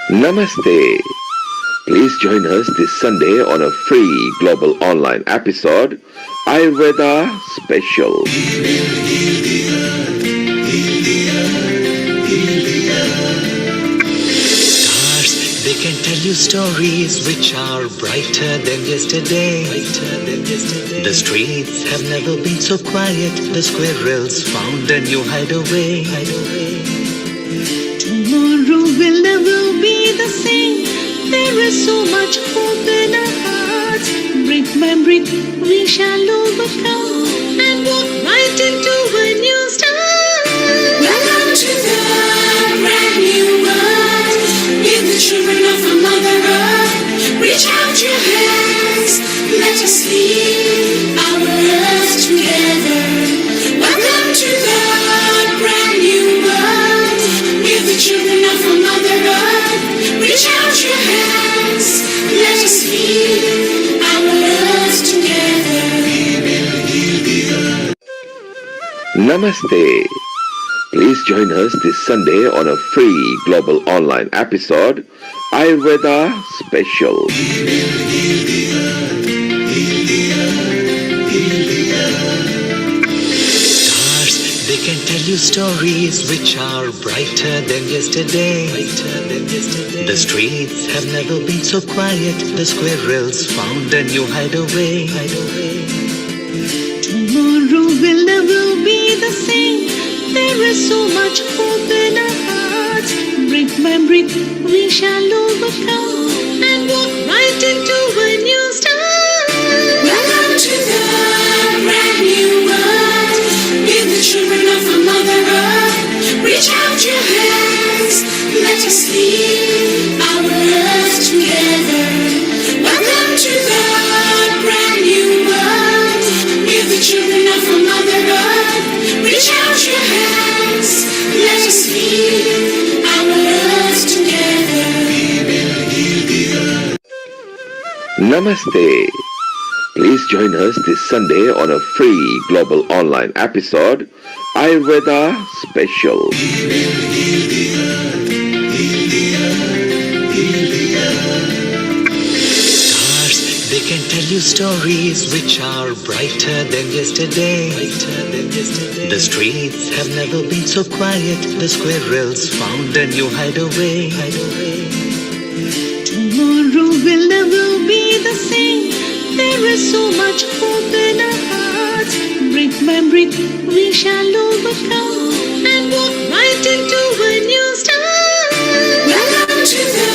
Namaste. Please join us this Sunday on a free global online episode, Ayurveda Special. Stars, they can tell you stories which are brighter than yesterday. The streets have never been so quiet. The squirrels found a new hideaway. Tomorrow will never be the same. There is so much hope in our hearts. Brick by brick, we shall overcome and walk right into a new start. Welcome to the brand new world. Give the children of our Mother Earth. Reach out your hands. Let us lead our earth together. Welcome to the brand new world. Give the children of our Mother Earth. Reach out your hands. Let us lead our earth together. Namaste. Please join us this Sunday on a free global online episode, Ayurveda Special. Stars, they can tell you stories which are brighter than yesterday. The streets have never been so quiet. The squirrels found a new hideaway. Tomorrow will never be the same. There is so much hope in our hearts. Brick by brick, we shall overcome and walk right into a new start. Welcome to the brand new world. Give the children of our Mother Earth. Reach out your hands. Let us lead our earth together. Welcome to the brand new world. Give the children of our Mother Earth. Reach out your hands. Let us lead our earth together. Namaste. Please join us this Sunday on a free global online episode, Ayurveda Special. Stars, they can tell you stories which are brighter than yesterday. The streets have never been so quiet. The squirrels found a new hideaway. Tomorrow will never be the same. There is so much hope in our hearts. Brick by brick, we shall overcome and walk right into a new start. Welcome to the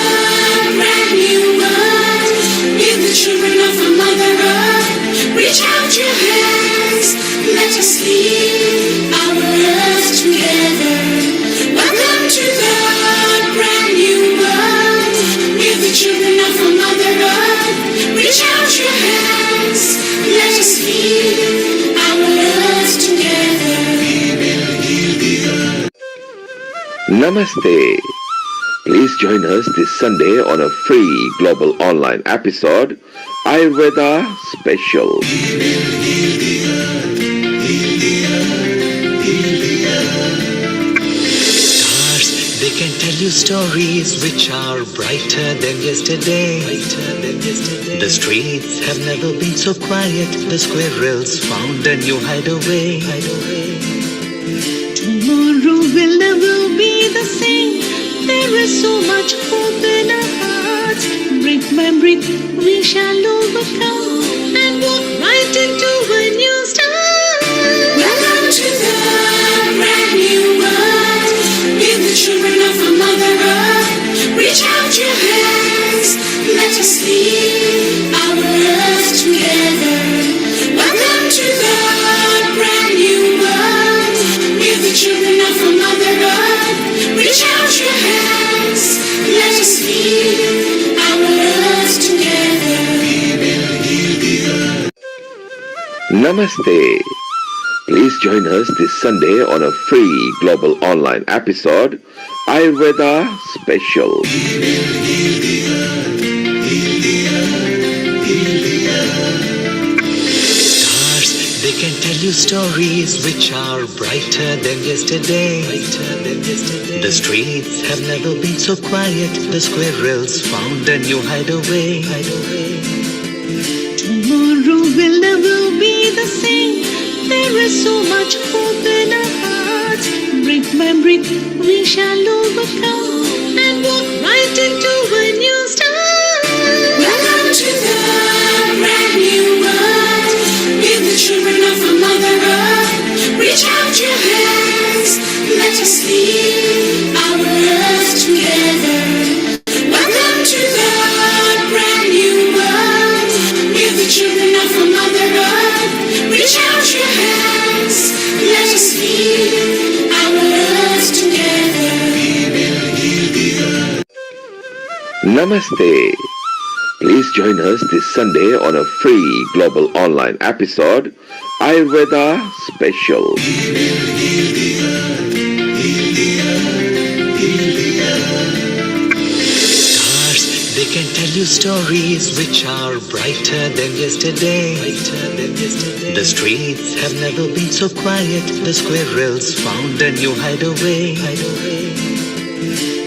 brand new world. Give the children of our Mother Earth. Reach out your hands. Let us lead our earth together. Welcome to the brand new world. Give the children of our Mother Earth. Reach out your hands. Let us lead our earth together. Namaste. Please join us this Sunday on a free global online episode, Ayurveda Special. Stars, they can tell you stories which are brighter than yesterday. The streets have never been so quiet. The squirrels found a new hideaway. Tomorrow will never be the same. There is so much hope in our hearts. Brick by brick, we shall overcome and walk right into a new start. Welcome to the brand new world. Give the children of our Mother Earth. Reach out your hands. Let us lead our earth together. Welcome to the brand new world. Give the children of our Mother Earth. Reach out your hands. Let us lead our earth together. Namaste. Please join us this Sunday on a free global online episode, Ayurveda Special. Stars, they can tell you stories which are brighter than yesterday. The streets have never been so quiet. The squirrels found a new hideaway. Tomorrow will never be the same. There is so much hope in our hearts. Brick by brick, we shall overcome and walk right into a new start. Welcome to the brand new world. With the children of a Mother Earth. Reach out your hands. Let us lead our earth together. Welcome to the brand new world. With the children of a Mother Earth. Reach out your hands. Let us lead our earth together. Namaste. Please join us this Sunday on a free global online episode, Ayurveda Special. Stars, they can tell you stories which are brighter than yesterday. The streets have never been so quiet. The squirrels found a new hideaway.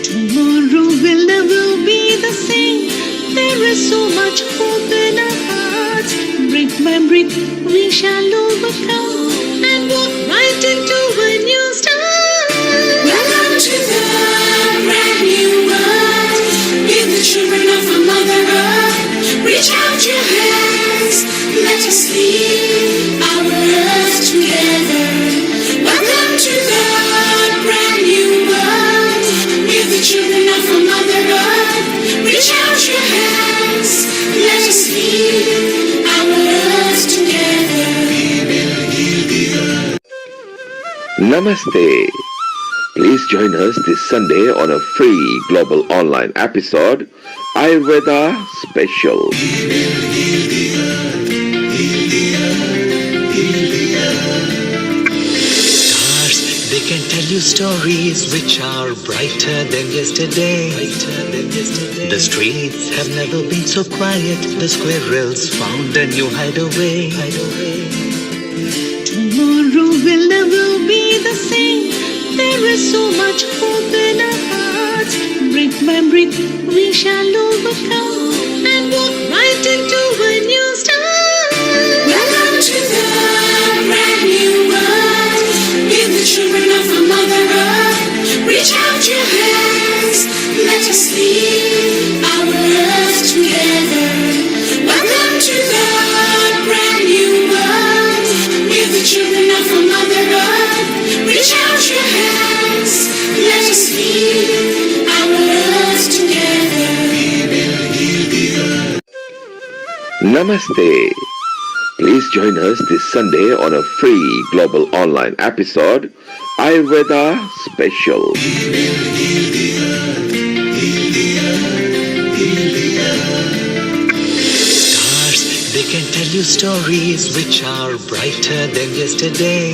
Tomorrow will never be the same. There is so much hope in our hearts. Brick by brick, we shall overcome and walk right into a new start. Welcome to the brand new world. With the children of a Mother Earth. Reach out your hands. Let us lead our earth together. Welcome to the brand new world. With the children of a Mother Earth. Reach out your hands. Let us lead our earth together. Namaste. Please join us this Sunday on a free global online episode, Ayurveda Special. Stars, they can tell you stories which are brighter than yesterday. The streets have never been so quiet. The squirrels found a new hideaway. Tomorrow will never be the same. There is so much hope in our hearts. Brick by brick, we shall overcome and walk right into a new start. Welcome to the brand new world. With the children of a Mother Earth. Reach out your hands. Let us lead our earth together. Welcome to the brand new world. With the children of a Mother Earth. Reach out your hands. Let us lead our earth together. Namaste. Please join us this Sunday on a free global online episode, Ayurveda Special. Stars, they can tell you stories which are brighter than yesterday.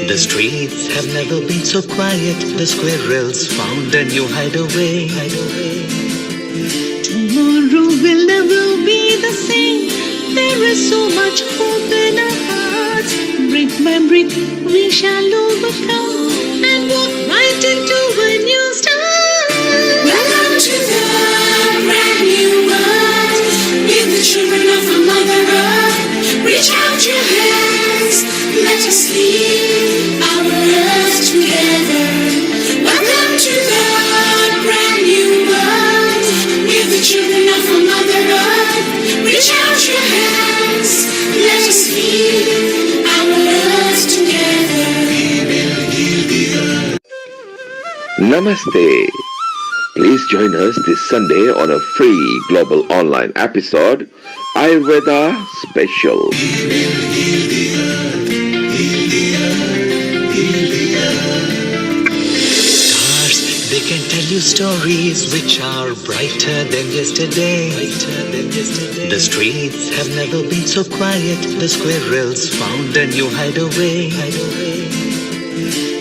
The streets have never been so quiet. The squirrels found a new hideaway. Tomorrow will never be the same. There is so much hope in our hearts. Brick by brick, we shall overcome and walk right into a new start. Welcome to the brand new world. With the children of a Mother Earth. Reach out your hands. Let us lead our earth together. Welcome to the brand new world. With the children of a Mother Earth. Reach out your hands. Let us lead our earth together. Namaste. Please join us this Sunday on a free global online episode, Ayurveda Special. Stars, they can tell you stories which are brighter than yesterday. The streets have never been so quiet. The squirrels found a new hideaway.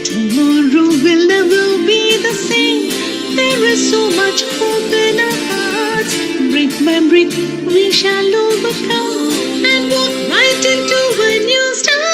Tomorrow will never be the same. There is so much hope in our hearts. Brick by brick, we shall overcome and walk right into a new start.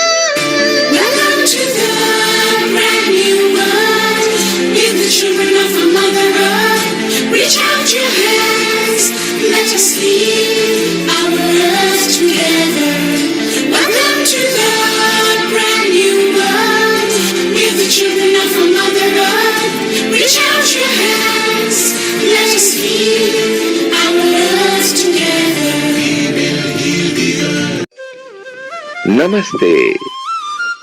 Namaste.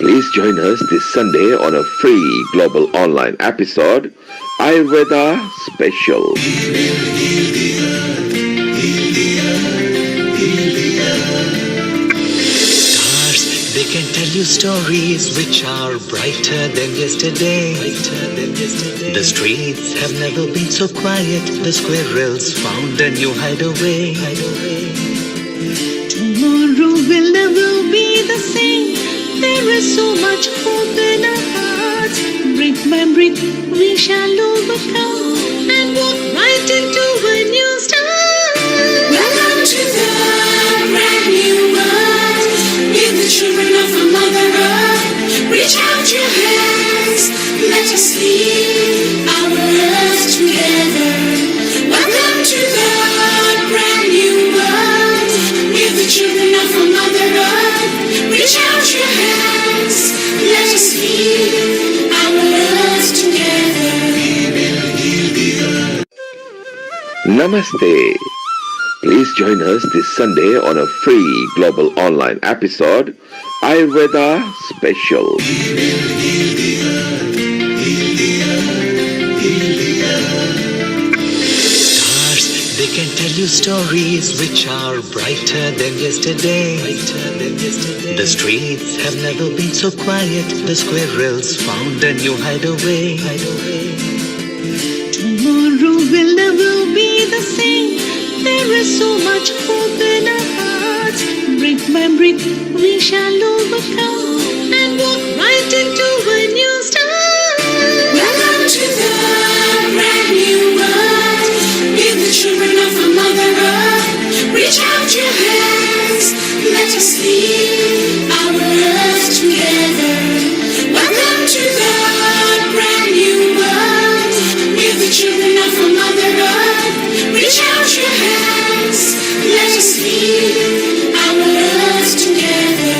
Please join us this Sunday on a free global online episode, Ayurveda Special. Stars, they can tell you stories which are brighter than yesterday. The streets have never been so quiet. The squirrels found a new hideaway. Tomorrow will never be the same. There is so much hope in our hearts. Brick by brick, we shall overcome and walk right into a new start. Welcome to the brand new world. We're the children of a Mother Earth. Reach out your hands, let us lead our earth together. Welcome to the brand new world. We're the children of a Mother Earth. Reach out your hands, let us lead our earth together. Namaste. Please join us this Sunday on a free global online episode, Ayurveda Special. Stars, they can tell you stories which are brighter than yesterday. The streets have never been so quiet. The squirrels found a new hideaway. Tomorrow will never be the same. There is so much hope in our hearts. Brick by brick, we shall overcome and walk right into a new start. Welcome to the brand new world. We're the children of a Mother Earth. Reach out your hands, let us lead our earth together. Welcome to the brand new world. We're the children of a Mother Earth. Reach out your hands, let us lead our earth together.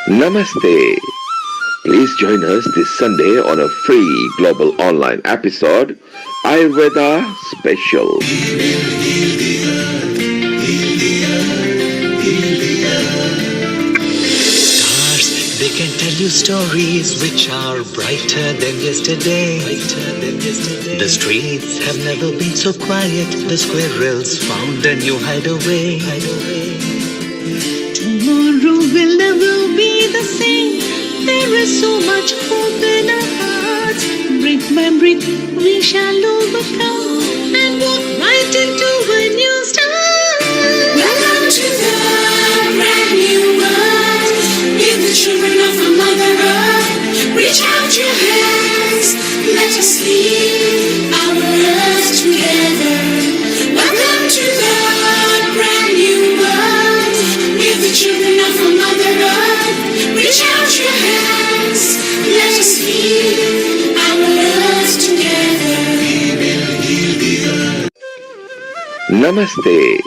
Namaste. Please join us this Sunday on a free global online episode, Ayurveda Special. Stars, they can tell you stories which are brighter than yesterday. The streets have never been so quiet. The squirrels found a new hideaway. Tomorrow will never be the same. There is so much hope in our hearts. Brick by brick, we shall overcome and walk right into a new start. Welcome to the brand new world. We're the children of a Mother Earth. Reach out your hands, let us lead our earth together. Welcome to the brand new world. We're the children of a Mother Earth. Reach out your hands, let us lead our earth together. Namaste.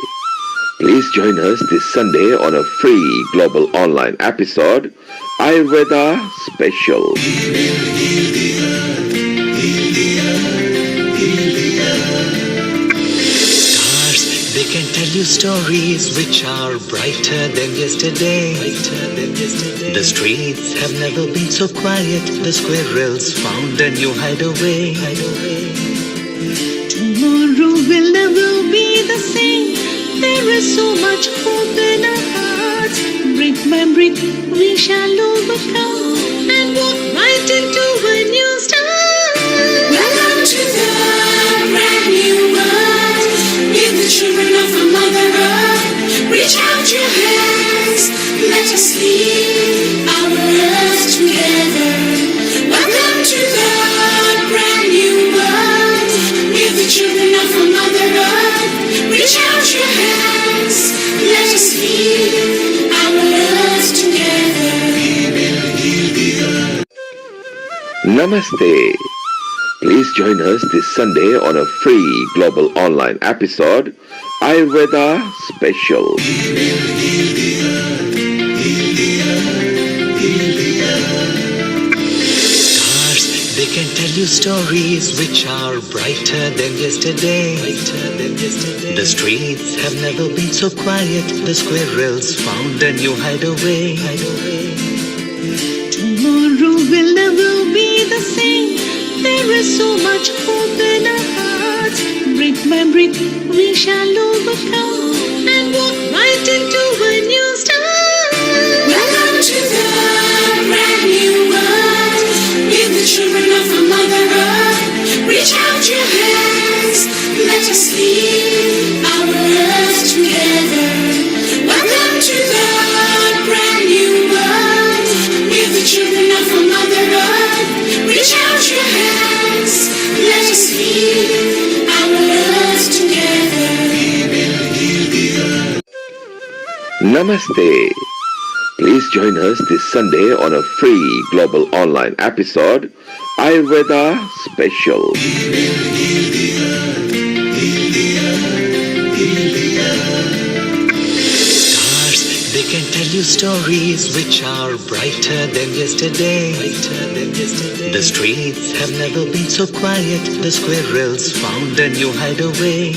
Please join us this Sunday on a free global online episode, Ayurveda Special. Stars, they can tell you stories which are brighter than yesterday. The streets have never been so quiet. The squirrels found a new hideaway. Tomorrow will never be the same. There is so much hope in our hearts. Brick by brick, we shall overcome and walk right into a new start. Welcome to the brand new world. We're the children of a Mother Earth. Reach out your hands, let us lead our earth together. Welcome to the brand new world. We're the children of a Mother Earth. Reach out your hands, let us lead our earth together. Namaste. Please join us this Sunday on a free global online episode, Ayurveda Special. Stars, they can tell you stories which are brighter than yesterday. The streets have never been so quiet. The squirrels found a new hideaway. Tomorrow will never be the same. There is so much hope in our hearts. Brick by brick, we shall overcome and walk right into a new start. Welcome to the brand new world. With the children of our Mother Earth, reach out your hands. Let us lead our earth together. Welcome to the brand new world. With the children of our Mother Earth, reach out your hands. Let us lead our earth together. Namaste. Please join us this Sunday on a free global online episode, Ayurveda Special. Stars, they can tell you stories which are brighter than yesterday. The streets have never been so quiet. The squirrels found a new hideaway.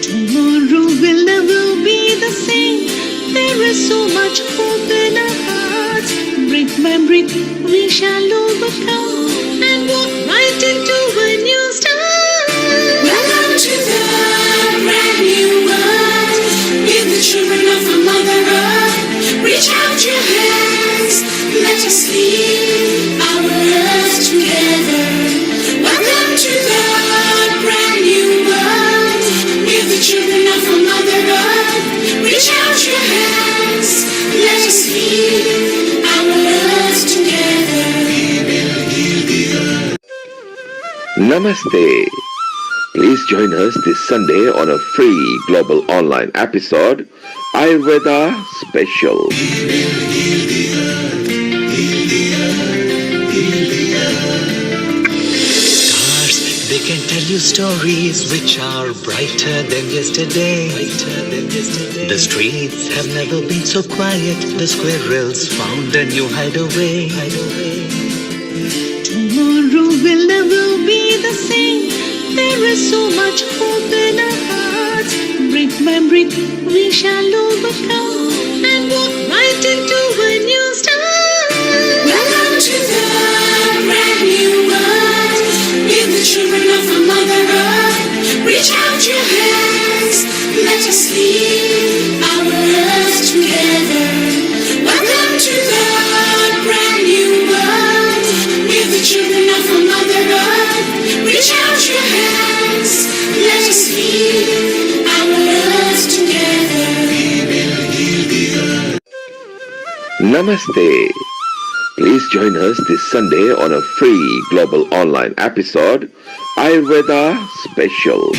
Tomorrow will never be the same. There is so much hope in our hearts. Brick by brick, we shall overcome and walk right into a new start. Welcome to the brand new world. With the children of our Mother Earth, reach out your hands. Let us lead our earth together. Welcome to the brand new world. With the children of our Mother Earth, reach out your hands. Let us lead our earth together. Namaste. Please join us this Sunday on a free global online episode, Ayurveda Special. Stars, they can tell you stories which are brighter than yesterday. The streets have never been so quiet. The squirrels found a new hideaway. Tomorrow will never be the same. There is so much hope in our hearts. Brick by brick, we shall overcome and walk right into a new start. Welcome to the brand new world. With the children of our Mother Earth, reach out your hands. Let us lead our earth together. Welcome to the brand new world. With the children of our Mother Earth, reach out your hands. Let us lead our earth together. Namaste. Please join us this Sunday on a free global online episode, Ayurveda Special.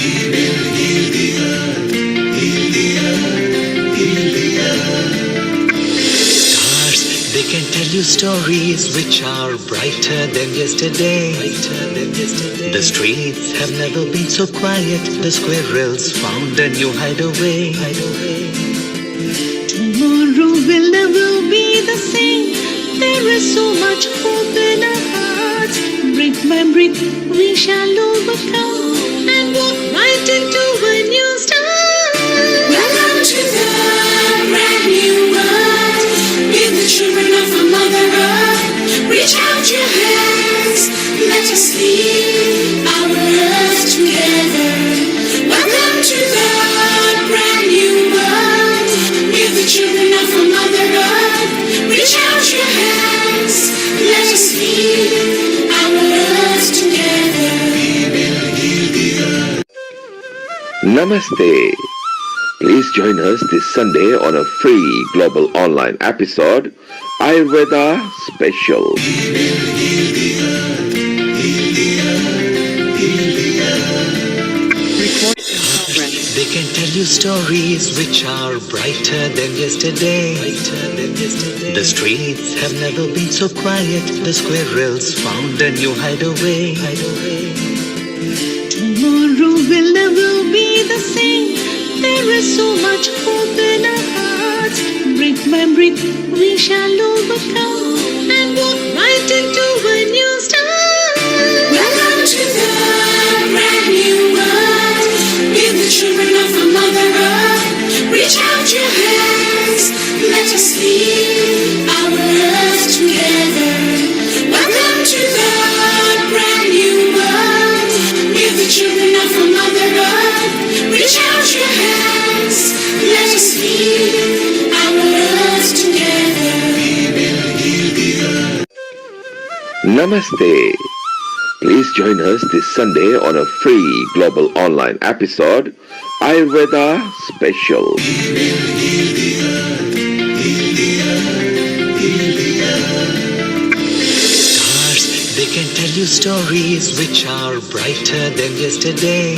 Stars, they can tell you stories which are brighter than yesterday. The streets have never been so quiet. The squirrels found a new hideaway. Tomorrow will never be the same. There is so much hope in our hearts. Brick by brick, we shall overcome and walk right into a new start. Welcome to the brand new world. With the children of our Mother Earth, reach out your hands. Let us lead our earth together. Welcome to the brand new world. With the children of our Mother Earth, reach out your hands. Let us lead our earth together. Namaste. Please join us this Sunday on a free global online episode, Ayurveda Special. They can tell you stories which are brighter than yesterday. The streets have never been so quiet. The squirrels found a new hideaway. Tomorrow will never be the same. There is so much hope in our hearts. Brick by brick, we shall overcome and walk right into a new Namaste. Please join us this Sunday on a free global online episode, Ayurveda Special. Stars, they can tell you stories which are brighter than yesterday.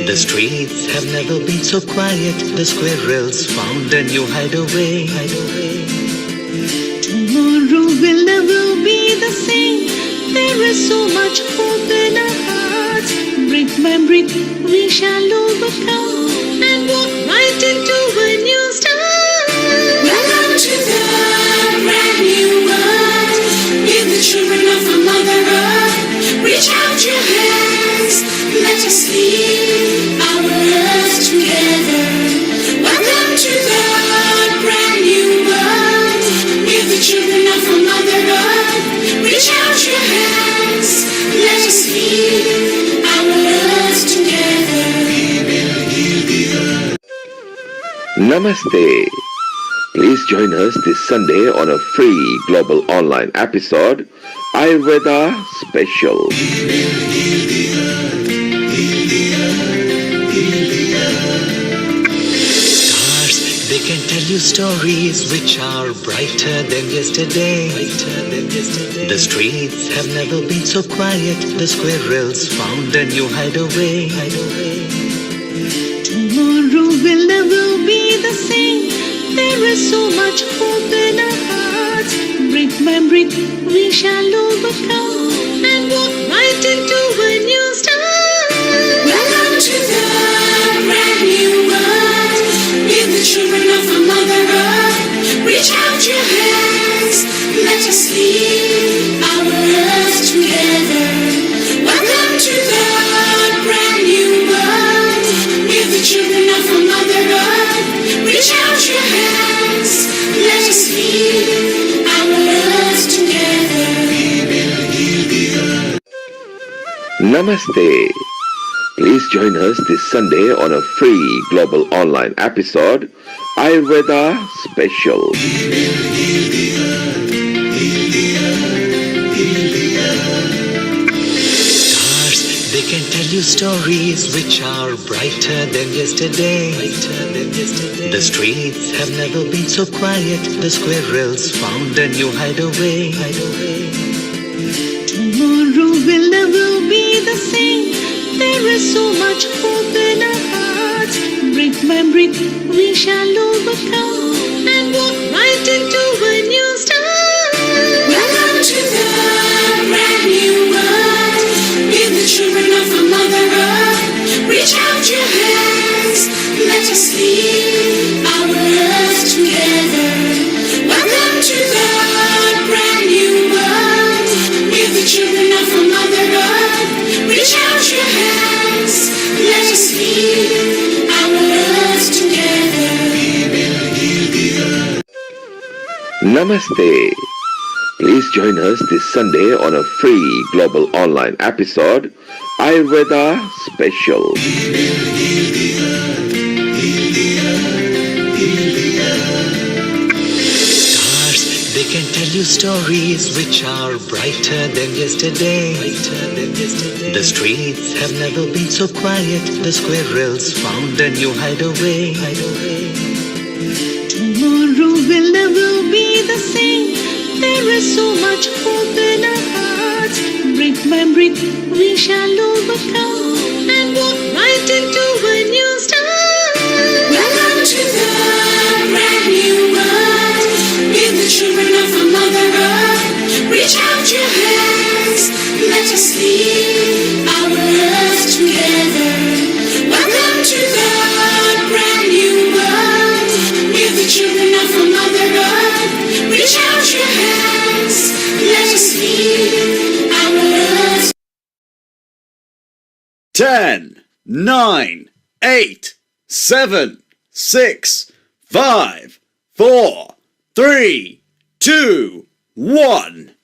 The streets have never been so quiet. The squirrels found a new hideaway. Tomorrow will never be the same. There is so much hope in our hearts. Brick by brick, we shall overcome and walk right into a new start. Welcome to the brand new world. Give the children of our Mother Earth. Reach out your hands. Let us lead our earth together. Welcome to the brand new world. Give the children of our Mother Earth. Reach out your hands. Let us lead our earth together. Namaste. Please join us this Sunday on a free global online episode, Ayurveda Special. Stars, they can tell you stories which are brighter than yesterday. The streets have never been so quiet. The squirrels found a new hideaway. Tomorrow will never be the same. There is so much hope in our hearts. Brick by brick, we shall overcome and walk right into a new start. Welcome to the brand new world. Give the children of our Mother Earth. Reach out your hands. Let us lead our earth together. Welcome to the brand new world. Give the children of our Mother Earth. Reach out your hands. Let us lead our earth together. Namaste. Please join us this Sunday on a free global online episode, Ayurveda Special. Stars, they can tell you stories which are brighter than yesterday. The streets have never been so quiet. The squirrels found a new hideaway. Tomorrow will never be the same. There is so much hope in our hearts. Brick by brick, we shall overcome and walk right into a new start. Welcome to the brand new world. Give the children of our Mother Earth. Reach out your hands. Let us lead our earth together. Welcome to the brand new world. Give the children of our Mother Earth. Reach out your hands. Let us lead our earth together. Namaste. Please join us this Sunday on a free global online episode, Ayurveda Special. Stars, they can tell you stories which are brighter than yesterday. The streets have never been so quiet. The squirrels found a new hideaway. Tomorrow will never be the same. There is so much hope in our hearts. Brick by brick, we shall overcome and walk right into a new start. Welcome to the brand new world. Give the children of our Mother Earth. Reach out your hands. Let us lead our earth together. Welcome to the brand new world. Give the children of our Mother Earth. Reach out your hands. Let us lead our earth. 10, 9, 8, 7, 6, 5, 4, 3, 2, 1.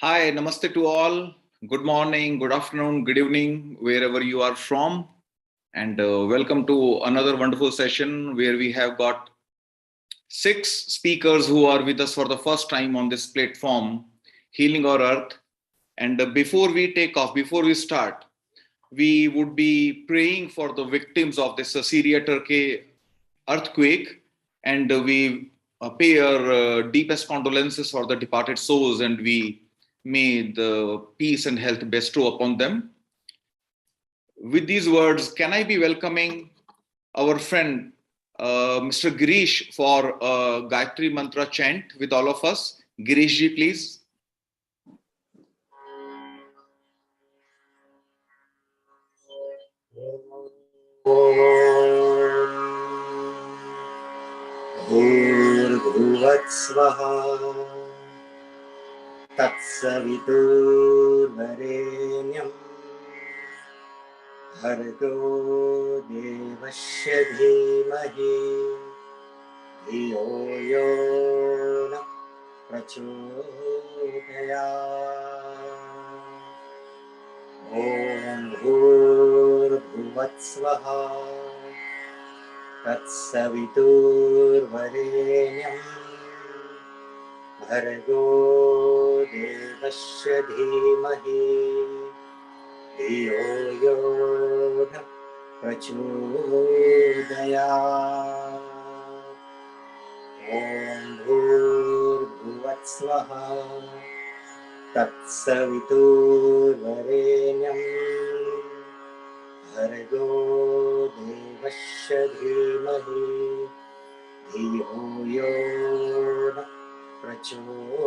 Hi, namaste to all. Good morning, good afternoon, good evening, wherever you are from. And welcome to another wonderful session where we have got 6 speakers who are with us for the first time on this platform, Healing Our Earth. And before we take off, before we start, we would be praying for the victims of this Syria Turkey earthquake, and we pay our deepest condolences for the departed souls, and we may the peace and health bestow upon them. With these words, can I be welcoming our friend Mr. Girish for Gayatri Mantra chant with all of us? Girish ji, please. भूर्भुवत्स्वः तत्सवितुर्वरेण्यं भर्गो देवस्य धीमहि धियो यो न प्रचोदयात्। ॐ भूर्भुवत्स्वः तत्सवितुर्वरेण्यं भर्गो देवस्य धीमहि धियो यो न प्रचोदयात्। ॐ भूर्भुवत्स्वः तत्सवितुर्वरेण्यं भर्गो देवस्य धीमहि धियो यो न प्रचोदयात्।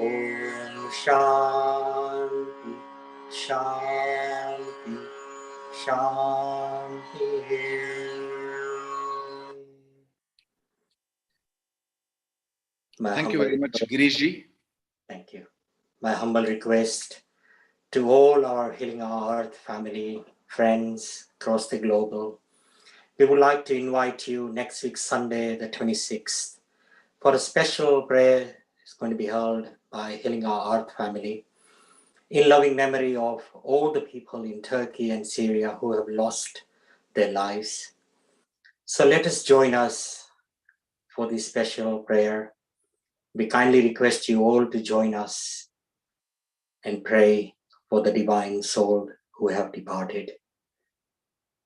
ॐ शान्ति शान्ति शान्तिः। Thank you very much, Girish ji. Thank you. My humble request to all our Healing Our Earth family, friends across the globe. We would like to invite you next week, Sunday, the 26th, for a special prayer. It's going to be held by Healing Our Earth family in loving memory of all the people in Turkey and Syria who have lost their lives. So let us join us for this special prayer. We kindly request you all to join us and pray for the divine soul who have departed,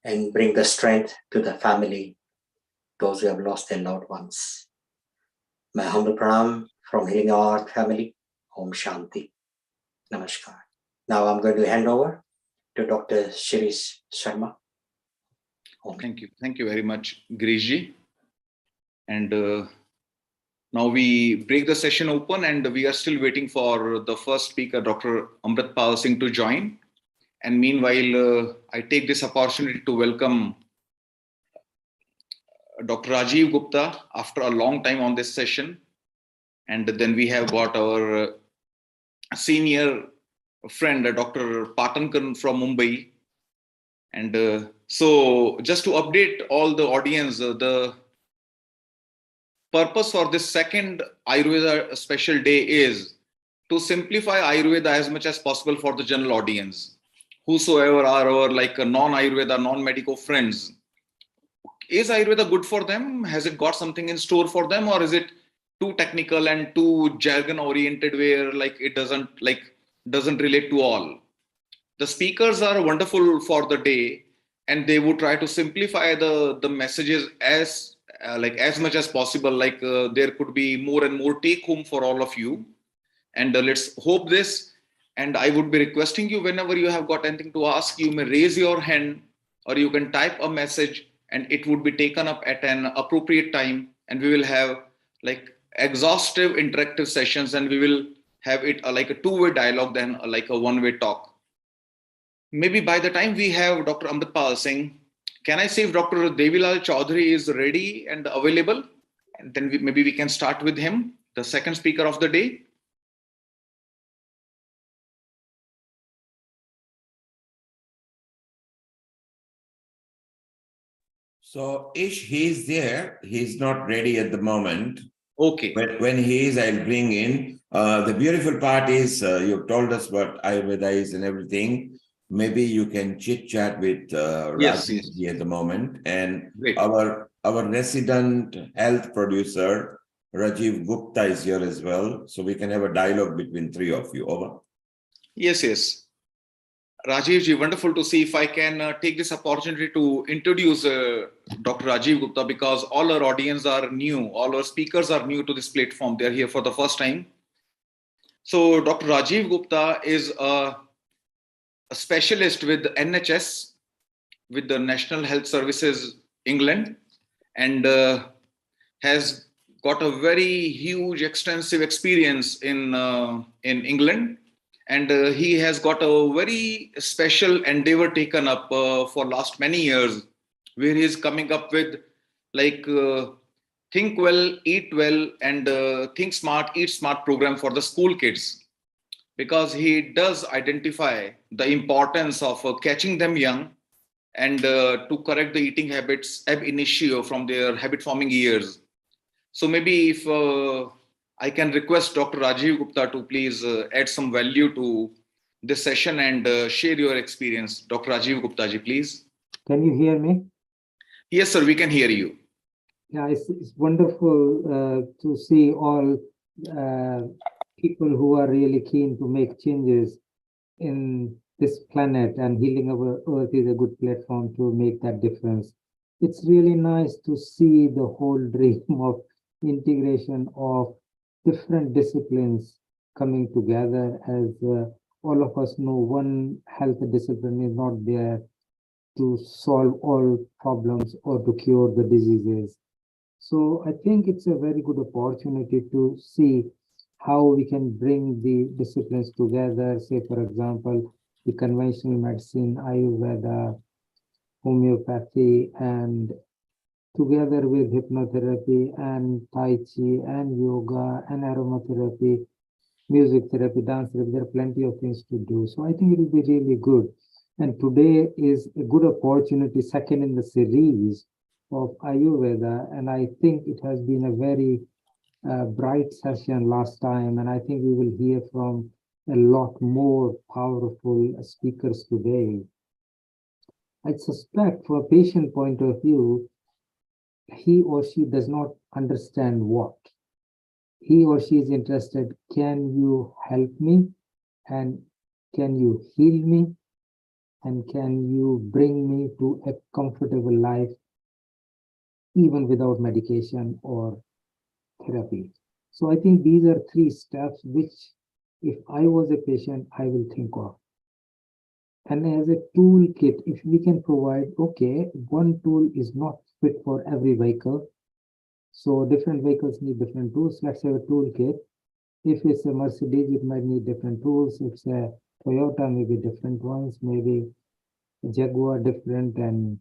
and bring the strength to the family, those who have lost their loved ones. My humble pranam from Healing Our Earth family. Om Shanti. Namaskar. Now I'm going to hand over to Dr. Shirish Sharma. Thank you. Thank you very much, Girish ji. And now we break the session open, and we are still waiting for the first speaker, Dr. Amritpal Singh, to join. And meanwhile, I take this opportunity to welcome Dr. Rajiv Gupta after a long time on this session. And then we have got our senior friend, Dr. Patankar from Mumbai. And so just to update all the audience, the purpose for this second Ayurveda Special Day is to simplify Ayurveda as much as possible for the general audience. Whosoever are our non-Ayurveda, non-medico friends, is Ayurveda good for them? Has it got something in store for them, or is it too technical and too jargon oriented where it doesn't relate to all? The speakers are wonderful for the day, and they would try to simplify the messages as much as possible. There could be more and more take home for all of you, and let's hope this. And I would be requesting you, whenever you have got anything to ask, you may raise your hand, or you can type a message, and it would be taken up at an appropriate time, and we will have exhaustive interactive sessions, and we will have it like a two-way dialogue than like a one-way talk. Maybe by the time we have Dr. Amritpal Singh, can I say if Dr. Devilal Chaudhary is ready and available? And then maybe we can start with him, the second speaker of the day. So Ish, he's there. He's not ready at the moment. Okay. But when he is, I'll bring in. The beautiful part is you've told us what Ayurveda is and everything. maybe you can chit chat with Yes, Rajesh at the moment, and Great. our resident health producer Rajiv Gupta is here as well, so we can have a dialogue between three of you. Over. Yes. Rajiv ji, wonderful to see. If I can take this opportunity to introduce Dr. Rajiv Gupta, because all our audience are new, all our speakers are new to this platform. They're here for the first time. So Dr. Rajiv Gupta is a specialist with NHS, with the National Health Services England, and has got a very huge, extensive experience in England. And he has got a very special endeavor taken up for last many years, where he is coming up with like think well, eat well, and think smart, eat smart program for the school kids, because he does identify the importance of catching them young and to correct the eating habits ab initio from their habit forming years. So maybe if I can request Dr. Rajiv Gupta to please add some value to this session and share your experience. Dr. Rajiv Gupta ji, please. Can you hear me? Yes, sir, we can hear you. Yeah, it's wonderful to see all people who are really keen to make changes in this planet, and healing our earth is a good platform to make that difference. It's really nice to see the whole dream of integration of different disciplines coming together. As all of us know, one health discipline is not there to solve all problems or to cure the diseases. So I think it's a very good opportunity to see how we can bring the disciplines together. Say, for example, the conventional medicine, Ayurveda, homeopathy, and together with hypnotherapy and Tai Chi and yoga and aromatherapy, music therapy, dance therapy. There are plenty of things to do. So I think it will be really good. And today is a good opportunity, second in the series of Ayurveda. And I think it has been a very bright session last time. And I think we will hear from a lot more powerful speakers today. I suspect, from a patient point of view, he or she does not understand what. He or she is interested, can you help me? And can you heal me? And can you bring me to a comfortable life, even without medication or therapy? So I think these are three steps which, if I was a patient, I will think of. And as a toolkit, if we can provide, okay, one tool is not fit for every vehicle. So different vehicles need different tools. Let's have a toolkit. If it's a Mercedes, it might need different tools. If it's a Toyota, maybe different ones, maybe Jaguar different and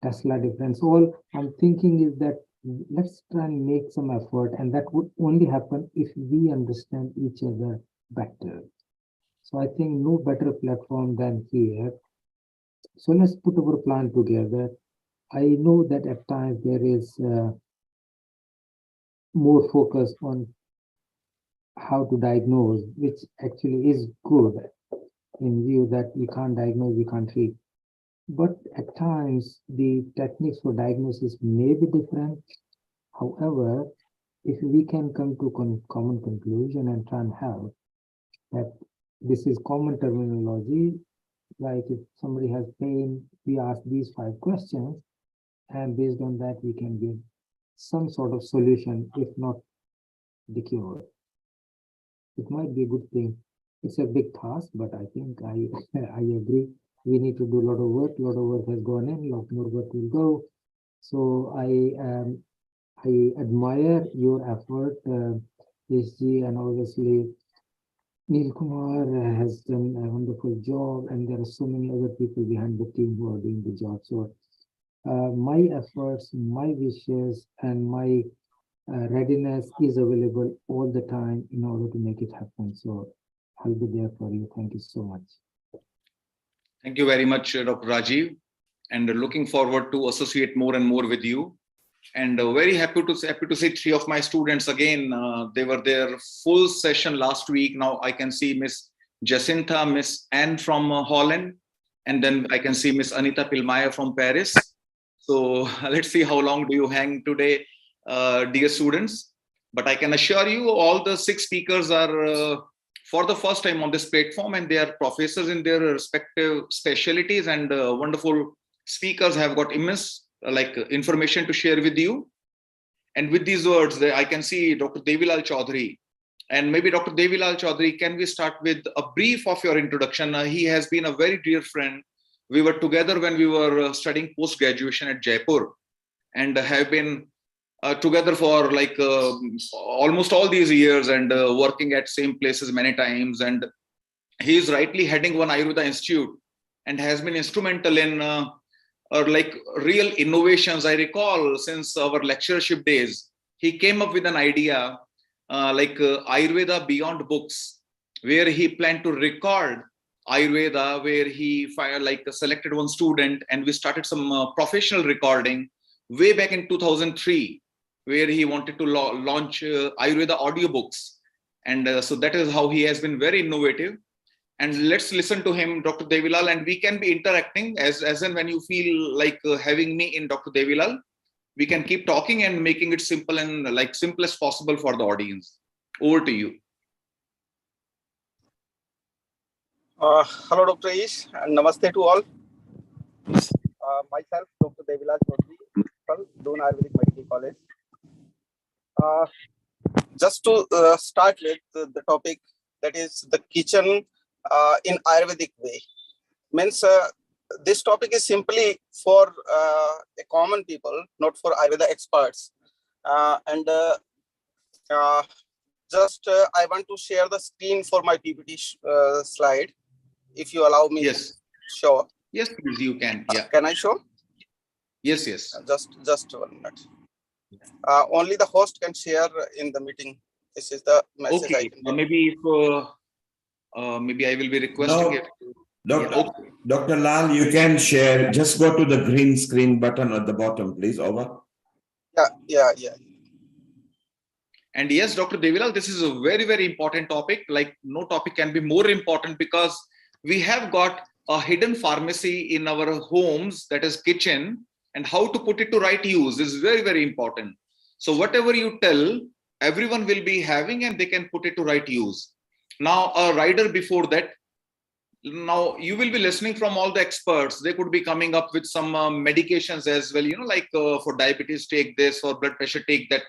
Tesla different. So all I'm thinking is that let's try and make some effort, and that would only happen if we understand each other better. So I think no better platform than here. So let's put our plan together. I know that at times there is more focus on how to diagnose, which actually is good in view that we can't diagnose, we can't treat. But at times the techniques for diagnosis may be different. However, if we can come to common conclusion and try and help, that this is common terminology, like if somebody has pain, we ask these 5 questions, and based on that we can give some sort of solution, if not the cure. It might be a good thing. It's a big task, but I think I agree. We need to do a lot of work. A lot of work has gone in, a lot more work will go. So I admire your effort, SG, and obviously Neil Kumar has done a wonderful job, and there are so many other people behind the team who are doing the job. So my efforts, my wishes, and my readiness is available all the time in order to make it happen. So I'll be there for you. Thank you so much. Thank you very much, Dr. Rajiv, and looking forward to associate more and more with you. And very happy to see 3 of my students again. They were there full session last week. Now I can see Miss Jacinta, Miss Anne from Holland, And then I can see Miss Anita Pilmaya from Paris. So let's see how long do you hang today, dear students. But I can assure you all the 6 speakers are for the first time on this platform, and they are professors in their respective specialties, and wonderful speakers have got immense information to share with you. And with these words, I can see Dr. Devilal Chaudhary. And maybe Dr. Devilal Chaudhary, can we start with a brief of your introduction? He has been a very dear friend. We were together when we were studying post-graduation at Jaipur, and have been together for almost all these years, and working at same places many times. And he is rightly heading one Ayurveda institute and has been instrumental in real innovations. I recall since our lectureship days, he came up with an idea Ayurveda Beyond Books, where he planned to record Ayurveda, where he selected one student, and we started some professional recording way back in 2003, where he wanted to launch Ayurveda audiobooks. And so that is how he has been very innovative. And let's listen to him, Dr. Devilal, and we can be interacting as and when you feel like having me in, Dr. Devilal. We can keep talking and making it simple and simplest possible for the audience. Over to you. Hello, Dr. Ish, and namaste to all. Myself, Dr. Devilal Chaudhary, principal, Doon Ayurvedic Medical College. Just to start with the topic, that is the kitchen in Ayurvedic way. Means this topic is simply for a common people, not for Ayurveda experts. Just I want to share the screen for my PPT slide, if you allow me. Yes. Sure. Yes, please, you can. Yeah. Can I show? Yes, yes. Just 1 minute. Only the host can share in the meeting. This is the message. Okay. Maybe maybe I will be requesting it. Dr. Lal, you can share. Just go to the green screen button at the bottom, please. Over. Yeah. And yes, Dr. Devilal, this is a very, very important topic. Like no topic can be more important, because we have got a hidden pharmacy in our homes, that is kitchen, and how to put it to right use is very, very important. So whatever you tell, everyone will be having, and they can put it to right use. Now, a rider before that, now you will be listening from all the experts. They could be coming up with some medications as well, for diabetes, take this, for blood pressure, take that.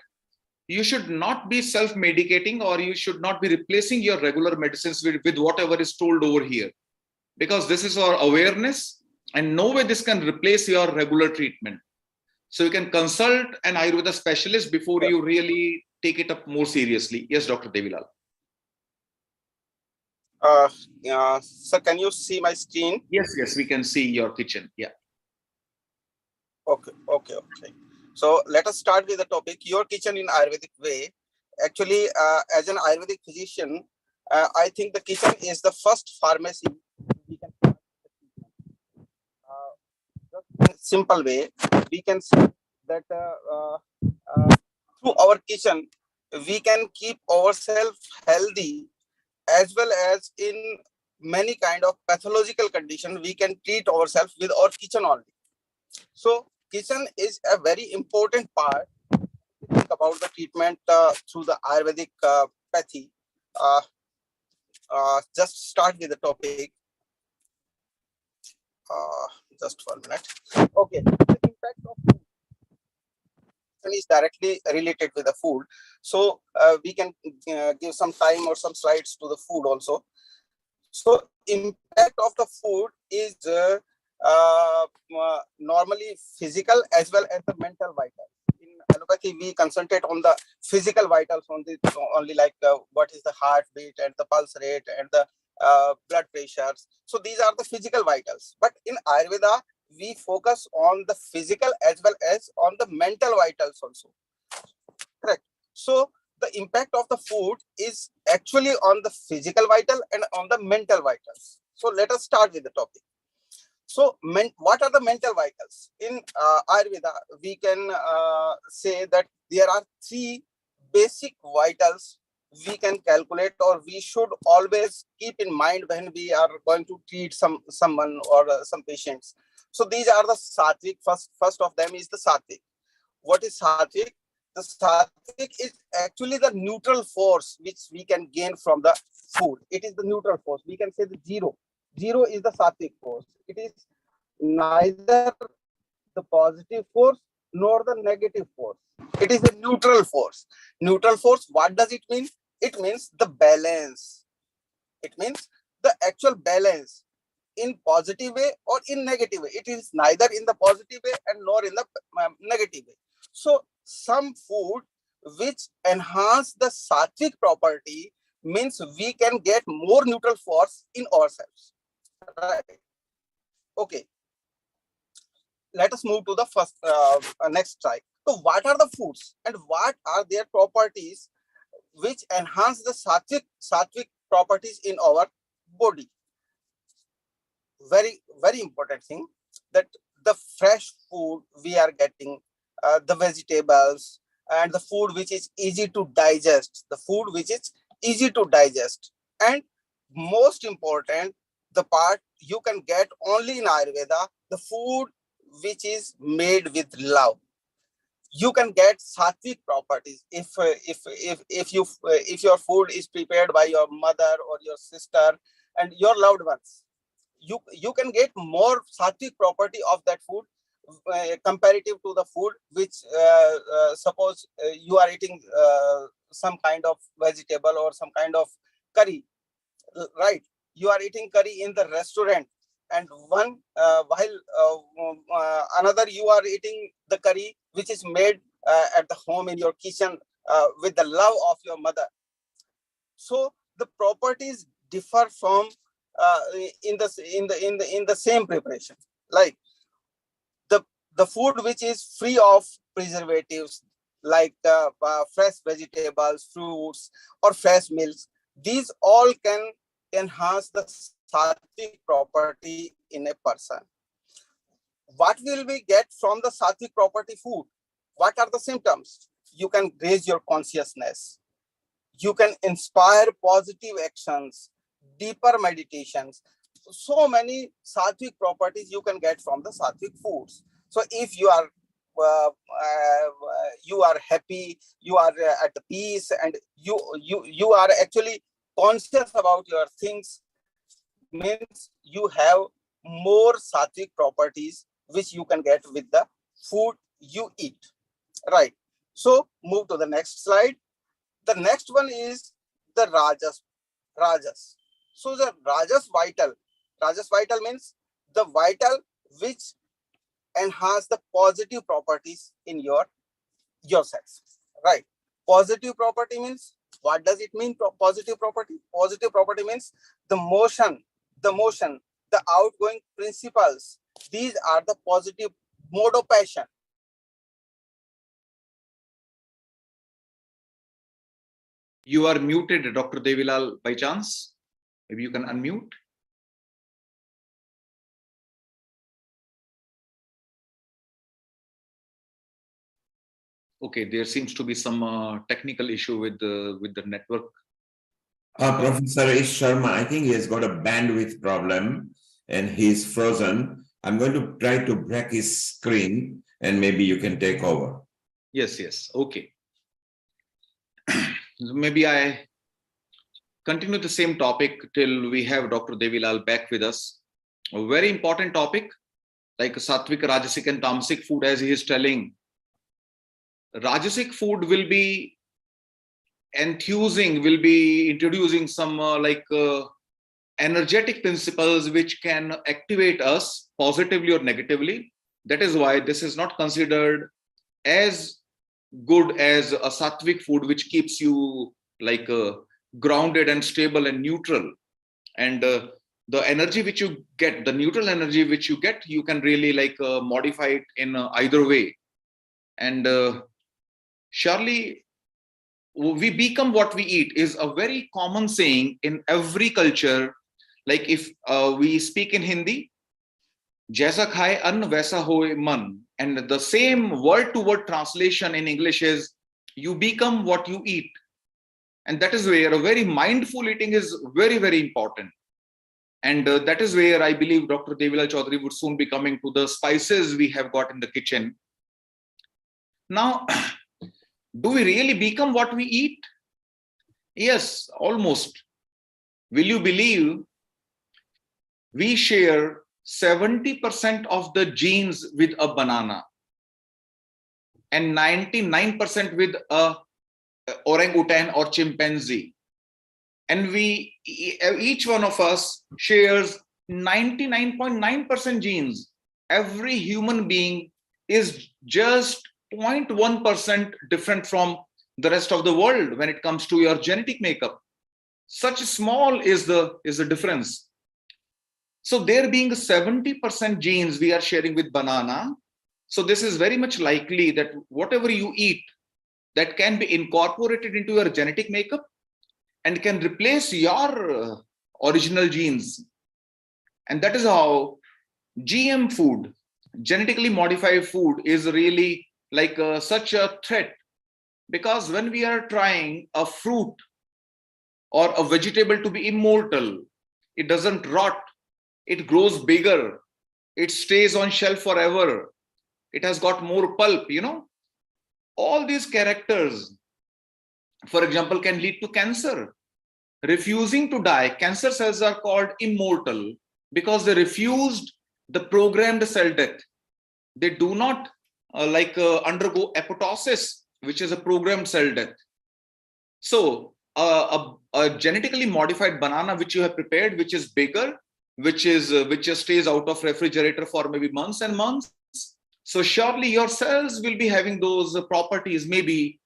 You should not be self-medicating, or you should not be replacing your regular medicines with whatever is told over here, because this is our awareness, and no way this can replace your regular treatment. So you can consult an Ayurveda specialist before you really take it up more seriously. Yes, Dr. Devilal. Sir, can you see my screen? Yes, we can see your kitchen. Yeah. Okay. So let us start with the topic, your kitchen in Ayurvedic way. Actually, as an Ayurvedic physician, I think the kitchen is the first pharmacy we can start. Just in a simple way, we can say that through our kitchen, we can keep ourselves healthy, as well as in many kind of pathological condition, we can treat ourselves with our kitchen only. So kitchen is a very important part. Think about the treatment through the Ayurvedic pathy. Just start with the topic. Just 1 minute. Okay, the impact of food is directly related with the food. So we can give some time or some slides to the food also. So impact of the food is normally physical as well as the mental vitals. In allopathy, we concentrate on the physical vitals only like what is the heartbeat and the pulse rate and the blood pressures. So these are the physical vitals. But in Ayurveda, we focus on the physical as well as on the mental vitals also. Correct. So the impact of the food is actually on the physical vital and on the mental vitals. So let us start with the topic. So what are the mental vitals? In Ayurveda, we can say that there are 3 basic vitals we can calculate, or we should always keep in mind when we are going to treat someone or some patients. So these are the sattvic. First of them is the sattvic. What is sattvic? The sattvic is actually the neutral force which we can gain from the food. It is the neutral force. We can say the zero. Zero is the sattvic force. It is neither the positive force nor the negative force. It is a neutral force. Neutral force, what does it mean? It means the balance. It means the actual balance in positive way or in negative way. It is neither in the positive way and nor in the negative way. So some food which enhance the sattvic property means we can get more neutral force in ourselves. Right. Okay. Let us move to the first next slide. So what are the foods and what are their properties which enhance the sattvic properties in our body? Very, very important thing, that the fresh food we are getting, the vegetables and the food which is easy to digest, and most important, the part you can get only in Ayurveda, the food which is made with love. You can get sattvic properties if your food is prepared by your mother or your sister and your loved ones. You can get more sattvic property of that food comparative to the food which suppose you are eating some kind of vegetable or some kind of curry, right? You are eating curry in the restaurant, and one while another you are eating the curry which is made at the home in your kitchen with the love of your mother. So the properties differ from in the same preparation. Like the food which is free of preservatives, like fresh vegetables, fruits, or fresh milks, these all can enhance the sattvic property in a person. What will we get from the sattvic property food? What are the symptoms? You can raise your consciousness. You can inspire positive actions, deeper meditations. So many sattvic properties you can get from the sattvic foods. So if you are happy, you are at the peace, and you are actually conscious about your things, means you have more sattvic properties which you can get with the food you eat, right? So move to the next slide. The next one is the rajas. So the rajas vital means the vital which enhance the positive properties in yourself, right? Positive property means, what does it mean? Positive property means the motion, the outgoing principles. These are the positive mode of passion. You are muted, Dr. Devilal, by chance. Maybe you can unmute. Okay, there seems to be some technical issue with the network. Professor Ish Sharma, I think he has got a bandwidth problem and he's frozen. I'm going to try to break his screen and maybe you can take over. Yes, okay. Maybe I continue the same topic till we have Dr. Devilal back with us. A very important topic, like sattvic, rajasic and tamasic food, as he is telling. Rajasic food will be enthusing, will be introducing some energetic principles which can activate us positively or negatively. That is why this is not considered as good as a sattvic food which keeps you grounded and stable and neutral. And the energy which you get, the neutral energy which you get, you can really modify it in either way. And surely we become what we eat is a very common saying in every culture. Like if we speak in Hindi, jaisa khaye ann vaisa hoye man, and the same word to word translation in English is you become what you eat. And that is where a very mindful eating is very, very important. And that is where I believe Dr. Devilal Chaudhary would soon be coming to the spices we have got in the kitchen. Now, do we really become what we eat? Yes, almost. Will you believe we share 70% of the genes with a banana and 99% with a orangutan or chimpanzee? And each one of us shares 99.9% genes. Every human being is just 0.1% different from the rest of the world when it comes to your genetic makeup. Such small is the difference. So there being 70% genes we are sharing with banana, so this is very much likely that whatever you eat, that can be incorporated into your genetic makeup and can replace your original genes. And that is how GM food, genetically modified food, is really like such a threat. Because when we are trying a fruit or a vegetable to be immortal, it doesn't rot, it grows bigger, it stays on shelf forever, it has got more pulp, all these characters, for example, can lead to cancer. Refusing to die, cancer cells are called immortal because they refused the programmed cell death. They do not undergo apoptosis, which is a programmed cell death. So a genetically modified banana which you have prepared, which is bigger, which just stays out of refrigerator for maybe months and months, so surely your cells will be having those properties. Maybe,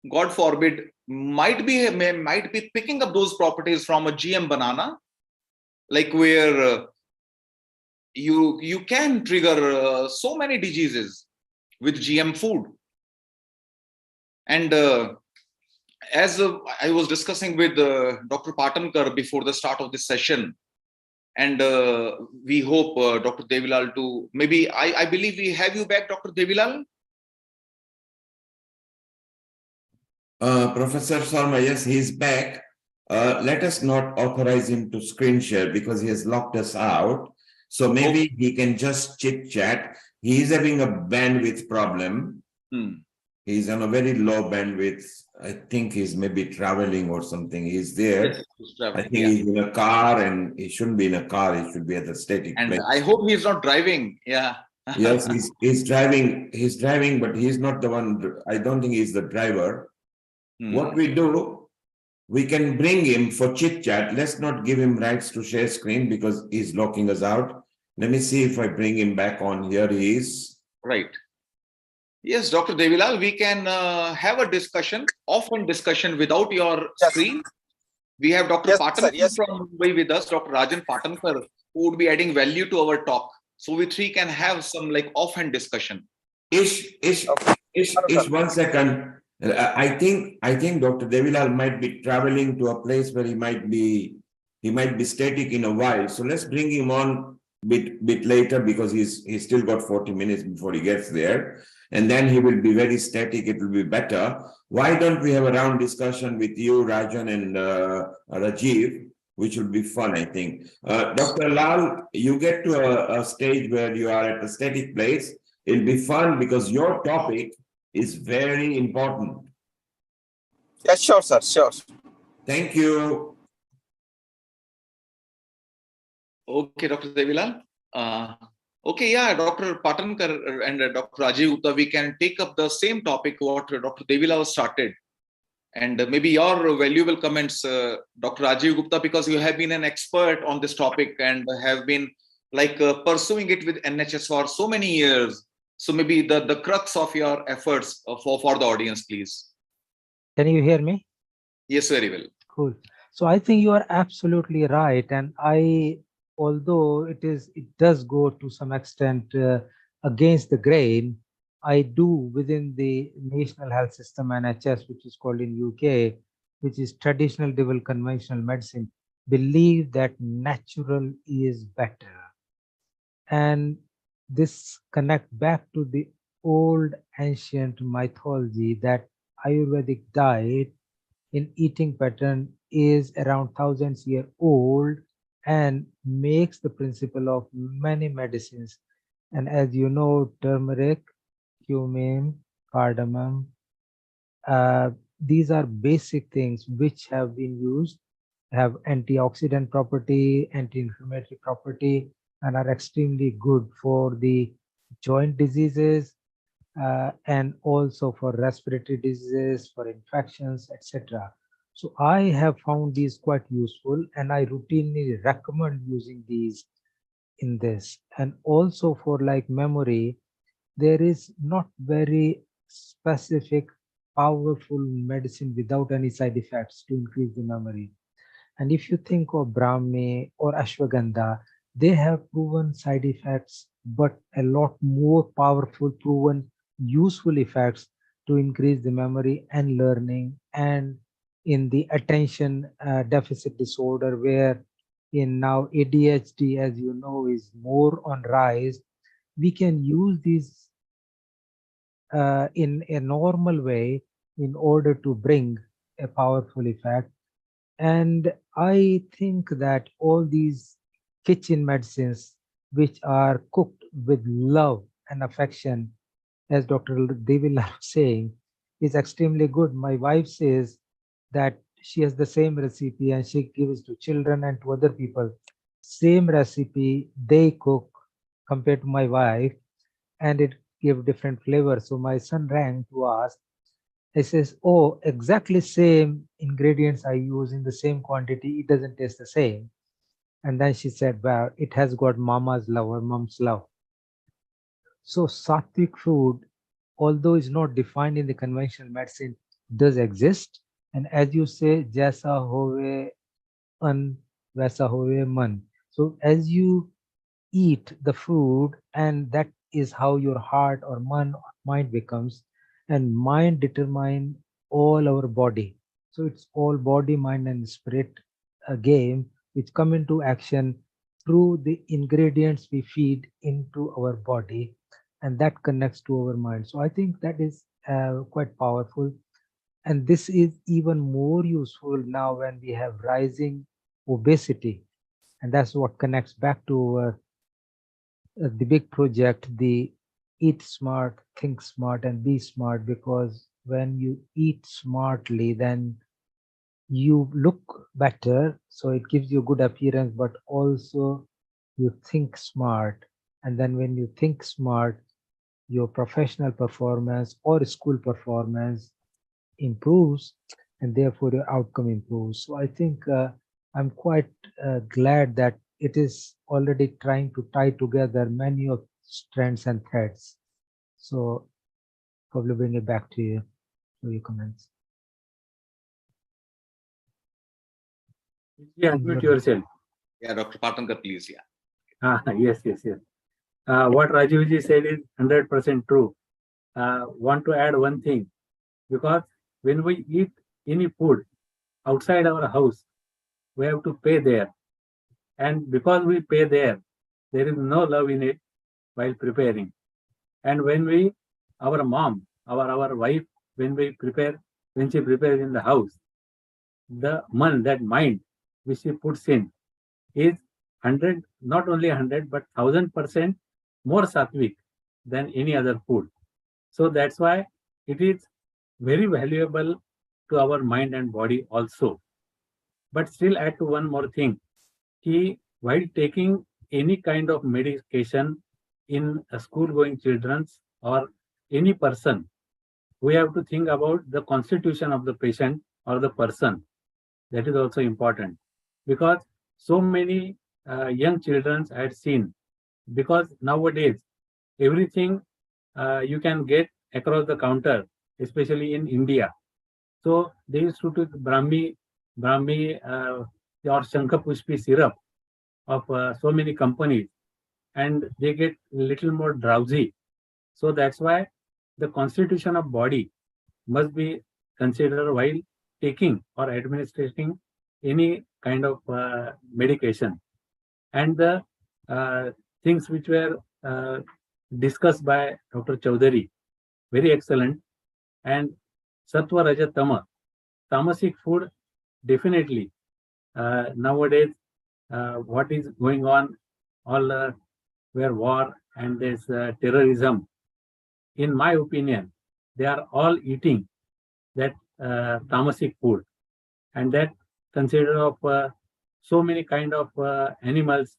God forbid, might be picking up those properties from a GM banana, like where you can trigger so many diseases with GM food. And as I was discussing with Dr. Patankar before the start of this session, and we hope Dr. Devilal to, maybe I believe we have you back, Dr. Devilal. Professor Sharma, yes, he's back. Let us not authorize him to screen share because he has locked us out. So maybe he can just chit chat. He is having a bandwidth problem. He's on a very low bandwidth. I think he's maybe traveling or something. He's there. Yes, he's I think he's in a car, and he shouldn't be in a car. He should be at the static and place. I hope he's not driving. Yeah. Yes, he's driving. He's driving, but he's not the one. I don't think he's the driver. What we do, we can bring him for chit chat. Let's not give him rights to share screen because he's locking us out. Let me see if I bring him back on. Here he is. Right. Yes, Dr. Devilal, we can have a discussion, often discussion without your screen. We have Dr. Patankar from Mumbai with us, Dr. Rajan Patankar, who would be adding value to our talk. So we three can have some like offhand discussion. Ish, 1 second. I think Dr. Devilal might be traveling to a place where he might be static in a while. So let's bring him on bit later because he's still got 40 minutes before he gets there. And then he will be very static. It will be better. Why don't we have a round discussion with you, Rajan and Rajiv, which will be fun, I think. Dr. Lal, you get to a stage where you are at a static place. It'll be fun because your topic is very important. Yes, sure, sir. Sure. Thank you. Okay, Dr. Devilal. Okay, yeah, Dr. Patankar and Dr. Rajiv Gupta, we can take up the same topic what Dr. Devilal started. And maybe your valuable comments, Dr. Rajiv Gupta, because you have been an expert on this topic and have been like pursuing it with NHS for so many years. So maybe the crux of your efforts for the audience, please. Can you hear me? Yes, very well. Cool. So I think you are absolutely right. And although it does go to some extent against the grain, I do within the National Health System NHS, which is called in UK, which is traditional developed conventional medicine, believe that natural is better. And this connect back to the old ancient mythology that Ayurvedic diet in eating pattern is around thousands year old and makes the principle of many medicines. And as you know, turmeric, cumin, cardamom, these are basic things which have been used, have antioxidant property, anti-inflammatory property, and are extremely good for the joint diseases, and also for respiratory diseases, for infections, etc. So I have found these quite useful, and I routinely recommend using these in this. And also for like memory, there is not very specific powerful medicine without any side effects to increase the memory. And if you think of Brahmi or Ashwagandha, they have proven side effects, but a lot more powerful, proven useful effects to increase the memory and learning. And in the attention deficit disorder, where in now ADHD, as you know, is more on rise, we can use these in a normal way in order to bring a powerful effect. And I think that all these kitchen medicines, which are cooked with love and affection, as Dr. Devila was saying, is extremely good. My wife says that she has the same recipe and she gives to children and to other people. Same recipe they cook compared to my wife, and it give different flavors. So my son rang to ask. He says, "Oh, exactly same ingredients I use in the same quantity. It doesn't taste the same." And then she said, "Well, it has got mama's love or mom's love." So sattvic food, although is not defined in the conventional medicine, does exist. And as you say, jaisa hove an, vaisa hove man. So as you eat the food, and that is how your heart or mind becomes, and mind determine all our body. So it's all body, mind, and spirit, a game which come into action through the ingredients we feed into our body, and that connects to our mind. So I think that is quite powerful, and this is even more useful now when we have rising obesity, and that's what connects back to our the big project, the eat smart, think smart, and be smart, because when you eat smartly, then you look better. So it gives you good appearance, but also you think smart. And then when you think smart, your professional performance or school performance improves, and therefore your outcome improves. So I think I'm quite glad that it is already trying to tie together many of strands and threads. So probably bring it back to you, to your comments. Yeah, unmute yourself. Yeah, Dr. Patankar, please. Yeah. Yes. What Rajivji said is 100% true. Want to add one thing, because when we eat any food outside our house, we have to pay there. And because we pay there is no love in it while preparing. And when our mom, our wife, when she prepares in the house, that mind which she puts in is 100, not only 100, but 1000% more sattvic than any other food. So that's why it is very valuable to our mind and body also. But still add to one more thing. While taking any kind of medication in a school-going children or any person, we have to think about the constitution of the patient or the person. That is also important, because so many young children I had seen, because nowadays everything you can get across the counter, especially in India. So they used to take Brahmi or Shankapushpi syrup of so many companies, and they get little more drowsy. So that's why the constitution of body must be considered while taking or administering any kind of medication. And the things which were discussed by Dr. Chaudhary, very excellent. And Sattva Raja Tama, tamasic food, definitely. Nowadays, what is going on, all where war and this terrorism, in my opinion, they are all eating that tamasic food, and that consider of so many kind of animals,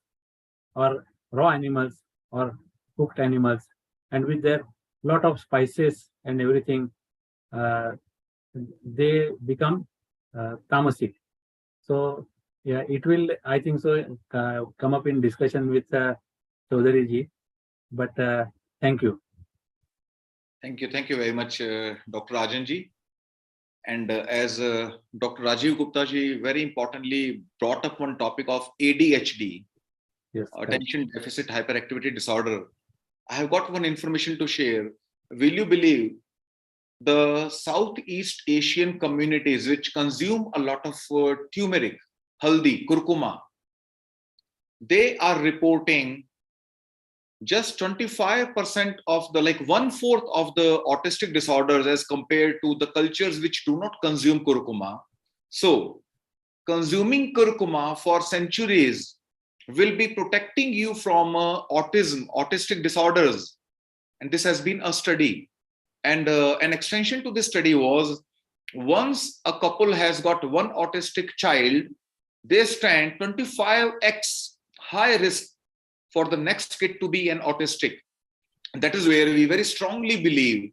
or raw animals, or cooked animals, and with their lot of spices and everything, uh, they become tamasic. So yeah, it will, I think so, come up in discussion with Chaudhary ji. But thank you. Thank you very much, Dr. Rajan ji. And as Dr. Rajiv Gupta ji very importantly brought up one topic of ADHD, Yes, attention deficit hyperactivity disorder, I have got one information to share. Will you believe the Southeast Asian communities which consume a lot of turmeric, haldi, kurkuma, they are reporting just 25% of the, like 1/4 of the autistic disorders as compared to the cultures which do not consume kurkuma. So consuming kurkuma for centuries will be protecting you from autism, autistic disorders. And this has been a study. And an extension to this study was, once a couple has got one autistic child, they stand 25x high risk for the next kid to be an autistic. That is where we very strongly believe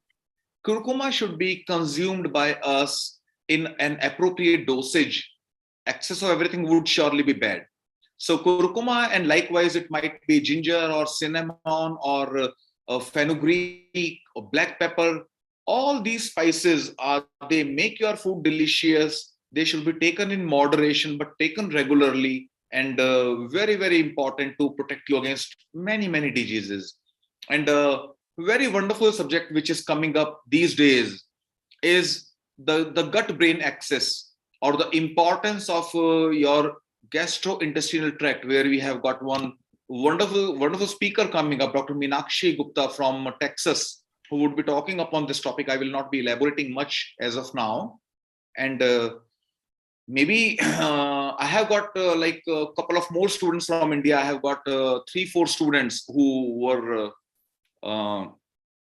curcuma should be consumed by us in an appropriate dosage. Excess of everything would surely be bad. So curcuma, and likewise it might be ginger or cinnamon or fenugreek or black pepper. All these spices they make your food delicious. They should be taken in moderation, but taken regularly, and very, very important to protect you against many diseases. And a very wonderful subject which is coming up these days is the gut-brain axis, or the importance of your gastrointestinal tract, where we have got one wonderful speaker coming up, Dr. Meenakshi Gupta from Texas, who would be talking upon this topic. I will not be elaborating much as of now. And maybe I have got like a couple of more students from India. I have got 3-4 students who were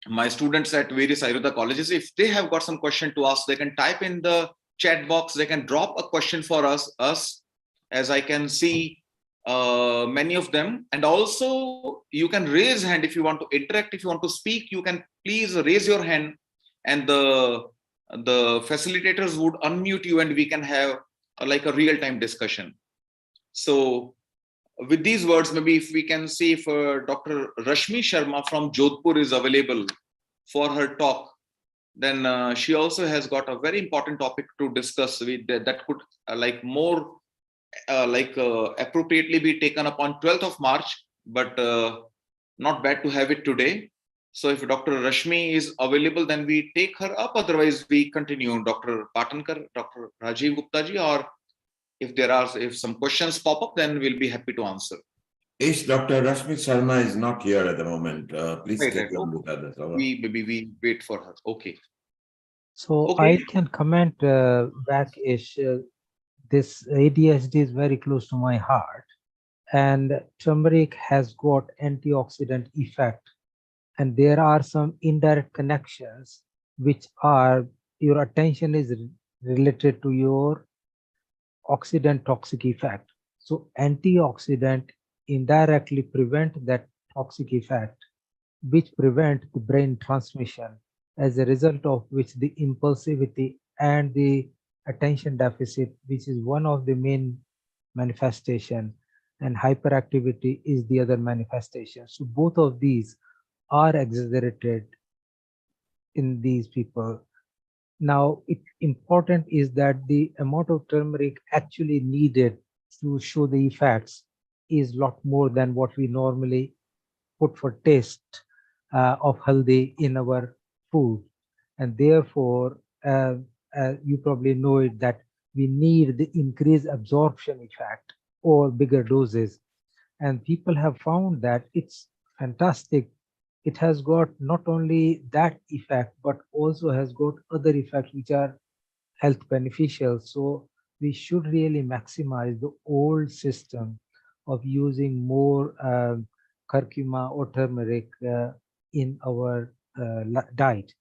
my students at various Ayurveda colleges. If they have got some question to ask, they can type in the chat box. They can drop a question for us, as I can see many of them. And also you can raise hand if you want to interact. If you want to speak, you can please raise your hand, and the facilitators would unmute you, and we can have like a real-time discussion. So with these words, maybe if we can see if Dr. Rashmi Sharma from Jodhpur is available for her talk, then she also has got a very important topic to discuss with that could like more appropriately be taken up on 12th of March, but not bad to have it today. So if Dr. Rashmi is available, then we take her up. Otherwise, we continue. Dr. Patankar, Dr. Rajiv Gupta ji, or if some questions pop up, then we'll be happy to answer. Is Dr. Rashmi Sharma is not here at the moment. Please Right. on with others. We wait for her. Okay. So Okay. I can comment back, Ish. This ADHD is very close to my heart, and turmeric has got antioxidant effect, and there are some indirect connections which are your attention is related to your oxidant toxic effect. So antioxidant indirectly prevent that toxic effect, which prevent the brain transmission, as a result of which the impulsivity and the attention deficit, which is one of the main manifestation, and hyperactivity is the other manifestation. So both of these are exaggerated in these people. Now, important is that the amount of turmeric actually needed to show the effects is a lot more than what we normally put for taste of haldi in our food. And therefore, you probably know it, that we need the increased absorption effect or bigger doses. And people have found that it's fantastic. It has got not only that effect, but also has got other effects which are health beneficial. So we should really maximize the old system of using more curcuma or turmeric in our diet.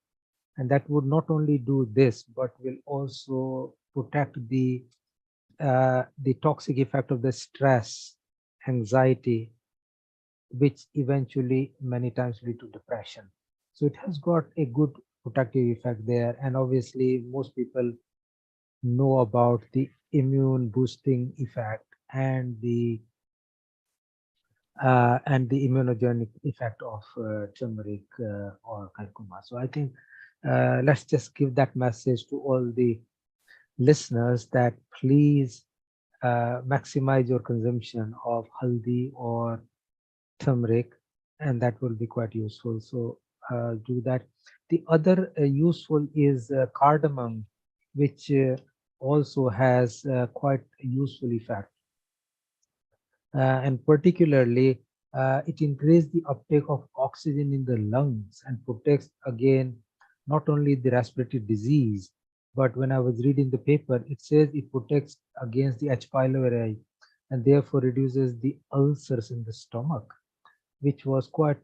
And that would not only do this, but will also protect the toxic effect of the stress, anxiety, which eventually many times lead to depression. So it has got a good protective effect there. And obviously most people know about the immune boosting effect and the immunogenic effect of turmeric or curcuma. So I think let's just give that message to all the listeners that please maximize your consumption of haldi or turmeric, and that will be quite useful. So do that. The other useful is cardamom, which also has quite a useful effect. And particularly, it increases the uptake of oxygen in the lungs and protects again not only the respiratory disease, but when I was reading the paper, it says it protects against the H. pylori and therefore reduces the ulcers in the stomach, which was quite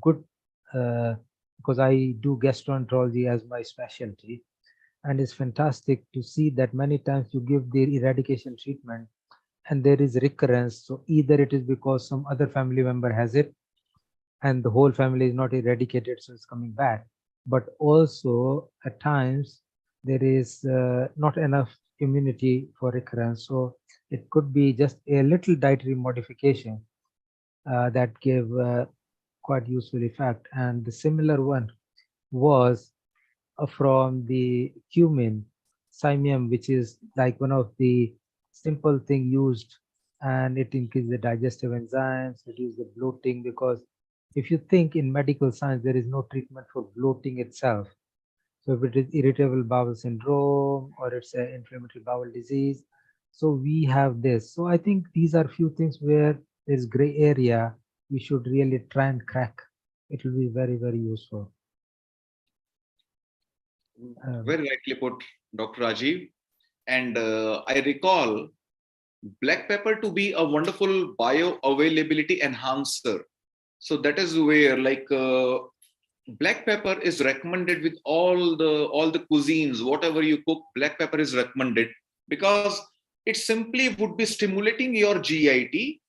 good because I do gastroenterology as my specialty. And it's fantastic to see that many times you give the eradication treatment and there is recurrence. So either it is because some other family member has it and the whole family is not eradicated, so it's coming back. But also at times there is not enough immunity for recurrence. So it could be just a little dietary modification that gave quite useful effect. And the similar one was from the cumin, cymium, which is like one of the simple thing used, and it increases the digestive enzymes, reduce the bloating, because if you think in medical science, there is no treatment for bloating itself. So if it is irritable bowel syndrome or it's an inflammatory bowel disease, so we have this. So I think these are few things where there's gray area we should really try and crack. It will be very, very useful. Very rightly put, Dr. Rajiv. And I recall black pepper to be a wonderful bioavailability enhancer. So that is where black pepper is recommended with all the cuisines. Whatever you cook, black pepper is recommended because it simply would be stimulating your GIT.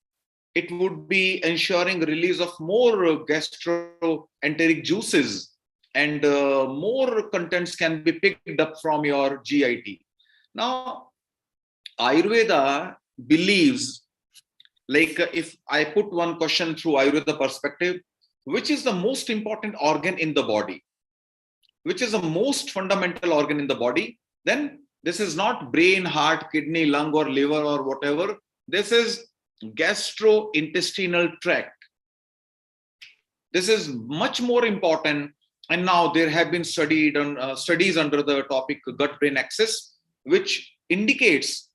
It would be ensuring release of more gastroenteric juices, and more contents can be picked up from your GIT. Now, Ayurveda believes, if I put one question through Ayurveda perspective, which is the most important organ in the body? Which is the most fundamental organ in the body? Then this is not brain, heart, kidney, lung, or liver, or whatever. This is gastrointestinal tract. This is much more important. And now there have been studies under the topic gut-brain axis, which indicates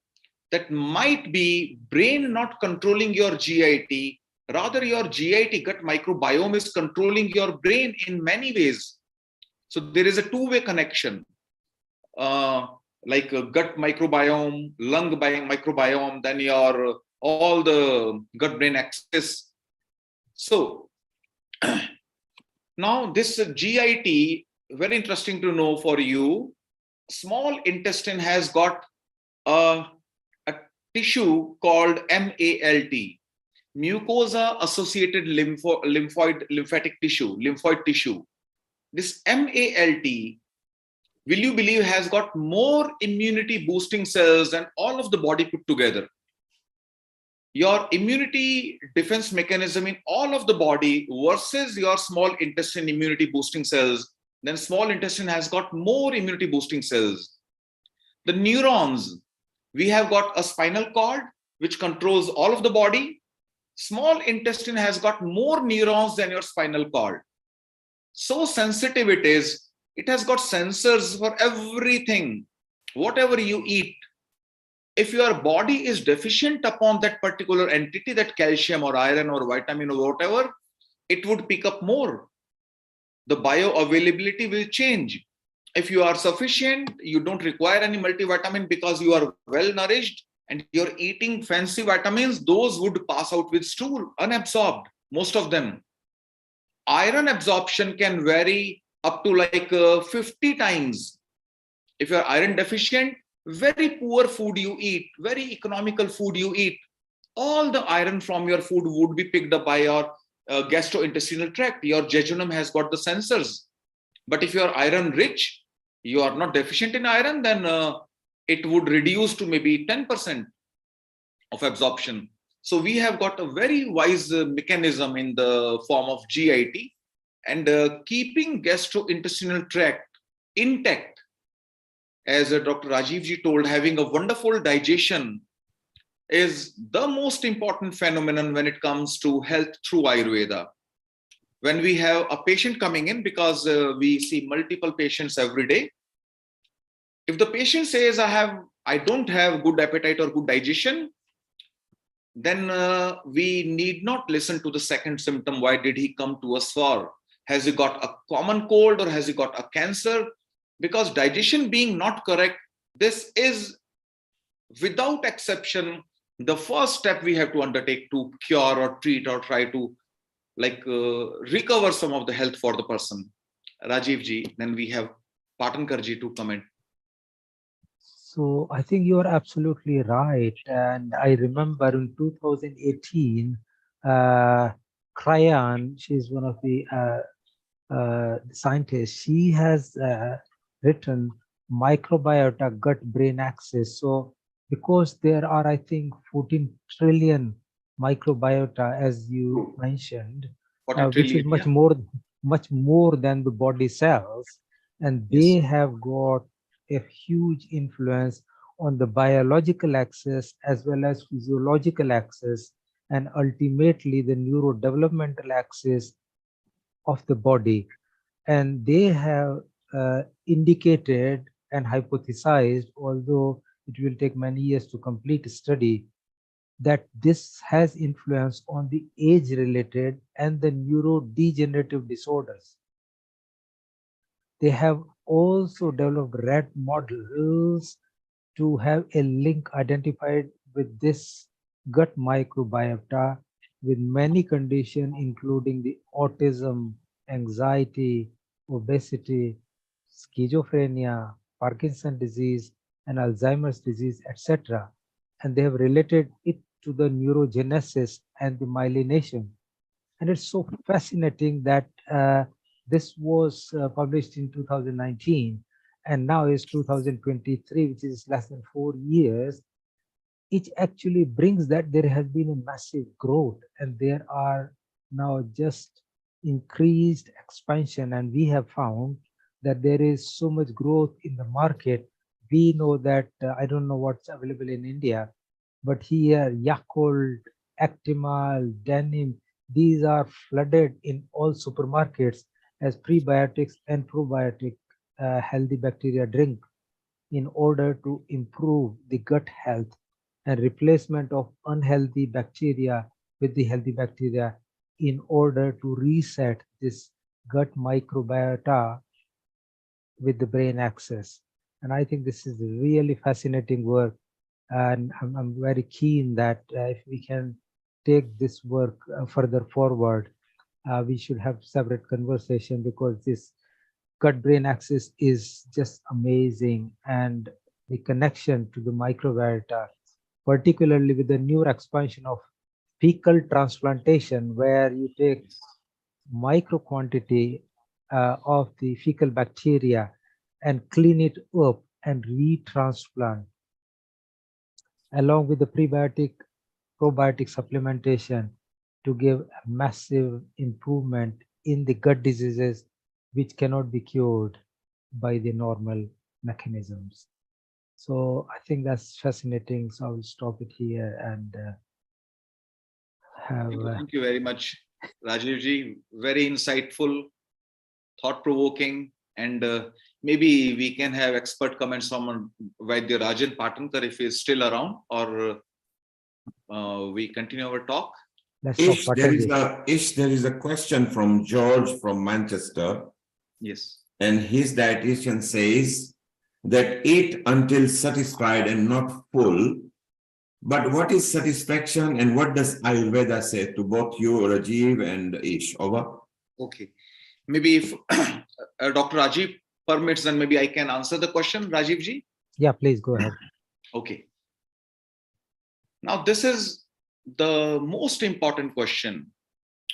that might be brain not controlling your GIT, rather your GIT, gut microbiome, is controlling your brain in many ways. So there is a two-way connection, like a gut microbiome, lung microbiome, then your all the gut-brain axis. So now this GIT, very interesting to know for you. Small intestine has got a tissue called MALT, mucosa associated lymphatic tissue, lymphoid tissue. This MALT, will you believe, has got more immunity boosting cells than all of the body put together. Your immunity defense mechanism in all of the body versus your small intestine immunity boosting cells, then small intestine has got more immunity boosting cells. The neurons, we have got a spinal cord which controls all of the body. Small intestine has got more neurons than your spinal cord. So sensitive it is, it has got sensors for everything. Whatever you eat, if your body is deficient upon that particular entity, that calcium or iron or vitamin or whatever, it would pick up more. The bioavailability will change. If you are sufficient, you don't require any multivitamin because you are well nourished and you're eating fancy vitamins, those would pass out with stool, unabsorbed, most of them. Iron absorption can vary up to like 50 times. If you're iron deficient, very poor food you eat, very economical food you eat, all the iron from your food would be picked up by your gastrointestinal tract. Your jejunum has got the sensors. But if you are iron rich, you are not deficient in iron, then it would reduce to maybe 10% of absorption. So we have got a very wise mechanism in the form of GIT, and keeping gastrointestinal tract intact, as Dr. Rajiv ji told, having a wonderful digestion is the most important phenomenon when it comes to health through Ayurveda. When we have a patient coming in, because we see multiple patients every day, if the patient says, I don't have good appetite or good digestion, then we need not listen to the second symptom. Why did he come to us for? Has he got a common cold or has he got a cancer? Because digestion being not correct, this is without exception the first step we have to undertake to cure or treat or try to recover some of the health for the person. Rajiv ji, then we have Patankar ji to comment. So I think you are absolutely right. And I remember in 2018, Krayan, she's one of the scientists, she has written microbiota gut-brain axis. So because there are, I think, 14 trillion microbiota, as you mentioned, which is much more than the body cells, and they have got a huge influence on the biological axis as well as physiological axis, and ultimately the neurodevelopmental axis of the body. And they have indicated and hypothesized, although it will take many years to complete a study, that this has influence on the age-related and the neurodegenerative disorders. They have also developed rat models to have a link identified with this gut microbiota with many conditions, including the autism, anxiety, obesity, schizophrenia, Parkinson's disease, and Alzheimer's disease, etc. And they have related it to the neurogenesis and the myelination. And it's so fascinating that this was published in 2019, and now is 2023, which is less than 4 years. It actually brings that there has been a massive growth, and there are now just increased expansion, and we have found that there is so much growth in the market. We know that, I don't know what's available in India, but here Yakult, Actimal, Denim, these are flooded in all supermarkets as prebiotics and probiotic healthy bacteria drink in order to improve the gut health and replacement of unhealthy bacteria with the healthy bacteria in order to reset this gut microbiota with the brain axis. And I think this is really fascinating work, and I'm very keen that if we can take this work further forward, we should have separate conversation, because this gut-brain axis is just amazing, and the connection to the microbiota, particularly with the newer expansion of fecal transplantation, where you take micro quantity of the fecal bacteria and clean it up and retransplant, along with the prebiotic probiotic supplementation, to give a massive improvement in the gut diseases which cannot be cured by the normal mechanisms. So I think that's fascinating. So I will stop it here and have. Thank you very much, Rajiv ji. Very insightful, thought-provoking, and maybe we can have expert comments from Vaidya Rajan Patankar if he is still around, or we continue our talk. If there is a question from George from Manchester. Yes. and his dietitian says that eat until satisfied and not full. But what is satisfaction and what does Ayurveda say to both you, Rajiv and Ish? Over. Okay. Maybe if Dr. Rajiv permits, then maybe I can answer the question, Rajiv ji. Yeah, please go ahead. Okay. Now, this is the most important question,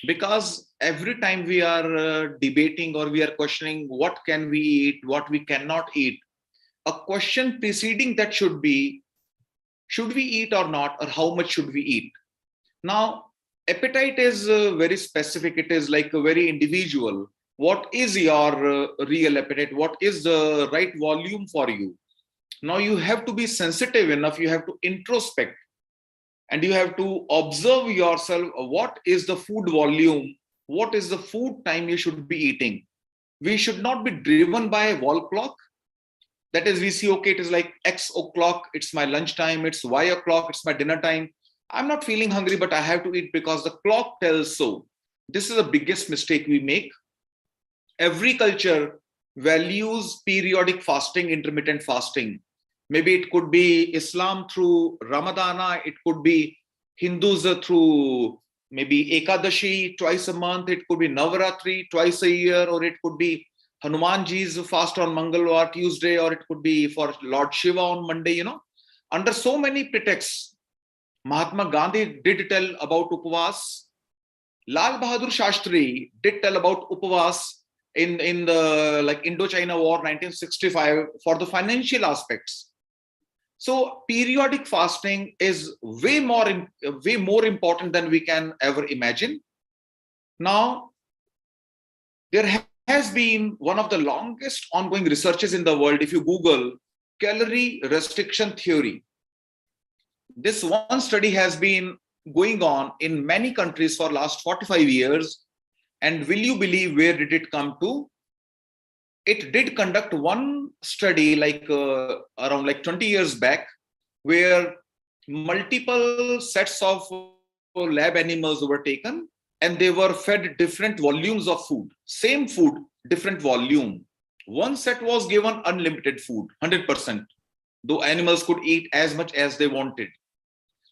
because every time we are debating or we are questioning what can we eat, what we cannot eat, a question preceding that should be, should we eat or not, or how much should we eat? Now, appetite is very specific. It is like a very individual. What is your real appetite? What is the right volume for you? Now you have to be sensitive enough. You have to introspect and you have to observe yourself. What is the food volume? What is the food time you should be eating? We should not be driven by a wall clock. That is, we see, okay, it is like X o'clock, it's my lunch time, it's Y o'clock, it's my dinner time. I'm not feeling hungry, but I have to eat because the clock tells so. This is the biggest mistake we make. Every culture values periodic fasting, intermittent fasting. Maybe it could be Islam through Ramadana, it could be Hindus through maybe Ekadashi twice a month, it could be Navaratri twice a year, or it could be Hanumanji's fast on Mangalwar, Tuesday, or it could be for Lord Shiva on Monday, you know. Under so many pretexts, Mahatma Gandhi did tell about Upavas. Lal Bahadur Shastri did tell about Upavas in the like Indochina War 1965 for the financial aspects. So periodic fasting is way more important than we can ever imagine. Now, there has been one of the longest ongoing researches in the world. If you Google calorie restriction theory, this one study has been going on in many countries for last 45 years. And will you believe where did it come to? It did conduct one study like around like 20 years back, where multiple sets of lab animals were taken and they were fed different volumes of food. Same food, different volume. One set was given unlimited food, 100%. Though animals could eat as much as they wanted.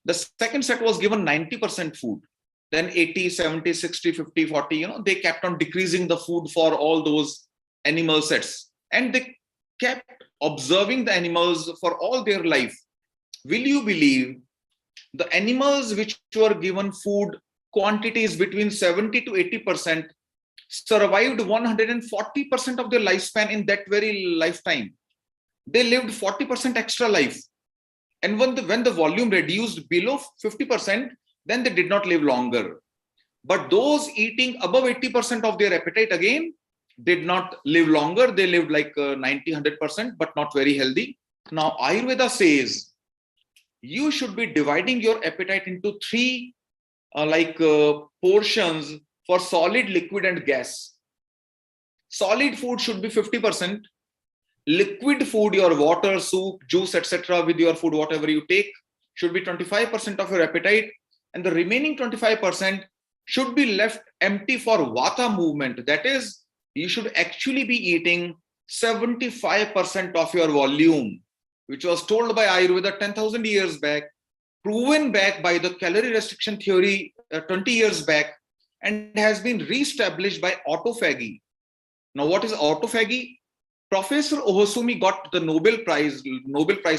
The second set was given 90% food. Then 80, 70, 60, 50, 40, you know, they kept on decreasing the food for all those animal sets. And they kept observing the animals for all their life. Will you believe the animals which were given food quantities between 70 to 80% survived 140% of their lifespan in that very lifetime. They lived 40% extra life. And when the volume reduced below 50%, then they did not live longer. But those eating above 80% of their appetite again did not live longer. They lived like 90, 100%, but not very healthy. Now, Ayurveda says you should be dividing your appetite into three portions for solid, liquid, and gas. Solid food should be 50%. Liquid food, your water, soup, juice, etc., with your food, whatever you take, should be 25% of your appetite. And the remaining 25% should be left empty for vata movement. That is, you should actually be eating 75% of your volume, which was told by Ayurveda 10,000 years back, proven back by the calorie restriction theory 20 years back, and has been re-established by autophagy. Now, what is autophagy? Professor Ohosumi got the Nobel Prize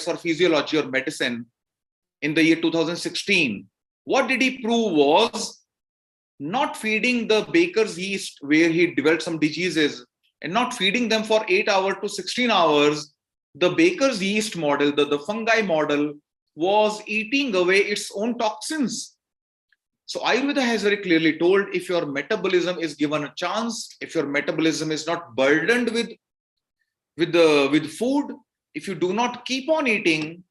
for Physiology or Medicine in the year 2016. What did he prove was not feeding the baker's yeast, where he developed some diseases, and not feeding them for 8 hours to 16 hours. The baker's yeast model, the fungi model, was eating away its own toxins. So Ayurveda has very clearly told, if your metabolism is given a chance, if your metabolism is not burdened with food, if you do not keep on eating,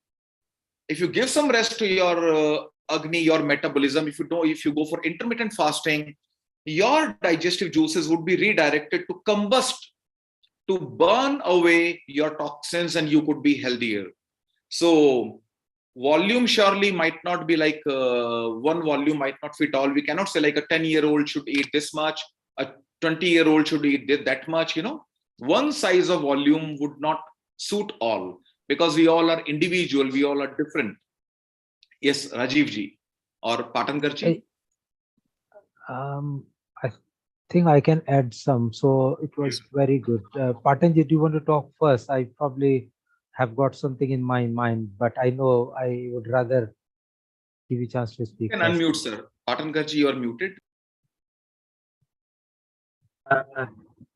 if you give some rest to your Agni, your metabolism, if you go for intermittent fasting, your digestive juices would be redirected to combust, to burn away your toxins, and you could be healthier. So volume surely might not be like one volume might not fit all. We cannot say like a 10-year-old should eat this much, a 20-year-old should eat that much, you know. One size of volume would not suit all, because we all are individual, we all are different. Yes, Rajiv ji or Patankar ji. I think I can add some. So it was very good. Patanji, do you want to talk first? I probably have got something in my mind, but I know I would rather give you a chance to speak You can first. unmute, sir. Patankar ji, you are muted.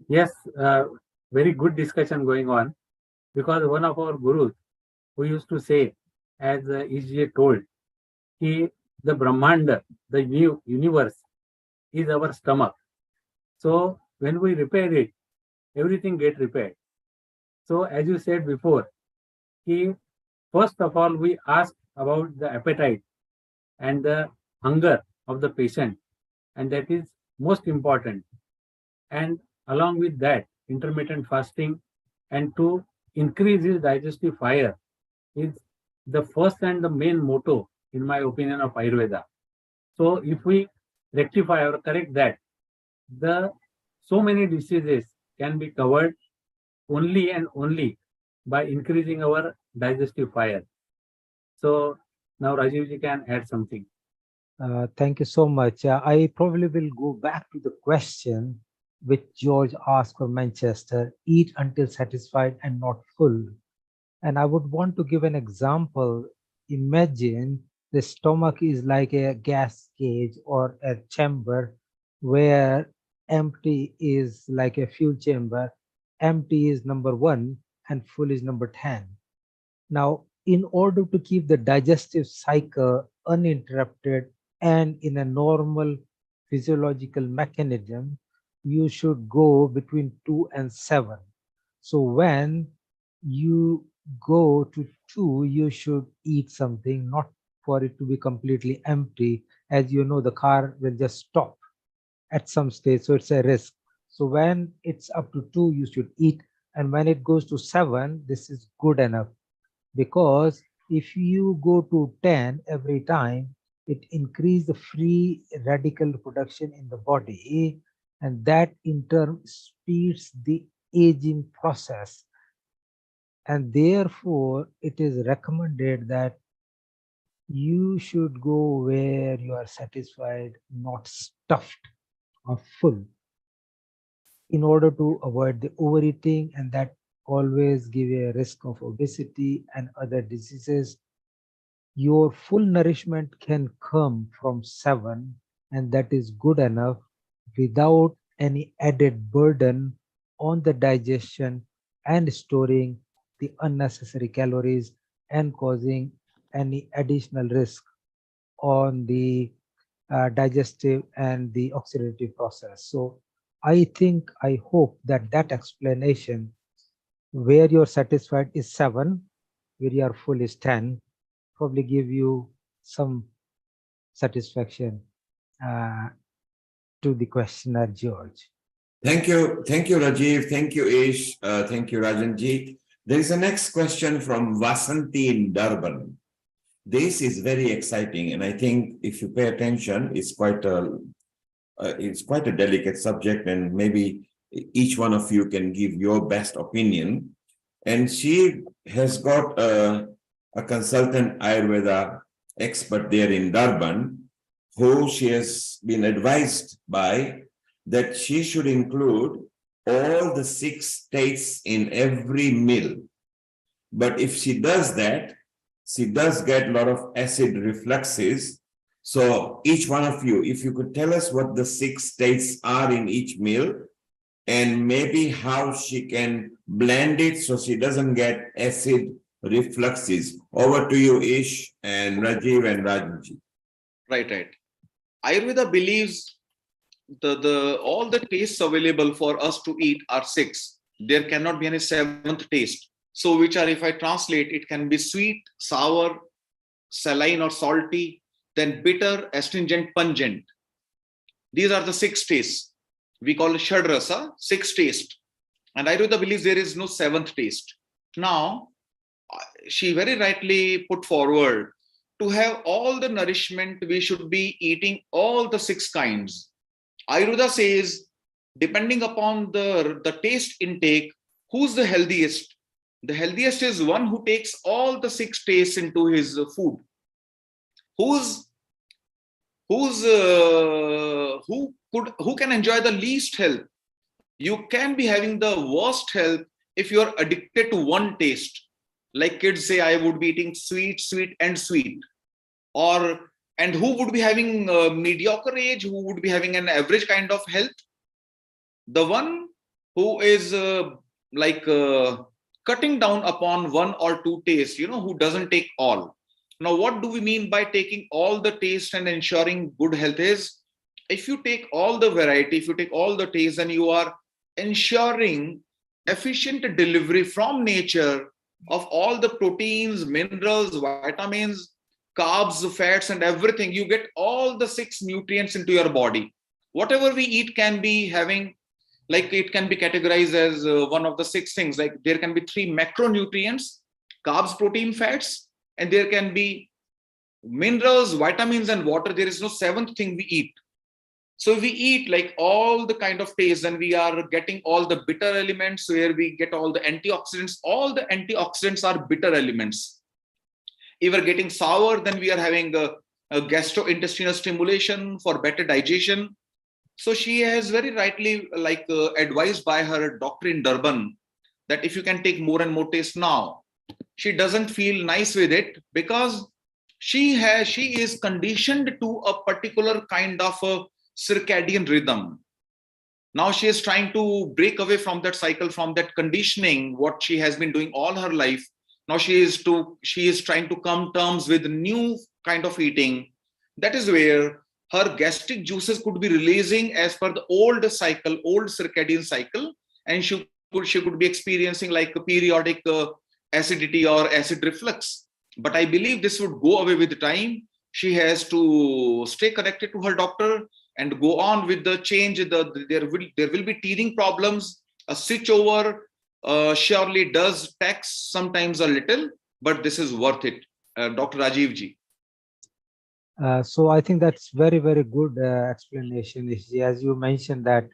Yes, very good discussion going on, because one of our gurus who used to say, as EJ told, he, the Brahmanda, the universe is our stomach. So when we repair it, everything get repaired. So as you said before, he, first of all, we ask about the appetite and the hunger of the patient, and that is most important. And along with that, intermittent fasting and to increase his digestive fire is the first and the main motto, in my opinion, of Ayurveda. So if we rectify or correct that, the so many diseases can be covered only and only by increasing our digestive fire. So now Rajivji can add something. Thank you so much. I probably will go back to the question which George asked from Manchester: eat until satisfied and not full. And I would want to give an example. Imagine the stomach is like a gas cage or a chamber where empty is like a fuel chamber. Empty is number 1 and full is number 10. Now, in order to keep the digestive cycle uninterrupted and in a normal physiological mechanism, you should go between 2 and 7. So when you go to 2, you should eat something, not for it to be completely empty. As you know, the car will just stop at some stage, so it's a risk. So when it's up to 2, you should eat, and when it goes to 7, this is good enough, because if you go to 10 every time, it increases the free radical production in the body, and that in turn speeds the aging process. And therefore, it is recommended that you should go where you are satisfied, not stuffed or full, in order to avoid the overeating, and that always give you a risk of obesity and other diseases. Your full nourishment can come from 7, and that is good enough without any added burden on the digestion and storing the unnecessary calories and causing any additional risk on the digestive and the oxidative process. So I think, I hope that that explanation, where you're satisfied is 7, where you are full is 10, probably give you some satisfaction to the questioner, George. Thank you, Rajiv. Thank you, Ish. Thank you, Rajanji. There is a next question from Vasanti in Durban. This is very exciting, and I think if you pay attention, it's quite a delicate subject, and maybe each one of you can give your best opinion. And she has got a consultant Ayurveda expert there in Durban, who she has been advised by that she should include all the 6 states in every meal. But if she does that, she does get a lot of acid refluxes. So each one of you, if you could tell us what the 6 states are in each meal, and maybe how she can blend it so she doesn't get acid refluxes. Over to you, Ish and Rajiv and Rajanji. Right. Ayurveda believes all the tastes available for us to eat are 6. There cannot be any 7th taste. So which are, if I translate, it can be sweet, sour, saline or salty, then bitter, astringent, pungent. These are the 6 tastes. We call it Shadrasa, 6 taste. And Ayurveda believes there is no 7th taste. Now, she very rightly put forward, to have all the nourishment, we should be eating all the 6 kinds. Ayurveda says depending upon the taste intake, who's the healthiest? The healthiest is one who takes all the 6 tastes into his food. Who can enjoy the least health? You can be having the worst health if you are addicted to one taste. Like kids say, I would be eating sweet, sweet, and sweet. And who would be having mediocre age? Who would be having an average kind of health? The one who is cutting down upon 1 or 2 tastes, who doesn't take all. Now, what do we mean by taking all the taste and ensuring good health is, if you take all the variety, if you take all the taste, then you are ensuring efficient delivery from nature of all the proteins, minerals, vitamins, carbs, fats, and everything. You get all the 6 nutrients into your body. Whatever we eat can be having, like it can be categorized as one of the 6 things. Like there can be 3 macronutrients: carbs, protein, fats, and there can be minerals, vitamins, and water. There is no 7th thing we eat. So we eat like all the kind of taste, and we are getting all the bitter elements, where we get all the antioxidants. All the antioxidants are bitter elements. If we're getting sour, then we are having a gastrointestinal stimulation for better digestion. So she has very rightly advised by her doctor in Durban that if you can take more and more taste now, she doesn't feel nice with it, because she is conditioned to a particular kind of a circadian rhythm. Now she is trying to break away from that cycle, from that conditioning, what she has been doing all her life. Now she is trying to come terms with new kind of eating. That is where her gastric juices could be releasing as per the old cycle, old circadian cycle, and she could be experiencing like a periodic acidity or acid reflux. But I believe this would go away with time. She has to stay connected to her doctor and go on with the change. There will be teething problems. A switch over surely does tax sometimes a little, but this is worth it. Dr. Rajiv ji. So I think that's very, very good explanation. As you mentioned that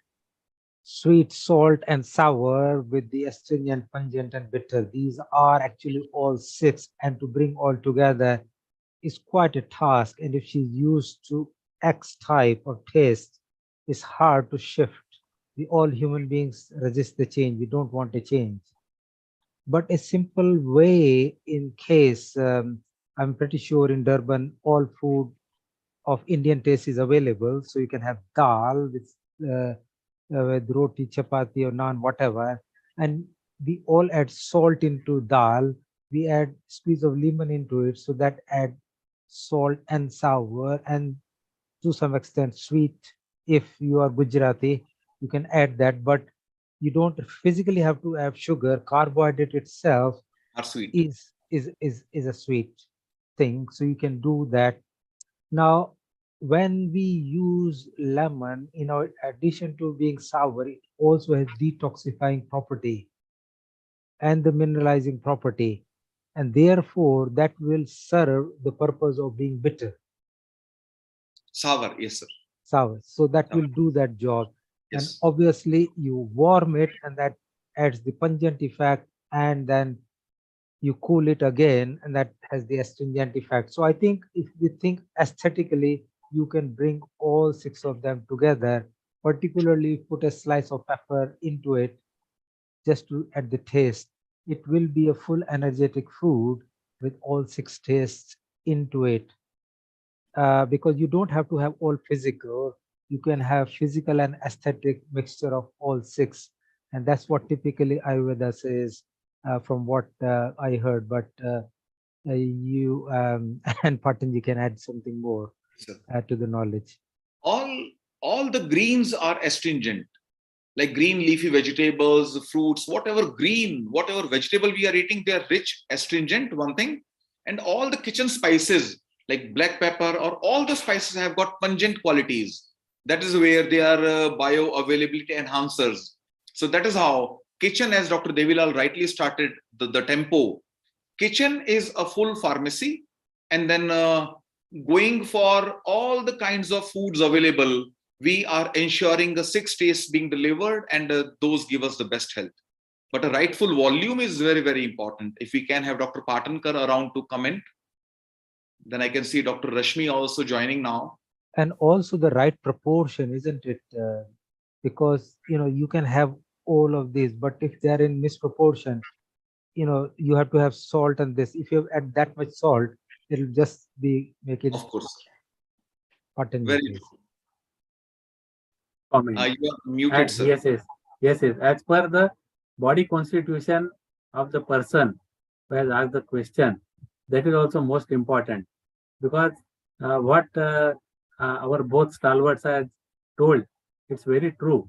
sweet, salt, and sour with the astringent, pungent, and bitter, these are actually all 6, and to bring all together is quite a task. And if she's used to X type of taste, it's hard to shift. We all human beings resist the change. We don't want a change. But a simple way, in case, I'm pretty sure in Durban, all food of Indian taste is available. So you can have dal with roti, chapati, or naan, whatever. And we all add salt into dal. We add squeeze of lemon into it. So that add salt and sour, and to some extent sweet. If you are Gujarati, you can add that, but you don't physically have to have sugar. Carbohydrate itself is a sweet thing, so you can do that. Now, when we use lemon, in addition to being sour, it also has detoxifying property and the mineralizing property, and therefore that will serve the purpose of being bitter. Sour, yes, sir. Sour. So that will do that job. Yes. And obviously you warm it, and that adds the pungent effect, and then you cool it again, and that has the astringent effect. So I think if we think aesthetically, you can bring all 6 of them together, particularly put a slice of pepper into it just to add the taste. It will be a full energetic food with all 6 tastes into it. Because you don't have to have all physical, you can have physical and aesthetic mixture of all 6. And that's what typically Ayurveda says, from what I heard. But you and Patanji can add something more to the knowledge. All the greens are astringent, like green leafy vegetables, fruits, whatever vegetable we are eating, they are rich, astringent, one thing. And all the kitchen spices, like black pepper, or all the spices have got pungent qualities. That is where they are bioavailability enhancers. So that is how kitchen, as Dr. Devilal rightly started the tempo, kitchen is a full pharmacy. And then going for all the kinds of foods available, we are ensuring the 6 tastes being delivered, and those give us the best health. But a rightful volume is very, very important. If we can have Dr. Patankar around to comment, then I can see Dr. Rashmi also joining now. And also the right proportion, isn't it? Because you can have all of these, but if they are in misproportion, you have to have salt and this. If you add that much salt, it'll just make it Of course. hot and Very taste. true. Comment. You are muted, sir. Yes. As per the body constitution of the person who has asked the question, that is also most important, because what our both stalwarts have told, it's very true.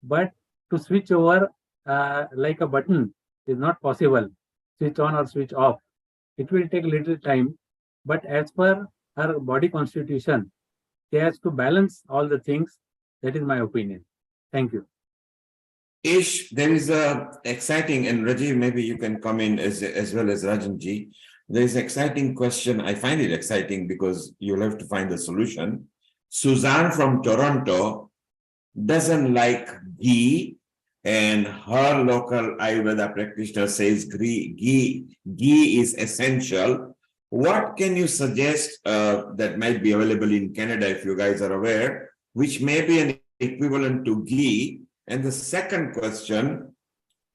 But to switch over like a button is not possible. Switch on or switch off. It will take little time, but as per her body constitution, she has to balance all the things. That is my opinion. Thank you. Ish, there is a exciting, and Rajiv, maybe you can come in as well as Rajanji. There is an exciting question. I find it exciting because you'll have to find the solution. Suzanne from Toronto doesn't like ghee, and her local Ayurveda practitioner says ghee is essential. What can you suggest that might be available in Canada, if you guys are aware, which may be an equivalent to ghee? And the second question,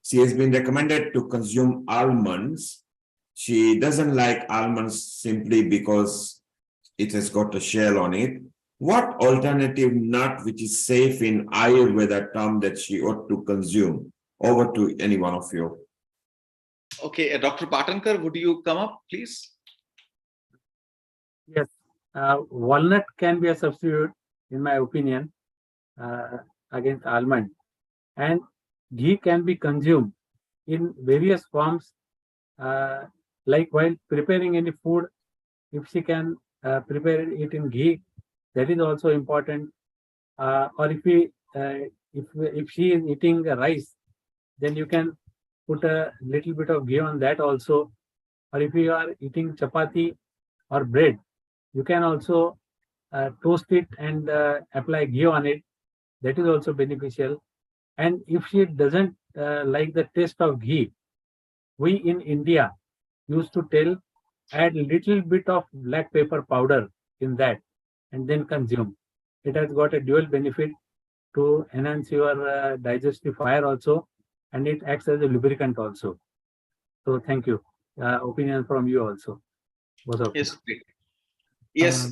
she has been recommended to consume almonds. She doesn't like almonds simply because it has got a shell on it. What alternative nut which is safe in Ayurveda term that she ought to consume? Over to any one of you. Okay, Dr. Patankar, would you come up, please? Yes, walnut can be a substitute, in my opinion, against almond. And ghee can be consumed in various forms, like while preparing any food. If she can prepare it in ghee, that is also important. Or if she is eating rice, then you can put a little bit of ghee on that also. Or if you are eating chapati or bread, you can also toast it and apply ghee on it. That is also beneficial. And if she doesn't like the taste of ghee, we in India used to tell, add little bit of black pepper powder in that and then consume. It has got a dual benefit to enhance your digestive fire also, and it acts as a lubricant also. So thank you. Opinion from you also. Both of Yes, great. Yes,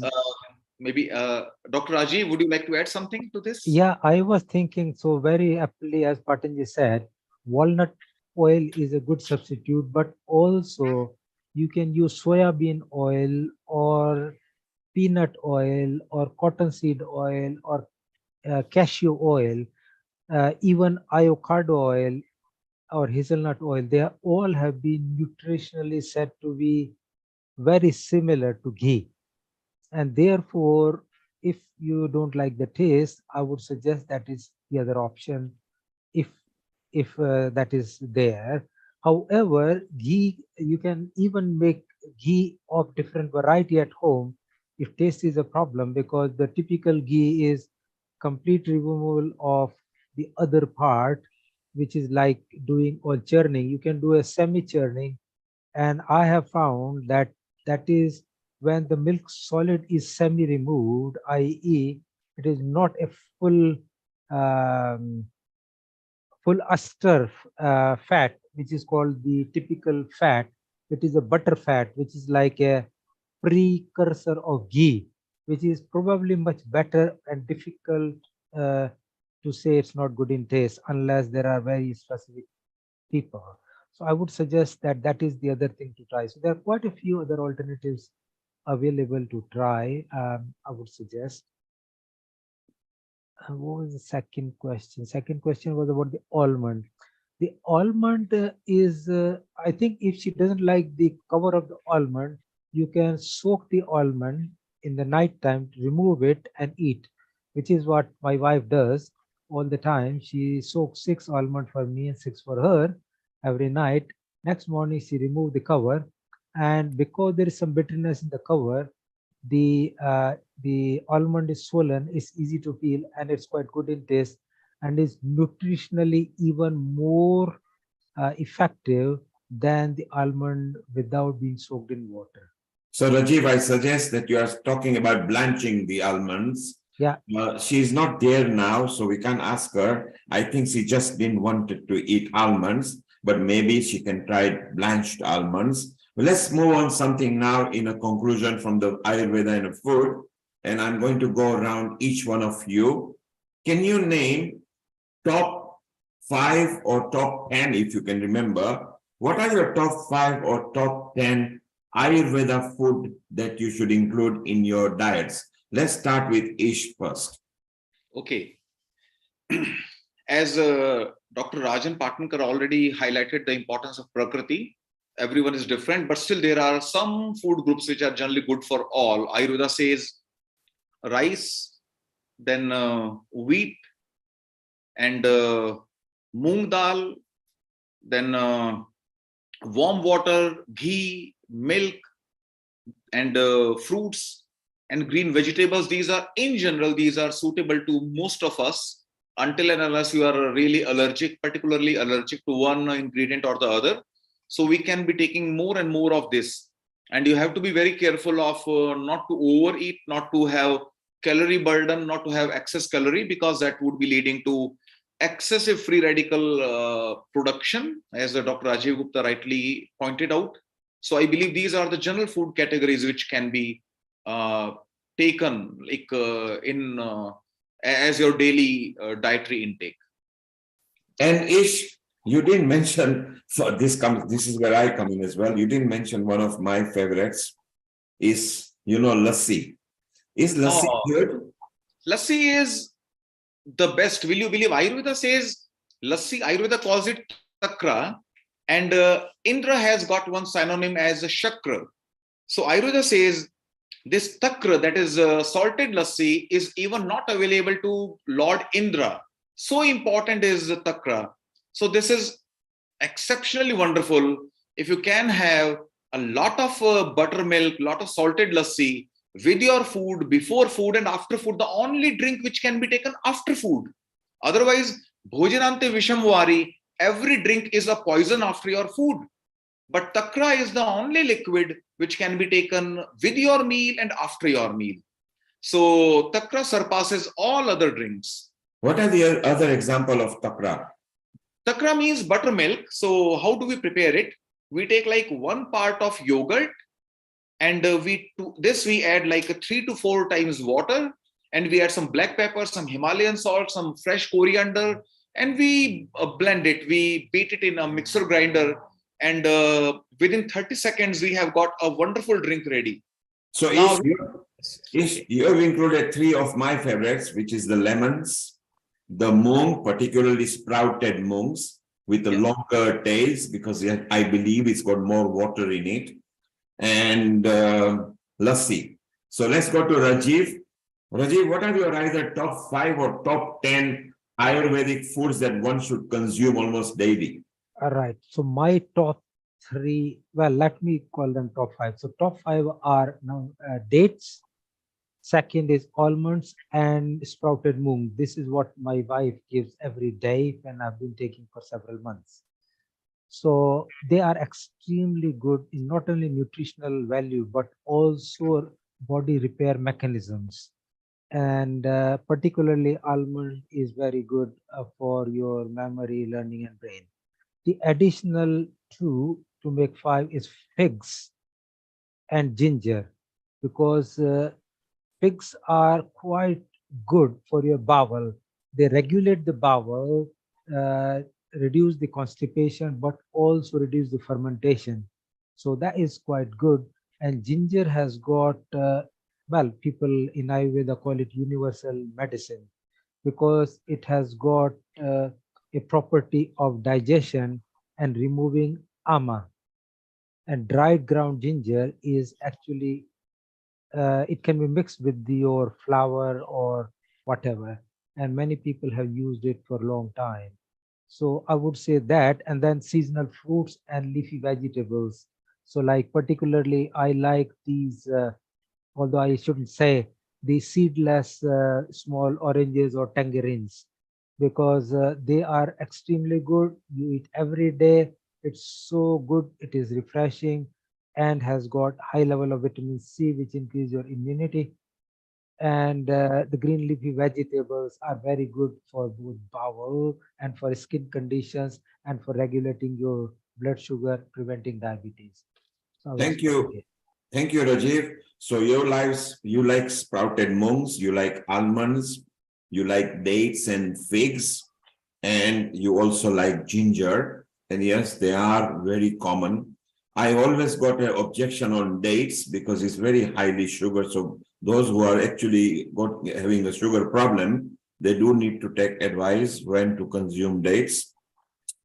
maybe Dr. Rajiv, would you like to add something to this? Yeah, I was thinking so very aptly, as Patanji said, walnut oil is a good substitute, but also you can use soya bean oil or peanut oil or cottonseed oil or cashew oil, even avocado oil or hazelnut oil. They all have been nutritionally said to be very similar to ghee. And therefore, if you don't like the taste, I would suggest that is the other option if that is there. However, ghee, you can even make ghee of different variety at home if taste is a problem, because the typical ghee is complete removal of the other part, which is like doing or churning. You can do a semi churning, and I have found that that is when the milk solid is semi removed, i.e. it is not a full full ester fat, which is called the typical fat. It is a butter fat, which is like a precursor of ghee, which is probably much better and difficult to say it's not good in taste unless there are very specific people. So I would suggest that that is the other thing to try. So there are quite a few other alternatives available to try. I would suggest. What was the second question? Second question was about the almond. The almond is, I think if she doesn't like the cover of the almond, you can soak the almond in the night time, remove it and eat, which is what my wife does all the time. She soaks 6 almonds for me and 6 for her every night. Next morning, she removed the cover. And because there is some bitterness in the cover, the the almond is swollen, it's easy to peel, and it's quite good in taste, and is nutritionally even more effective than the almond without being soaked in water. So Rajiv, I suggest that you are talking about blanching the almonds. Yeah. She's not there now, so we can't ask her. I think she just didn't want to eat almonds, but maybe she can try blanched almonds. But let's move on something now in a conclusion from the Ayurveda and food. And I'm going to go around each one of you. Can you name top 5 or top 10, if you can remember? What are your top 5 or top 10 Ayurveda food that you should include in your diets? Let's start with Ish first. Okay. As Dr. Rajan Patnankar already highlighted the importance of Prakriti, everyone is different, but still there are some food groups which are generally good for all. Ayurveda says rice, then wheat, and moong dal, then warm water, ghee, milk, and fruits and green vegetables. These are, in general, these are suitable to most of us, until and unless you are really allergic, particularly allergic to one ingredient or the other. So we can be taking more and more of this. And you have to be very careful of not to overeat, not to have calorie burden, not to have excess calorie, because that would be leading to excessive free radical production, as Dr. Rajiv Gupta rightly pointed out. So I believe these are the general food categories which can be taken like as your daily dietary intake. And Ish, you didn't mention, so this is where I come in as well. You didn't mention one of my favorites is, lassi. Is lassi good? Lassi is the best. Will you believe Ayurveda says lassi? Ayurveda calls it takra, and Indra has got one synonym as a shakra. So Ayurveda says this takra, that is salted lassi, is even not available to Lord Indra. So important is the takra. So this is exceptionally wonderful. If you can have a lot of buttermilk, lot of salted lassi with your food, before food and after food, the only drink which can be taken after food. Otherwise, bhojanante vishamvari, every drink is a poison after your food. But takra is the only liquid which can be taken with your meal and after your meal. So takra surpasses all other drinks. What are the other example of takra? Takra means buttermilk. So how do we prepare it? We take like 1 part of yogurt, and we add like 3 to 4 times water, and we add some black pepper, some Himalayan salt, some fresh coriander, and we blend it. We beat it in a mixer grinder, and within 30 seconds we have got a wonderful drink ready. So now, you have included 3 of my favorites, which is the lemons, the moong, particularly sprouted moongs with the longer tails, because I believe it's got more water in it, and lassi. So let's go to Rajiv. Rajiv, what are your either top 5 or top 10 Ayurvedic foods that one should consume almost daily? All right. So my top 3, well, let me call them top 5. So top 5 are now dates. Second is almonds and sprouted moong. This is what my wife gives every day, and I've been taking for several months. So they are extremely good in not only nutritional value, but also body repair mechanisms. And particularly almond is very good for your memory, learning, and brain. The additional 2 to make 5 is figs and ginger, because figs are quite good for your bowel. They regulate the bowel, reduce the constipation, but also reduce the fermentation. So that is quite good. And ginger has got, well, people in Ayurveda call it universal medicine, because it has got a property of digestion and removing ama. And dried ground ginger is actually, it can be mixed with your flour or whatever, and many people have used it for a long time. So I would say that, and then seasonal fruits and leafy vegetables. So like particularly I like these, although I shouldn't say, the seedless small oranges or tangerines, because they are extremely good. You eat every day. It's so good. It is refreshing and has got high level of vitamin C, which increase your immunity. And the green leafy vegetables are very good for both bowel and for skin conditions and for regulating your blood sugar, preventing diabetes. So I was Thank you. okay. Thank you, Rajiv. So your lives, you like sprouted mungs, you like almonds, you like dates and figs, and you also like ginger. And yes, they are very common. I always got an objection on dates because it's very highly sugar. So those who are actually having a sugar problem, they do need to take advice when to consume dates.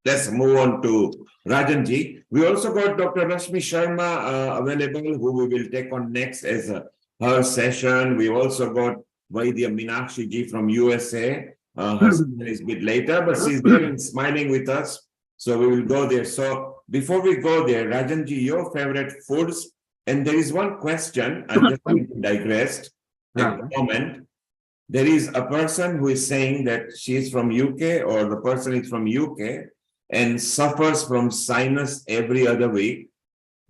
Let's move on to Rajanji. We also got Dr. Rashmi Sharma available, who we will take on next as her session. We also got Vaidya Meenakshi ji from USA. Her session is a bit later, but she's there and smiling with us. So we will go there. So before we go there, Rajanji, your favorite foods. And there is one question, I'm just going to digress at the moment. There is a person who is saying that she is from UK or the person is from UK and suffers from sinus every other week.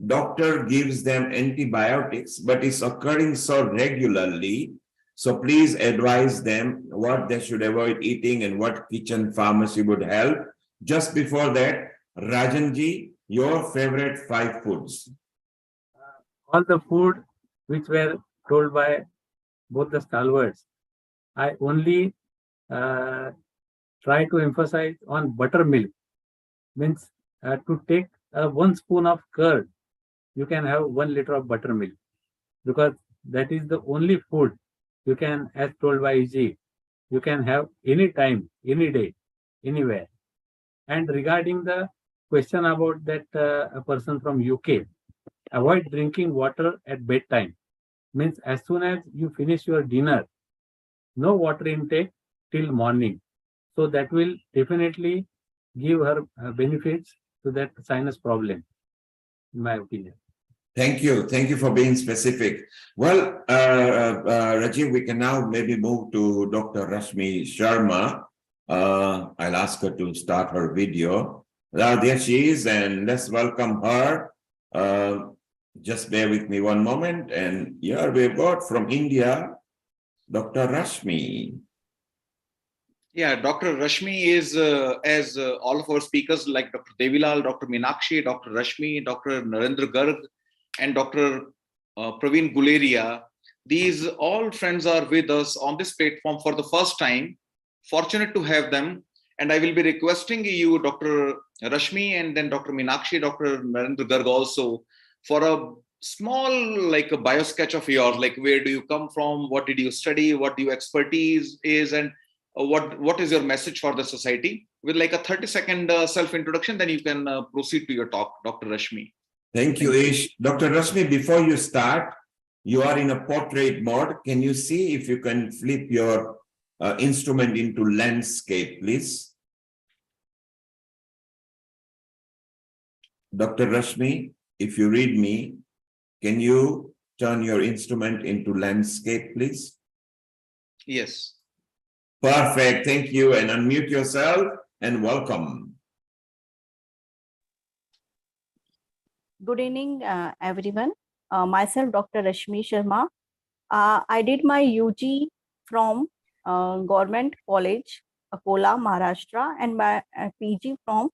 Doctor gives them antibiotics, but it's occurring so regularly. So please advise them what they should avoid eating and what kitchen pharmacy would help. Just before that, Rajanji, your favorite 5 foods. All the food which were told by both the stalwarts, I only try to emphasize on buttermilk. Means to take 1 spoon of curd, you can have 1 liter of buttermilk, because that is the only food you can, as told by EG, you can have any time, any day, anywhere. And regarding the question about that a person from UK, avoid drinking water at bedtime. Means as soon as you finish your dinner, no water intake till morning. So that will definitely give her benefits to that sinus problem, in my opinion. Thank you. Thank you for being specific. Well, Rajiv, we can now maybe move to Dr. Rashmi Sharma. I'll ask her to start her video. There she is, and let's welcome her. Just bear with me one moment. And here we've got from India, Dr. Rashmi. Yeah, Dr. Rashmi is, as all of our speakers like Dr. Devilal, Dr. Meenakshi, Dr. Rashmi, Dr. Narendra Garg, and Dr. Praveen Guleria. These all friends are with us on this platform for the first time. Fortunate to have them. And I will be requesting you, Dr. Rashmi, and then Dr. Meenakshi, Dr. Narendra Garg also, for a small, like a bio sketch of yours, like where do you come from, what did you study, what your expertise is, and what is your message for the society, with like a 30-second self-introduction. Then you can proceed to your talk, Dr. Rashmi. Thank you, Ish. Dr. Rashmi, before you start, you are in a portrait mode. Can you see if you can flip your instrument into landscape, please? Dr. Rashmi, if you read me, can you turn your instrument into landscape, please? Yes. Perfect. Thank you. And unmute yourself and welcome. Good evening, everyone. Myself, Dr. Rashmi Sharma. I did my UG from Government College, Akola, Maharashtra, and my PG from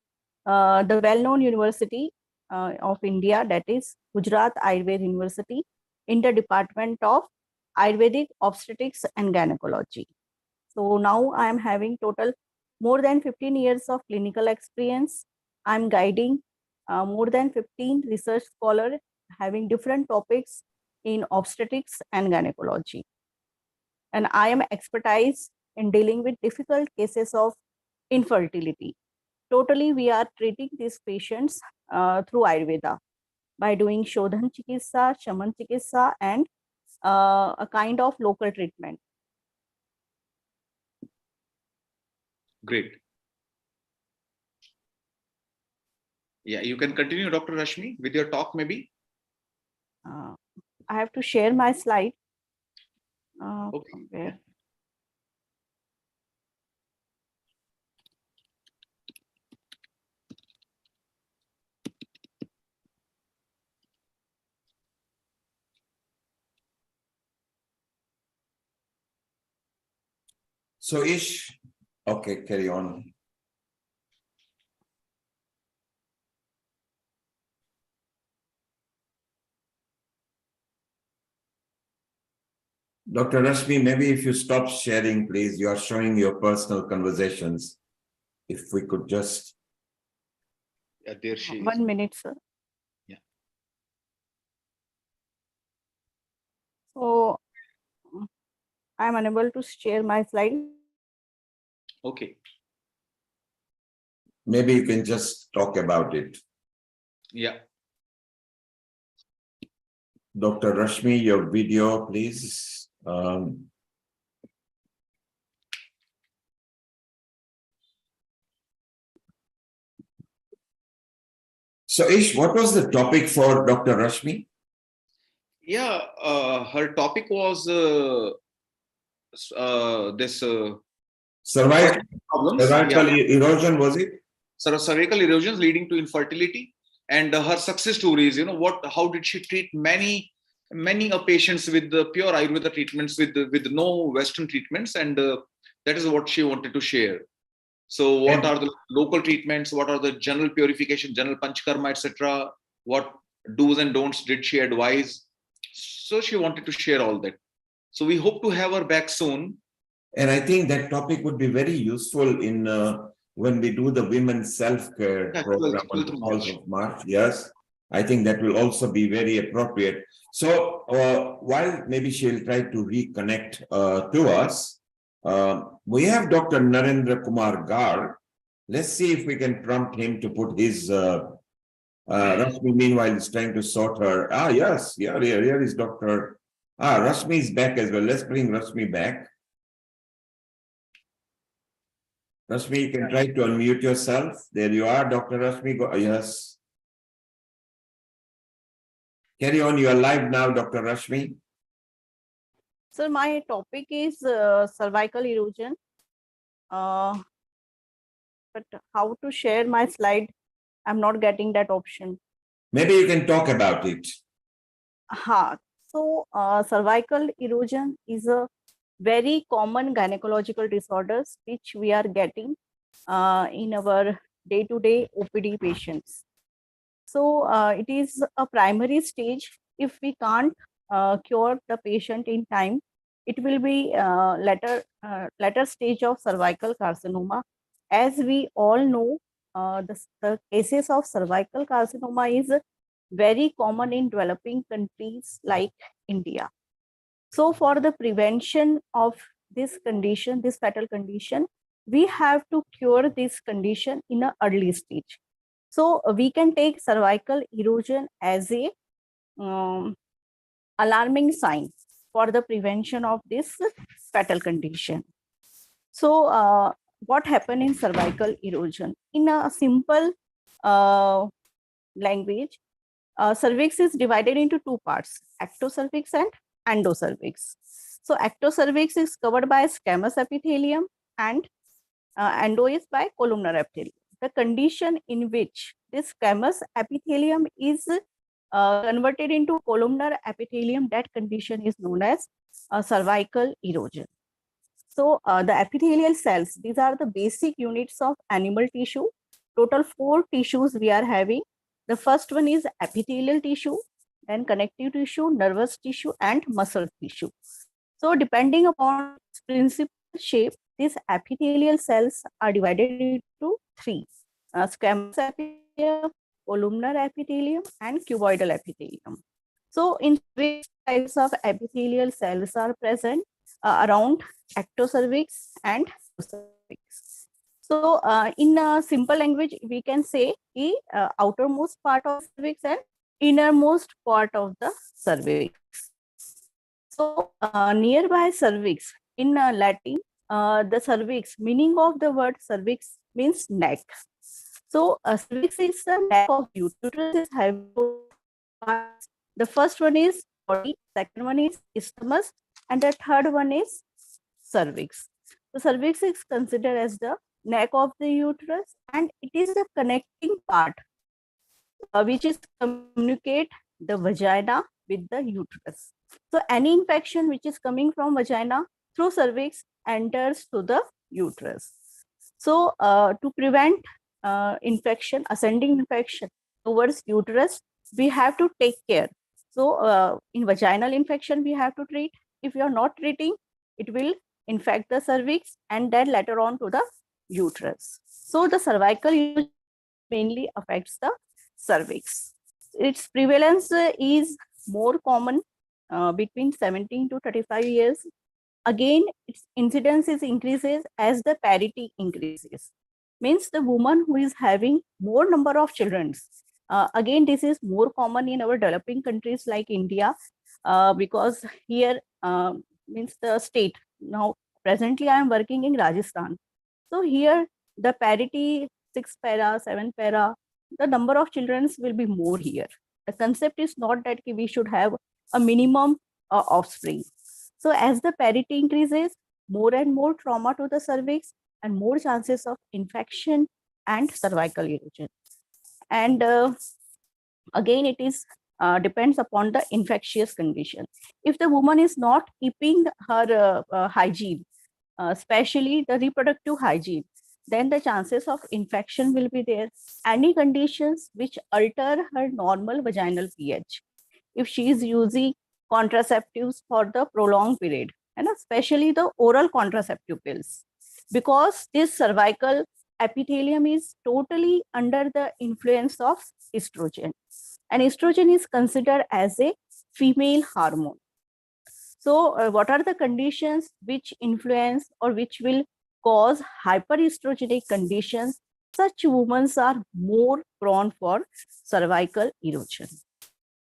the well-known University of India, that is Gujarat Ayurveda University, in the Department of Ayurvedic Obstetrics and Gynecology. So now I am having total more than 15 years of clinical experience. I'm guiding more than 15 research scholars having different topics in obstetrics and gynecology. And I am expertise in dealing with difficult cases of infertility. Totally, we are treating these patients through Ayurveda by doing Shodhan Chikitsa, Shaman Chikitsa, and a kind of local treatment. Great. Yeah, you can continue, Dr. Rashmi, with your talk maybe. I have to share my slide. Okay. From where? So Ish, okay, carry on. Dr. Rashmi, maybe if you stop sharing, please, you are showing your personal conversations. If we could just. Yeah, there she is. 1 minute, sir. Yeah. So I'm unable to share my slide. Okay. Maybe you can just talk about it. Yeah. Dr. Rashmi, your video, please. So Ish, what was the topic for Dr. Rashmi? Yeah, her topic was this Cervical problems. Yeah. erosion, was it? Cervical erosions leading to infertility, and her success stories. You know how did she treat many patients with the pure Ayurveda treatments with no Western treatments, and that is what she wanted to share. So what are the local treatments? What are the general purification, general panchkarma, etc.? What do's and don'ts did she advise? So she wanted to share all that. So we hope to have her back soon. And I think that topic would be very useful in when we do the women's self-care program on the 12th of March. Yes, I think that will also be very appropriate. So while maybe she'll try to reconnect to us, we have Dr. Narendra Kumar Gar. Let's see if we can prompt him to put his Rashmi meanwhile is trying to sort her. Yes, here is Dr. Rashmi is back as well. Let's bring Rashmi back. Rashmi, you can try to unmute yourself. There you are, Dr. Rashmi. Yes. Carry on. You are live now, Dr. Rashmi. Sir, my topic is cervical erosion. But how to share my slide? I'm not getting that option. Maybe you can talk about it. So cervical erosion is a very common gynecological disorders which we are getting in our day-to-day OPD patients. So it is a primary stage. If we can't cure the patient in time, it will be later stage of cervical carcinoma. As we all know, the cases of cervical carcinoma is very common in developing countries like India. So for the prevention of this condition, this fatal condition, we have to cure this condition in an early stage. So we can take cervical erosion as a alarming sign for the prevention of this fatal condition. So what happened in cervical erosion? In a simple language, cervix is divided into two parts, ectocervix and endocervix. So ectocervix is covered by squamous epithelium and endo is by columnar epithelium. The condition in which this squamous epithelium is converted into columnar epithelium, that condition is known as cervical erosion. So the epithelial cells, these are the basic units of animal tissue. Total 4 tissues we are having. The first one is epithelial tissue, then connective tissue, nervous tissue, and muscle tissue. So depending upon its principal shape, these epithelial cells are divided into 3. Squamous epithelium, columnar epithelium, and cuboidal epithelium. So in which types of epithelial cells are present around ectocervix and endocervix. So in a simple language, we can say the outermost part of cervix and innermost part of the cervix. So nearby cervix, in Latin, the cervix, meaning of the word cervix means neck. So cervix is the neck of uterus is having parts. The first one is body, second one is isthmus, And the third one is cervix. The cervix is considered as the neck of the uterus, and it is the connecting part which is communicate the vagina with the uterus. So any infection which is coming from vagina through cervix enters to the uterus. So to prevent infection, ascending infection towards uterus, we have to take care. So in vaginal infection, we have to treat. If you are not treating, it will infect the cervix and then later on to the uterus. So the cervical mainly affects the cervix. Its prevalence is more common between 17 to 35 years. Again, its incidence is increases as the parity increases. Means the woman who is having more number of children. Again, this is more common in our developing countries like India, because here means the state. Now, presently, I am working in Rajasthan. So here the parity 6 para, 7 para, the number of children will be more here. The concept is not that we should have a minimum offspring. So as the parity increases, more and more trauma to the cervix and more chances of infection and cervical erosion. And again, it is depends upon the infectious condition. If the woman is not keeping her hygiene, especially the reproductive hygiene, then the chances of infection will be there. Any conditions which alter her normal vaginal pH. If she is using contraceptives for the prolonged period, and especially the oral contraceptive pills, because this cervical epithelium is totally under the influence of estrogen, and estrogen is considered as a female hormone. So what are the conditions which influence or which will cause hyperestrogenic conditions? Such women are more prone for cervical erosion.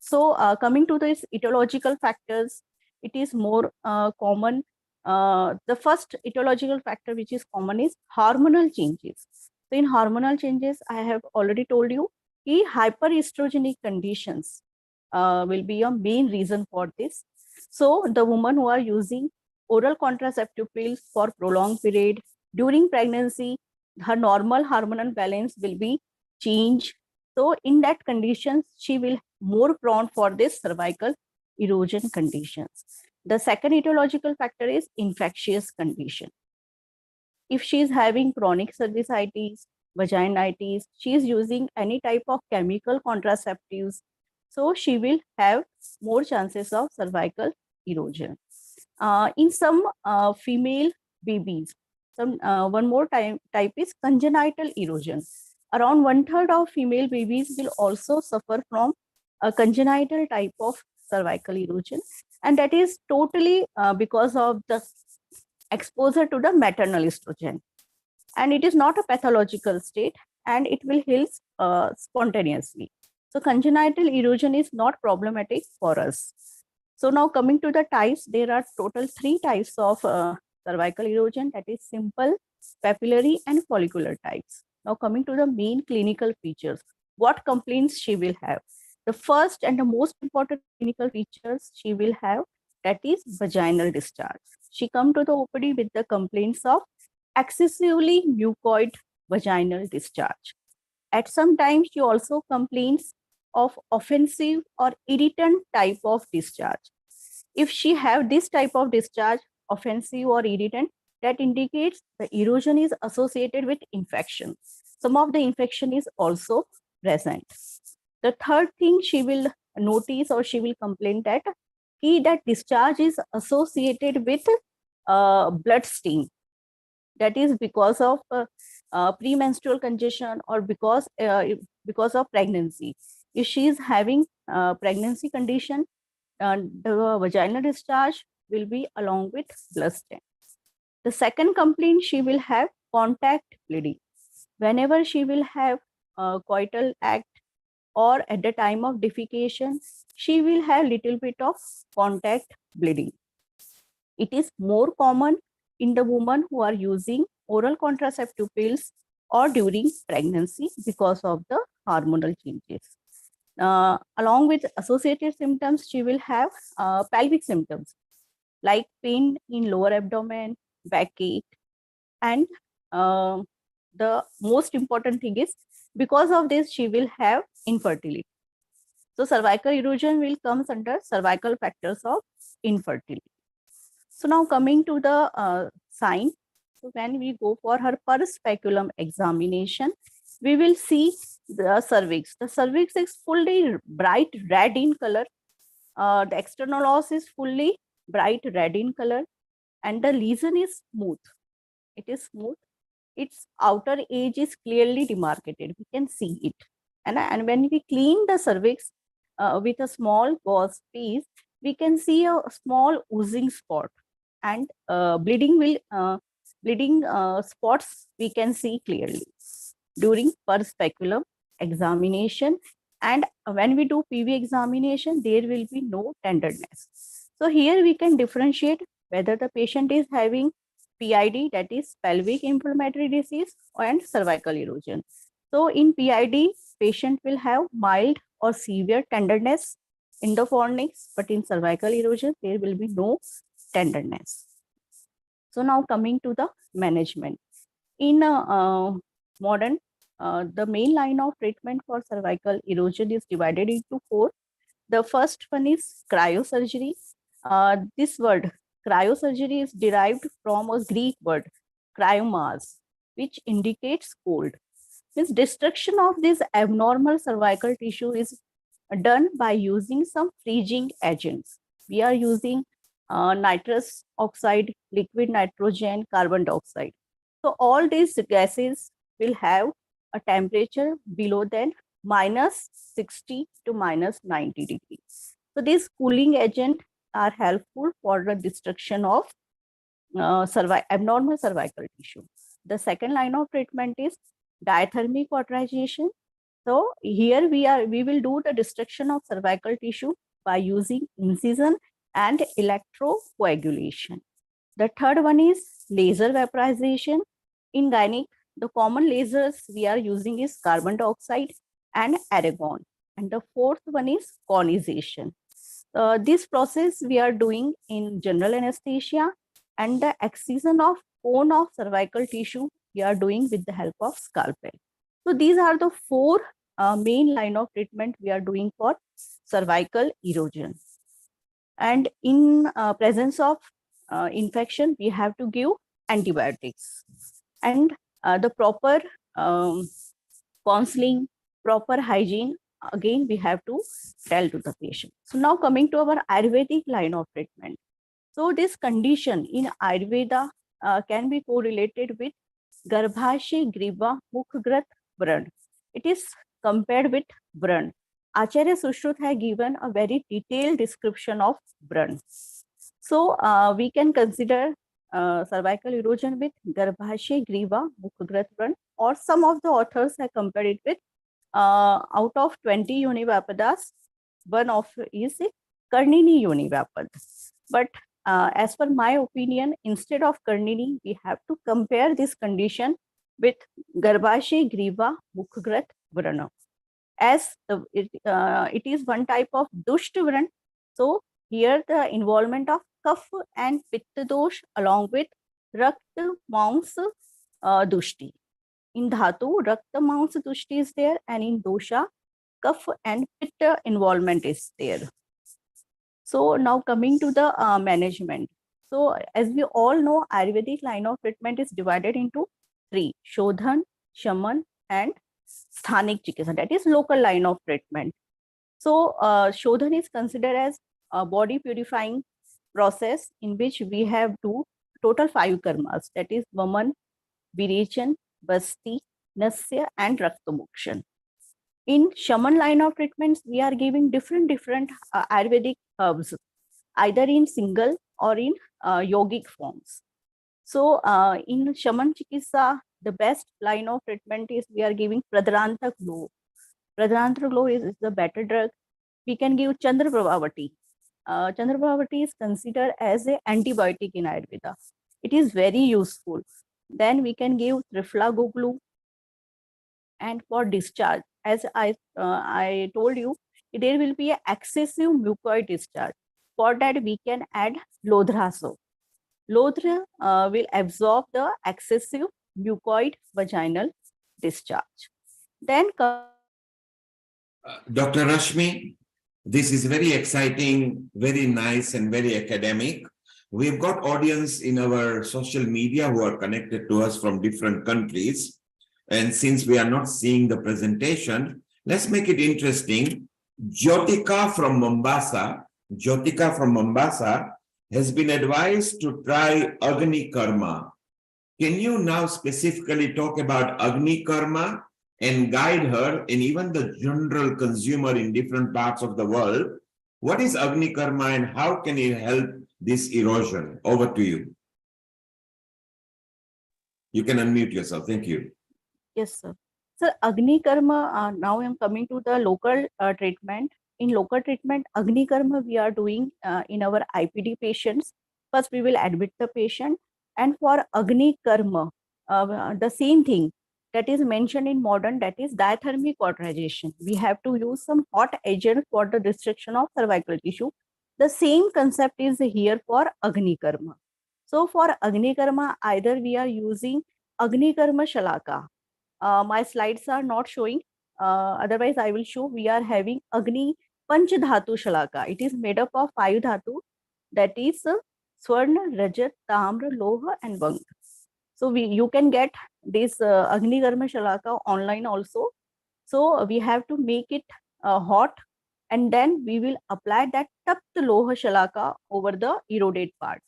So coming to these etiological factors, it is more common. The first etiological factor which is common is hormonal changes. So in hormonal changes, I have already told you, hyperestrogenic conditions will be a main reason for this. So the women who are using oral contraceptive pills for prolonged period during pregnancy, her normal hormonal balance will be changed. So in that conditions, she will more prone for this cervical erosion conditions. The second etiological factor is infectious condition. If she is having chronic cervicitis, vaginitis, she is using any type of chemical contraceptives, so she will have more chances of cervical erosion. In some female babies, one more type is congenital erosion. Around 1/3 of female babies will also suffer from a congenital type of cervical erosion, and that is totally because of the exposure to the maternal estrogen. And it is not a pathological state, and it will heal spontaneously. So congenital erosion is not problematic for us. So now coming to the types, there are total 3 types of cervical erosion, that is simple, papillary, and follicular types. Now coming to the main clinical features, what complaints she will have? The first and the most important clinical features she will have, that is vaginal discharge. She come to the OPD with the complaints of excessively mucoid vaginal discharge. At some times, she also complains of offensive or irritant type of discharge. If she have this type of discharge, offensive or irritant, that indicates the erosion is associated with infection. Some of the infection is also present. The third thing she will notice or she will complain that discharge is associated with blood stain. That is because of premenstrual congestion or because of pregnancy. If she is having pregnancy condition, the vaginal discharge will be along with blood stain. The second complaint she will have contact bleeding. Whenever she will have coital act or at the time of defecation, she will have little bit of contact bleeding. It is more common in the women who are using oral contraceptive pills or during pregnancy because of the hormonal changes. Along with associated symptoms, she will have pelvic symptoms. like pain in lower abdomen, backache, and the most important thing is because of this she will have infertility. So cervical erosion will comes under cervical factors of infertility. So now coming to the sign. So when we go for her per speculum examination, we will see the cervix. The cervix is fully bright red in color. The external os is fully bright red in color, and the lesion is smooth. It is smooth. Its outer edge is clearly demarcated. We can see it. And when we clean the cervix with a small gauze piece, we can see a small oozing spot, and bleeding spots we can see clearly during per speculum examination. And when we do PV examination, there will be no tenderness. So here we can differentiate whether the patient is having PID, that is pelvic inflammatory disease, and cervical erosion. So in PID, patient will have mild or severe tenderness in the fornix, but in cervical erosion, there will be no tenderness. So now coming to the management. In modern, the main line of treatment for cervical erosion is divided into 4. The first one is cryosurgery. This word cryosurgery is derived from a Greek word cryomas, which indicates cold. Means destruction of this abnormal cervical tissue is done by using some freezing agents. We are using nitrous oxide, liquid nitrogen, carbon dioxide. So all these gases will have a temperature below than minus 60 to minus 90 degrees. So these cooling agents are helpful for the destruction of abnormal cervical tissue. The second line of treatment is diathermic cauterization. So here we will do the destruction of cervical tissue by using incision and electrocoagulation. The third one is laser vaporization. In gynec, the common lasers we are using is carbon dioxide and argon. And the fourth one is conization. This process we are doing in general anesthesia, and the excision of cone of cervical tissue we are doing with the help of scalpel. So these are the 4 main line of treatment we are doing for cervical erosion. And in presence of infection, we have to give antibiotics. And the proper counseling, proper hygiene, again, we have to tell to the patient. So now coming to our Ayurvedic line of treatment. So this condition in Ayurveda can be correlated with Garbhashe Griva Mukhgrat Vran. It is compared with Vran. Acharya Sushruta has given a very detailed description of Vran. So we can consider cervical erosion with Garbhashe Griva Mukhgrat Vran, or some of the authors have compared it with out of 20 Univapadas, one of is Karnini Univapad. But as per my opinion, instead of Karnini, we have to compare this condition with Garbhashe Griva Mukhgrat Vrana. As it is one type of Dusht Vran. So here the involvement of Kaph and Pitta dosh along with Rakta Mans Dushti. In Dhatu, Rakta Mans Dushti is there, and in Dosha, Kaph and Pitta involvement is there. So now coming to the management. So as we all know, Ayurvedic line of treatment is divided into 3: Shodhan, Shaman, and Sthanik Chikitsa, that is local line of treatment. So Shodhan is considered as a body purifying process in which we have to total 5 karmas, that is Vaman, Virechan, Basti, Nasya, and Raktamokshan. In Shaman line of treatments, we are giving different Ayurvedic herbs, either in single or in yogic forms. So in Shaman Chikitsa, the best line of treatment is we are giving Pradharanta Glow. Pradharanta Glow is the better drug. We can give Chandra Prabhavati. Chandra Prabhavati is considered as an antibiotic in Ayurveda. It is very useful. Then we can give Trifla Goglu. And for discharge, as I told you, there will be an excessive mucoid discharge. For that, we can add lodhra soap. Lodhra will absorb the excessive mucoid vaginal discharge. Then Dr. Rashmi, this is very exciting, very nice, and very academic. We've got audience in our social media who are connected to us from different countries. And since we are not seeing the presentation, let's make it interesting. Jyotika from Mombasa has been advised to try Agni Karma. Can you now specifically talk about Agni Karma and guide her and even the general consumer in different parts of the world? What is Agni Karma and how can it help this erosion? Over to you. You can unmute yourself. Thank you. yes, sir. Sir, Agni Karma, now I am coming to the local treatment. In local treatment, Agni Karma we are doing in our IPD patients. First, we will admit the patient. And for Agni Karma, the same thing that is mentioned in modern, that is diathermic cauterization. We have to use some hot agent for the restriction of cervical tissue. The same concept is here for Agni Karma. So for Agni Karma, either we are using Agni Karma Shalaka. My slides are not showing. Otherwise, I will show. We are having Agni Panch Dhatu Shalaka. It is made up of 5 dhatu. That is Swarna, Rajat, Tamra, Loha, and Vang. So you can get this Agni Karma Shalaka online also. So we have to make it hot, and then we will apply that Tapt Loha Shalaka over the eroded part.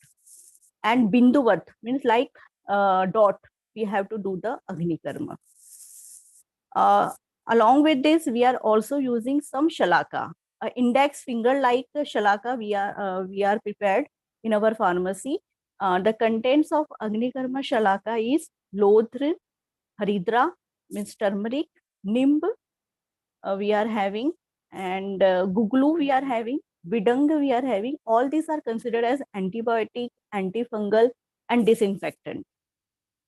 And Binduvat means like dot. We have to do the Agni Karma. Along with this, we are also using some Shalaka. Index finger like Shalaka we are prepared in our pharmacy. The contents of Agni Karma Shalaka is Lodhra, Haridra, means turmeric, Nimb we are having, and Guglu we are having, Vidang we are having. All these are considered as antibiotic, antifungal, and disinfectant.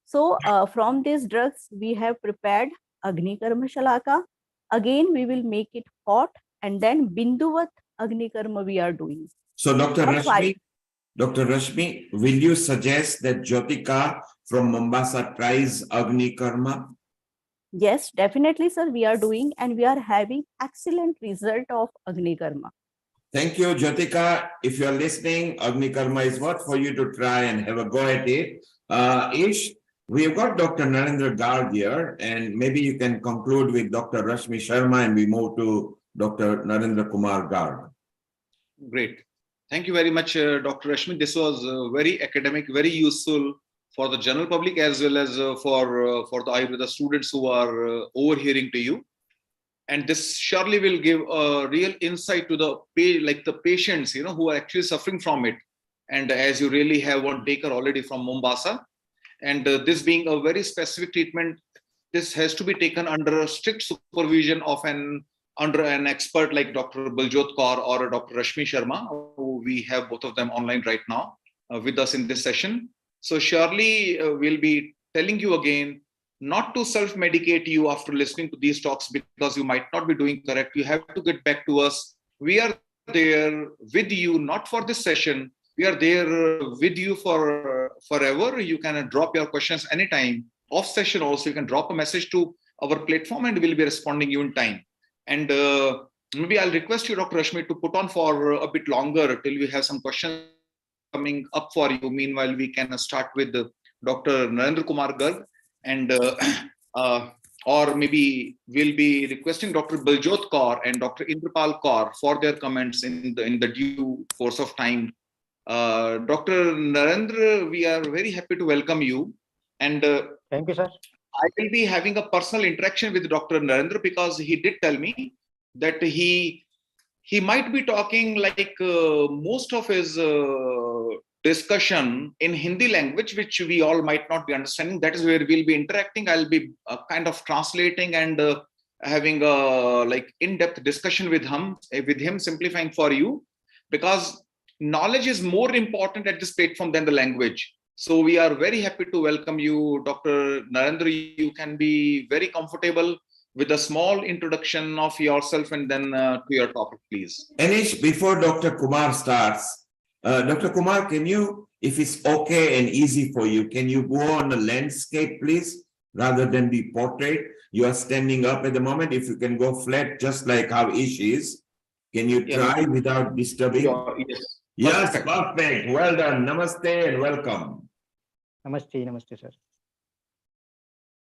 So from these drugs, we have prepared Agni Karma Shalaka. Again, we will make it hot, and then Binduvat Agni Karma we are doing. So Dr. Rashmi, will you suggest that Jyotika from Mombasa tries Agni Karma? Yes, definitely, sir. We are doing, and we are having excellent result of Agni Karma. Thank you, Jyotika. If you are listening, Agni Karma is what for you to try and have a go at it. Ish, we've got Dr. Narendra Garg here, and maybe you can conclude with Dr. Rashmi Sharma and we move to Dr. Narendra Kumar Garg. Great. Thank you very much, Dr. Rashmi. This was very academic, very useful for the general public as well as for the Ayurveda students who are overhearing to you. And this surely will give a real insight to the patients, who are actually suffering from it. And as you really have one taker already from Mombasa, and this being a very specific treatment, this has to be taken under a strict supervision of under an expert like Dr. Baljot Kaur or Dr. Rashmi Sharma, who we have both of them online right now with us in this session. So surely we'll be telling you again not to self-medicate you after listening to these talks, because you might not be doing correct. You have to get back to us. We are there with you, not for this session. We are there with you for forever. You can drop your questions anytime. Off session also, you can drop a message to our platform and we'll be responding you in time. And maybe I'll request you, Dr. Rashmi, to put on for a bit longer till we have some questions coming up for you. Meanwhile, we can start with Dr. Narendra Kumar Garg, and or maybe we'll be requesting Dr. Baljot Kaur and Dr. Indrapal Kaur for their comments in the due course of time. Dr. Narendra, we are very happy to welcome you. And thank you, sir. I will be having a personal interaction with Dr. Narendra because he did tell me that he might be talking like most of his discussion in Hindi language, which we all might not be understanding. That is where we'll be interacting. I'll be kind of translating and having a in-depth discussion with him, simplifying for you, because knowledge is more important at this platform than the language. So we are very happy to welcome you, Dr. Narendra. You can be very comfortable. with a small introduction of yourself and then to your topic, please. Anish, before Dr. Kumar starts, Dr. Kumar, can you, if it's okay and easy for you, can you go on the landscape, please, rather than the portrait? You are standing up at the moment. If you can go flat, just like how Ish is, can you try without disturbing? Yes. Yes, perfect. Well done. Namaste and welcome. Namaste, namaste, sir.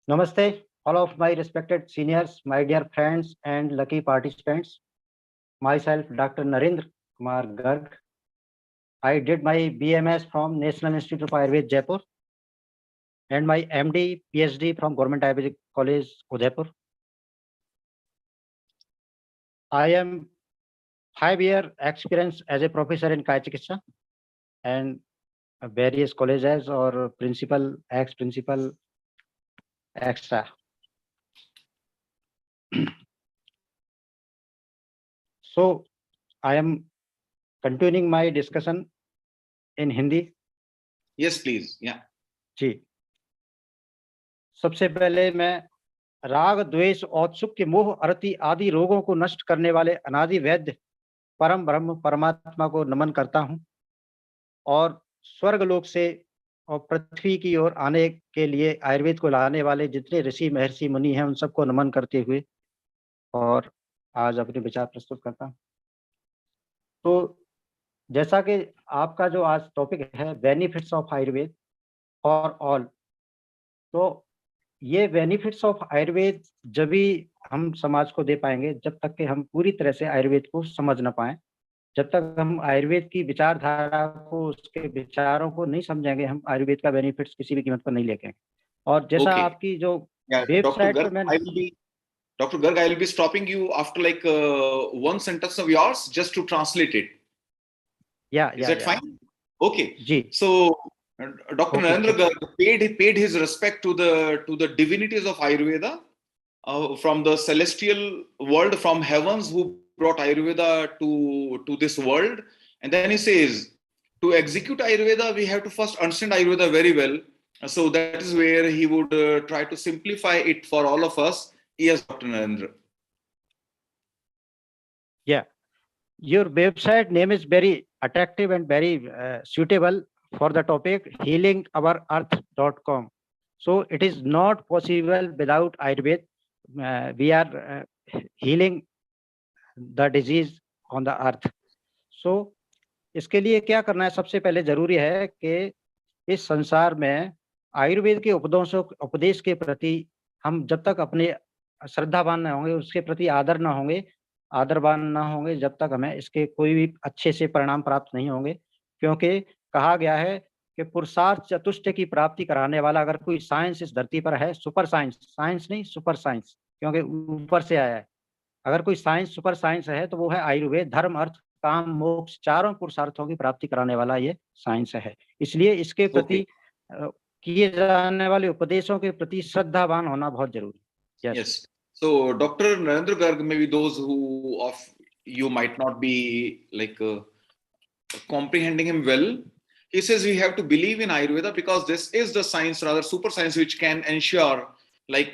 Namaste, all of my respected seniors, my dear friends and lucky participants. Myself, Dr. Narendra Kumar Garg. I did my BMS from National Institute of Ayurveda, Jaipur, and my MD, PhD from Government Ayurvedic College, Udaipur. I am 5-year experience as a professor in Kaya Chikitsa and various colleges or principal, ex-principal, extra. So I am continuing my discussion in Hindi. Yes, please. Yeah. जी सबसे पहले मैं राग द्वेष औत्सुक्य मोह अरति आदि रोगों को नष्ट करने वाले अनादि वैद्य परम ब्रह्म परमात्मा को नमन करता हूं और स्वर्ग लोक से और पृथ्वी की ओर आने के लिए आयुर्वेद को लाने वाले जितने ऋषि महर्षि मुनि हैं उन सबको नमन करते हुए और आज अपने विचार प्रस्तुत करता हूं। तो जैसा कि आपका जो आज टॉपिक है benefits of Ayurveda for all, तो ये बेनिफिट्स ऑफ आयुर्वेद जब भी हम समाज को दे पाएंगे जब तक कि हम पूरी तरह से आयुर्वेद को समझ ना पाएं। जब तक हम आयुर्वेद की विचारधारा को उसके विचारों को नहीं समझेंगे हम आयुर्वेद का बेनिफिट्स किसी भी कीमत पर नहीं लेंगे। और जैसा आपकी जो वेबसाइट पे मैंने Dr. Garg, I will be stopping you after like one sentence of yours just to translate it. Is that fine? Okay. Ji. So Dr. Narendra Garg paid his respect to the divinities of Ayurveda from the celestial world, from heavens, who brought Ayurveda to this world. And then he says, to execute Ayurveda, we have to first understand Ayurveda very well. So that is where he would try to simplify it for all of us. Yes, Dr. Narendra. Yeah, your website name is very attractive and very suitable for the topic healingourearth.com. So it is not possible without Ayurveda. We are healing the disease on the earth. So इसके लिए क्या करना है? सबसे पहले जरूरी है कि इस संसार में आयुर्वेद के उपदेश के प्रति हम जब तक अपने श्रद्धावान न होंगे, उसके प्रति आदरवान ना होंगे, जब तक हमें इसके कोई भी अच्छे से परिणाम प्राप्त नहीं होंगे। क्योंकि कहा गया है कि पुरुषार्थ चतुष्टय की प्राप्ति कराने वाला अगर कोई साइंस इस धरती पर है, सुपर साइंस, साइंस नहीं सुपर साइंस, क्योंकि ऊपर से आया है, अगर कोई साइंस सुपर साइंस है तो वो है आयुर्वेद। धर्म अर्थ काम मोक्ष चारों पुरुषार्थों की प्राप्ति कराने वाला ये साइंस है। इसलिए इसके प्रति किए जाने वाले उपदेशों के प्रति श्रद्धावान होना बहुत जरूरी है। Yes. So Dr. Narendra Garg, maybe those who of you might not be like comprehending him well, he says we have to believe in Ayurveda because this is the science, rather super science, which can ensure like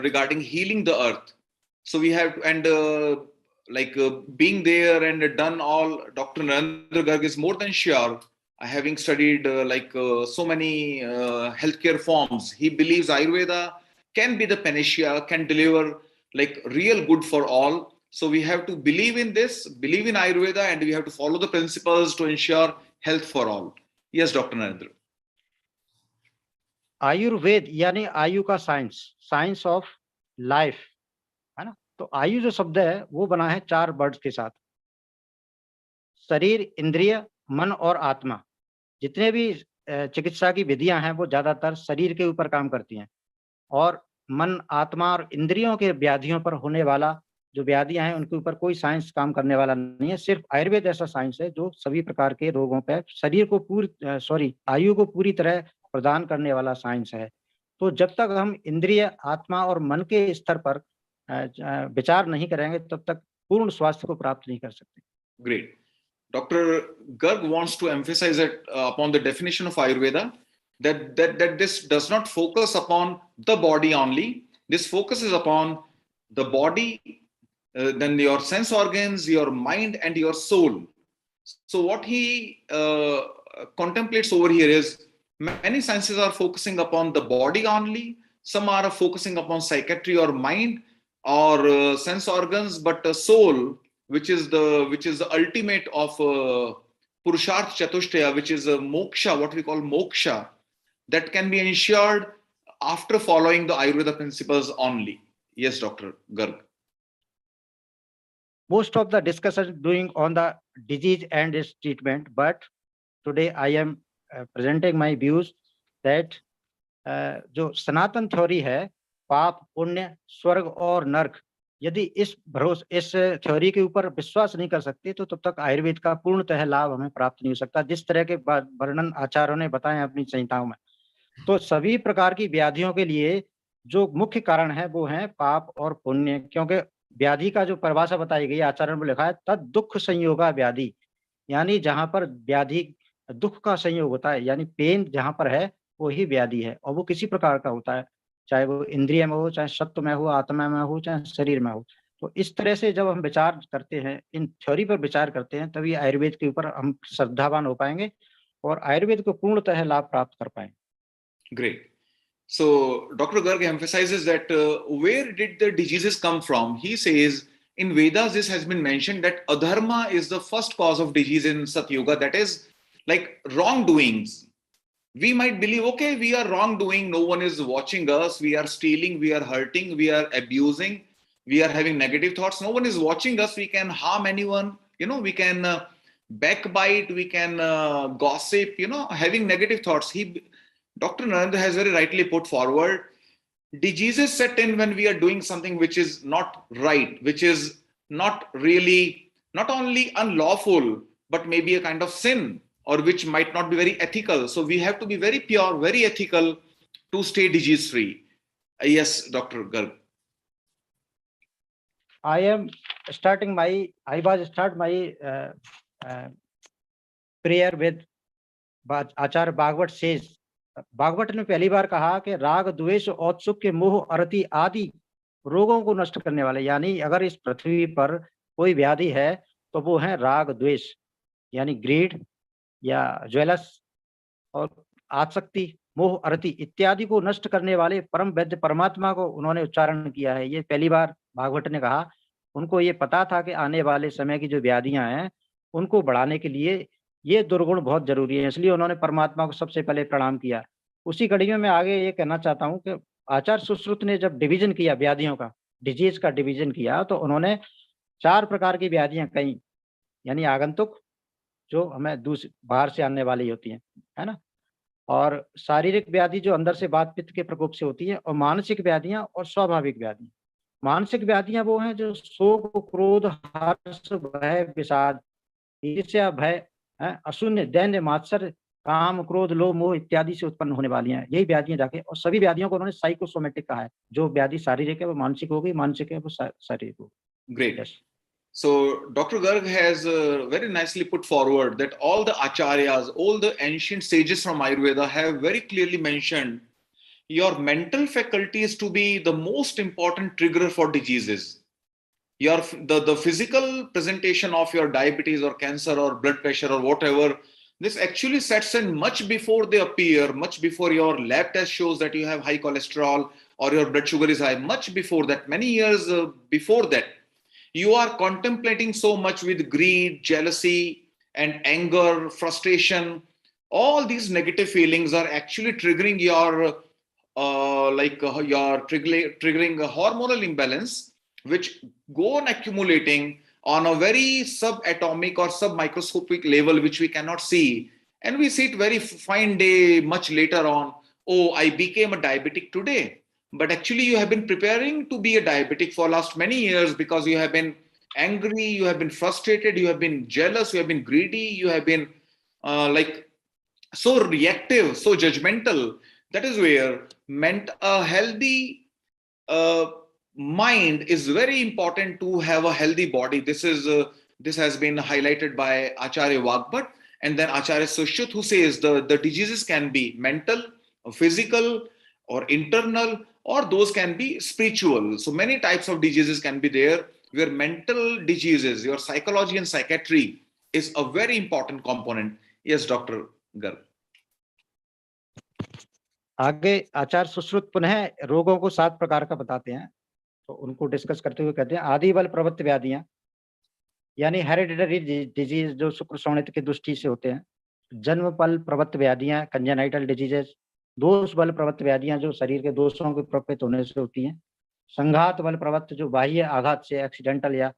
regarding healing the earth. So we have to, and being there and done all, Dr. Narendra Garg is more than sure, having studied so many healthcare forms, he believes Ayurveda can be the panacea, can deliver like real good for all. So we have to believe in this, believe in Ayurveda, and we have to follow the principles to ensure health for all. Yes, Dr. Narendra. Ayurveda यानी आयु का science, science of life, है ना। तो आयु जो शब्द है वो बना है 4 वर्ड्स के साथ, शरीर, इंद्रिय, मन और आत्मा। जितने भी चिकित्सा की विधियां हैं वो ज्यादातर शरीर के ऊपर काम करती हैं और मन, आत्मा और इंद्रियों के व्याधियों पर होने वाला जो व्याधियां हैं उनके ऊपर कोई साइंस काम करने वाला नहीं है। सिर्फ आयुर्वेद ऐसा साइंस है जो सभी प्रकार के रोगों पर शरीर को आयु को पूरी तरह प्रदान करने वाला साइंस है। तो जब तक हम इंद्रिय, आत्मा और मन के स्तर पर विचार नहीं करेंगे तब तक पूर्ण स्वास्थ्य को प्राप्त नहीं कर सकते। Great. Dr. Garg wants to emphasize it upon the definition of Ayurveda that this does not focus upon the body only, This focuses upon the body, then your sense organs, your mind, and your soul. So what he contemplates over here is many sciences are focusing upon the body only. Some are focusing upon psychiatry or mind or sense organs, but soul, which is the ultimate of Purusharth Chatushtaya, which is moksha, what we call moksha, that can be ensured after following the Ayurveda principles only. Yes, Dr. Garg. Most of the discussion doing on the disease and its treatment, but today I am presenting my views that जो सनातन theory है, पाप पुण्य स्वर्ग और नरक, यदि इस theory के ऊपर विश्वास नहीं कर सकते तो तब तक आयुर्वेद का पूर्णतः लाभ हमें प्राप्त नहीं हो सकता, जिस तरह के वर्णन आचार्यों ने बताए अपनी संहिताओं में। तो सभी प्रकार की व्याधियों के लिए जो मुख्य कारण है वो है पाप और पुण्य, क्योंकि व्याधि का जो परिभाषा बताई गई आचार्यों ने लिखा है तद दुख संयोगा व्याधि, यानी जहां पर व्याधि दुख का संयोग होता है, यानी पेन जहां पर है वो ही व्याधि है, और वो किसी प्रकार का होता है, चाहे वो इंद्रिय में हो, चाहे सत्व में हो, आत्मा में हो, चाहे शरीर में हो। तो इस तरह से जब हम विचार करते हैं, इन थ्योरी पर विचार करते हैं, तभी आयुर्वेद के ऊपर हम श्रद्धावान हो पाएंगे और आयुर्वेद को पूर्णतः लाभ प्राप्त कर पाएंगे। Great. So Dr. Garg emphasizes that where did the diseases come from? He says in Vedas this has been mentioned that adharma is the first cause of disease in Satyuga, that is like wrongdoings. We might believe, okay, we are wrongdoing, no one is watching us, we are stealing, we are hurting, we are abusing, we are having negative thoughts, no one is watching us, we can harm anyone, we can backbite, we can gossip, having negative thoughts. Dr. Narendra has very rightly put forward, diseases set in when we are doing something which is not right, which is not really, not only unlawful, but maybe a kind of sin, or which might not be very ethical. So we have to be very pure, very ethical to stay disease free. Yes, Dr. Garg. I was start my prayer with Acharya Bhagavad says, Bhagavat ने पहली बार कहा कि राग द्वेष औत्सुक्य मोह अरति आदि रोगों को नष्ट करने वाले, यानी अगर इस पृथ्वी पर कोई व्याधि है तो वो है राग द्वेष, यानी ग्रीड या ज्वेलस और आसक्ति, मोह अरति इत्यादि को नष्ट करने वाले परम वैद्य परमात्मा को उन्होंने उच्चारण किया है। ये पहली बार भागवत ने कहा। उनको ये पता था कि आने वाले समय की जो व्याधियां हैं उनको बढ़ाने के लिए ये दुर्गुण बहुत जरूरी है, इसलिए उन्होंने परमात्मा को सबसे पहले प्रणाम किया। उसी कड़ी में मैं आगे ये कहना चाहता हूँ कि आचार्य सुश्रुत ने जब डिवीजन किया व्याधियों का, डिजीज का डिवीजन किया, तो उन्होंने 4 प्रकार की व्याधियां कही, यानी आगंतुक जो हमें बाहर से आने वाली होती है ना, और शारीरिक व्याधि जो अंदर से वात पित्त के प्रकोप से होती है, और मानसिक व्याधियां और स्वाभाविक व्याधियां। मानसिक व्याधियां वो हैं जो शोक, क्रोध, हर्ष, भय, विषाद, ईर्ष्या, भय, अशून्य, दैन्य, मात्सर्य, काम, क्रोध, लोभ, मोह इत्यादि से उत्पन्न होने वाली हैं, यही व्याधियां जाके। और सभी व्याधियों को उन्होंने साइकोसोमेटिक कहा है, जो व्याधि शारीरिक है वो मानसिक होगी, मानसिक है वो शारीरिक होगी। Great. Yes. So Dr. Garg has very nicely put forward that all the acharyas, all the ancient sages from Ayurveda have very clearly mentioned your mental faculties to be the most important trigger for diseases. The physical presentation of your diabetes or cancer or blood pressure or whatever, this actually sets in much before they appear, much before your lab test shows that you have high cholesterol or your blood sugar is high, much before that, many years before that. You are contemplating so much with greed, jealousy, and anger, frustration. All these negative feelings are actually triggering your triggering a hormonal imbalance, which go on accumulating on a very subatomic or submicroscopic level, which we cannot see. And we see it very fine day, much later on. Oh, I became a diabetic today. But actually you have been preparing to be a diabetic for last many years because you have been angry, you have been frustrated, you have been jealous, you have been greedy, you have been so reactive, so judgmental. That is where a healthy mind is very important to have a healthy body. This has been highlighted by Acharya Vagbhat and then Acharya Sushrut, who says the diseases can be mental, physical, or internal, or those can be spiritual. So many types of diseases can be there, where mental diseases, your psychology and psychiatry is a very important component. Yes, Dr. Garg. आगे आचार्य सुश्रुत पुनः रोगों को 7 प्रकार का बताते हैं, तो उनको डिस्कस करते हुए कहते हैं आदि बल प्रवृत्त व्याधियां, यानी हेरिडिटरी डिजीज जो शुक्र शोणित की दृष्टि से होते हैं, जन्म बल प्रवृत्त व्याधियां कंजेनाइटल डिजीजेस, दोष बल प्रवृत्त व्याधियां जो शरीर के दोषों के प्रभावित होने से होती हैं, संघात बल प्रवृत्त जो बाह्य आघात से एक्सीडेंटल या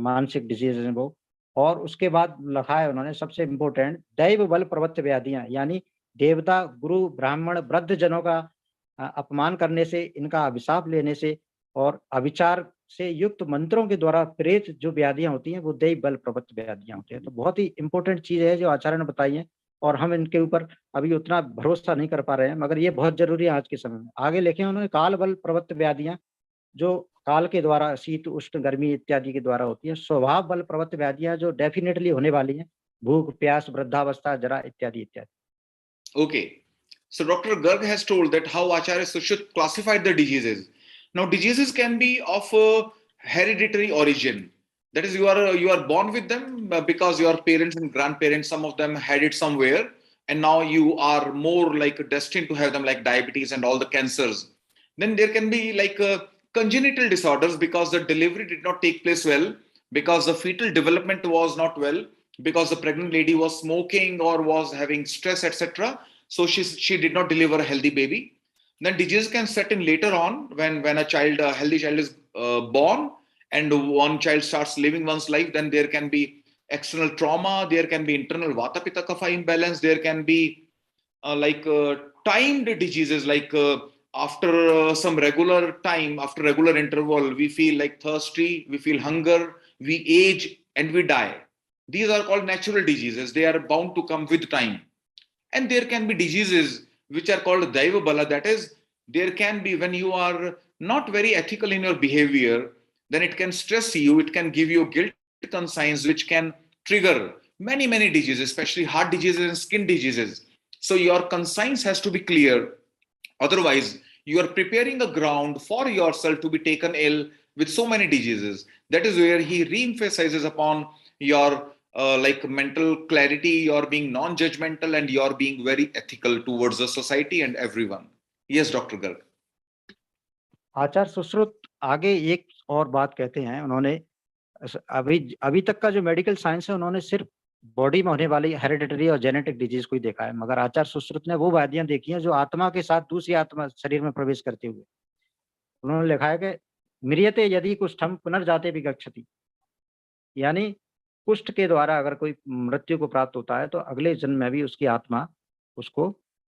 मानसिक डिजीज है वो, और उसके बाद लिखा है उन्होंने सबसे इम्पोर्टेंट दैव बल प्रवृत्त व्याधियां, यानी देवता गुरु ब्राह्मण वृद्ध जनों का अपमान करने से, इनका अभिशाप लेने से और अविचार से युक्त मंत्रों के द्वारा प्रेरित जो व्याधियां होती हैं वो दैव बल प्रवृत्त व्याधियां होती हैं। तो बहुत ही इंपॉर्टेंट चीज है जो आचार्य ने बताई है, और हम इनके ऊपर अभी उतना भरोसा नहीं कर पा रहे हैं, मगर ये बहुत जरूरी है आज के समय में। आगे लिखे उन्होंने काल बल प्रवृत्त व्याधियां जो काल के द्वारा शीत उष्ण गर्मी इत्यादि के द्वारा होती है, स्वभाव बल प्रवृत्त व्याधियां जो डेफिनेटली होने वाली हैं, भूख प्यास वृद्धावस्था जरा इत्यादि इत्यादि। Okay, so Dr. Garg has told that how Acharya Sushruta classified the diseases. Now diseases can be of hereditary origin, that is you are born with them because your parents and grandparents, some of them had it somewhere, and now you are more like destined to have them, like diabetes and all the cancers. Then there can be like congenital disorders because the delivery did not take place well, because the fetal development was not well, because the pregnant lady was smoking or was having stress, etc. So she did not deliver a healthy baby. Then disease can set in later on when a healthy child is born and one child starts living one's life. Then there can be external trauma, there can be internal vata pitta kapha imbalance, there can be timed diseases like after some regular time, after regular interval, we feel like thirsty, we feel hunger, we age and we die. These are called natural diseases. They are bound to come with time. And there can be diseases which are called Daiva Bala. That is, there can be when you are not very ethical in your behavior, then it can stress you, it can give you guilt conscience, which can trigger many diseases, especially heart diseases and skin diseases. So your conscience has to be clear. Otherwise, you are preparing a ground for yourself to be taken ill with so many diseases. That is where he re-emphasizes upon your mental clarity, you're being non-judgmental, and you're being very ethical towards the society and everyone. Yes, Dr. Garg. आचार्य सुश्रुत आगे एक और बात कहते हैं, उन्होंने अभी तक का जो मेडिकल साइंस है उन्होंने सिर्फ बॉडी में होने वाली हेरिडिटरी और जेनेटिक डिजीज को ही देखा है, मगर आचार्य सुश्रुत ने वो व्याधियां देखी हैं जो आत्मा के साथ दूसरी आत्मा शरीर में प्रवेश करते हुए। उन्होंने लिखा है कि म्रियते यदि कुष्ठम पुनर्जाते भी गच्छति, यानी कुष्ठ के द्वारा अगर कोई मृत्यु को प्राप्त होता है तो अगले जन्म में भी उसकी आत्मा उसको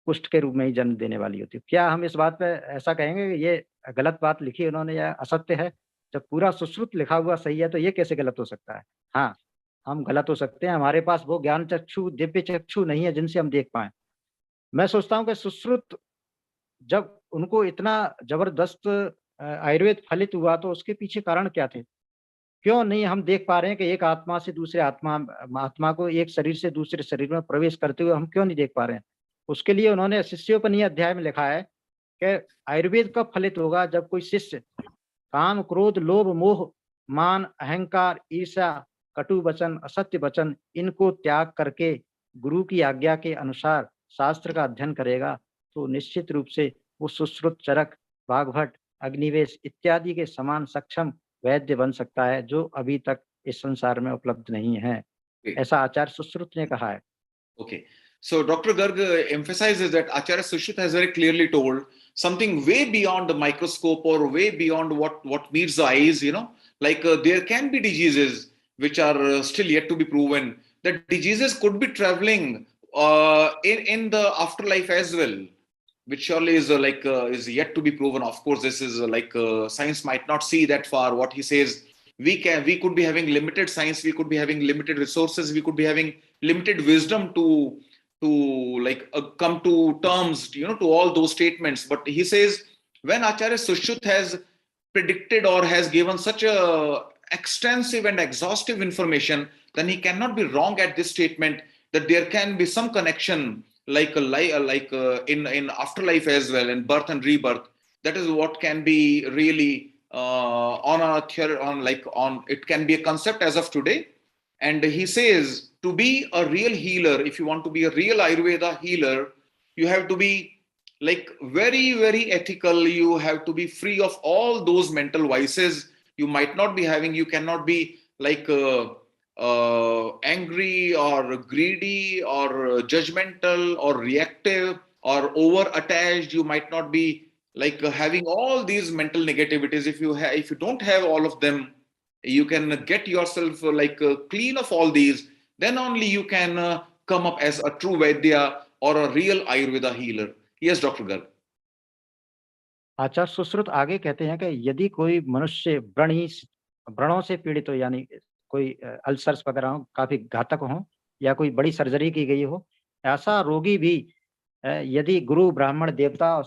कुष्ठ के रूप में ही जन्म देने वाली होती है। क्या हम इस बात पे ऐसा कहेंगे कि ये गलत बात लिखी उन्होंने या असत्य है? जब पूरा सुश्रुत लिखा हुआ सही है तो ये कैसे गलत हो सकता है? हाँ, हम गलत हो सकते हैं, हमारे पास वो ज्ञान चक्षु दिव्य चक्षु नहीं है जिनसे हम देख पाए। मैं सोचता हूँ कि सुश्रुत जब उनको इतना जबरदस्त आयुर्वेद फलित हुआ तो उसके पीछे कारण क्या थे? क्यों नहीं हम देख पा रहे हैं कि एक आत्मा से दूसरे आत्मा को एक शरीर से दूसरे शरीर में प्रवेश करते हुए हम क्यों नहीं देख पा रहे हैं? उसके लिए उन्होंने शिष्योपनिषद अध्याय में लिखा है कि आयुर्वेद कब फलित होगा? जब कोई शिष्य काम क्रोध लोभ मोह मान अहंकार ईर्ष्या कटु वचन असत्य वचन इनको त्याग करके गुरु की आज्ञा के अनुसार शास्त्र का अध्ययन करेगा तो निश्चित रूप से वो सुश्रुत चरक वाग्भट अग्निवेश इत्यादि के समान सक्षम वैद्य बन सकता है, जो अभी तक इस संसार में उपलब्ध नहीं है। ऐसा आचार्य सुश्रुत ने कहा है। Okay. So Dr. Garg emphasizes that Acharya Sushruta has very clearly told something way beyond the microscope or way beyond what meets the eyes, there can be diseases which are still yet to be proven. That diseases could be traveling in the afterlife as well, which surely is yet to be proven. Of course, this is science might not see that far. What he says, we could be having limited science, we could be having limited resources, we could be having limited wisdom to come to terms, to all those statements. But he says, when Acharya Sushruta has predicted or has given such a extensive and exhaustive information, then he cannot be wrong at this statement that there can be some connection in afterlife as well, in birth and rebirth. That is what can be really on a theory, on it can be a concept as of today. And he says to be a real healer, if you want to be a real Ayurveda healer, you have to be like very, very ethical. You have to be free of all those mental vices you might not be having. You cannot be like angry or greedy or judgmental or reactive or over attached. You might not be like having all these mental negativities. If you don't have all of them, you can get yourself clean of all these, then only you can come up as a true Vaidya or a real Ayurveda healer. Yes, Dr. Garg. आचार्य सुश्रुत आगे कहते हैं कि यदि कोई मनुष्य व्रणों से पीड़ित हो, यानी कोई अल्सर्स वगैरह हो, काफी घातक हो, या कोई बड़ी सर्जरी की गई हो, ऐसा रोगी भी यदि गुरु ब्राह्मण देवता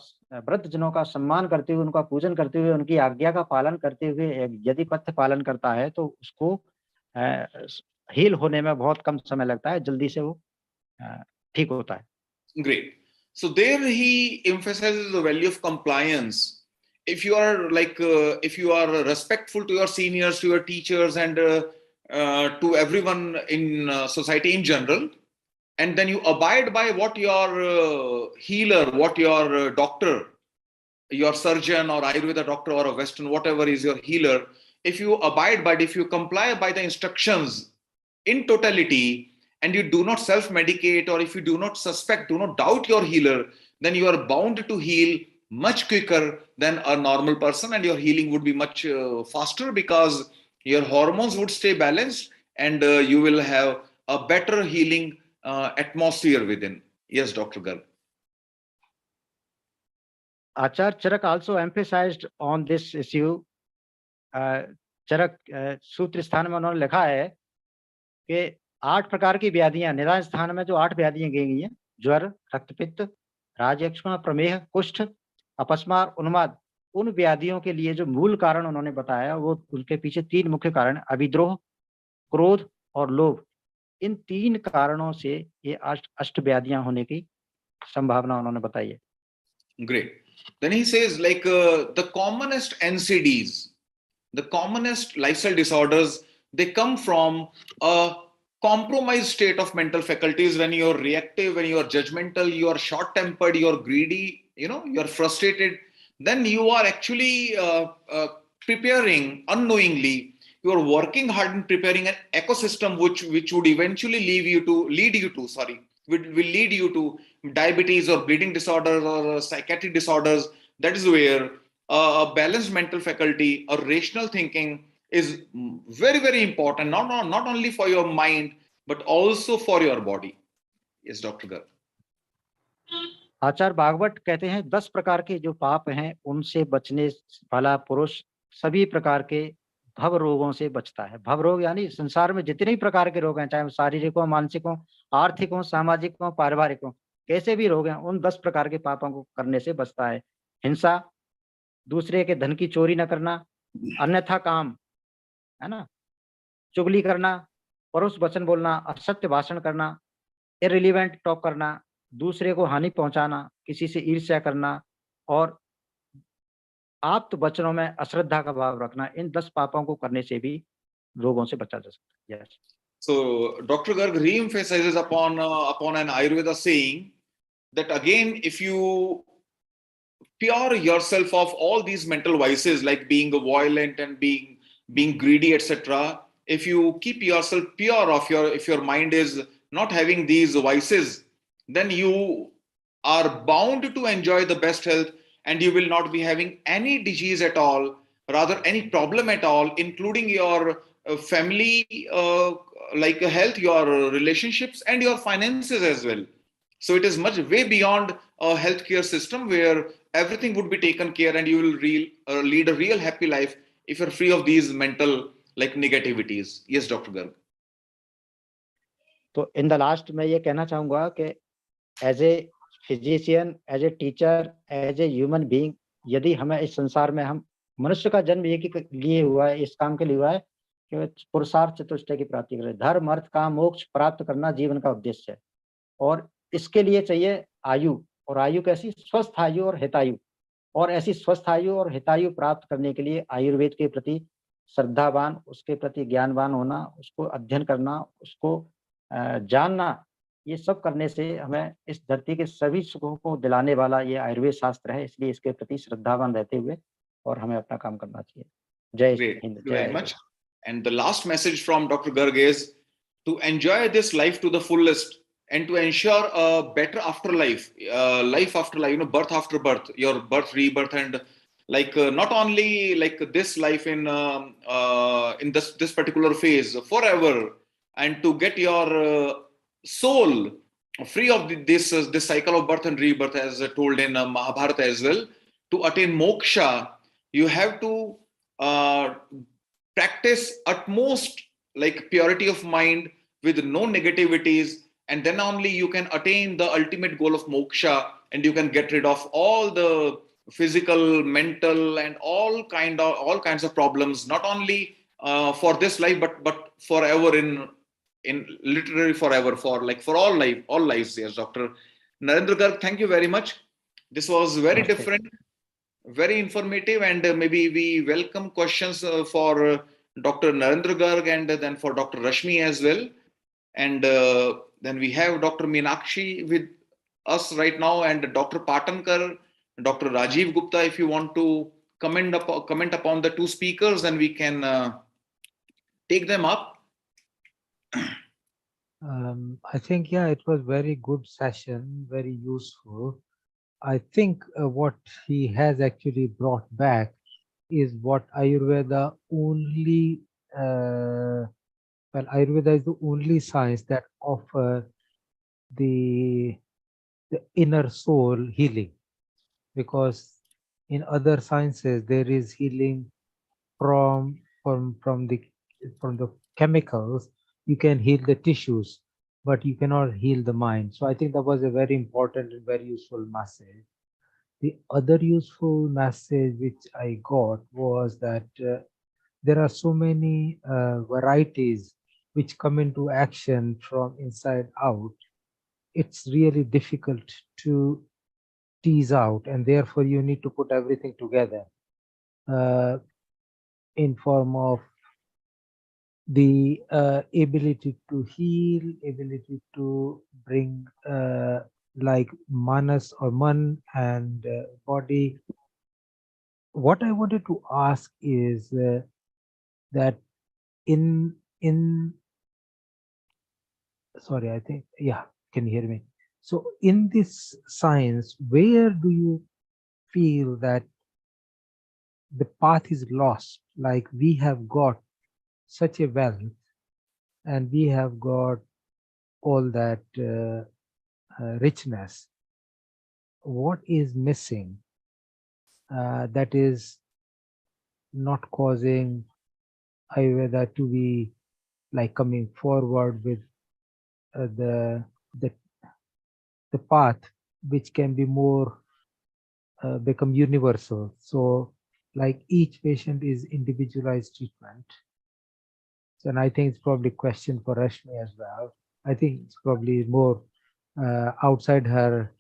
वृद्धजनों का सम्मान करते हुए, उनका पूजन करते हुए, उनकी आज्ञा का पालन करते हुए यदि पथ्य पालन करता है, तो उसको हील होने में बहुत कम समय लगता है, जल्दी से वो ठीक होता है. Great. So there he emphasizes the value of compliance. If you are if you are respectful to your seniors, to your teachers, and to everyone in society in general, and then you abide by what your healer, what your doctor, your surgeon or Ayurveda doctor or a Western, whatever is your healer, if you abide by it, if you comply by the instructions in totality, and you do not self-medicate, or if you do not suspect, do not doubt your healer, then you are bound to heal much quicker than a normal person, and your healing would be much faster, because your hormones would stay balanced, and you will have a better healing atmosphere within. Yes, Dr. Garg. Acharya Charak also emphasized on this issue. चरक सूत्र स्थान में उन्होंने लिखा है कि 8 प्रकार की व्याधियां, निदान स्थान में जो 8 व्याधियां गई हैं, ज्वर, रक्तपित्त, राजयक्ष्मा, प्रमेह, कुष्ठ, अपस्मार, उन्माद, उन व्याधियों के लिए जो मूल कारण उन्होंने बताया, वो उनके पीछे 3 मुख्य कारण, अभिद्रोह, क्रोध और लोभ, इन 3 कारणों से ये अष्ट व्याधियां होने की संभावना उन्होंने बताई है. Great. Then he says the commonest NCDs, the commonest lifestyle disorders, they come from a compromised state of mental faculties. When you're reactive, when you're judgmental, you are short-tempered, you're greedy, you're frustrated, then you are actually preparing unknowingly, you are working hard in preparing an ecosystem which would eventually lead you to diabetes or bleeding disorders or psychiatric disorders. That is where a balanced mental faculty, a rational thinking is very, very important, not only for your mind, but also for your body. Yes, Dr. Garg. आचार्य भागवत कहते हैं 10 प्रकार के जो पाप हैं, उनसे बचने वाला पुरुष सभी प्रकार के भव रोगों से बचता है. भव रोग यानी संसार में जितने भी प्रकार के रोग हैं, चाहे शारीरिक हो, मानसिक हो, आर्थिक हो, सामाजिक हो, पारिवारिक हो, कैसे भी रोग हैं, उन 10 प्रकार के पापों को करने से बचता है. हिंसा, दूसरे के धन की चोरी न करना, अन्यथा काम, है ना, चुगली करना, परोक्ष वचन बोलना, असत्य भाषण करना, इररिलेवेंट टॉक करना, दूसरे को हानि पहुंचाना, किसी से ईर्ष्या करना, और आप्त वचनों में अश्रद्धा का भाव रखना, इन 10 पापों को करने से भी रोगों से बचा जा सकता है. Yes. So Dr. Garg re-emphasizes upon an Ayurveda saying that again, if you pure yourself of all these mental vices like being violent and being greedy, etc., if you keep yourself pure of if your mind is not having these vices, then you are bound to enjoy the best health, and you will not be having any disease at all, rather any problem at all, including your family health, your relationships, and your finances as well. So it is much way beyond a healthcare system where everything would be taken care, and you will lead a real happy life if you're free of these mental negativities. Yes, Dr. Garg. तो in the last मैं ये कहना चाहूंगा कि as a physician, as a teacher, as a human being, यदि हमें इस संसार में, हम मनुष्य का जन्म एक ही लिए हुआ है, इस काम के लिए हुआ है कि पुरुषार्थ चतुष्टय की प्राप्ति करें. धर्म, अर्थ, काम, मोक्ष प्राप्त करना जीवन का उद्देश्य है, और इसके लिए चाहिए आयु, और आयु कैसी? स्वस्थ आयु और हितायु. और ऐसी स्वस्थ आयु और हितायु प्राप्त करने के लिए आयुर्वेद के प्रति श्रद्धावान, उसके प्रति ज्ञानवान होना, उसको अध्ययन करना, उसको जानना, ये सब करने से हमें इस धरती के सभी सुखों को दिलाने वाला ये आयुर्वेद शास्त्र है। इसलिए इसके प्रति श्रद्धावान रहते हुए और हमें अपना काम करना चाहिए। जय Great. हिंद, Thank you जय very Ayurveda. much. And the last message from Dr. Garg is to enjoy this life to the fullest and to ensure a better afterlife, life after life, birth after birth, your birth, rebirth, and like not only like this life in this particular phase forever, and to get your soul free of this cycle of birth and rebirth, as told in Mahabharata as well. To attain moksha, you have to practice utmost like purity of mind with no negativities, and then only you can attain the ultimate goal of moksha, and you can get rid of all the physical, mental, and all kinds of problems, not only for this life but forever, in literally forever, for all lives. Yes, Dr. Narendra Garg, thank you very much. This was very different, very informative, and maybe we welcome questions for Dr. Narendra Garg, and then for Dr. Rashmi as well. And then we have Dr. Meenakshi with us right now, and Dr. Patankar, Dr. Rajiv Gupta. If you want to comment upon the two speakers, then we can take them up. I think, yeah, it was very good session, very useful. I think what he has actually brought back is what Ayurveda only, Ayurveda is the only science that offer the inner soul healing, because in other sciences there is healing from the chemicals. You can heal the tissues, but you cannot heal the mind. So I think that was a very important and very useful message. The other useful message which I got was that there are so many varieties which come into action from inside out. It's really difficult to tease out, and therefore you need to put everything together in form of the ability to heal, ability to bring like manas or man and body. What I wanted to ask is that in sorry, I think, yeah, can you hear me? So in this science, where do you feel that the path is lost? Like, we have got such a wealth, and we have got all that richness. What is missing that is not causing Ayurveda to be like coming forward with the path which can be more become universal? So like each patient is individualized treatment. So, and I think it's probably a question for Rashmi as well. I think it's probably more outside her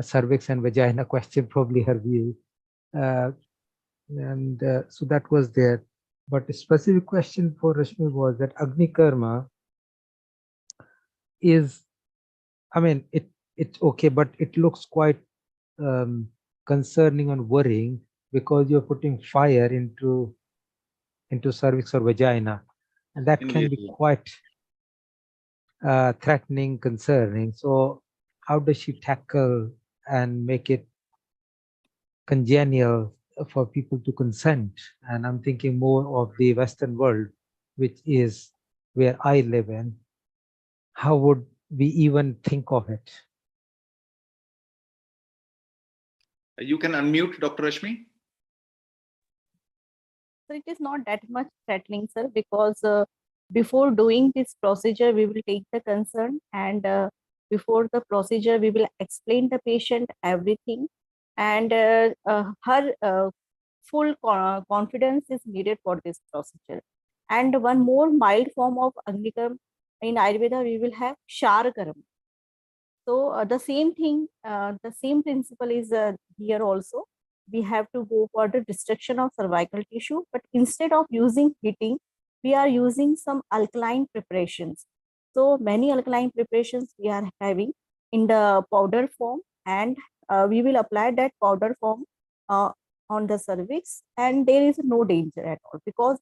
cervix and vagina question, probably her view. So that was there. But a specific question for Rashmi was that Agni Karma is, I mean, it's okay, but it looks quite concerning and worrying, because you're putting fire into cervix or vagina, and that can be quite threatening, concerning. So how does she tackle and make it congenial for people to consent? And I'm thinking more of the Western world, which is where I live in. How would we even think of it? You can unmute, Dr. Rashmi. So it is not that much threatening, sir, because before doing this procedure, we will take the concern, and before the procedure, we will explain the patient everything, and her full confidence is needed for this procedure. And one more mild form of Agnikam in Ayurveda, we will have Sharakaram. So the same thing, the same principle is here also. we have to go for the destruction of cervical tissue, but instead of using heating, we are using some alkaline preparations. So many alkaline preparations we are having in the powder form, and we will apply that powder form on the cervix, and there is no danger at all, because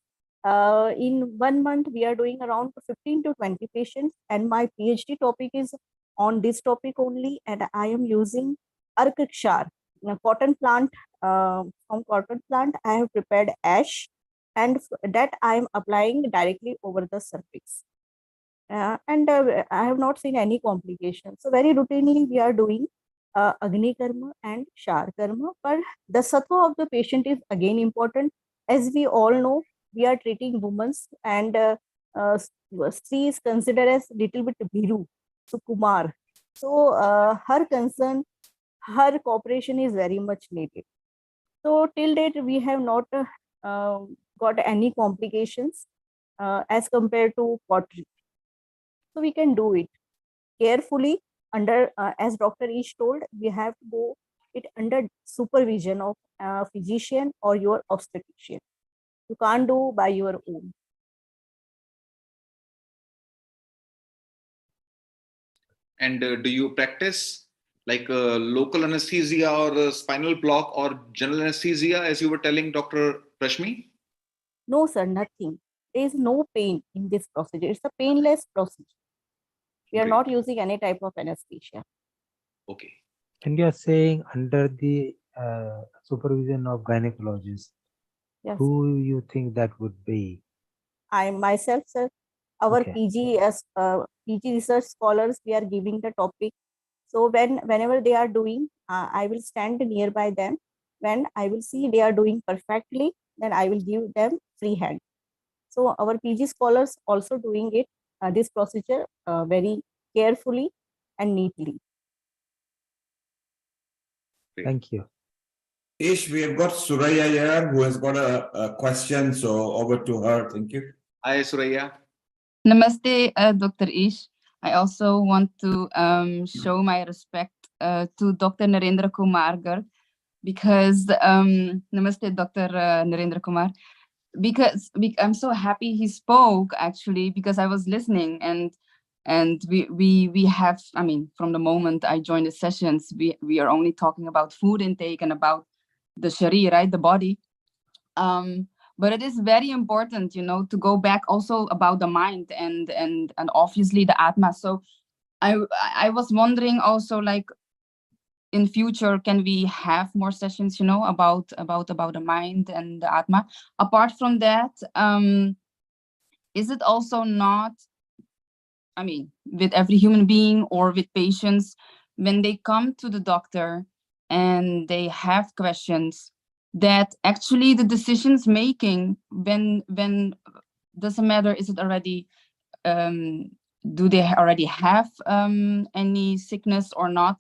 in 1 month we are doing around 15 to 20 patients, and my PhD topic is on this topic only, and I am using Arkakshar, cotton plant. From cotton plant, I have prepared ash, and that I am applying directly over the cervix. And I have not seen any complications. So very routinely we are doing Agni Karma and Shar Karma, but the sattva of the patient is again important. As we all know, we are treating women, and Sri is considered as little bit Bhiru, so Kumar. So her concern, her cooperation is very much needed. So till date, we have not got any complications as compared to pottery. So we can do it carefully under, as Dr. Ish told, we have to go it under supervision of a physician or your obstetrician. You can't do by your own. And do you practice like local anesthesia or spinal block or general anesthesia, as you were telling Dr. Rashmi? No, sir, nothing. There is no pain in this procedure. It's a painless procedure. We are Great. not using any type of anesthesia. Okay. And you are saying under the supervision of gynecologist, Yes. who you think that would be? I myself, sir, our Okay. PG as PG research scholars, we are giving the topic. So whenever they are doing, I will stand nearby them. When I will see they are doing perfectly, then I will give them free hand. So our PG scholars also doing it, this procedure very carefully and neatly. Thank you. Ish, we have got Suraya here who has got a question, so over to her. Thank you. Hi, Suraya. Namaste, Dr. Ish. I also want to show my respect to Dr. Narendra Kumar Garg, because Namaste, Dr. Narendra Kumar, because I'm so happy he spoke, actually, because I was listening, and we have, I mean, from the moment I joined the sessions, we are only talking about food intake and about the sharir, right, the body. But it is very important, you know, to go back also about the mind and obviously the atma. So I was wondering also, like, in future, can we have more sessions, you know, about the mind and the atma? Apart from that, is it also not, I mean, with every human being or with patients, when they come to the doctor and they have questions, that actually the decisions making, when doesn't matter, is it already, do they already have any sickness or not?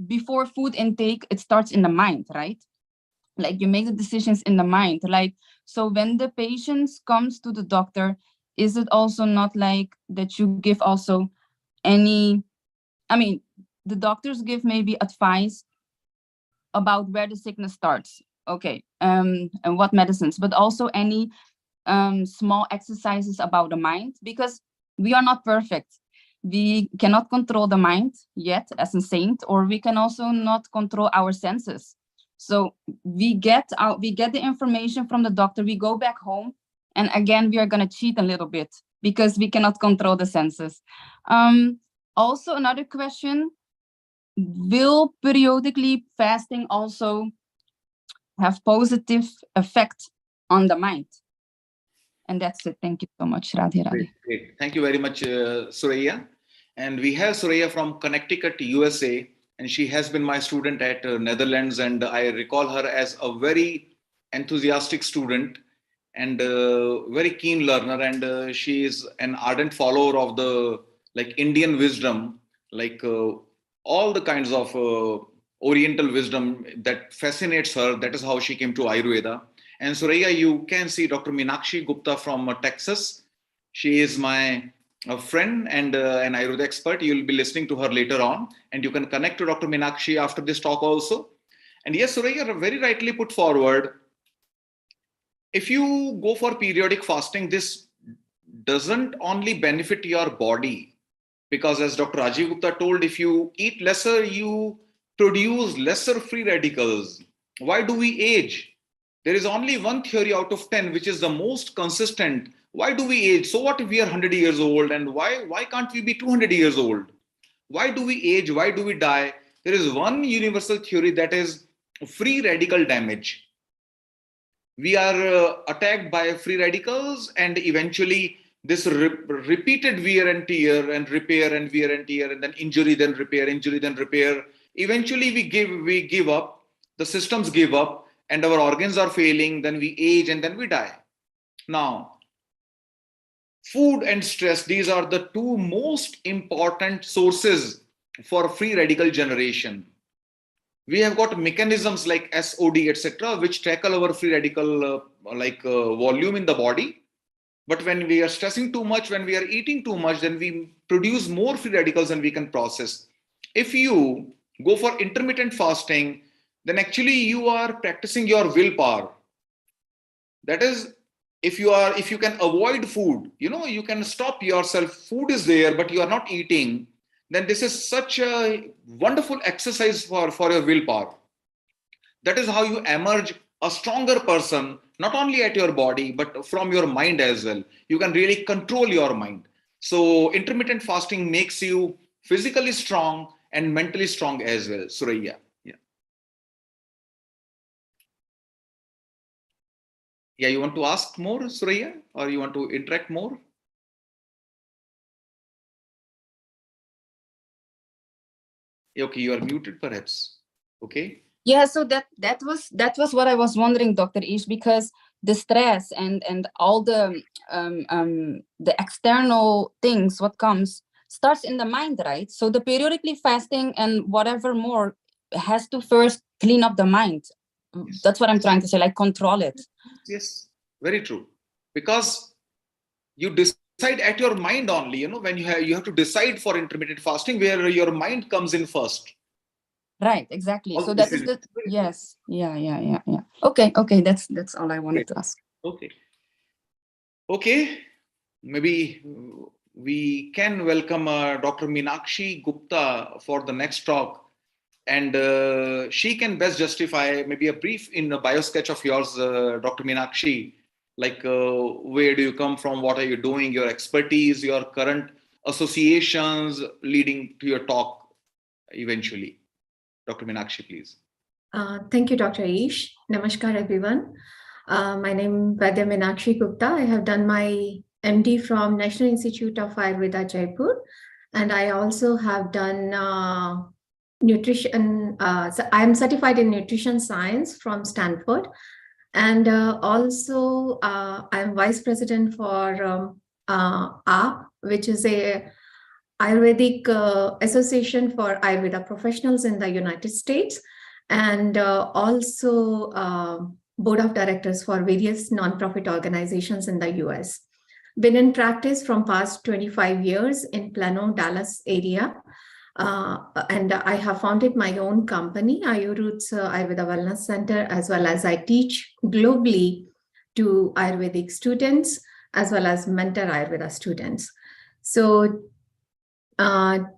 Before food intake, it starts in the mind, right? Like, you make the decisions in the mind. Like, so when the patients comes to the doctor, is it also not like that you give also any, I mean, the doctors give maybe advice about where the sickness starts, okay, and what medicines, but also any small exercises about the mind, because we are not perfect. We cannot control the mind yet as a saint, or we can also not control our senses. So we get the information from the doctor, we go back home, and again we are going to cheat a little bit because we cannot control the senses. Also, another question: will periodically fasting also have positive effect on the mind? And that's it. Thank you so much, Radhe Radhe. Great. Thank you very much, Suraya. And we have Suraya from Connecticut, USA, and she has been my student at Netherlands, and I recall her as a very enthusiastic student and very keen learner, and she is an ardent follower of the Indian wisdom, all the kinds of Oriental wisdom that fascinates her. That is how she came to Ayurveda. And Suraya, you can see Dr. Meenakshi Gupta from Texas. She is my friend and an Ayurveda expert. You'll be listening to her later on, and you can connect to Dr. Meenakshi after this talk also. And yes, Surya, very rightly put forward. If you go for periodic fasting, this doesn't only benefit your body, because as Dr. Rajiv Gupta told, if you eat lesser, you produce lesser free radicals. Why do we age? There is only one theory out of 10 which is the most consistent. Why do we age? So what if we are 100 years old, and why can't we be 200 years old? Why do we age? Why do we die? There is one universal theory, that is free radical damage. We are attacked by free radicals, and eventually this repeated wear and tear and repair and wear and tear, and then injury, then repair, injury, then repair. Eventually we give up, the systems give up, and our organs are failing, then we age, and then we die. Now, food and stress, these are the two most important sources for free radical generation. We have got mechanisms like SOD, etc., which tackle our free radical volume in the body. But when we are stressing too much, when we are eating too much, then we produce more free radicals than we can process. If you go for intermittent fasting, then actually you are practicing your willpower. That is, if you can avoid food, you can stop yourself. Food is there, but you are not eating. Then this is such a wonderful exercise for your willpower. That is how you emerge a stronger person, not only at your body, but from your mind as well. You can really control your mind. So intermittent fasting makes you physically strong and mentally strong as well. Surya. Yeah, you want to ask more, Surya, or you want to interact more? Okay, you are muted perhaps. Okay. Yeah, so that was what I was wondering, Dr. Ish, because the stress and all the external things, what comes, starts in the mind, right? So the periodically fasting and whatever more has to first clean up the mind. Yes. That's what I'm trying to say, like control it. Yes, very true. Because you decide at your mind only, when you have to decide for intermittent fasting, where your mind comes in first. Right, exactly. So that is the, yes, yeah. Okay, that's all I wanted to ask. Okay, maybe we can welcome Dr. Meenakshi Gupta for the next talk, and she can best justify maybe a brief in a bio sketch of yours, Dr. Meenakshi, like where do you come from, what are you doing, your expertise, your current associations leading to your talk eventually. Dr. Meenakshi, please. Thank you, Dr. Ish. Namaskar, everyone. My name is Vaidya Meenakshi Gupta. I have done my MD from National Institute of Ayurveda, Jaipur. And I also have done nutrition. So I'm certified in nutrition science from Stanford. And also I'm vice president for AAP, which is a Ayurvedic Association for Ayurveda Professionals in the United States, and also board of directors for various nonprofit organizations in the US. Been in practice from past 25 years in Plano, Dallas area. And I have founded my own company, Ayurroots Ayurveda Wellness Center, as well as I teach globally to Ayurvedic students, as well as mentor Ayurveda students. So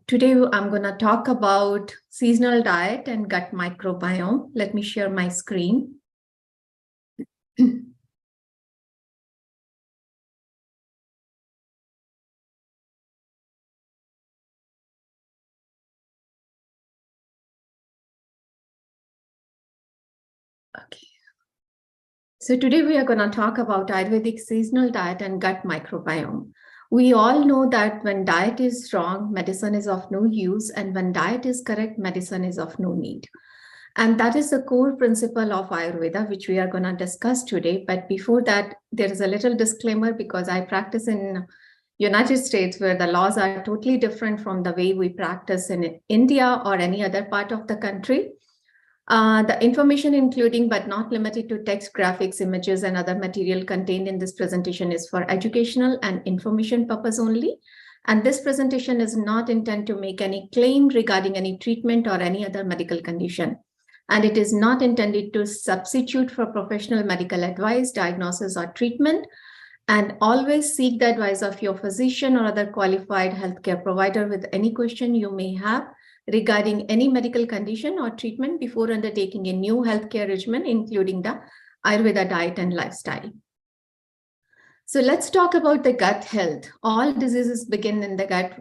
today I'm going to talk about seasonal diet and gut microbiome. Let me share my screen. Okay. So today we are going to talk about Ayurvedic seasonal diet and gut microbiome. We all know that when diet is wrong, medicine is of no use, and when diet is correct, medicine is of no need. And that is the core principle of Ayurveda, which we are going to discuss today. But before that, there is a little disclaimer, because I practice in United States, where the laws are totally different from the way we practice in India or any other part of the country. The information, including but not limited to text, graphics, images, and other material contained in this presentation, is for educational and information purpose only. And this presentation is not intended to make any claim regarding any treatment or any other medical condition. and it is not intended to substitute for professional medical advice, diagnosis, or treatment. And always seek the advice of your physician or other qualified healthcare provider with any question you may have regarding any medical condition or treatment before undertaking a new healthcare regimen, including the Ayurveda diet and lifestyle. So let's talk about the gut health. All diseases begin in the gut.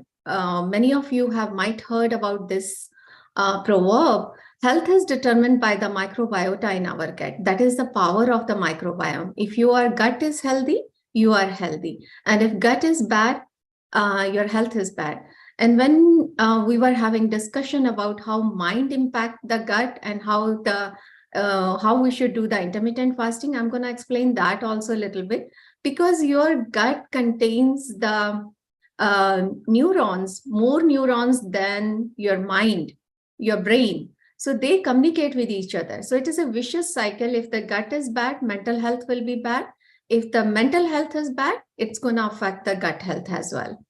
Many of you might heard about this proverb. Health is determined by the microbiota in our gut. That is the power of the microbiome. If your gut is healthy, you are healthy. And if gut is bad, your health is bad. And when we were having discussion about how mind impact the gut and how we should do the intermittent fasting, I'm going to explain that also a little bit, because your gut contains the neurons, more neurons than your mind, your brain. So they communicate with each other. So it is a vicious cycle. If the gut is bad, mental health will be bad. If the mental health is bad, it's going to affect the gut health as well.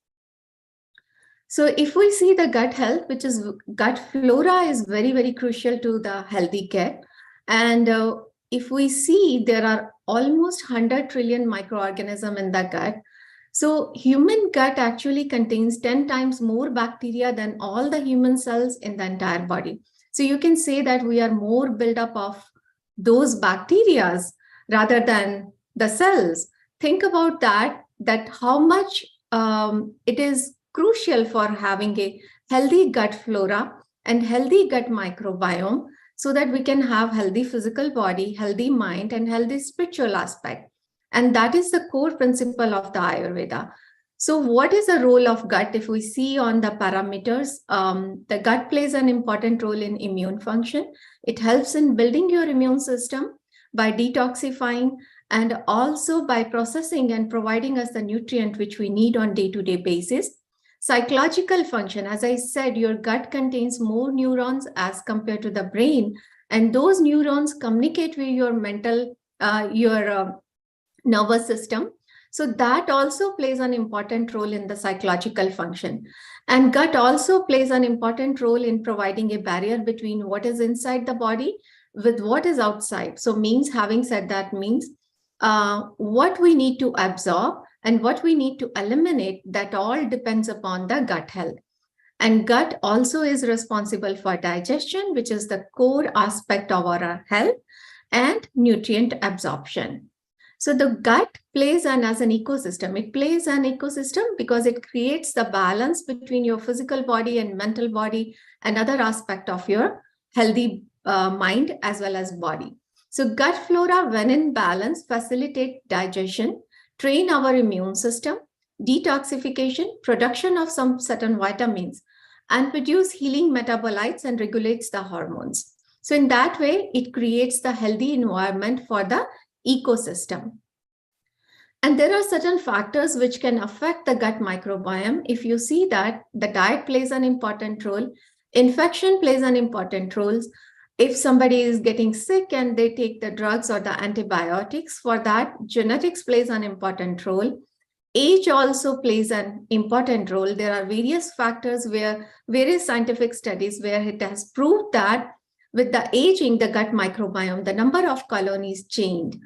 So if we see the gut health, which is gut flora, is very, very crucial to the healthy care. And if we see, there are almost 100 trillion microorganisms in the gut. So human gut actually contains 10 times more bacteria than all the human cells in the entire body. So you can say that we are more built up of those bacteria rather than the cells. Think about that how much it is crucial for having a healthy gut flora and healthy gut microbiome, so that we can have healthy physical body, healthy mind, and healthy spiritual aspect. And that is the core principle of the Ayurveda. So what is the role of gut? If we see on the parameters, the gut plays an important role in immune function. It helps in building your immune system by detoxifying and also by processing and providing us the nutrient which we need on day-to-day basis. Psychological function, as I said, your gut contains more neurons as compared to the brain, and those neurons communicate with your mental, nervous system. So that also plays an important role in the psychological function. And gut also plays an important role in providing a barrier between what is inside the body with what is outside. So having said that means what we need to absorb and what we need to eliminate, that all depends upon the gut health. And gut also is responsible for digestion, which is the core aspect of our health, and nutrient absorption. So the gut plays as an ecosystem. It plays an ecosystem because it creates the balance between your physical body and mental body, and other aspect of your healthy mind as well as body. So gut flora, when in balance, facilitate digestion, train our immune system, detoxification, production of some certain vitamins, and produce healing metabolites and regulates the hormones. So in that way, it creates the healthy environment for the ecosystem. And there are certain factors which can affect the gut microbiome. If you see that the diet plays an important role, infection plays an important role. If somebody is getting sick and they take the drugs or the antibiotics, for that, genetics plays an important role. Age also plays an important role. There are various factors where various scientific studies where it has proved that with the aging, the gut microbiome, the number of colonies change.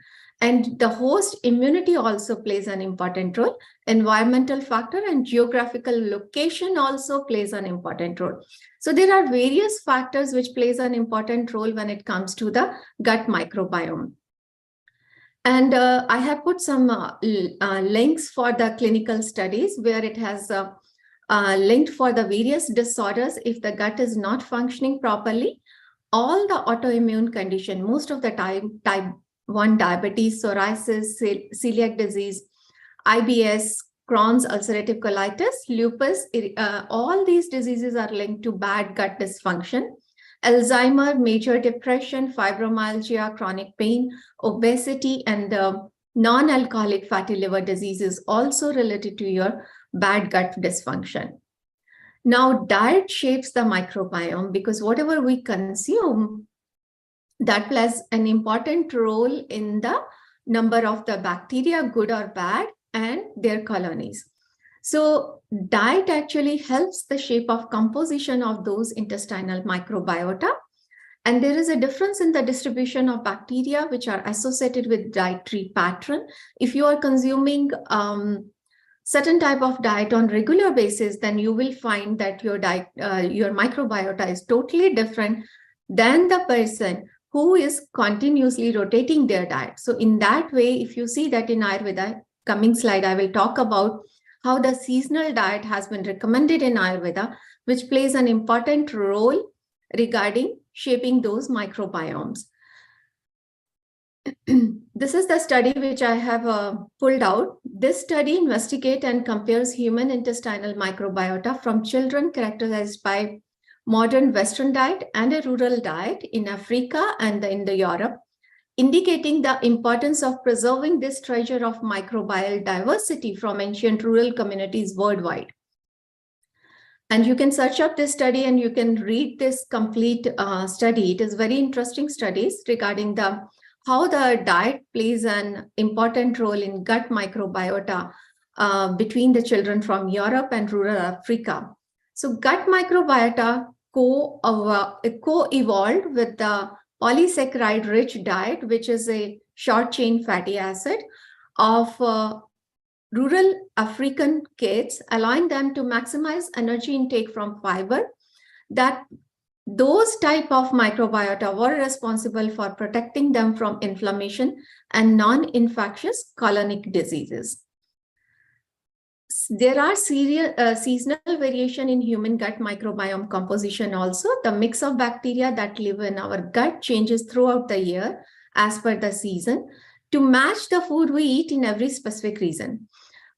And the host immunity also plays an important role. Environmental factor and geographical location also plays an important role. So there are various factors which plays an important role when it comes to the gut microbiome. And I have put some links for the clinical studies where it has linked for the various disorders. If the gut is not functioning properly, all the autoimmune condition, most of the time, type 1 diabetes, psoriasis, celiac disease, IBS, Crohn's, ulcerative colitis, lupus, all these diseases are linked to bad gut dysfunction. Alzheimer, major depression, fibromyalgia, chronic pain, obesity, and non-alcoholic fatty liver disease is also related to your bad gut dysfunction. Now, diet shapes the microbiome because whatever we consume, that plays an important role in the number of the bacteria, good or bad, and their colonies. So diet actually helps the shape of composition of those intestinal microbiota. And there is a difference in the distribution of bacteria which are associated with dietary pattern. If you are consuming certain type of diet on regular basis, then you will find that your diet, your microbiota is totally different than the person who is continuously rotating their diet. So in that way, if you see that in Ayurveda, coming slide, I will talk about how the seasonal diet has been recommended in Ayurveda, which plays an important role regarding shaping those microbiomes. This is the study which I have pulled out. This study investigates and compares human intestinal microbiota from children characterized by modern Western diet and a rural diet in Africa and in the Europe, indicating the importance of preserving this treasure of microbial diversity from ancient rural communities worldwide. And you can search up this study and you can read this complete study. It is very interesting studies regarding how the diet plays an important role in gut microbiota between the children from Europe and rural Africa. So gut microbiota co-evolved with the polysaccharide-rich diet, which is a short-chain fatty acid of rural African kids, allowing them to maximize energy intake from fiber. That those type of microbiota were responsible for protecting them from inflammation and non-infectious colonic diseases. There are seasonal variation in human gut microbiome composition also. The mix of bacteria that live in our gut changes throughout the year as per the season to match the food we eat in every specific region.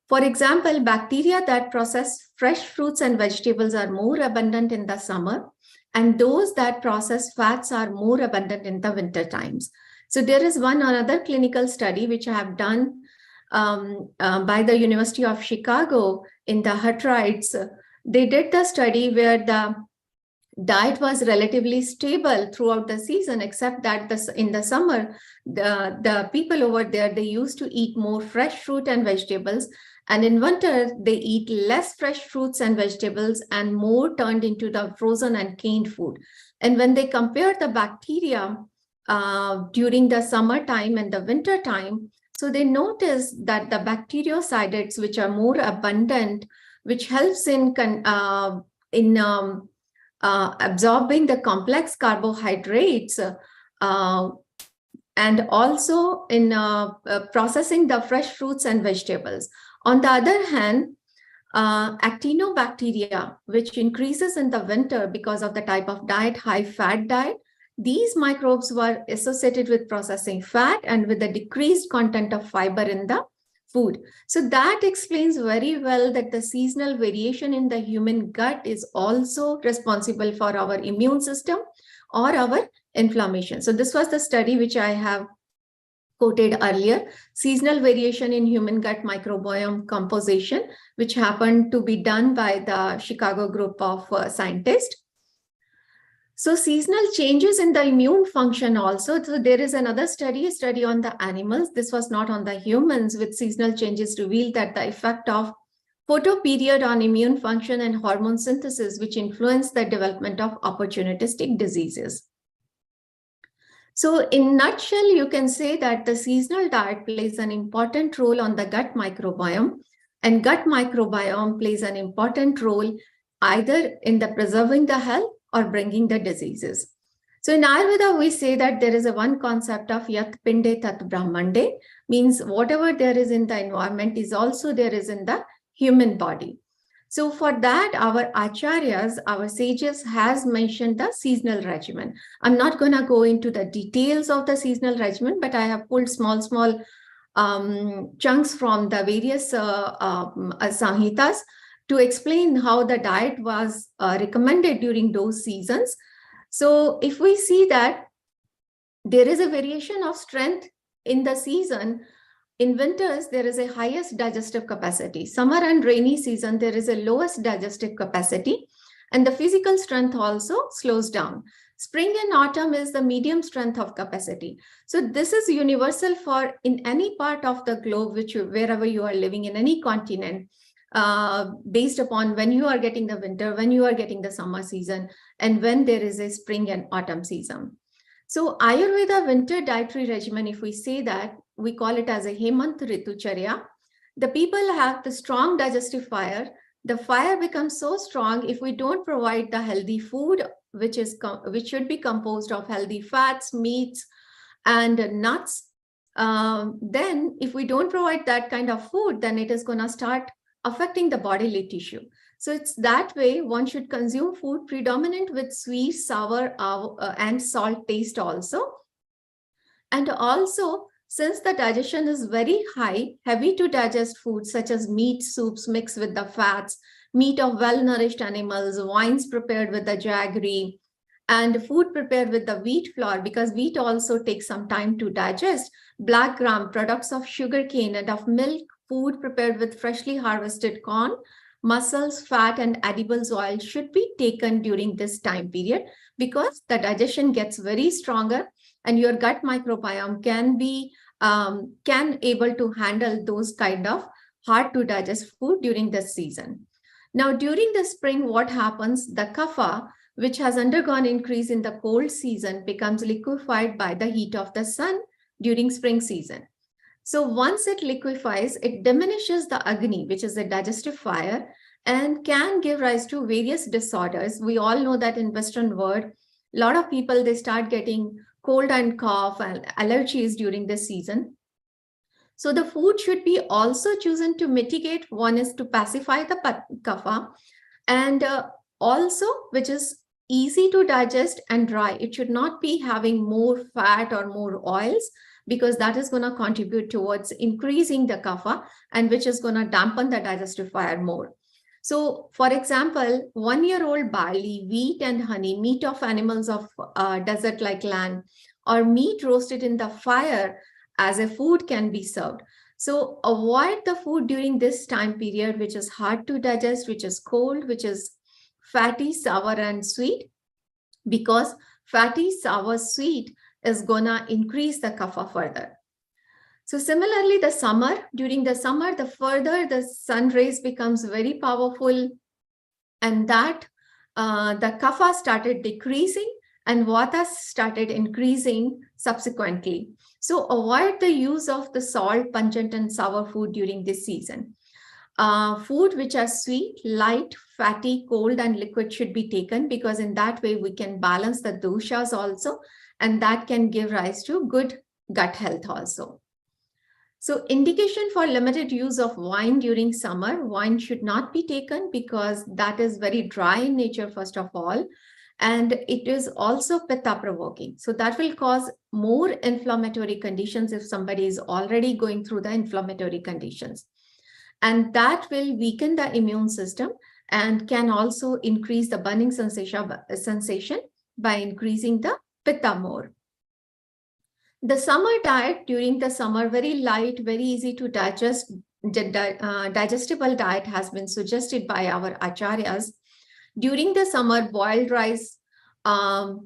For example, bacteria that process fresh fruits and vegetables are more abundant in the summer, and those that process fats are more abundant in the winter times. So there is one another clinical study which I have done by the University of Chicago in the Hutterites. They did the study where the diet was relatively stable throughout the season, except that in the summer, the people over there, they used to eat more fresh fruit and vegetables. And in winter, they eat less fresh fruits and vegetables and more turned into the frozen and canned food. And when they compared the bacteria during the summertime and the winter time, so they noticed that the bacteriosidats, which are more abundant, which helps in absorbing the complex carbohydrates and also in processing the fresh fruits and vegetables. On the other hand, actinobacteria, which increases in the winter because of the type of diet, high fat diet, these microbes were associated with processing fat and with the decreased content of fiber in the food. So that explains very well that the seasonal variation in the human gut is also responsible for our immune system or our inflammation. So this was the study which I have quoted earlier, seasonal variation in human gut microbiome composition, which happened to be done by the Chicago group of scientists. So seasonal changes in the immune function also. So there is another study, a study on the animals. This was not on the humans, with seasonal changes revealed that the effect of photoperiod on immune function and hormone synthesis, which influence the development of opportunistic diseases. So in a nutshell, you can say that the seasonal diet plays an important role on the gut microbiome, and gut microbiome plays an important role either in the preserving the health or bringing the diseases. So in Ayurveda, we say that there is a one concept of Yat Pinde Tat Brahmande, means whatever there is in the environment is also there is in the human body. So for that, our acharyas, our sages has mentioned the seasonal regimen. I'm not going to go into the details of the seasonal regimen, but I have pulled small chunks from the various samhitas to explain how the diet was recommended during those seasons. So if we see that there is a variation of strength in the season, in winters, there is a highest digestive capacity. Summer and rainy season, there is a lowest digestive capacity, and the physical strength also slows down. Spring and autumn is the medium strength of capacity. So this is universal for in any part of the globe, wherever you are living in any continent. based upon when you are getting the winter, when you are getting the summer season, and when there is a spring and autumn season. So Ayurveda winter dietary regimen, if we say that, we call it as a Hemant Ritucharya. The people have the strong digestive fire. The fire becomes so strong if we don't provide the healthy food, which should be composed of healthy fats, meats, and nuts. Then if we don't provide that kind of food, then it is going to start affecting the bodily tissue. So it's that way one should consume food predominant with sweet, sour, and salt taste also. And also, since the digestion is very high, heavy to digest foods such as meat soups mixed with the fats, meat of well-nourished animals, wines prepared with the jaggery, and food prepared with the wheat flour, because wheat also takes some time to digest, black gram, products of sugarcane and of milk, food prepared with freshly harvested corn, mussels, fat, and edible oil should be taken during this time period, because the digestion gets very stronger and your gut microbiome can be able to handle those kind of hard to digest food during this season. Now, during the spring, what happens? The kapha, which has undergone increase in the cold season, becomes liquefied by the heat of the sun during spring season. So once it liquefies, it diminishes the agni, which is the digestive fire, and can give rise to various disorders. We all know that in Western world, a lot of people, they start getting cold and cough and allergies during this season. So the food should be also chosen to mitigate. One is to pacify the kapha, and also which is easy to digest and dry. It should not be having more fat or more oils, because that is going to contribute towards increasing the kapha, and which is going to dampen the digestive fire more. So, for example, 1-year-old barley, wheat and honey, meat of animals of desert like land, or meat roasted in the fire as a food can be served. So avoid the food during this time period, which is hard to digest, which is cold, which is fatty, sour, and sweet, because fatty, sour, sweet is gonna increase the kapha further. So similarly, the summer, during the summer, the further the sun rays becomes very powerful, and that the kapha started decreasing and vata started increasing subsequently. So avoid the use of the salt, pungent, and sour food during this season. Food which are sweet, light, fatty, cold, and liquid should be taken, because in that way we can balance the doshas also, and that can give rise to good gut health also. So indication for limited use of wine during summer. Wine should not be taken because that is very dry in nature, first of all, and it is also pitta provoking. So that will cause more inflammatory conditions if somebody is already going through the inflammatory conditions. And that will weaken the immune system and can also increase the burning sensation by increasing the pitta more. The summer diet during the summer, very light, very easy to digest, digestible diet has been suggested by our acharyas. During the summer, boiled rice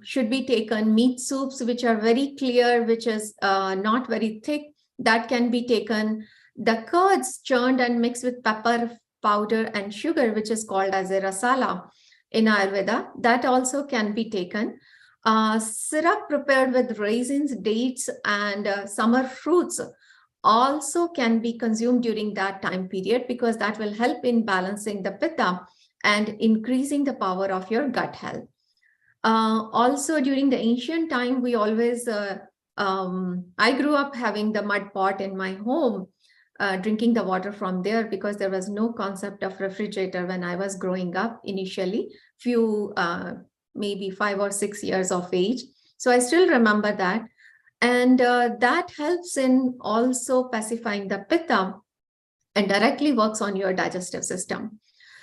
should be taken, meat soups which are very clear, which is not very thick, that can be taken. The curds churned and mixed with pepper powder and sugar, which is called as a rasala in Ayurveda, that also can be taken. Syrup prepared with raisins, dates, and summer fruits also can be consumed during that time period, because that will help in balancing the pitta and increasing the power of your gut health. Also, during the ancient time, we always, I grew up having the mud pot in my home, drinking the water from there, because there was no concept of refrigerator when I was growing up initially, maybe 5 or 6 years of age. So I still remember that. And that helps in also pacifying the pitta and directly works on your digestive system.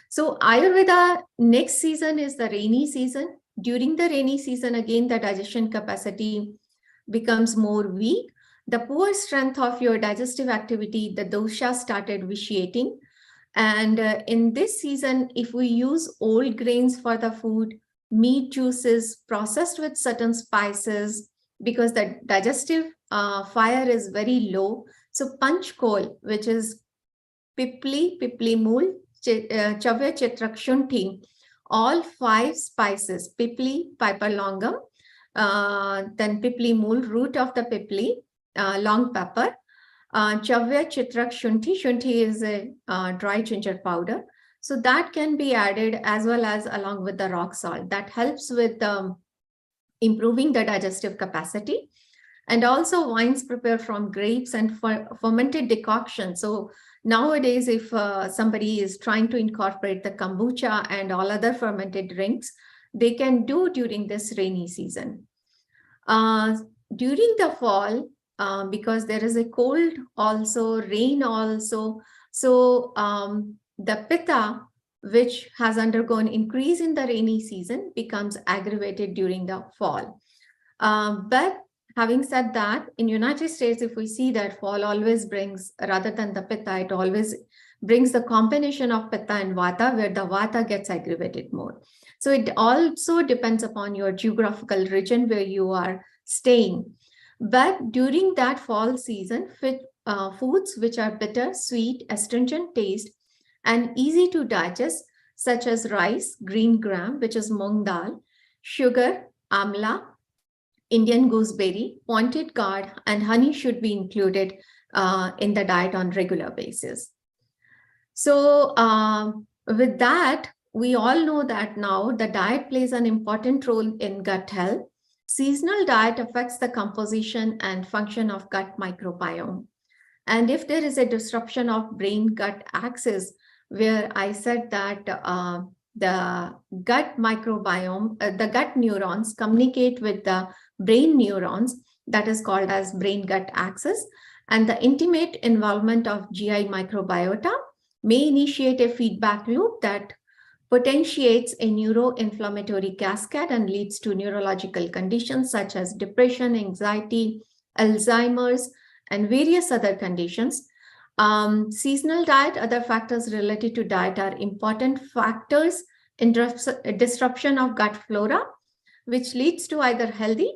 So Ayurveda next season is the rainy season. During the rainy season, again, the digestion capacity becomes more weak. The poor strength of your digestive activity, the dosha started vitiating. And in this season, if we use old grains for the food, meat juices processed with certain spices, because the digestive fire is very low. So panchkol, which is pipli mool, Chavya Chitrak Shunthi, all 5 spices, pipli, piper longum, then pipli mool, root of the pipli, long pepper, Chavya Chitrak Shunthi. Shunthi is a dry ginger powder. So that can be added as well as along with the rock salt. That helps with improving the digestive capacity. And also wines prepared from grapes and fermented decoction. So nowadays, if somebody is trying to incorporate the kombucha and all other fermented drinks, they can do during this rainy season. During the fall, because there is a cold also, rain also, so the pitta, which has undergone increase in the rainy season, becomes aggravated during the fall. But having said that, in United States, if we see that fall always brings, rather than the pitta, it always brings the combination of pitta and vata, where the vata gets aggravated more. So it also depends upon your geographical region where you are staying. But during that fall season, foods which are bitter, sweet, astringent taste, and easy to digest, such as rice, green gram, which is mung dal, sugar, amla, Indian gooseberry, pointed gourd, and honey should be included in the diet on regular basis. So with that, we all know that now the diet plays an important role in gut health. Seasonal diet affects the composition and function of gut microbiome. And if there is a disruption of brain-gut axis, where I said that the gut microbiome, the gut neurons communicate with the brain neurons, that is called as brain-gut axis, and the intimate involvement of GI microbiota may initiate a feedback loop that potentiates a neuroinflammatory cascade and leads to neurological conditions such as depression, anxiety, Alzheimer's, and various other conditions. Seasonal diet, other factors related to diet are important factors in disruption of gut flora, which leads to either healthy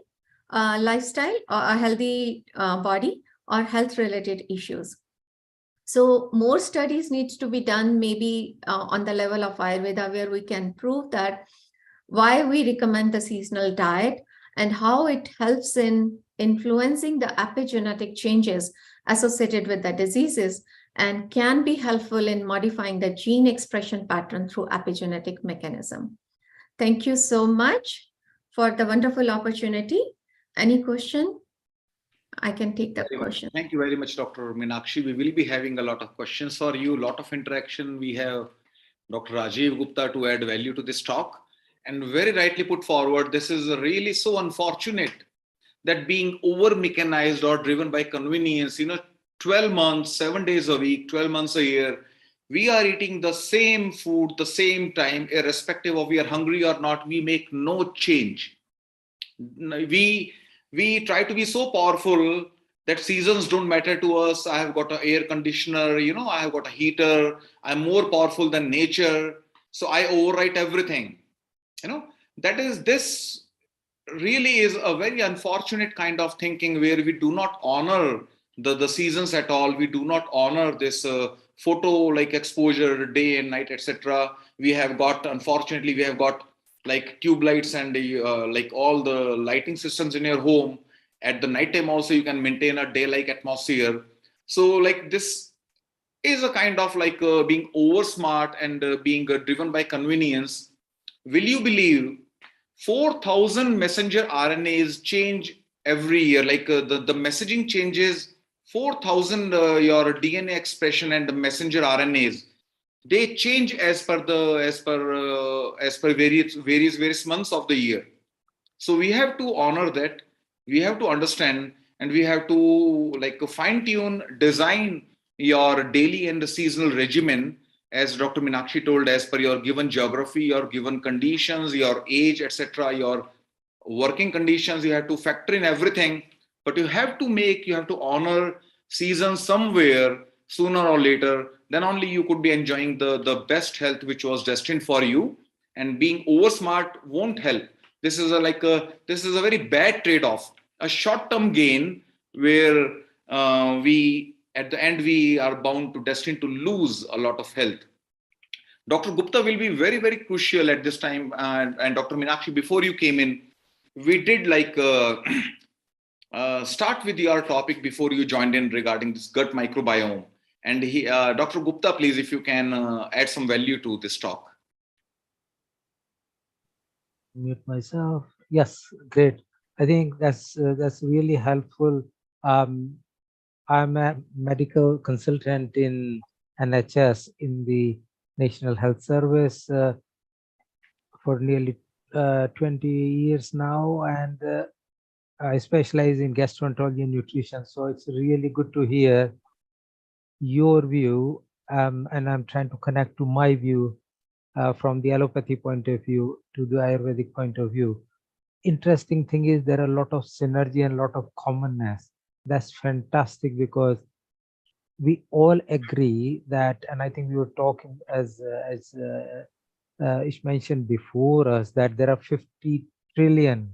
lifestyle or a healthy body or health-related issues. So more studies needs to be done, maybe on the level of Ayurveda, where we can prove that why we recommend the seasonal diet and how it helps in influencing the epigenetic changes associated with the diseases and can be helpful in modifying the gene expression pattern through epigenetic mechanism. Thank you so much for the wonderful opportunity. Any question? I can take the question. Thank you very much, Dr. Meenakshi. We will be having a lot of questions for you, a lot of interaction. We have Dr. Rajiv Gupta to add value to this talk. And very rightly put forward, this is really so unfortunate that being over-mechanized or driven by convenience, 12 months, 7 days a week, 12 months a year, we are eating the same food, the same time, irrespective of we are hungry or not, we make no change. We try to be so powerful that seasons don't matter to us. I have got an air conditioner, I have got a heater. I'm more powerful than nature. So I overwrite everything. This really is a very unfortunate kind of thinking where we do not honor the seasons at all. We do not honor this photo like exposure, day and night, etc. Unfortunately, we have got like tube lights and like all the lighting systems in your home. At the night time also, you can maintain a day-like atmosphere. So like this is a kind of like being over smart and being driven by convenience. Will you believe 4,000 messenger RNAs change every year? Like the messaging changes 4,000 your DNA expression and the messenger RNAs. They change as per various months of the year. So we have to honor that. We have to understand, and we have to like fine tune, design your daily and the seasonal regimen, as Dr. Meenakshi told, as per your given geography, your given conditions, your age, etc., your working conditions. You have to factor in everything, but you have to honor seasons somewhere sooner or later. Then only you could be enjoying the best health which was destined for you. And being over smart won't help. This is a very bad trade-off, a short-term gain where we at the end we are destined to lose a lot of health. Dr. Gupta will be very, very crucial at this time. And Dr. Meenakshi, before you came in, we did start with your topic before you joined in regarding this gut microbiome. And Dr. Gupta, please, if you can add some value to this talk. Mute myself. Yes, great. I think that's really helpful. I'm a medical consultant in NHS in the National Health Service for nearly 20 years now, and I specialize in gastroenterology and nutrition. So it's really good to hear your view, and I'm trying to connect to my view from the allopathy point of view to the Ayurvedic point of view. Interesting thing is there are a lot of synergy and a lot of commonness. That's fantastic because we all agree that, and I think we were talking as Ish mentioned before us, that there are 50 trillion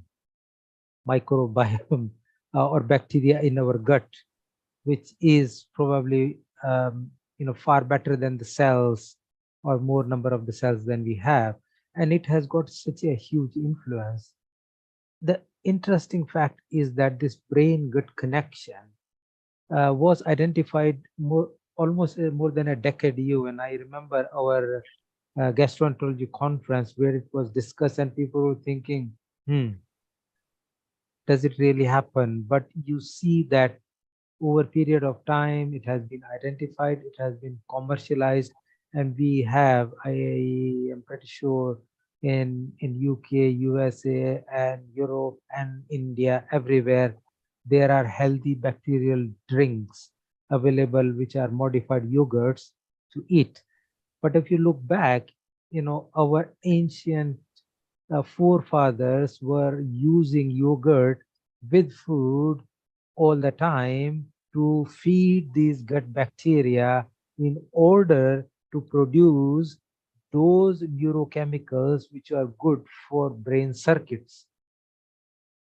microbiome or bacteria in our gut, which is probably far better than the cells or more number of the cells than we have, and it has got such a huge influence. The interesting fact is that this brain gut connection was identified almost more than a decade ago, and I remember our gastroenterology conference where it was discussed and people were thinking, does it really happen? But you see that over a period of time, it has been identified, it has been commercialized, and we have, I am pretty sure, in UK, USA, and Europe, and India, everywhere, there are healthy bacterial drinks available, which are modified yogurts to eat. But if you look back, our ancient forefathers were using yogurt with food all the time to feed these gut bacteria in order to produce those neurochemicals which are good for brain circuits.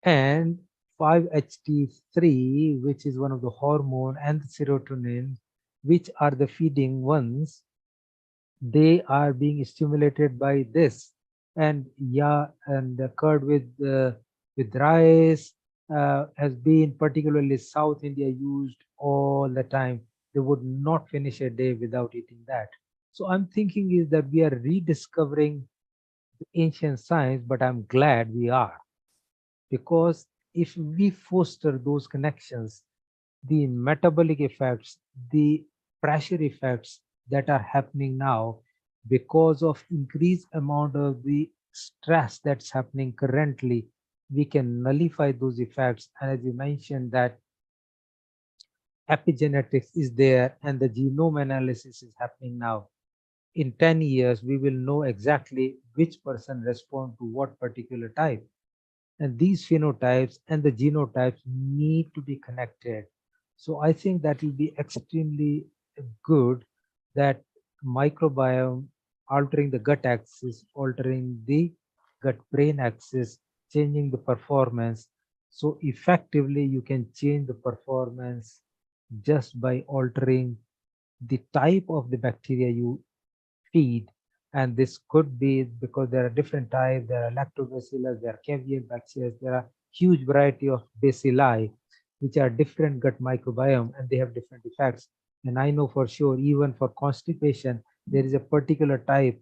And 5-HT3, which is one of the hormone, and the serotonin, which are the feeding ones, they are being stimulated by this. And the curd with rice has been, particularly South India, used all the time. They would not finish a day without eating that. So I'm thinking is that we are rediscovering the ancient science, but I'm glad we are, because if we foster those connections, the metabolic effects, the pressure effects that are happening now because of increased amount of the stress that's happening currently, we can nullify those effects. And as you mentioned, that epigenetics is there and the genome analysis is happening now. In 10 years, we will know exactly which person respond to what particular type. And these phenotypes and the genotypes need to be connected. So I think that will be extremely good, that microbiome altering the gut axis, altering the gut brain axis, changing the performance. So effectively you can change the performance just by altering the type of the bacteria you feed. And this could be because there are different types. There are lactobacillus, there are caviar bacteria, there are huge variety of bacilli which are different gut microbiome, and they have different effects. And I know for sure, even for constipation, there is a particular type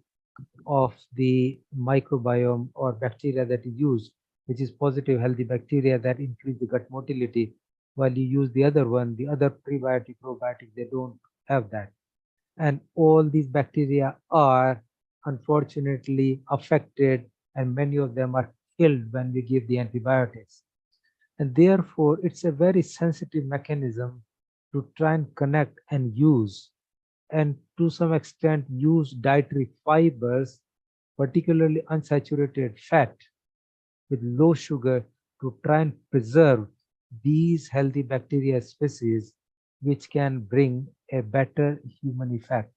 of the microbiome or bacteria that is used, which is positive healthy bacteria that increase the gut motility, while you use the other one, the other prebiotic, probiotic, they don't have that. And all these bacteria are unfortunately affected, and many of them are killed when we give the antibiotics. And therefore, it's a very sensitive mechanism to try and connect and use, and to some extent use dietary fibers, particularly unsaturated fat with low sugar, to try and preserve these healthy bacteria species, which can bring a better human effect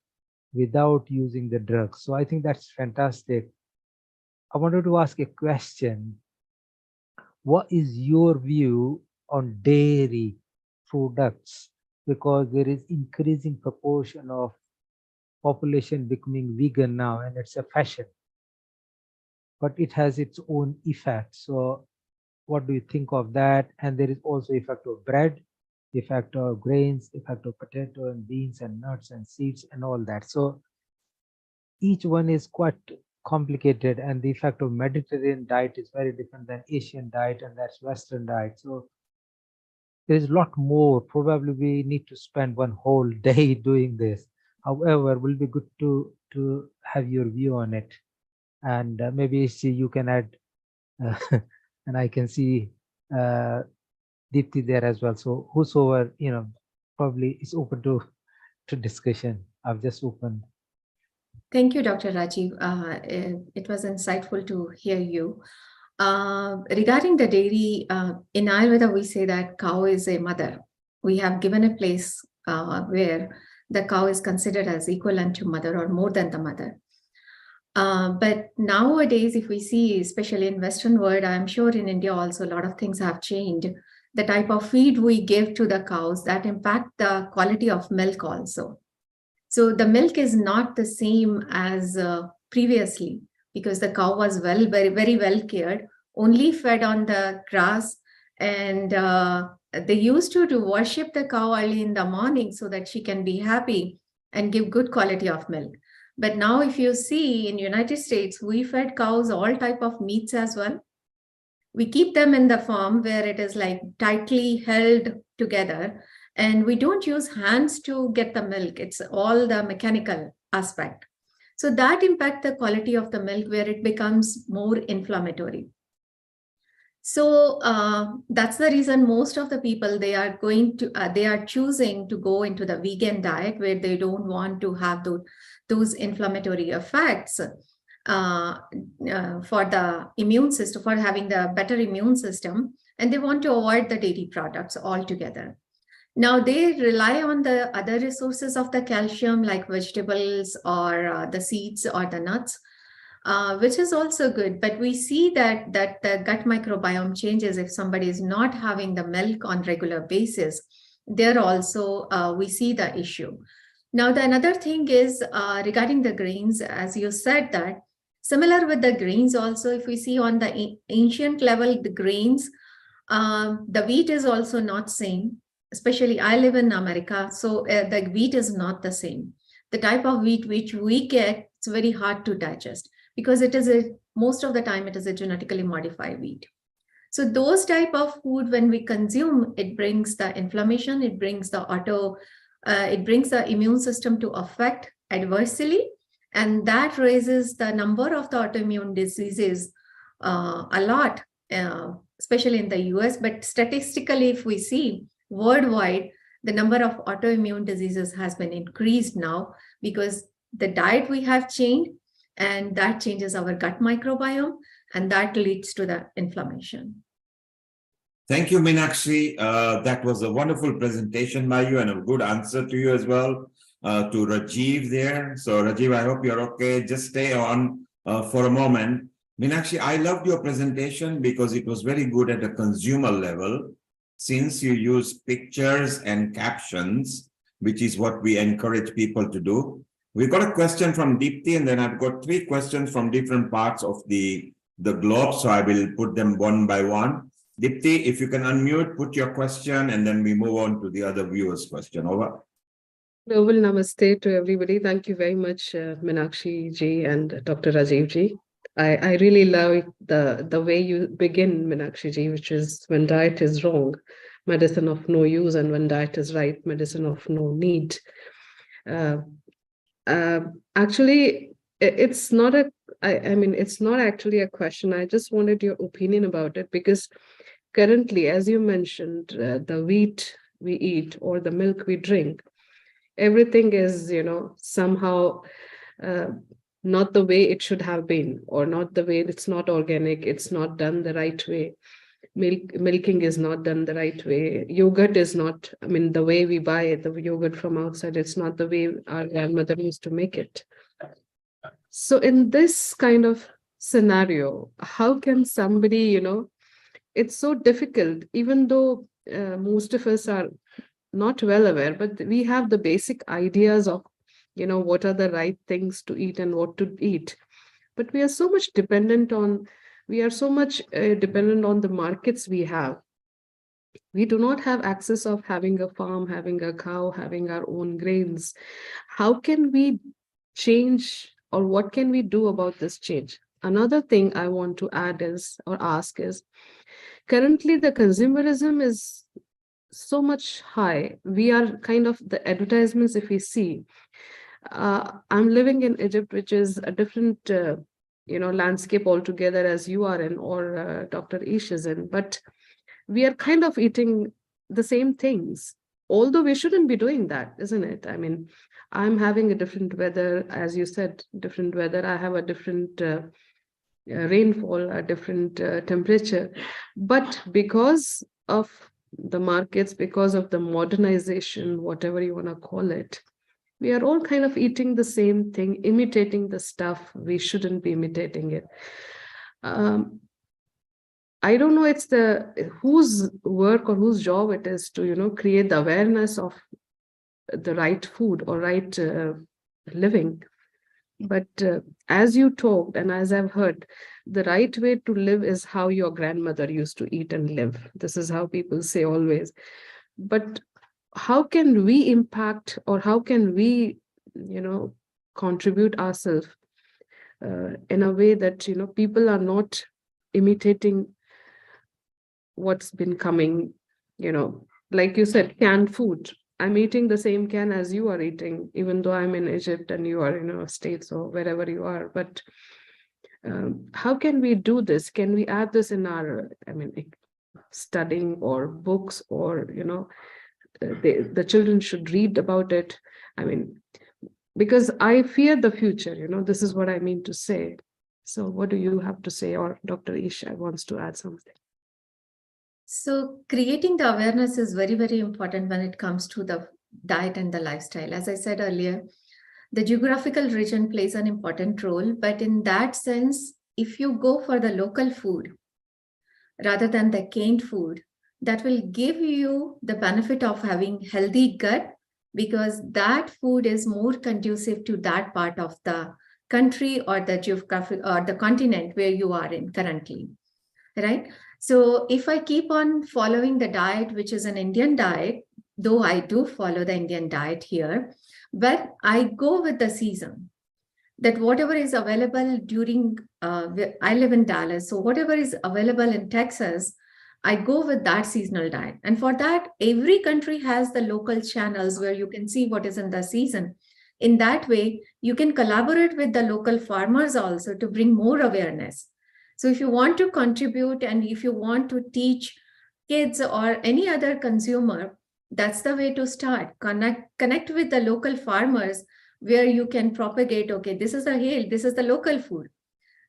without using the drugs. So I think that's fantastic. I wanted to ask a question. What is your view on dairy products? Because there is increasing proportion of population becoming vegan now, and it's a fashion, but it has its own effect. So what do you think of that? And there is also effect of bread, effect of grains, effect of potato and beans and nuts and seeds and all that. So each one is quite complicated, and the effect of Mediterranean diet is very different than Asian diet, and that's Western diet. So there is a lot more. Probably we need to spend one whole day doing this. However, it will be good to have your view on it, and maybe see you can add, and I can see Deepti there as well. So whosoever probably is open to discussion. I've just opened. Thank you, Dr. Rajiv. It was insightful to hear you. Regarding the dairy, in Ayurveda, we say that cow is a mother. We have given a place where the cow is considered as equivalent to mother or more than the mother. But nowadays, if we see, especially in Western world, I'm sure in India also, a lot of things have changed. The type of feed we give to the cows that impact the quality of milk also. So the milk is not the same as previously, because the cow was very, very well cared, only fed on the grass, and they used to worship the cow early in the morning so that she can be happy and give good quality of milk. But now if you see in United States, we fed cows all type of meats as well. We keep them in the farm where it is like tightly held together, and we don't use hands to get the milk. It's all the mechanical aspect. So that impacts the quality of the milk, where it becomes more inflammatory. So that's the reason most of the people, they are choosing to go into the vegan diet, where they don't want to have those inflammatory effects for the immune system, for having the better immune system, and they want to avoid the dairy products altogether. Now they rely on the other resources of the calcium, like vegetables or the seeds or the nuts, which is also good. But we see that the gut microbiome changes if somebody is not having the milk on regular basis. There also we see the issue. Now the another thing is regarding the grains, as you said, that similar with the grains also, if we see on the ancient level, the grains, the wheat is also not same. Especially I live in America, so the wheat is not the same. The type of wheat which we get, it's very hard to digest, because it is most of the time it is a genetically modified wheat. So those type of food, when we consume, it brings the inflammation, it brings the immune system to affect adversely, and that raises the number of the autoimmune diseases a lot, especially in the US. But statistically, if we see worldwide, the number of autoimmune diseases has been increased now, because the diet we have changed, and that changes our gut microbiome, and that leads to the inflammation. Thank you, Meenakshi. That was a wonderful presentation by you, and a good answer to you as well, to Rajiv there. So Rajiv, I hope you're okay. Just stay on for a moment. Meenakshi, I loved your presentation because it was very good at a consumer level, since you use pictures and captions, which is what we encourage people to do. We've got a question from Deepti, and then I've got 3 questions from different parts of the globe, so I will put them one by one. Deepti, if you can unmute, put your question, and then we move on to the other viewers' question. Over. Global namaste to everybody. Thank you very much, Meenakshi ji and Dr. Rajiv ji. I really love the way you begin, Meenakshi ji, which is when diet is wrong, medicine of no use, and when diet is right, medicine of no need. Actually, it's not it's not actually a question. I just wanted your opinion about it, because currently, as you mentioned, the wheat we eat or the milk we drink, everything is, somehow not the way it should have been, or not the way, it's not organic, it's not done the right way. Milking is not done the right way. Yogurt is not, the way we buy the yogurt from outside, it's not the way our grandmother used to make it. So in this kind of scenario, how can somebody, it's so difficult, even though most of us are not well aware, but we have the basic ideas of what are the right things to eat and what to eat. But we are so much dependent on the markets we have. We do not have access of having a farm, having a cow, having our own grains. How can we change, or what can we do about this change? Another thing I want to add is currently the consumerism is so much high. We are kind of the advertisements, if we see, I'm living in Egypt, which is a different landscape altogether, as you are in, or Dr. Ish is in, but we are kind of eating the same things, although we shouldn't be doing that, isn't it? I mean, I'm having a different weather, as you said, different weather. I have a different rainfall, a different temperature. But because of the markets, because of the modernization, whatever you want to call it, we are all kind of eating the same thing, imitating the stuff. We shouldn't be imitating it. I don't know it's whose work or whose job it is to, create the awareness of the right food or right living. But as you talked and as I've heard, the right way to live is how your grandmother used to eat and live. This is how people say always. But how can we impact, or how can we, contribute ourselves in a way that, people are not imitating what's been coming, like you said, canned food. I'm eating the same can as you are eating, even though I'm in Egypt and you are in States or wherever you are. But how can we do this? Can we add this in our, studying or books, or, the children should read about it? Because I fear the future, this is what I mean to say. So what do you have to say? Or Dr. Isha wants to add something. So creating the awareness is very, very important when it comes to the diet and the lifestyle. As I said earlier, the geographical region plays an important role, but in that sense, if you go for the local food rather than the canned food, that will give you the benefit of having healthy gut, because that food is more conducive to that part of the country or the geographic or the continent where you are in currently, right? So if I keep on following the diet, which is an Indian diet, though I do follow the Indian diet here, but I go with the season, that whatever is available during, I live in Dallas, so whatever is available in Texas, I go with that seasonal diet. And for that, every country has the local channels where you can see what is in the season. In that way, you can collaborate with the local farmers also to bring more awareness. So if you want to contribute and if you want to teach kids or any other consumer, that's the way to start. Connect with the local farmers where you can propagate, okay, this is this is the local food.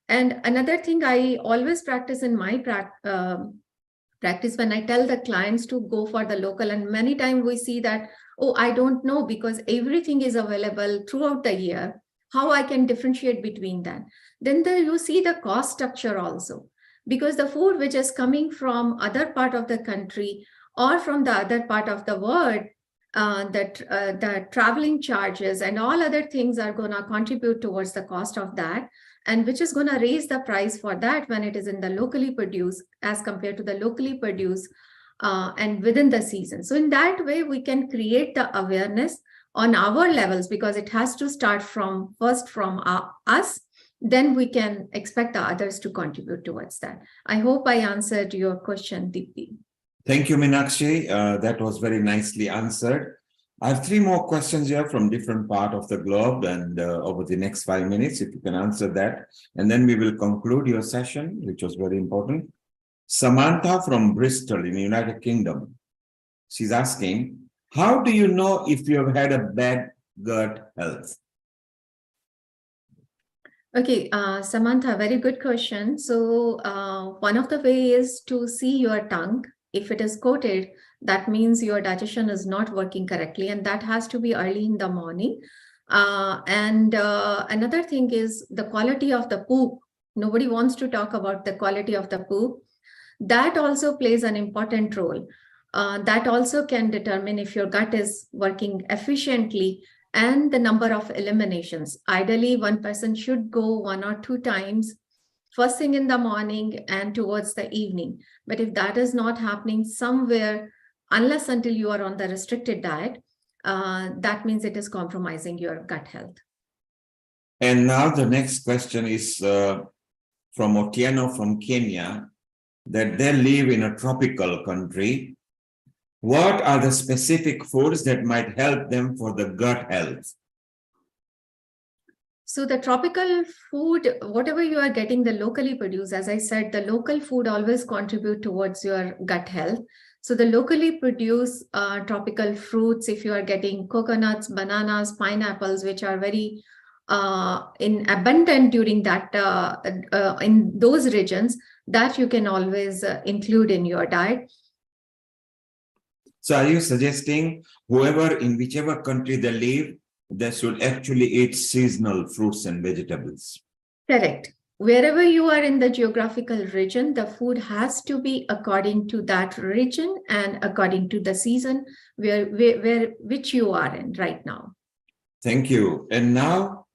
And another thing I always practice in my practice when I tell the clients to go for the local, and many times we see that, oh, I don't know, because everything is available throughout the year, how I can differentiate between that. Then you see the cost structure also, because the food which is coming from other part of the country or from the other part of the world, the traveling charges and all other things are going to contribute towards the cost of that, and which is going to raise the price for that when it is in the locally produced as compared to the locally produced and within the season. So in that way, we can create the awareness on our levels, because it has to start from us, then we can expect the others to contribute towards that. I hope I answered your question, Deepti. Thank you, Meenakshi. That was very nicely answered. I have 3 more questions here from different part of the globe, and over the next 5 minutes, if you can answer that, and then we will conclude your session, which was very important. Samantha from Bristol in the United Kingdom. She's asking, how do you know if you have had a bad gut health? Okay, Samantha, very good question. So one of the ways is to see your tongue. If it is coated, that means your digestion is not working correctly, and that has to be early in the morning. Another thing is the quality of the poop. Nobody wants to talk about the quality of the poop. That also plays an important role. That also can determine if your gut is working efficiently and the number of eliminations. Ideally, one person should go 1 or 2 times, first thing in the morning and towards the evening. But if that is not happening somewhere, unless until you are on the restricted diet, that means it is compromising your gut health. And now the next question is from Otieno from Kenya, that they live in a tropical country. What are the specific foods that might help them for the gut health? So the tropical food, whatever you are getting the locally produced, as I said, the local food always contribute towards your gut health. So the locally produced tropical fruits, if you are getting coconuts, bananas, pineapples, which are very in abundant during that in those regions, that you can always include in your diet. So are you suggesting whoever in whichever country they live, they should actually eat seasonal fruits and vegetables? Correct. Wherever you are in the geographical region, the food has to be according to that region and according to the season which you are in right now. Thank you. And now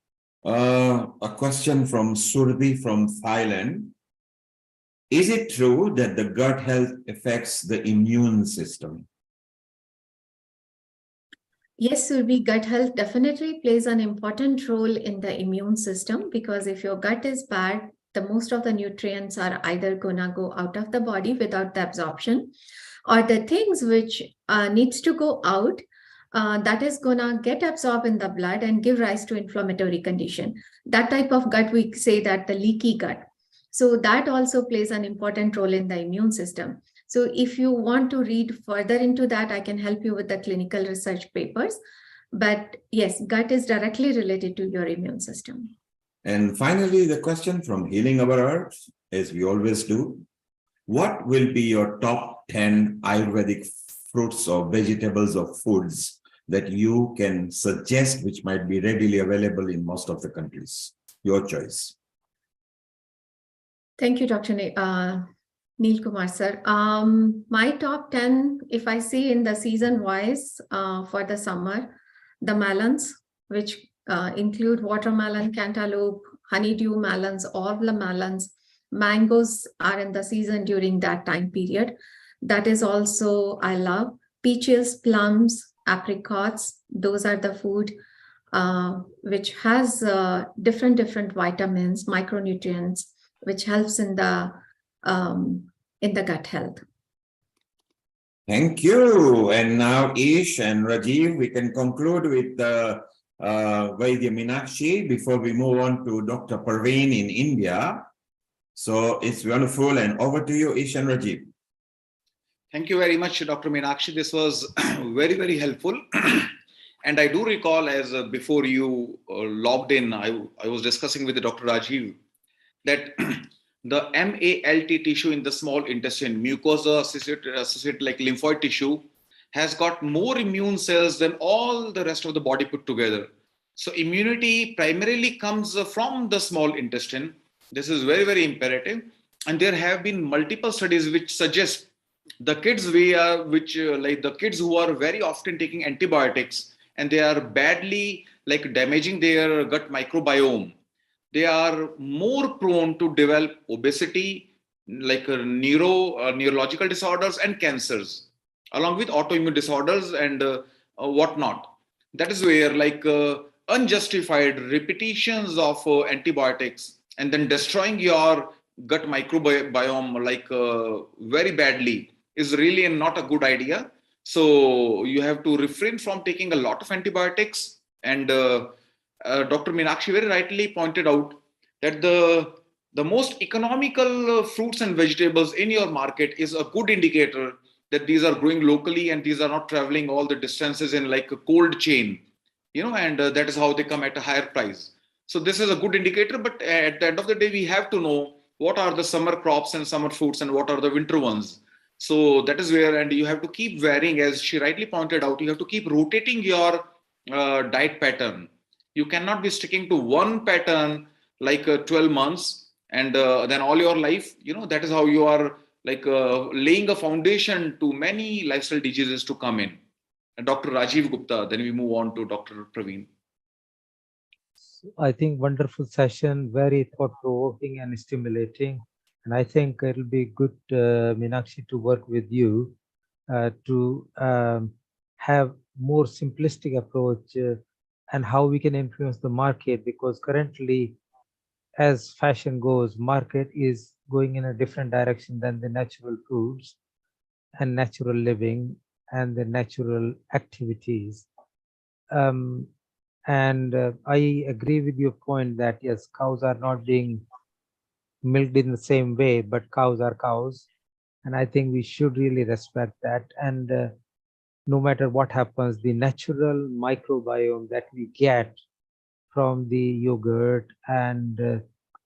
a question from Surbi from Thailand. Is it true that the gut health affects the immune system? Yes, Surbi, gut health definitely plays an important role in the immune system, because if your gut is bad, the most of the nutrients are either gonna go out of the body without the absorption, or the things which needs to go out, that is gonna get absorbed in the blood and give rise to inflammatory condition. That type of gut, we say that the leaky gut. So that also plays an important role in the immune system. So if you want to read further into that, I can help you with the clinical research papers. But yes, gut is directly related to your immune system. And finally, the question from Healing Our Herbs, as we always do. What will be your top 10 Ayurvedic fruits or vegetables or foods that you can suggest, which might be readily available in most of the countries? Your choice. Thank you, Dr. Neil Kumar, sir. My top 10, if I see in the season wise for the summer, the melons, which include watermelon, cantaloupe, honeydew melons, all the melons. Mangoes are in the season during that time period. That is also, I love. Peaches, plums, apricots, those are the food which has different vitamins, micronutrients, which helps in the gut health. Thank you. And now Ish and Rajiv, we can conclude with Vaidya Meenakshi before we move on to Dr. Parveen in India. So it's wonderful, and over to you, Ish and Rajiv. Thank you very much, Dr. Meenakshi. This was very helpful. And I do recall, as before you logged in, I was discussing with Dr. Rajiv that the MALT tissue in the small intestine, mucosa associated like lymphoid tissue, has got more immune cells than all the rest of the body put together. So immunity primarily comes from the small intestine. This is very imperative. And there have been multiple studies which suggest the kids like the kids who are very often taking antibiotics and they are badly like damaging their gut microbiome, they are more prone to develop obesity, like neurological disorders and cancers, along with autoimmune disorders and whatnot. That is where like unjustified repetitions of antibiotics and then destroying your gut microbiome like very badly is really not a good idea. So you have to refrain from taking a lot of antibiotics. And Dr. Meenakshi very rightly pointed out that the most economical fruits and vegetables in your market is a good indicator that these are growing locally and these are not traveling all the distances in like a cold chain, and that is how they come at a higher price. So this is a good indicator, but at the end of the day, we have to know what are the summer crops and summer fruits and what are the winter ones. So that is where, and you have to keep varying, as she rightly pointed out, you have to keep rotating your diet pattern. You cannot be sticking to one pattern like 12 months and then all your life, that is how you are like laying a foundation to many lifestyle diseases to come in. and Dr. Rajiv Gupta. Then we move on to Dr. Praveen. I think wonderful session, very thought-provoking and stimulating. And I think it'll be good, Meenakshi, to work with you to have more simplistic approach and how we can influence the market, because currently, as fashion goes, market is going in a different direction than the natural foods and natural living and the natural activities. I agree with your point that yes, cows are not being milked in the same way, but cows are cows. And I think we should really respect that. And no matter what happens, the natural microbiome that we get from the yogurt and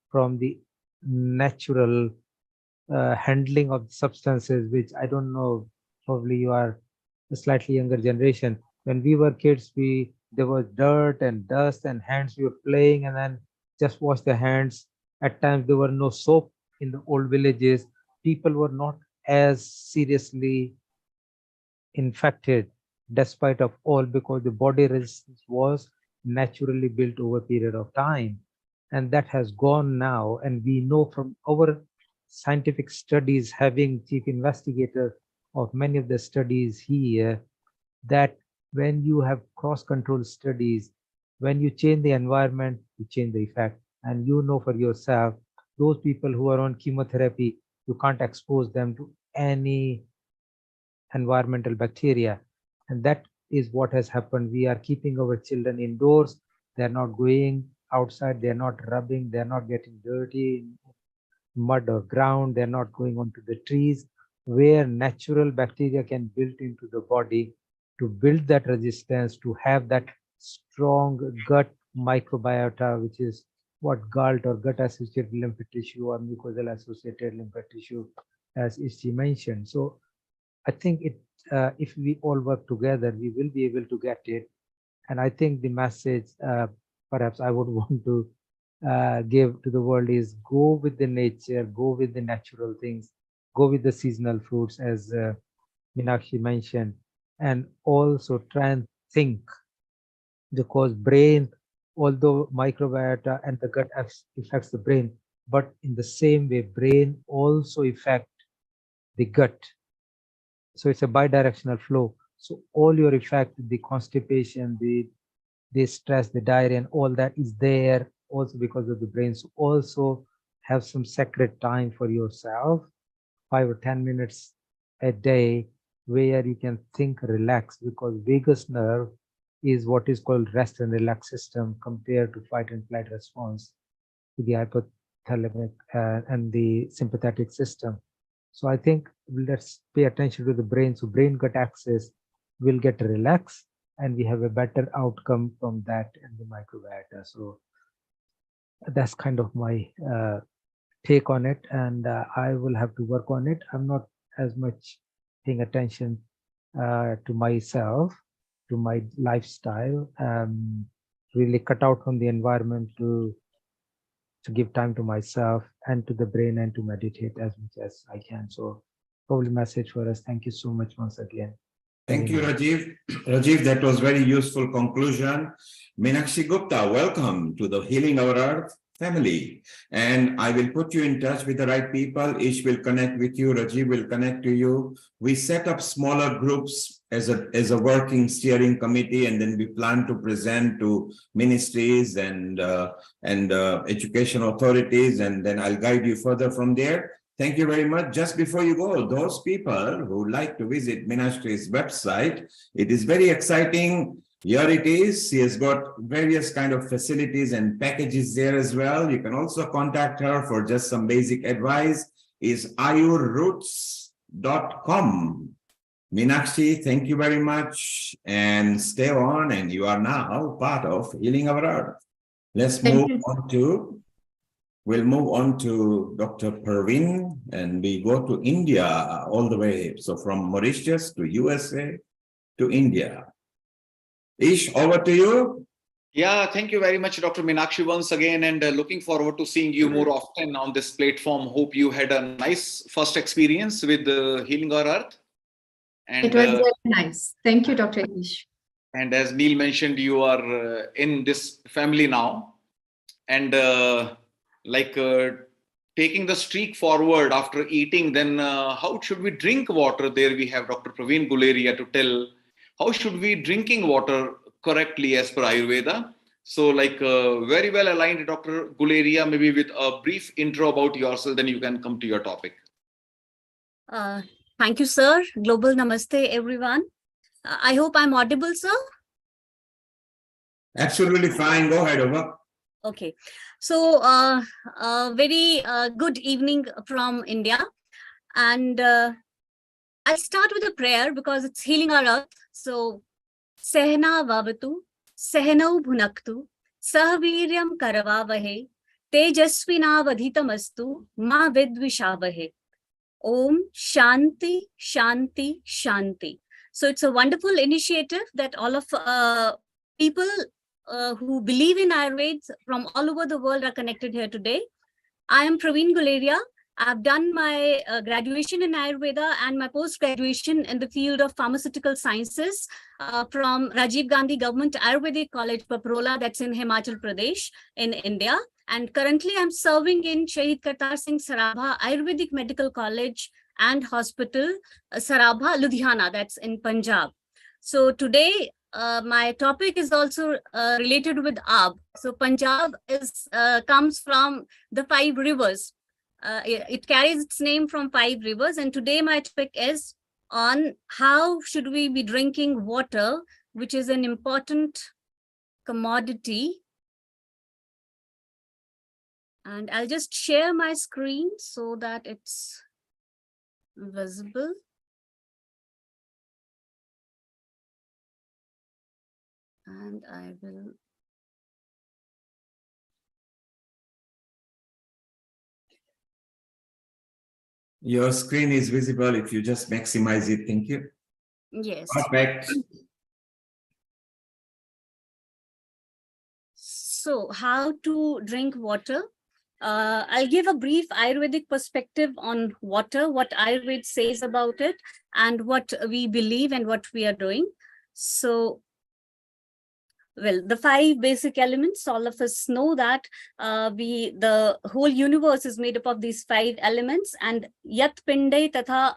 from the natural handling of substances, which I don't know, probably you are a slightly younger generation. When we were kids, there was dirt and dust and hands we were playing and then just wash the hands. At times there were no soap in the old villages. People were not as seriously infected despite of all, because the body resistance was naturally built over a period of time, and that has gone now. And we know from our scientific studies, having chief investigator of many of the studies here, that when you have cross control studies, when you change the environment, you change the effect. And you know for yourself, those people who are on chemotherapy, you can't expose them to any environmental bacteria. And that is what has happened. We are keeping our children indoors. They're not going outside. They're not rubbing. They're not getting dirty in mud or ground. They're not going onto the trees where natural bacteria can build into the body to build that resistance, to have that strong gut microbiota, which is what GALT or gut associated lymph tissue or mucosal associated lymph tissue, as Ishji mentioned. So I think if we all work together, we will be able to get it. And I think the message perhaps I would want to give to the world is go with the nature, go with the natural things, go with the seasonal fruits, as Meenakshi mentioned, and also try and think, because brain, although microbiota and the gut affects the brain, but in the same way, brain also affect the gut. So it's a bidirectional flow. So all your effect, the constipation, the stress, the diarrhea, and all that is there also because of the brain. So also have some sacred time for yourself, 5 or 10 minutes a day, where you can think, relax, because vagus nerve is what is called rest and relax system compared to fight and flight response to the hypothalamic and the sympathetic system. So I think let's pay attention to the brain. So brain gut axis will get relaxed and we have a better outcome from that in the microbiota. So that's kind of my take on it, and I will have to work on it. I'm not as much paying attention to myself, to my lifestyle, really cut out from the environment to give time to myself and to the brain and to meditate as much as I can. So probably message for us. Thank you so much once again. Thank you, Rajiv. Rajiv, that was very useful conclusion. Meenakshi Gupta, welcome to the Healing Our Earth family. And I will put you in touch with the right people. Ish will connect with you. Rajiv will connect to you. We set up smaller groups as a working steering committee, and then we plan to present to ministries and education authorities, and then I'll guide you further from there. Thank you very much. Just before you go, those people who would like to visit Meenakshi's website, it is very exciting. Here it is. She has got various kind of facilities and packages there as well. You can also contact her for just some basic advice. Is ayurroots.com. Meenakshi, thank you very much, and stay on. And you are now part of Healing Our Earth. Let's move on to. We'll move on to Dr. Praveen, and we go to India all the way. So from Mauritius to USA to India. Ish, over to you. Yeah, thank you very much, Dr. Meenakshi, once again, and looking forward to seeing you more often on this platform. Hope you had a nice first experience with Healing Our Earth. And, it was very nice. Thank you, Dr. Ish. And as Neil mentioned, you are in this family now. And taking the streak forward after eating, then how should we drink water? There we have Dr. Praveen Guleria to tell how should we drinking water correctly as per Ayurveda. So very well aligned, Dr. Guleria, maybe with a brief intro about yourself, then you can come to your topic. Thank you, sir. Global Namaste, everyone. I hope I'm audible, sir. Absolutely fine. Go ahead, over. Okay. So, very good evening from India. And I'll start with a prayer because it's healing our earth. So, Sehna Vavatu, Sehnau Bhunaktu, Sahaviryam Karavavahe, Tejasvina Vadhitamastu, Ma Vidvishavahe. Om Shanti, Shanti, Shanti. So it's a wonderful initiative that all of people who believe in Ayurveda from all over the world are connected here today. I am Praveen Guleria. I've done my graduation in Ayurveda and my post-graduation in the field of pharmaceutical sciences from Rajiv Gandhi Government Ayurvedic College, Paprola, that's in Himachal Pradesh in India. And currently I'm serving in Shahid Kartar Singh Sarabha Ayurvedic Medical College and Hospital, Sarabha, Ludhiana, that's in Punjab. So today, my topic is also related with Ab. So Punjab comes from the 5 rivers. It carries its name from 5 rivers. And today my topic is on how should we be drinking water, which is an important commodity. And I'll just share my screen so that it's visible. And I will. Your screen is visible if you just maximize it. Thank you. Yes. Perfect. So how to drink water? I'll give a brief Ayurvedic perspective on water, what Ayurveda says about it, and what we believe and what we are doing. So, well, the 5 basic elements, all of us know that the whole universe is made up of these 5 elements, and yat pinde tatha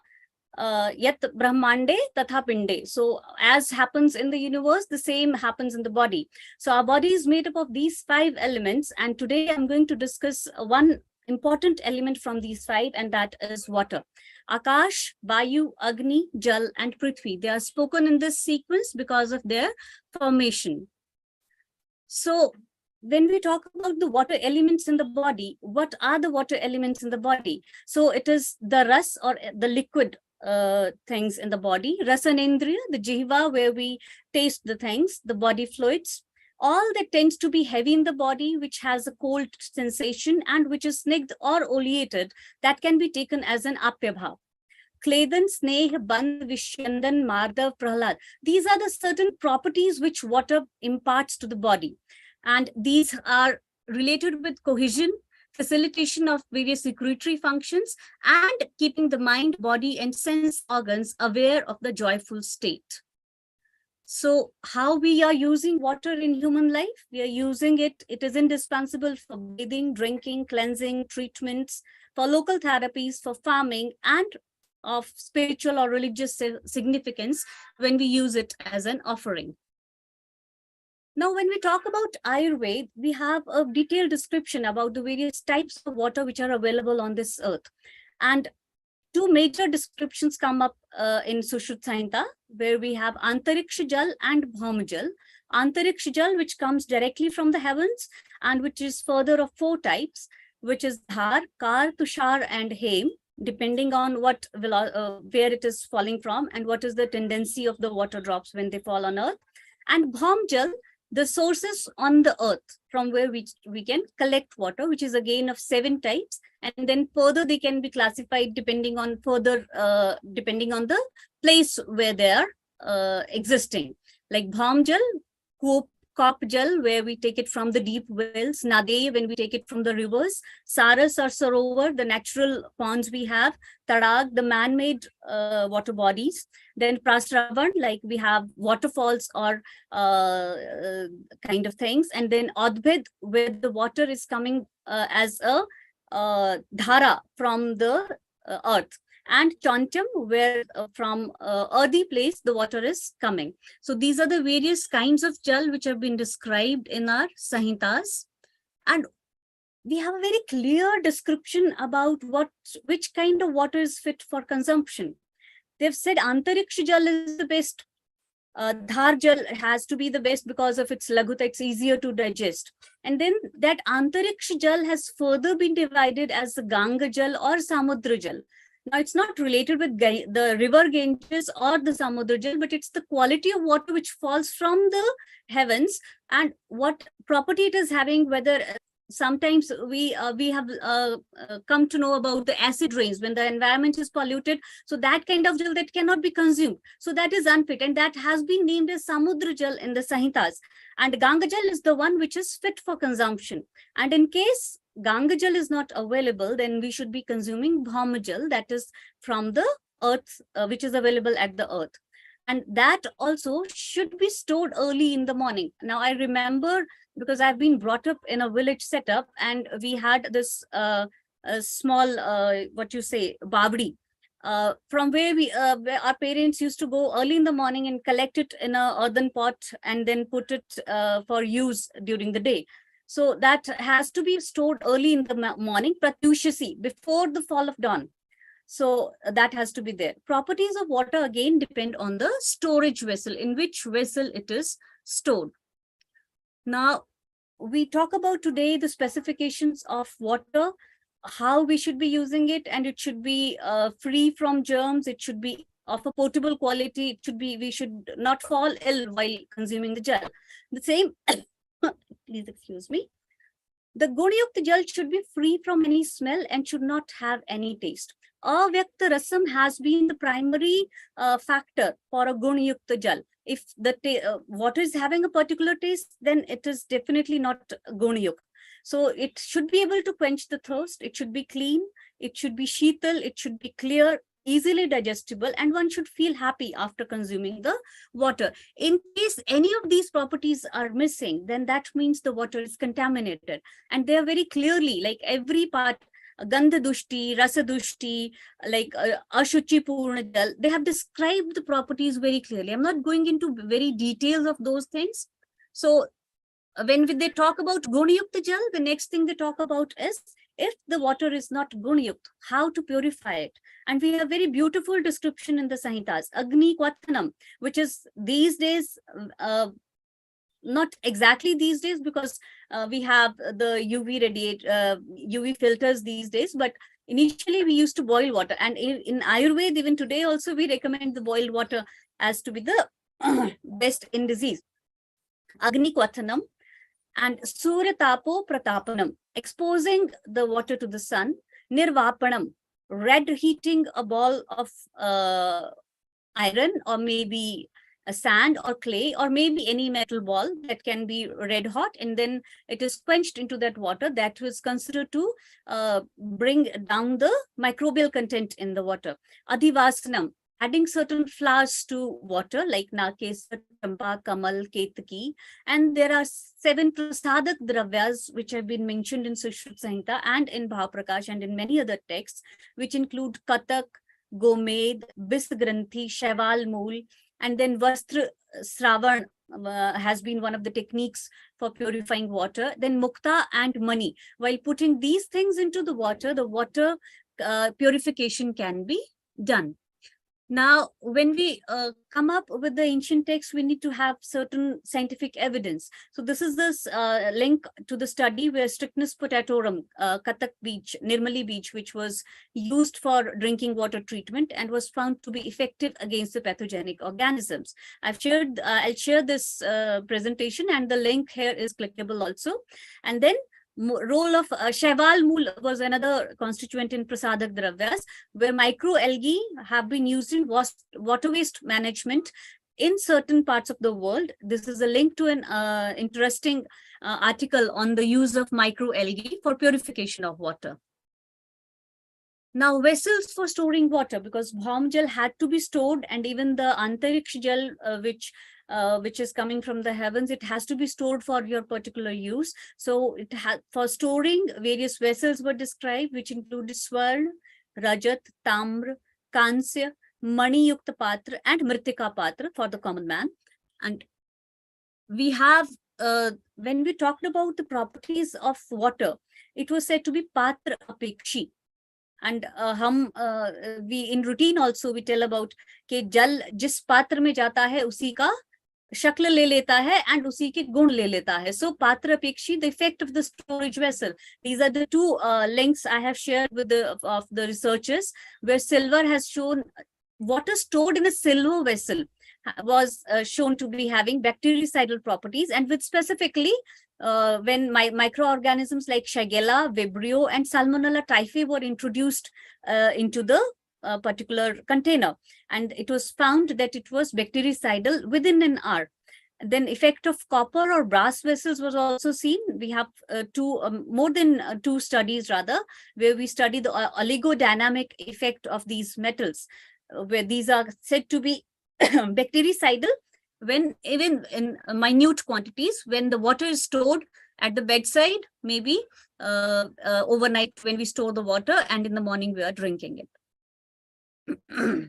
yat brahmande tatha pinde. So as happens in the universe, the same happens in the body. So our body is made up of these 5 elements. And today I'm going to discuss one important element from these 5, and that is water. Akash, Vayu, Agni, Jal, and Prithvi. They are spoken in this sequence because of their formation. So when we talk about the water elements in the body, what are the water elements in the body? So it is the ras, or the liquid things in the body, rasanendriya, the jiva, where we taste the things, the body fluids, all that tends to be heavy in the body, which has a cold sensation and which is snigdh or oleated, that can be taken as an apyabhav. Kledan, Sneh, Bandh, Vishyandan, Madhav, Prahlad. These are the certain properties which water imparts to the body. And these are related with cohesion, facilitation of various secretory functions, and keeping the mind, body, and sense organs aware of the joyful state. So how we are using water in human life? We are using it. It is indispensable for bathing, drinking, cleansing, treatments, for local therapies, for farming, and of spiritual or religious significance when we use it as an offering. Now, when we talk about Ayurveda, we have a detailed description about the various types of water which are available on this earth. And 2 major descriptions come up in Sushruta Samhita, where we have Antariksha Jal and Bhaum Jal. Antariksha Jal, which comes directly from the heavens and which is further of 4 types, which is Dhar, Kar, Tushar, and Hem, depending on what where it is falling from and what is the tendency of the water drops when they fall on earth. And Bhaum Jal, the sources on the earth from where we can collect water, which is again of 7 types. And then further they can be classified depending on depending on the place where they are existing. Like Bhaum Jal, Kop Jal, where we take it from the deep wells, Nade, when we take it from the rivers, Saras or Sarovar, the natural ponds we have, Tadag, the man-made water bodies, then Prasravan, like we have waterfalls or kind of things, and then Adbhed, where the water is coming as a dhara from the earth, and Chantam, where from earthy place the water is coming. So these are the various kinds of jal which have been described in our Sahitas, and we have a very clear description about which kind of water is fit for consumption. They've said Antariksha jal is the best. Dhar jal has to be the best because of its laguta, it's easier to digest. And then that Antariksha jal has further been divided as the Ganga jal or Samudra jal. Now, it's not related with the river Ganges or the Samudra jal, but it's the quality of water which falls from the heavens and what property it is having, whether sometimes we have come to know about the acid rains when the environment is polluted. So that kind of jal that cannot be consumed. So that is unfit, and that has been named as Samudra jal in the Sahitas. And Ganga jal is the one which is fit for consumption. And in case Ganga jal is not available, then we should be consuming Bhauma jal, that is from the earth, which is available at the earth. And that also should be stored early in the morning. Now, I remember, because I've been brought up in a village setup, and we had this small, babdi, from where where our parents used to go early in the morning and collect it in a earthen pot and then put it for use during the day. So that has to be stored early in the morning, pratyushasi, before the fall of dawn. So that has to be there. Properties of water again depend on the storage vessel, in which vessel it is stored. Now, we talk about today the specifications of water, how we should be using it, and it should be free from germs. It should be of a potable quality. It should be, we should not fall ill while consuming the jal. The same, please excuse me. The Gunyukta jal should be free from any smell and should not have any taste. Avyakta rasam has been the primary factor for a Gunyukta jal. If the water is having a particular taste, then it is definitely not Gunyuk. So it should be able to quench the thirst. It should be clean. It should be sheetal. It should be clear, easily digestible, and one should feel happy after consuming the water. In case any of these properties are missing, then that means the water is contaminated. And they are very clearly, like every part, Gandha Dushti, Rasa Dushti, like Ashuchi Purna Jal, they have described the properties very clearly. I'm not going into very details of those things. So when they talk about Gunyukta Jal, the next thing they talk about is, if the water is not Gunyukt, how to purify it. And we have very beautiful description in the Sahitas. Agni Kvathanam, which is these days, not exactly these days, because we have the UV filters these days, but initially we used to boil water. And in Ayurveda, even today also, we recommend the boiled water as to be the best in disease. Agni Kvathanam and Suryatapo Pratapanam, exposing the water to the sun. Nirvapanam, red heating a ball of iron, or maybe a sand or clay, or maybe any metal ball that can be red hot, and then it is quenched into that water. That was considered to bring down the microbial content in the water. Adhivasanam, adding certain flowers to water like Nakesar, Champa, Kamal, Ketaki. And there are 7 prasadak dravyas which have been mentioned in Sushruta Samhita and in Bhavaprakash and in many other texts, which include Katak, Gomed, Bisgranthi, Shaival Mool, and then Vastra Sravan has been one of the techniques for purifying water. Then Mukta and Mani. While putting these things into the water purification can be done. Now, when we come up with the ancient text, we need to have certain scientific evidence. So this is this link to the study where Strychnus potatorum, Katak beach, Nirmali beach, which was used for drinking water treatment and was found to be effective against the pathogenic organisms. I'll share this presentation, and the link here is clickable also. And then role of Shaival Mool was another constituent in Prasadak Dravyas, where microalgae have been used in water waste management in certain parts of the world. This is a link to an interesting article on the use of microalgae for purification of water. Now, vessels for storing water, because bhaum jal had to be stored, and even the antariksh jal, which is coming from the heavens, it has to be stored for your particular use. So it had, for storing, various vessels were described, which included swarn, rajat, tamr, kansya, mani yukta patra, and mritika patra for the common man. And we have, when we talked about the properties of water, it was said to be patra apekshi. And we in routine also we tell about कि जल जिस पात्र में जाता है उसी का शक्ल ले लेता है and उसी के गुण ले लेता है. So patra apekshi, the effect of the storage vessel. These are the two links I have shared with the researchers, where silver has shown water stored in a silver vessel was shown to be having bactericidal properties, and with specifically when microorganisms like Shigella, Vibrio, and Salmonella typhi were introduced into the particular container, and it was found that it was bactericidal within an hour. Then effect of copper or brass vessels was also seen. We have more than two studies rather, where we study the oligodynamic effect of these metals, where these are said to be bactericidal when even in minute quantities, when the water is stored at the bedside, maybe overnight when we store the water, and in the morning we are drinking it.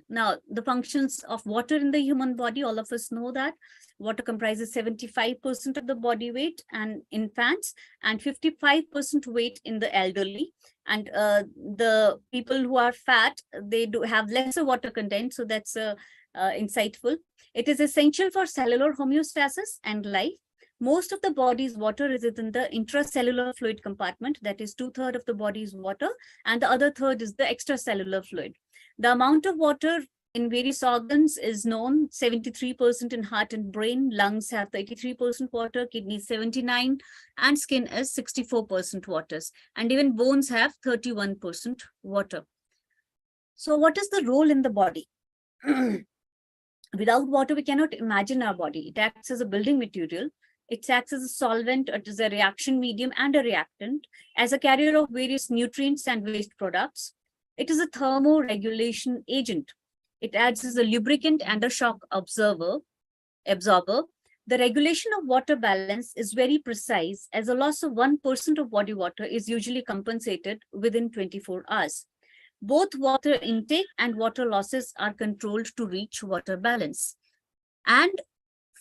Now, the functions of water in the human body, all of us know that water comprises 75% of the body weight and infants, and 55% weight in the elderly. And the people who are fat, they do have lesser water content, so that's insightful. It is essential for cellular homeostasis and life. Most of the body's water is in the intracellular fluid compartment, that is 2/3 of the body's water, and the other third is the extracellular fluid. The amount of water in various organs is known. 73% in heart and brain, lungs have 33% water, kidneys 79%, and skin is 64% waters, and even bones have 31% water. So what is the role in the body? Without water, we cannot imagine our body. It acts as a building material. It acts as a solvent, it is a reaction medium and a reactant, as a carrier of various nutrients and waste products. It is a thermoregulation agent. It acts as a lubricant and a shock absorber. The regulation of water balance is very precise, as a loss of 1% of body water is usually compensated within 24 hours. Both water intake and water losses are controlled to reach water balance. And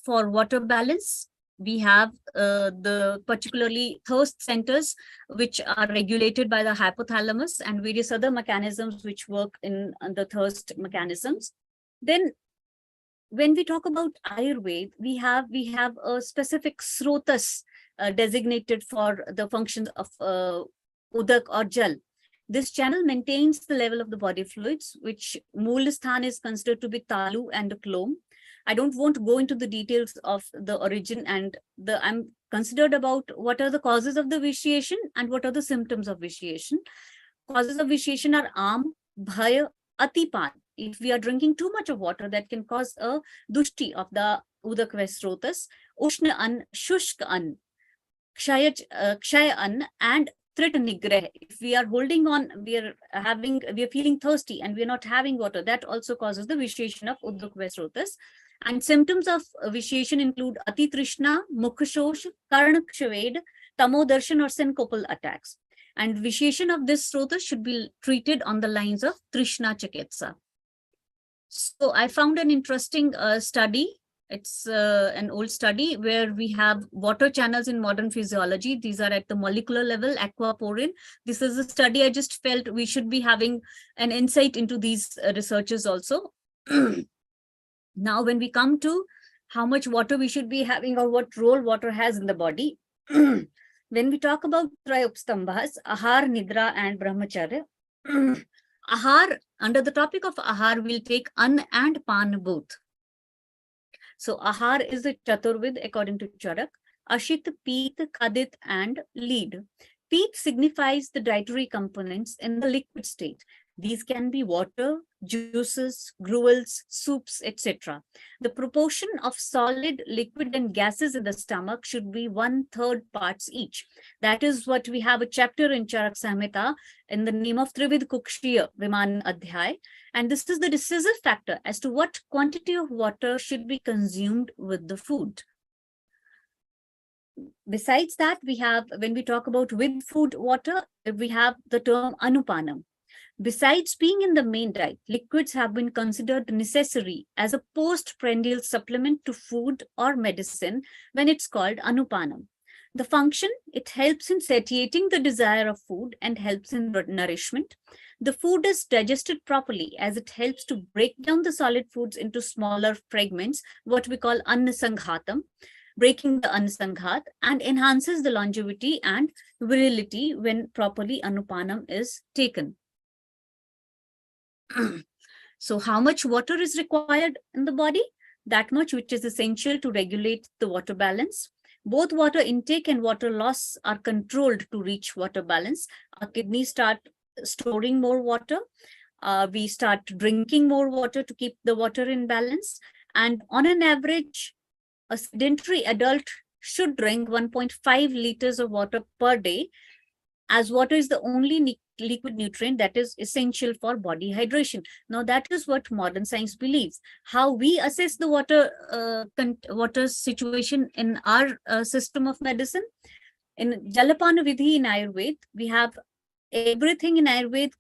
for water balance, we have the particularly thirst centers, which are regulated by the hypothalamus, and various other mechanisms which work in the thirst mechanisms. Then when we talk about Ayurveda, we have a specific srotas designated for the functions of udak or jal. This channel maintains the level of the body fluids, which Moolasthana is considered to be Talu and Klom. I don't want to go into the details of the origin, and I'm considered about what are the causes of the vitiation and what are the symptoms of vitiation. Causes of vitiation are Am, Bhaya, Atipan. If we are drinking too much of water, that can cause a dushti of the Udak Vesrotas, Ushna An, Shushk An, Kshaya An, and Trit Nigrah. If we are holding on, we are feeling thirsty and we are not having water, that also causes the vitiation of Udak Vesrotas. And symptoms of vitiation include Ati Trishna, Mukhashosh, Karnakshaved, Tamodarshan, or syncopal attacks. And vitiation of this srota should be treated on the lines of Trishna Chikitsa. So I found an interesting study. It's an old study where we have water channels in modern physiology. These are at the molecular level, aquaporin. This is a study I just felt we should be having an insight into these researchers also. Now, when we come to how much water we should be having or what role water has in the body, when we talk about Trayopstambhas, Ahar, Nidra, and Brahmacharya, Ahar, under the topic of Ahar, we'll take An and Pan both. So Ahar is the Chaturvid according to Charak, Ashit, Peet, Kadit, and Lead. Peet signifies the dietary components in the liquid state, These can be water, juices, gruels, soups, etc. The proportion of solid, liquid, and gases in the stomach should be 1/3 parts each. That is what we have a chapter in Charak Samhita in the name of Trivid Kukshiya Viman Adhyay. And this is the decisive factor as to what quantity of water should be consumed with the food. Besides that, we have, when we talk about with food water, we have the term anupanam. Besides being in the main diet, liquids have been considered necessary as a postprandial supplement to food or medicine when it's called anupanam. The function, it helps in satiating the desire of food and helps in nourishment. The food is digested properly as it helps to break down the solid foods into smaller fragments, what we call annasanghatam, breaking the annasanghat, and enhances the longevity and virility when properly anupanam is taken. So how much water is required in the body? That much which is essential to regulate the water balance. Both water intake and water loss are controlled to reach water balance. Our kidneys start storing more water. We start drinking more water to keep the water in balance. And on an average, a sedentary adult should drink 1.5 liters of water per day, as water is the only liquid nutrient that is essential for body hydration. Now, that is what modern science believes. How we assess the water situation in our system of medicine. In Jalapana Vidhi in Ayurveda, we have everything in Ayurveda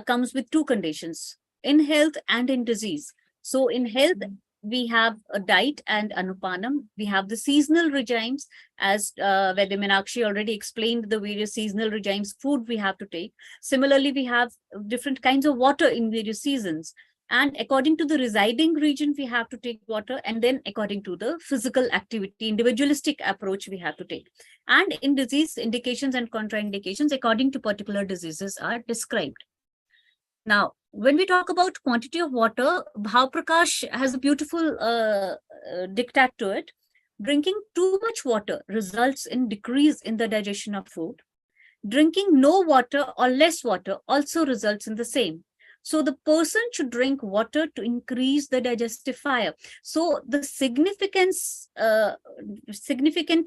comes with two conditions, in health and in disease. So in health, we have a diet and anupanam. We have the seasonal regimes, as Vaidya Meenakshi already explained the various seasonal regimes, food we have to take. Similarly, we have different kinds of water in various seasons. And according to the residing region, we have to take water, and then according to the physical activity, individualistic approach we have to take. And in disease, indications and contraindications according to particular diseases are described. Now, when we talk about quantity of water, Bhav Prakash has a beautiful diktat to it. Drinking too much water results in decrease in the digestion of food. Drinking no water or less water also results in the same. So the person should drink water to increase the digestive fire. So the significant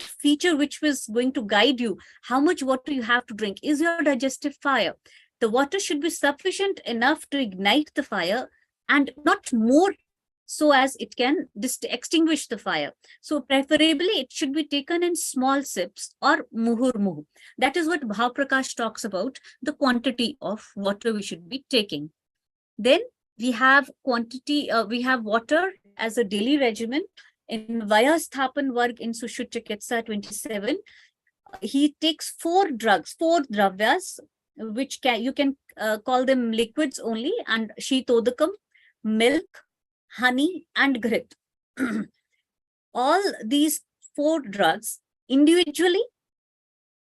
feature which was going to guide you how much water you have to drink is your digestive fire. The water should be sufficient enough to ignite the fire and not more so as it can extinguish the fire. So preferably it should be taken in small sips or muhurmuhu. That is what Bhav Prakash talks about, the quantity of water we should be taking. Then we have we have water as a daily regimen. In Vayasthapan Varg in Sushruta Chikitsa 27, he takes 4 dravyas, which you can call them liquids only, and Shitodakam, milk, honey, and grit. All these 4 drugs individually,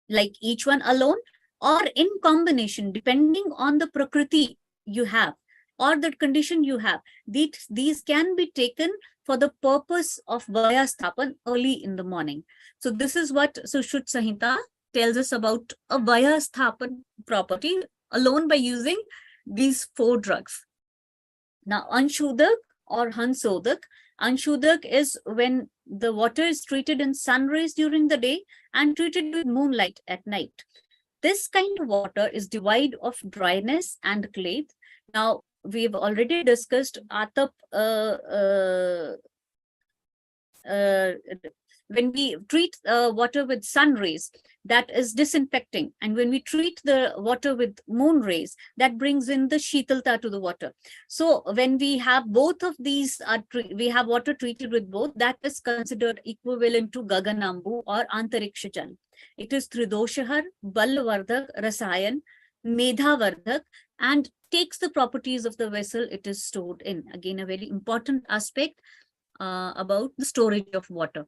like each one alone, or in combination, depending on the prakriti you have or the condition you have. These can be taken for the purpose of Vayasthapan early in the morning. So this is what Sushruta Samhita tells us about a Vayasthapan property alone by using these 4 drugs. Now, Anshudak or Hansodak. Anshudak is when the water is treated in sun rays during the day and treated with moonlight at night. This kind of water is devoid of dryness and clay. Now, we've already discussed Atap when we treat water with sun rays, that is disinfecting. And when we treat the water with moon rays, that brings in the Shitalta to the water. So when we have both of these, we have water treated with both, that is considered equivalent to Gaganambu or Antariksha. It is Tridoshahar, Balvardhak, Rasayan, Medhavardhak, and takes the properties of the vessel it is stored in. Again, a very important aspect about the storage of water.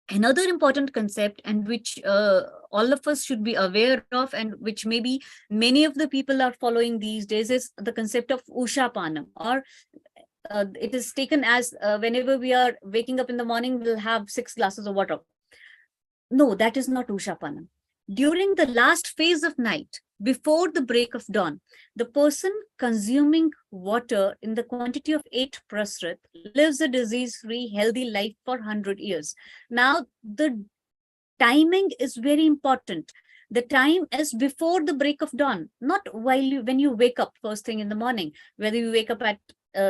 Another important concept, and which all of us should be aware of, and which maybe many of the people are following these days, is the concept of Ushapanam, or it is taken as whenever we are waking up in the morning, we'll have 6 glasses of water. No, that is not Ushapanam. During the last phase of night, before the break of dawn, the person consuming water in the quantity of 8 prasrit lives a disease-free, healthy life for 100 years. Now, the timing is very important. The time is before the break of dawn, not when you wake up first thing in the morning, whether you wake up at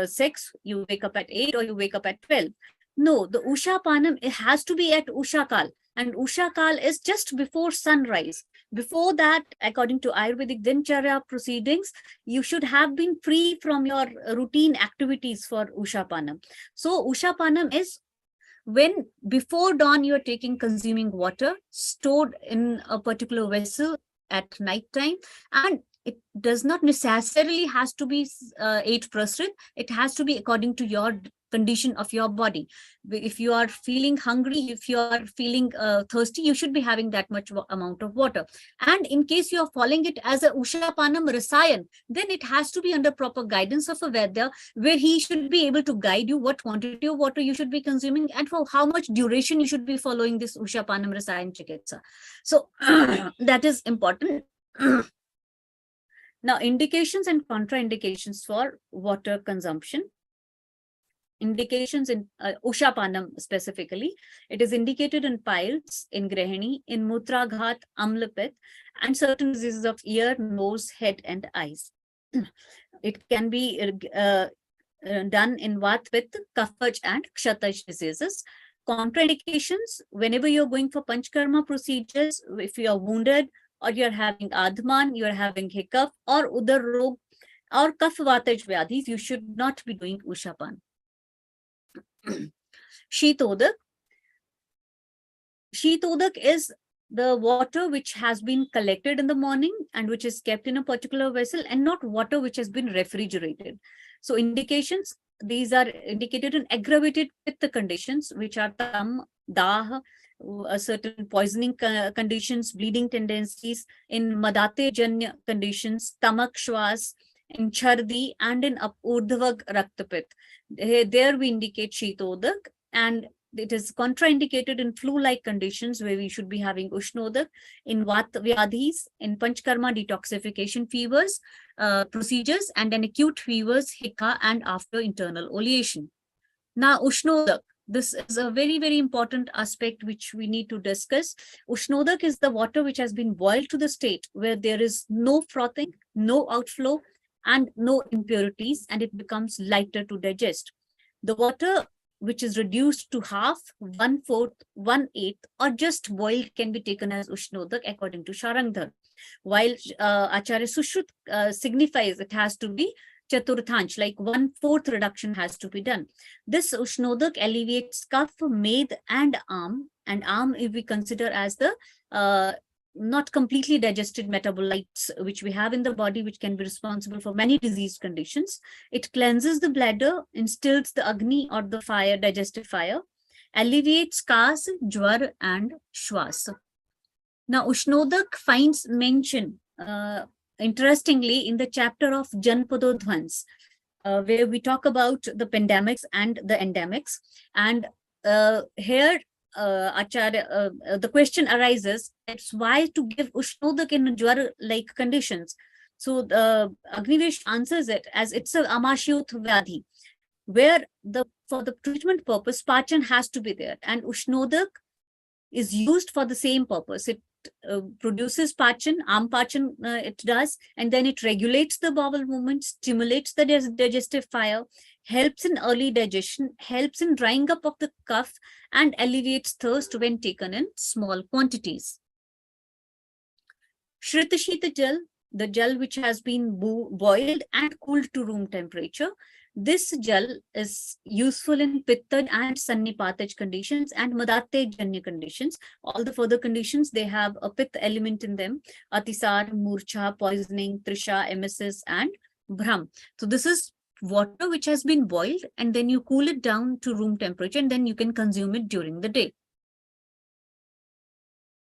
6, you wake up at 8, or you wake up at 12. No, the Usha Panam, it has to be at Usha Kal, and Usha Kal is just before sunrise. Before that, according to Ayurvedic Dincharya proceedings, you should have been free from your routine activities for Usha Panam. So Usha Panam is when before dawn you are consuming water stored in a particular vessel at night time, and it does not necessarily has to be 8 prasrit. It has to be according to your condition of your body. If you are feeling hungry, if you are feeling thirsty, you should be having that much amount of water. And in case you are following it as a Usha Panam Rasayan, then it has to be under proper guidance of a Vaidya, where he should be able to guide you what quantity of water you should be consuming and for how much duration you should be following this Usha Panam Rasayan Chikitsa. So that is important. Now, indications and contraindications for water consumption. Indications in Usha Panam specifically, it is indicated in piles, in Grahini, in Mutraghat, Amlapit, and certain diseases of ear, nose, head, and eyes. It can be done in Vat, Pitta, Kaphaj, and Kshataj diseases. Contraindications, whenever you're going for Panchkarma procedures, if you are wounded, or you're having Adman, you're having hiccup, or Udar Rog, or Kapha Vataj Vyadhis, you should not be doing Usha Panam. Shitodak. Shitodak is the water which has been collected in the morning and which is kept in a particular vessel, and not water which has been refrigerated. So indications, these are indicated in aggravated pitta conditions, which are tam, dah, certain poisoning conditions, bleeding tendencies, in madate janya conditions, tamak shwas, in chardi, and in urdhvag raktapit. There we indicate shitodak, and it is contraindicated in flu-like conditions where we should be having ushnodak, in vat vyadhis, in panchkarma detoxification fevers, procedures, and in acute fevers, hika, and after internal oleation. Now, ushnodak, this is a very, very important aspect which we need to discuss. Ushnodak is the water which has been boiled to the state where there is no frothing, no outflow, and no impurities, and it becomes lighter to digest. The water which is reduced to half, 1/4, 1/8, or just boiled can be taken as ushnodak according to Sharangdhar. While Acharya Sushruta signifies it has to be chaturthanch, like 1/4 reduction has to be done. This ushnodak alleviates cough, med, and arm. And arm, if we consider as the not completely digested metabolites which we have in the body, which can be responsible for many disease conditions. It cleanses the bladder, instills the agni or the fire, digestive fire, alleviates kas, jwar, and shwas. Now, Ushnodak finds mention, interestingly, in the chapter of Janpadodhvans, where we talk about the pandemics and the endemics. And here, Acharya, the question arises, it's why to give Ushnodak in Jwar-like conditions. So Agnivesh answers it as it's a Amashyut Vyadhi, where for the treatment purpose, Pachan has to be there, and Ushnodak is used for the same purpose. It produces Pachan, Pachan it does, and then it regulates the bowel movement, stimulates the digestive fire, helps in early digestion, helps in drying up of the cough, and alleviates thirst when taken in small quantities. Shritashita Jal, the jal which has been boiled and cooled to room temperature. This jal is useful in Pitta and Sannipataj conditions and Madate Janya conditions. All the further conditions, they have a Pitta element in them. Atisar, Murcha, poisoning, Trisha, emesis, and Bhram. So this is water which has been boiled, and then you cool it down to room temperature, and then you can consume it during the day.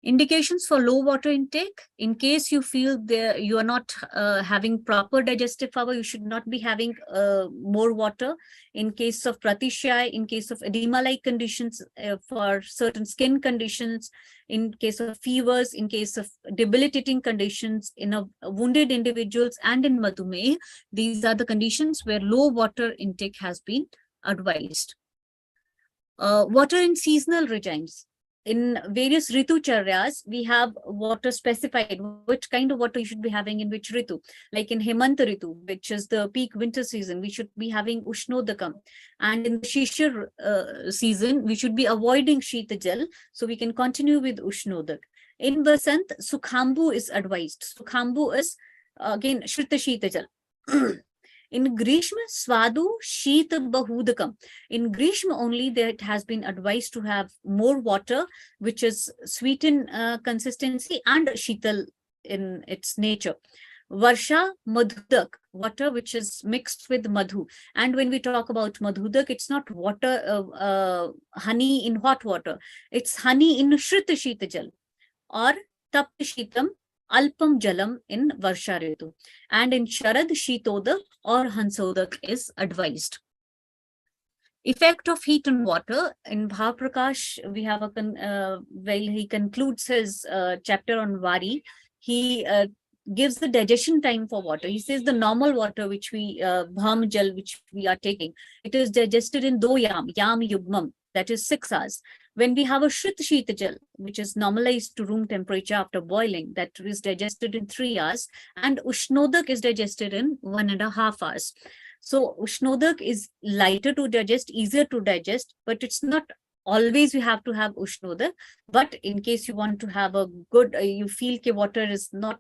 Indications for low water intake: in case you feel you are not having proper digestive power, you should not be having more water. In case of pratishyaya, in case of edema-like conditions, for certain skin conditions, in case of fevers, in case of debilitating conditions in wounded individuals, and in madhumeh, these are the conditions where low water intake has been advised. Water in seasonal regimes. In various ritu charyas, we have water specified, which kind of water you should be having in which ritu. Like in Hemanta ritu, which is the peak winter season, we should be having ushnodakam. And in the shishir season, we should be avoiding shita jal, so we can continue with ushnodak. In Basant, sukhambu is advised. Sukhambu is again shrita shita jal. In Grishma, Swadu, Shita, Bahudakam. In Grishma only, that has been advised to have more water, which is sweet in consistency and Shital in its nature. Varsha, Madhudak, water which is mixed with Madhu. And when we talk about Madhudak, it's not water, honey in hot water. It's honey in Shrita Shita Jal or Tapta Shitam, Alpam Jalam in Varsha Ritu. And in Sharad, Shitodak or Hansodak is advised. Effect of heat and water. In Bhaprakash, we have while he concludes his chapter on Vari, he gives the digestion time for water. He says the normal water which we, Bham Jal, which we are taking, it is digested in yam yugmam, that is 6 hours. When we have a Shrit Shita Jal, which is normalized to room temperature after boiling, that is digested in 3 hours, and Ushnodak is digested in 1.5 hours. So Ushnodak is lighter to digest, easier to digest, but it's not always we have to have Ushnodak. But in case you want to have a good, you feel that water is not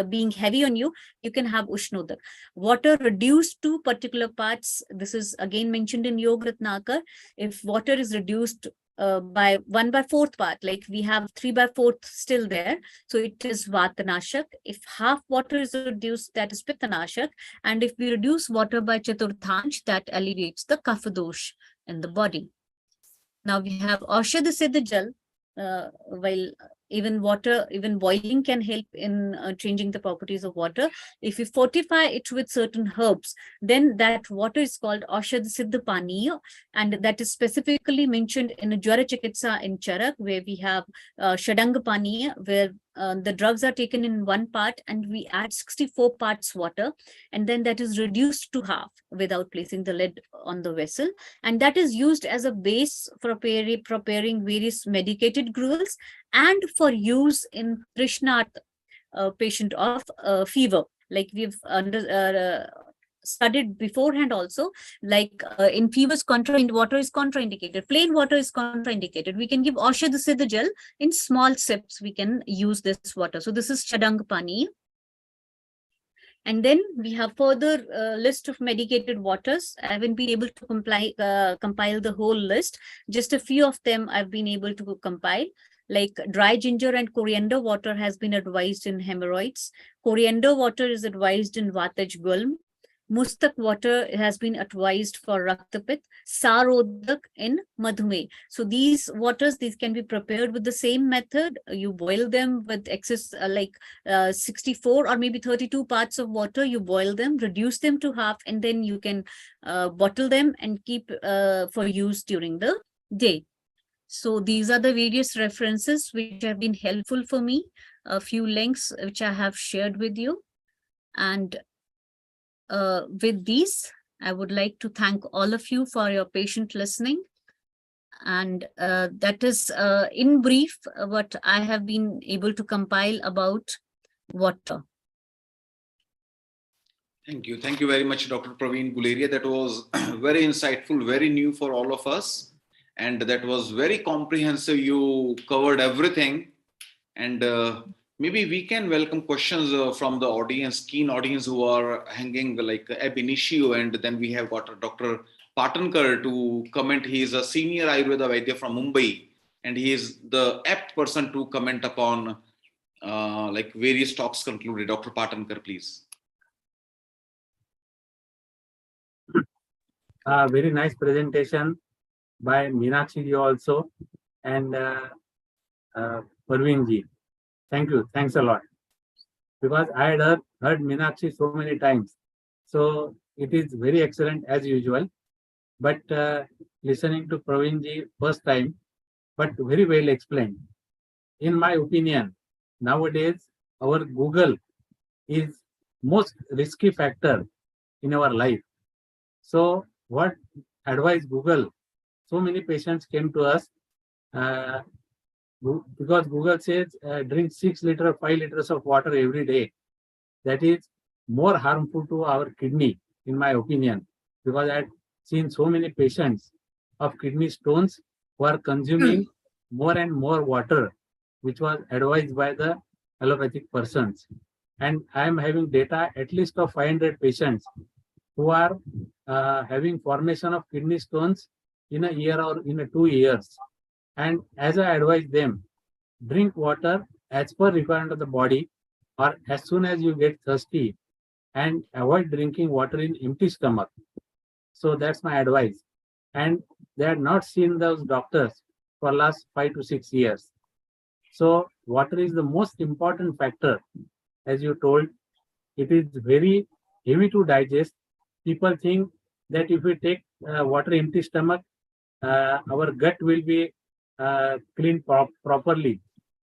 being heavy on you, you can have Ushnodak. Water reduced to particular parts, this is again mentioned in Yoga Ratnakar. If water is reduced by 1/4 part, like we have 3/4 still there, so it is Vatanashak. If half water is reduced, that is Pittanashak. And if we reduce water by Chaturthansh, that alleviates the Kaphadosh in the body. Now we have Aushadha Siddha Jal, while even water, even boiling can help in changing the properties of water. If we fortify it with certain herbs, then that water is called Aushadha Siddha Paniya, and that is specifically mentioned in a Jwara Chikitsa in Charak, where we have Shadanga Paniya, where the drugs are taken in 1 part and we add 64 parts water, and then that is reduced to half without placing the lid on the vessel, and that is used as a base for preparing various medicated gruels and for use in Trishnat patient of fever, like we've studied beforehand also, like in fevers, water is contraindicated, plain water is contraindicated. We can give Aushadha Siddha Jal in small sips, we can use this water. So this is Chadang Pani. And then we have further list of medicated waters. I haven't been able to compile the whole list. Just a few of them I've been able to compile. Like dry ginger and coriander water has been advised in hemorrhoids. Coriander water is advised in Vataj Gulm. Mustak water has been advised for Raktapit. Sarodak in Madhume. So these waters, these can be prepared with the same method. You boil them with excess 64 or maybe 32 parts of water. You boil them, reduce them to half, and then you can bottle them and keep for use during the day. So these are the various references which have been helpful for me, a few links which I have shared with you. And with these, I would like to thank all of you for your patient listening. And that is in brief what I have been able to compile about water. Thank you. Thank you very much, Dr. Praveen Guleria. That was very insightful, very new for all of us. And that was very comprehensive. You covered everything. And maybe we can welcome questions from the audience, keen audience who are hanging like ab initio. And then we have got Dr. Patankar to comment. He is a senior Ayurveda Vaidya from Mumbai. And he is the apt person to comment upon like various talks concluded. Dr. Patankar, please. Very nice presentation by Meenakshi ji also. And Parveen ji. Thank you. Thanks a lot. Because I had heard Meenakshi so many times. So it is very excellent as usual. But listening to Praveen ji first time, but very well explained. In my opinion, nowadays our Google is most risky factor in our life. So what advice Google? So many patients came to us because Google says drink 6 liters, 5 liters of water every day. That is more harmful to our kidney, in my opinion, because I've seen so many patients of kidney stones who are consuming more and more water, which was advised by the allopathic persons. And I am having data at least of 500 patients who are having formation of kidney stones in a year or in 2 years. And as I advise them, drink water as per requirement of the body, or as soon as you get thirsty, and avoid drinking water in empty stomach. So that's my advice. And they had not seen those doctors for last 5 to 6 years. So water is the most important factor. As you told, it is very heavy to digest. People think that if we take water empty stomach, our gut will be cleaned properly.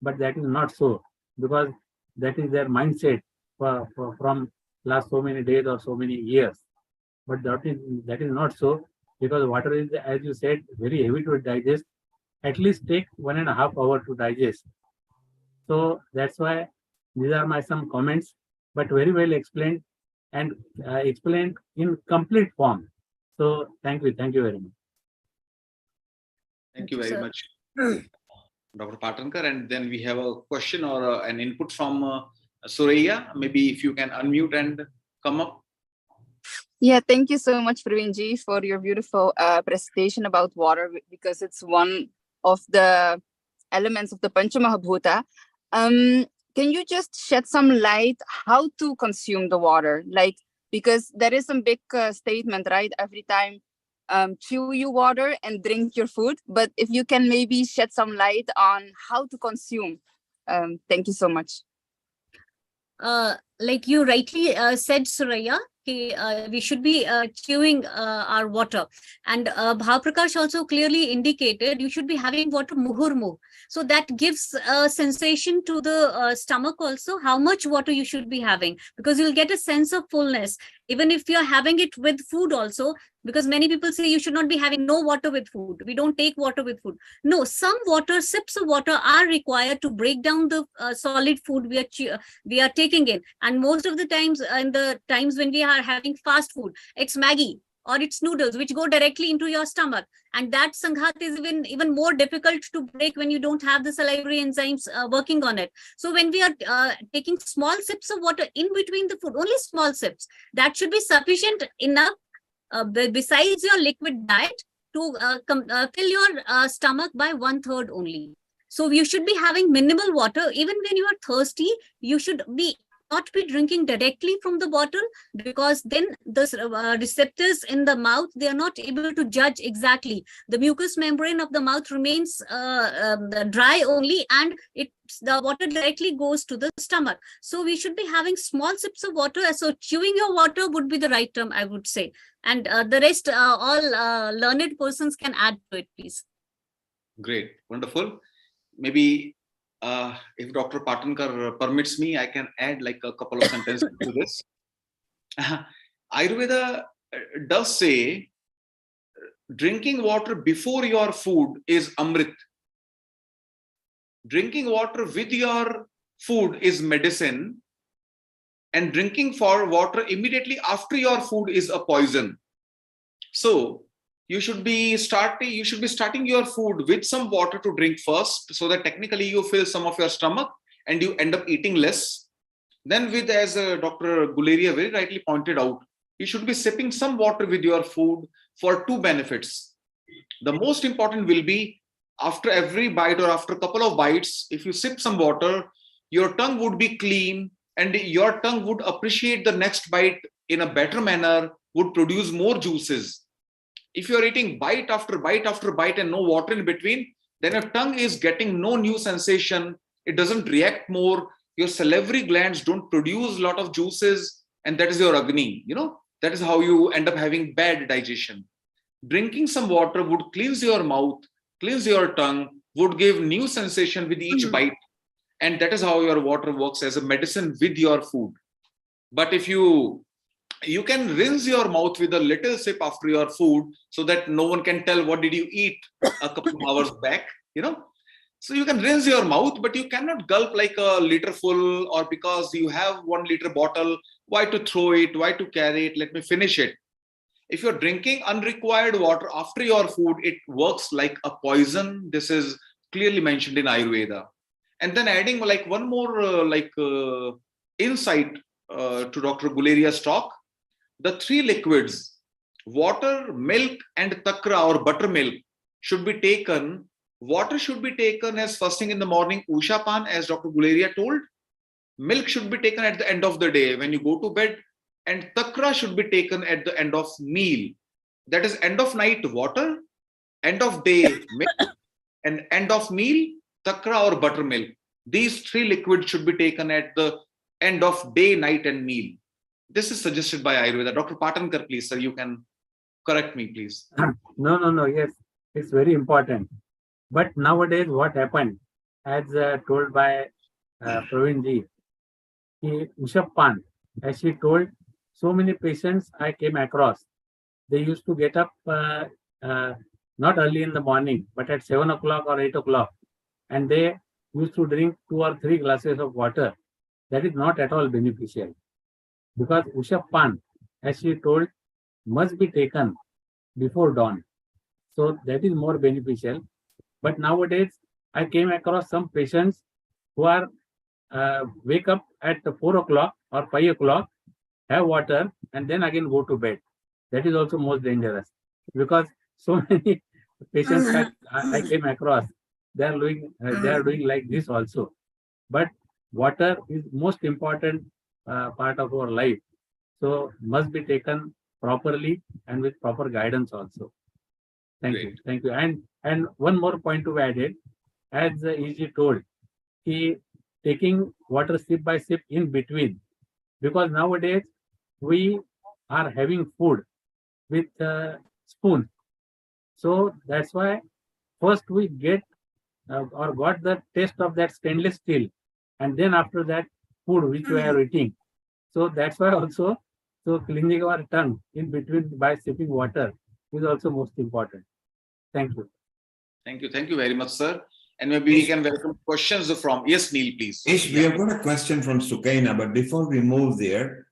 But that is not so, because that is their mindset from last so many days or so many years. But that is not so, because water is, as you said, very heavy to digest. At least take 1.5 hours to digest. So that's why these are my some comments, but very well explained and explained in complete form. So thank you very much. Thank you very much, Dr. Patankar. And then we have a question or an input from Suraya. Maybe if you can unmute and come up. Yeah, thank you so much, Praveenji, for your beautiful presentation about water, because it's one of the elements of the Panchamahabhuta. Can you just shed some light how to consume the water? Like, because there is some big statement, right? Every time, chew your water and drink your food. But if you can maybe shed some light on how to consume. Thank you so much. Like you rightly said, Suraya, we should be chewing our water. And Bhav also clearly indicated you should be having water muhurmu. So that gives a sensation to the stomach also, how much water you should be having, because you'll get a sense of fullness. Even if you're having it with food also, because many people say you should not be having no water with food. We don't take water with food. No, some water, sips of water are required to break down the solid food we are taking in. And most of the times, in the times when we are having fast food, it's Maggi or it's noodles, which go directly into your stomach. And that sanghat is even more difficult to break when you don't have the salivary enzymes working on it. So when we are taking small sips of water in between the food, only small sips, that should be sufficient enough besides your liquid diet to fill your stomach by 1/3 only. So you should be having minimal water. Even when you are thirsty, you should not be drinking directly from the bottle, because then the receptors in the mouth, they are not able to judge exactly. The mucous membrane of the mouth remains dry only, and the water directly goes to the stomach. So we should be having small sips of water. So chewing your water would be the right term, I would say. And the rest, all learned persons can add to it, please. Great, wonderful. Maybe if Dr. Patankar permits me, I can add like a couple of sentences to this. Ayurveda does say drinking water before your food is amrit. Drinking water with your food is medicine, and drinking water immediately after your food is a poison. So you should be starting your food with some water to drink first, so that technically you fill some of your stomach and you end up eating less. Then with, as Dr. Guleria very rightly pointed out, you should be sipping some water with your food for two benefits. The most important will be after every bite or after a couple of bites, if you sip some water, your tongue would be clean and your tongue would appreciate the next bite in a better manner, would produce more juices. If you're eating bite after bite after bite and no water in between, then your tongue is getting no new sensation, It doesn't react more. Your salivary glands don't produce a lot of juices, and that is your Agni. That is how you end up having bad digestion. Drinking some water would cleanse your mouth, cleanse your tongue, would give new sensation with each bite. And that is how your water works as a medicine with your food. But if you can rinse your mouth with a little sip after your food so that no one can tell what did you eat a couple of hours back, So you can rinse your mouth, but you cannot gulp like a liter full, or because you have 1 liter bottle, why to throw it, why to carry it, let me finish it. If you're drinking unrequired water after your food, it works like a poison. This is clearly mentioned in Ayurveda. And then adding like one more insight to Dr. Guleria's talk, the 3 liquids, water, milk, and takra or buttermilk should be taken. Water should be taken as first thing in the morning, Ushapan, as Dr. Guleria told. Milk should be taken at the end of the day when you go to bed, and takra should be taken at the end of meal. That is end of night water, end of day milk, and end of meal takra or buttermilk. These 3 liquids should be taken at the end of day, night, and meal. This is suggested by Ayurveda. Dr. Patankar, please, sir, you can correct me, please. No. Yes, it's very important. But nowadays, what happened, as told by Praveen ji, Ushappan, as she told, so many patients I came across, they used to get up not early in the morning, but at 7 o'clock or 8 o'clock, and they used to drink 2 or 3 glasses of water. That is not at all beneficial, because Ushappan, as she told, must be taken before dawn. So that is more beneficial. But nowadays, I came across some patients who are wake up at 4 o'clock or 5 o'clock, have water, and then again go to bed. That is also most dangerous, because so many patients that I came across, they are doing like this also. But water is most important part of our life, so must be taken properly and with proper guidance also. Thank you. And one more point to be added, as Easy told, taking water sip by sip in between, because nowadays we are having food with spoon. So that's why first we get or got the taste of that stainless steel, and then after that food which we are eating. So that's why also, so cleansing our tongue in between by sipping water is also most important. Thank you. Thank you very much, sir. And maybe we can welcome questions from, yes, Neil, please. Ish, we have got a question from Sukaina, but before we move there,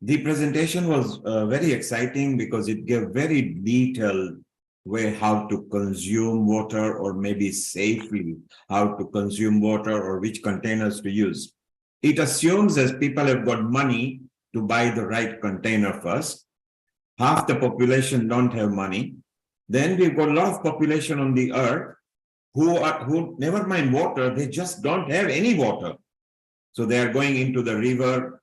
the presentation was very exciting because it gave very detailed way how to consume water, or maybe safely how to consume water, or which containers to use. It assumes as people have got money to buy the right container first. Half the population don't have money. Then we've got a lot of population on the earth who never mind water, they just don't have any water. So they are going into the river,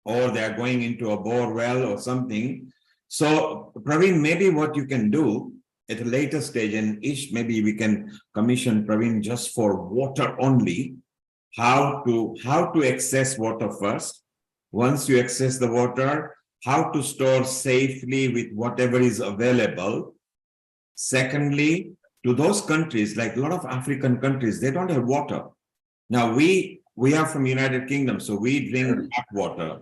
or they are going into a bore well or something. So Praveen, maybe what you can do at a later stage, and Ish, maybe we can commission Praveen just for water only, how to access water first. Once you access the water, how to store safely with whatever is available. Secondly, to those countries, like a lot of African countries, they don't have water. Now we are from United Kingdom, so we drink tap water.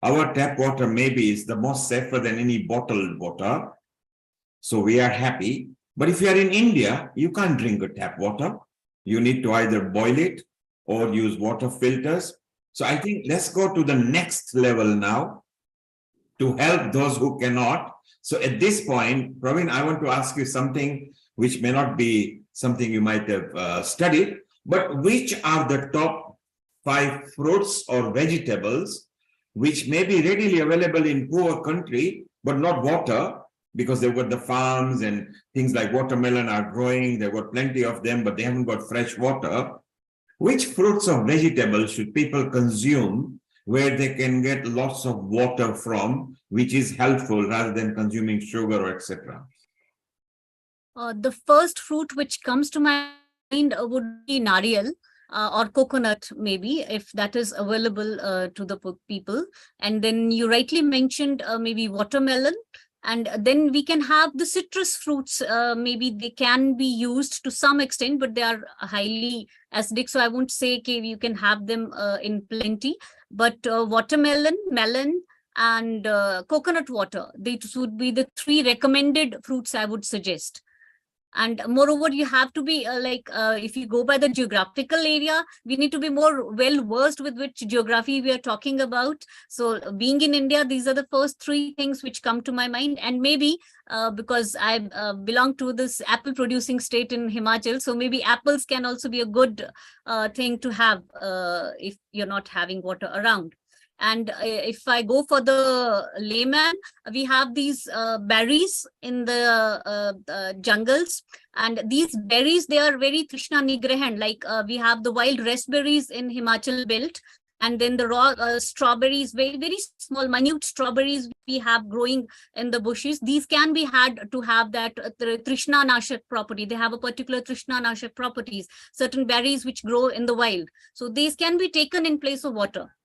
Our tap water maybe is the most safer than any bottled water. So we are happy. But if you are in India, you can't drink a tap water. You need to either boil it or use water filters. So I think let's go to the next level now to help those who cannot. So at this point, Praveen, I want to ask you something which may not be something you might have studied, but which are the top 5 fruits or vegetables which may be readily available in poor country, but not water, because they've got the farms and things like watermelon are growing, they've got plenty of them, but they haven't got fresh water. Which fruits or vegetables should people consume where they can get lots of water from, which is helpful rather than consuming sugar or etc.? The first fruit which comes to my mind would be nariyal. or coconut, maybe, if that is available to the people. And then you rightly mentioned maybe watermelon. And then we can have the citrus fruits. Maybe they can be used to some extent, but they are highly acidic. So I won't say okay, you can have them in plenty. But watermelon, melon, and coconut water, these would be the 3 recommended fruits I would suggest. And moreover, you have to be if you go by the geographical area, we need to be more well versed with which geography we are talking about. So being in India, these are the first 3 things which come to my mind. And maybe because I belong to this apple producing state in Himachal, so maybe apples can also be a good thing to have if you're not having water around. And if I go for the layman, we have these berries in the jungles. And these berries, they are very Trishna Nigrahan. Like we have the wild raspberries in Himachal belt. And then the raw strawberries, very, very small, minute strawberries we have growing in the bushes. These can be had to have that Trishna Nashak property. They have a particular Trishna Nashak properties, certain berries which grow in the wild. So these can be taken in place of water.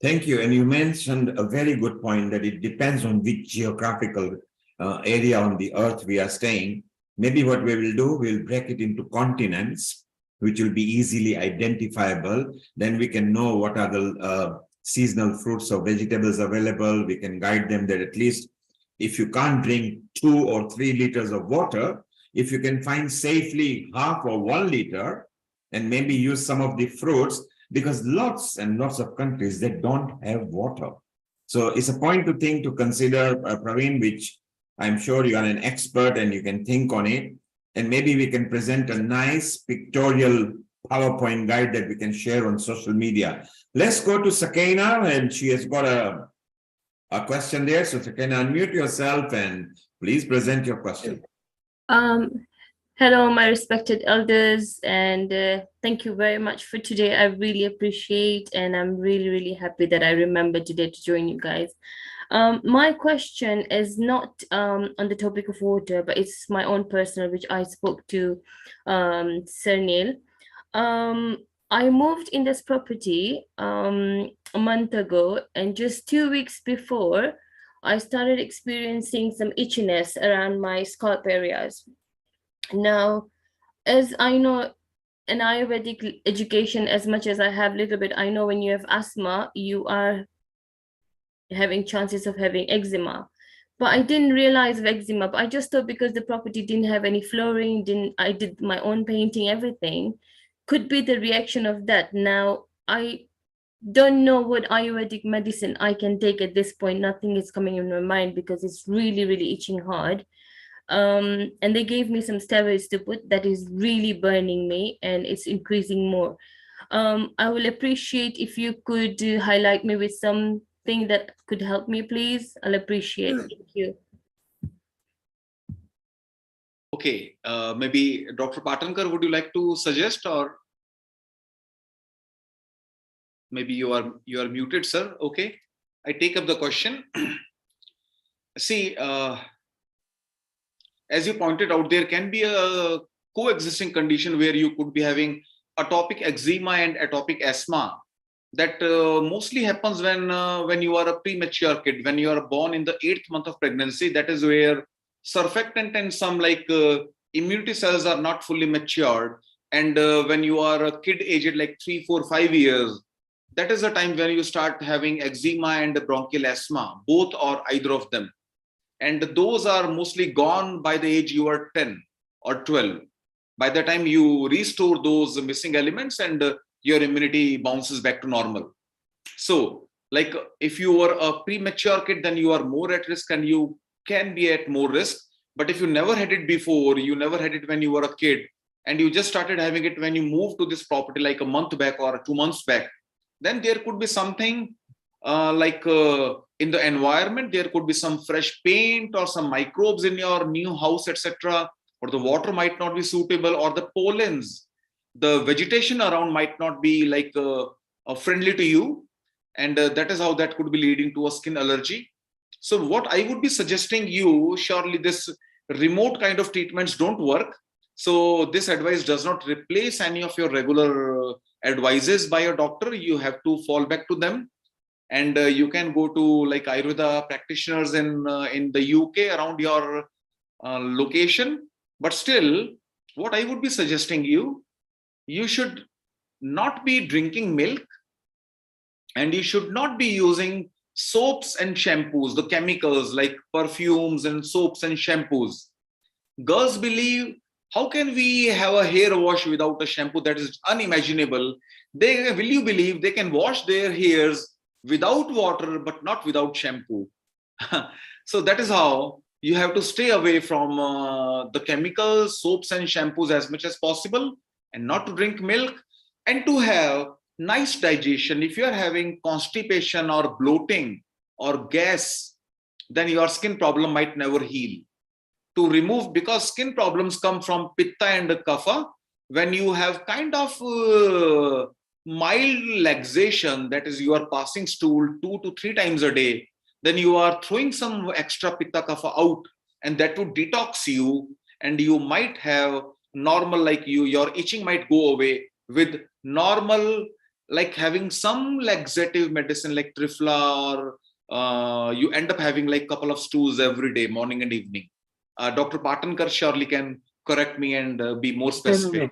Thank you. And you mentioned a very good point that it depends on which geographical area on the earth we are staying. Maybe what we will do, we'll break it into continents, which will be easily identifiable. Then we can know what are the seasonal fruits or vegetables available. We can guide them that at least if you can't drink 2 or 3 liters of water, if you can find safely half or 1 liter and maybe use some of the fruits, because lots and lots of countries that don't have water. So it's a point to consider, Praveen, which I'm sure you are an expert and you can think on it. And maybe we can present a nice pictorial PowerPoint guide that we can share on social media. Let's go to Sakina, and she has got a question there. So Sakina, unmute yourself and please present your question. Hello, my respected elders, and thank you very much for today. I really appreciate, and I'm really, really happy that I remembered today to join you guys. My question is not on the topic of water, but it's my own personal, which I spoke to Sir Neil. I moved in this property a month ago, and just 2 weeks before, I started experiencing some itchiness around my scalp areas. Now, as I know an Ayurvedic education, as much as I have a little bit, I know when you have asthma, you are having chances of having eczema. But I didn't realize of eczema, but I just thought because the property didn't have any flooring, I did my own painting, everything, could be the reaction of that. Now, I don't know what Ayurvedic medicine I can take at this point. Nothing is coming in my mind because it's really, really itching hard. And they gave me some steroids to put that is really burning me and it's increasing more. I will appreciate if you could highlight me with something that could help me, please. I'll appreciate it. Thank you. Okay, maybe Dr. Patankar, would you like to suggest, or maybe you are muted, sir? Okay, I take up the question. See, as you pointed out, there can be a coexisting condition where you could be having atopic eczema and atopic asthma. That mostly happens when you are a premature kid, when you are born in the 8th month of pregnancy. That is where surfactant and some immunity cells are not fully matured. And when you are a kid aged like 3, 4, 5 years, that is the time when you start having eczema and bronchial asthma, both or either of them. And those are mostly gone by the age you are 10 or 12. By the time you restore those missing elements and your immunity bounces back to normal. So, like if you were a premature kid, then you are more at risk and you can be at more risk. But if you never had it before, you never had it when you were a kid, and you just started having it when you moved to this property like a month back or 2 months back, then there could be something in the environment. There could be some fresh paint or some microbes in your new house, etc. Or the water might not be suitable, or the pollens, the vegetation around might not be friendly to you. And that is how that could be leading to a skin allergy. So what I would be suggesting you, surely this remote kind of treatments don't work. So this advice does not replace any of your regular advices by a doctor. You have to fall back to them. And you can go to like Ayurveda practitioners in the UK around your location. But still, what I would be suggesting you, you should not be drinking milk, and you should not be using soaps and shampoos, the chemicals like perfumes and soaps and shampoos. Girls believe, how can we have a hair wash without a shampoo? That is unimaginable. Will you believe they can wash their hairs without water, but not without shampoo? So that is how you have to stay away from the chemicals, soaps and shampoos as much as possible, and not to drink milk, and to have nice digestion. If you are having constipation or bloating or gas, then your skin problem might never heal. To remove, because skin problems come from pitta and kapha, when you have kind of mild laxation, that is you are passing stool 2 to 3 times a day, then you are throwing some extra pitta kapha out, and that would detox you, and you might have normal, like your itching might go away with normal, like having some laxative medicine like Trifla, or you end up having like couple of stools every day, morning and evening. Dr. Patankar surely can correct me and be more specific.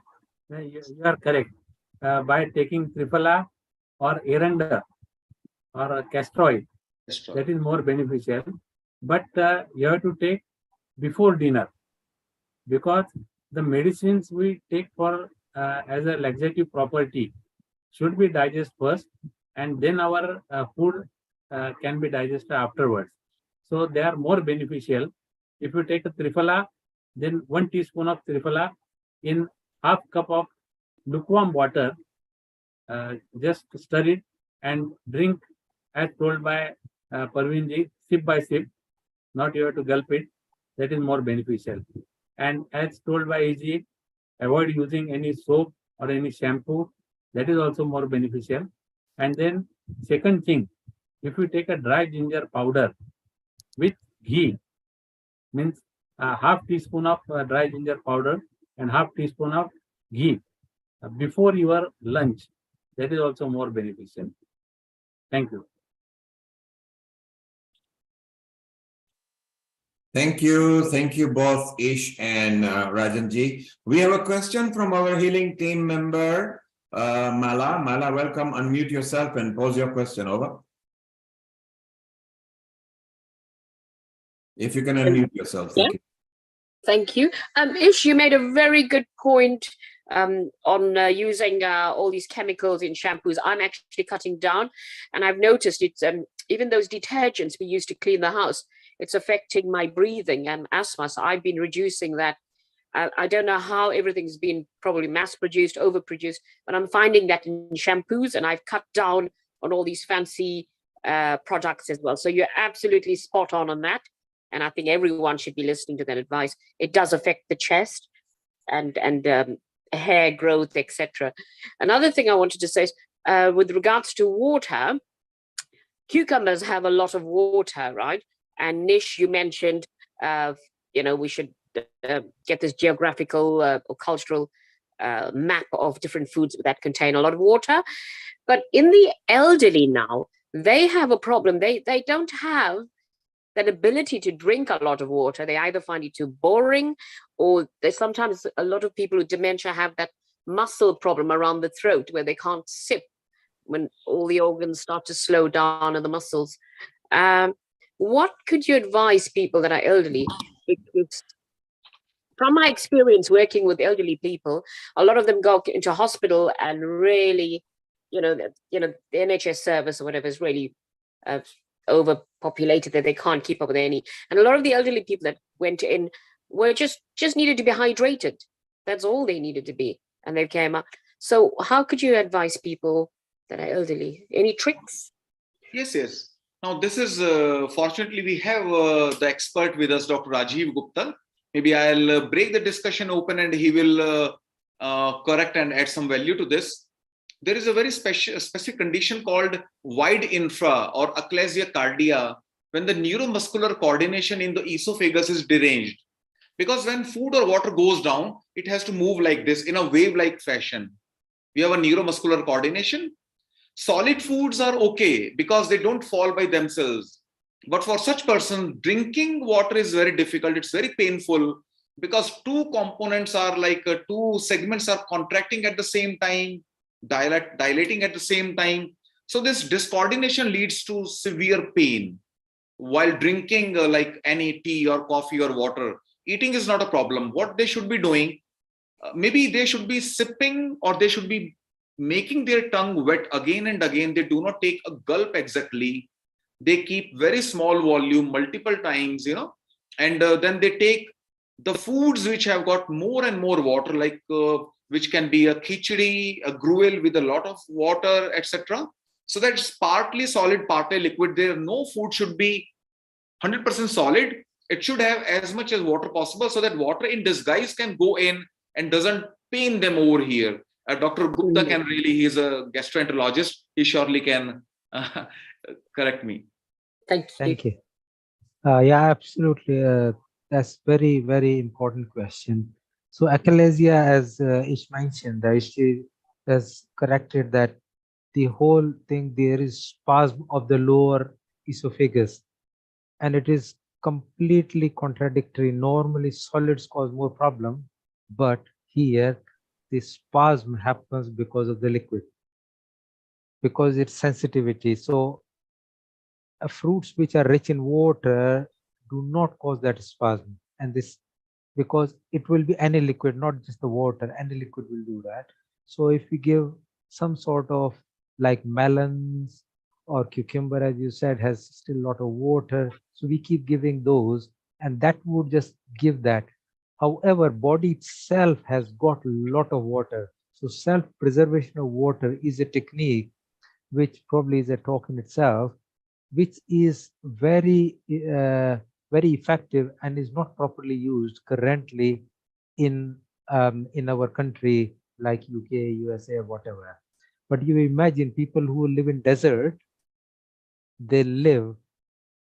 You are correct. By taking Trifla or Eranda or castor oil, that is more beneficial. But you have to take before dinner, because the medicines we take for as a laxative property should be digested first, and then our food can be digested afterwards. So they are more beneficial. If you take a Trifala, then 1 teaspoon of Trifala in half cup of lukewarm water, just stir it and drink as told by Parveenji, sip by sip, not you have to gulp it. That is more beneficial. And as told by AG, avoid using any soap or any shampoo. That is also more beneficial. And then second thing, if you take a dry ginger powder with ghee, means half teaspoon of dry ginger powder and half teaspoon of ghee before your lunch, that is also more beneficial. Thank you. Thank you both, Ish and Rajanji. We have a question from our healing team member, Mala. Mala, welcome. Unmute yourself and pose your question. Over. If you can unmute yourself, thank you. Thank you. Ish, you made a very good point on using all these chemicals in shampoos. I'm actually cutting down, and I've noticed it's even those detergents we use to clean the house, it's affecting my breathing and asthma. So I've been reducing that. I don't know how everything's been probably mass-produced, overproduced, but I'm finding that in shampoos, and I've cut down on all these fancy products as well. So you're absolutely spot on that. And I think everyone should be listening to that advice. It does affect the chest and hair growth, etc. Another thing I wanted to say is with regards to water, cucumbers have a lot of water, right? And Nish, you mentioned, we should get this geographical or cultural map of different foods that contain a lot of water. But in the elderly now, they have a problem. They don't have that ability to drink a lot of water. They either find it too boring, or there's sometimes a lot of people with dementia have that muscle problem around the throat where they can't sip when all the organs start to slow down and the muscles. What could you advise people that are elderly? Because from my experience working with elderly people, a lot of them go into hospital and really, the NHS service or whatever is really overpopulated that they can't keep up with any. And a lot of the elderly people that went in were just needed to be hydrated. That's all they needed to be, and they came up. So how could you advise people that are elderly? Any tricks? Yes. Now this is fortunately we have the expert with us, Dr. Rajiv Gupta. Maybe I'll break the discussion open and he will correct and add some value to this. There is a very specific condition called wide infra or achalasia cardia, when the neuromuscular coordination in the esophagus is deranged. Because when food or water goes down, it has to move like this in a wave-like fashion. We have a neuromuscular coordination. Solid foods are okay because they don't fall by themselves. But for such person, drinking water is very difficult. It's very painful because two components are like two segments are contracting at the same time, dilating at the same time. So this discoordination leads to severe pain. While drinking like any tea or coffee or water, eating is not a problem. What they should be doing, maybe they should be sipping or they should be making their tongue wet again and again. They do not take a gulp exactly. They keep very small volume multiple times, and then they take the foods which have got more and more water, like which can be a khichdi, a gruel with a lot of water, etc. So that's partly solid, partly liquid. There, no food should be 100% solid. It should have as much as water possible so that water in disguise can go in and doesn't pain them over here. Dr. Gupta can really, he's a gastroenterologist. He surely can correct me. Thank you. Yeah, absolutely. That's very, very important question. So achalasia, as Ish mentioned, she has corrected that the whole thing, there is spasm of the lower esophagus, and it is completely contradictory. Normally solids cause more problem, but here the spasm happens because of the liquid, because it's sensitivity. So fruits which are rich in water do not cause that spasm, and this because it will be any liquid, not just the water. Any liquid will do that. So if we give some sort of like melons or cucumber, as you said, has still a lot of water, so we keep giving those, and that would just give that. However, body itself has got a lot of water, so self-preservation of water is a technique which probably is a talk in itself, which is very very effective and is not properly used currently in our country like UK, USA, or whatever. But you imagine people who live in desert, they live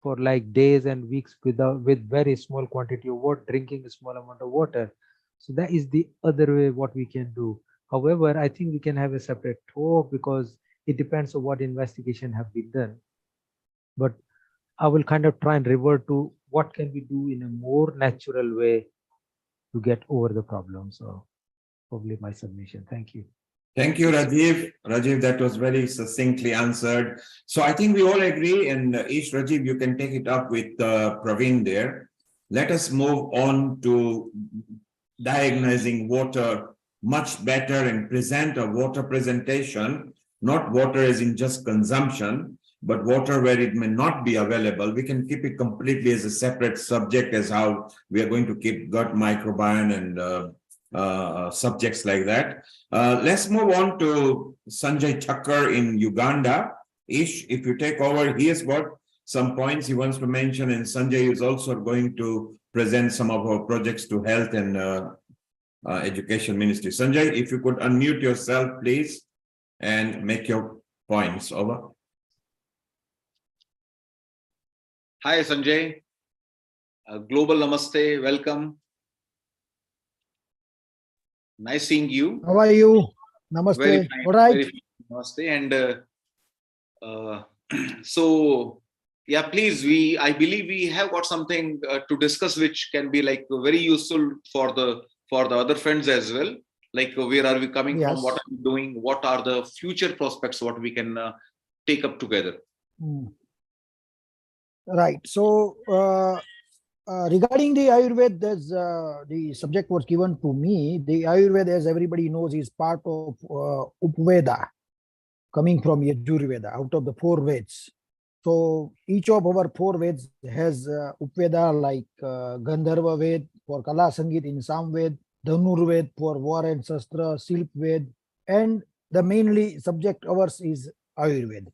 for like days and weeks with very small quantity of water, drinking a small amount of water. So that is the other way what we can do. However, I think we can have a separate talk because it depends on what investigation have been done. But I will kind of try and revert to what can we do in a more natural way to get over the problem. So probably my submission. Thank you. Thank you, Rajiv. Rajiv, that was very succinctly answered. So I think we all agree, and each Rajiv, you can take it up with Praveen there. Let us move on to diagnosing water much better and present a water presentation, not water as in just consumption, but water where it may not be available. We can keep it completely as a separate subject, as how we are going to keep gut microbiome and subjects like that. Let's move on to Sanjay Thakkar in Uganda. Ish, if you take over, he has got some points he wants to mention, and Sanjay is also going to present some of our projects to health and education ministry. Sanjay, if you could unmute yourself, please, and make your points. Over. Hi, Sanjay. Global Namaste. Welcome. Nice seeing you. How are you? Namaste. Very fine. All right. Very fine. Namaste. And so, yeah, please, I believe we have got something to discuss, which can be like very useful for the other friends as well. Like, where are we coming Yes. from? What are we doing? What are the future prospects? What we can take up together. Right. So, regarding the Ayurveda, there's the subject was given to me. The Ayurveda, as everybody knows, is part of Upveda, coming from Yajurveda, out of the 4 Veds. So each of our 4 Veds has Upveda, like Gandharva Ved for Kala Sangit in Samved, Dhanur Ved for War and Shastra, Silp Ved, and the mainly subject ours is Ayurveda.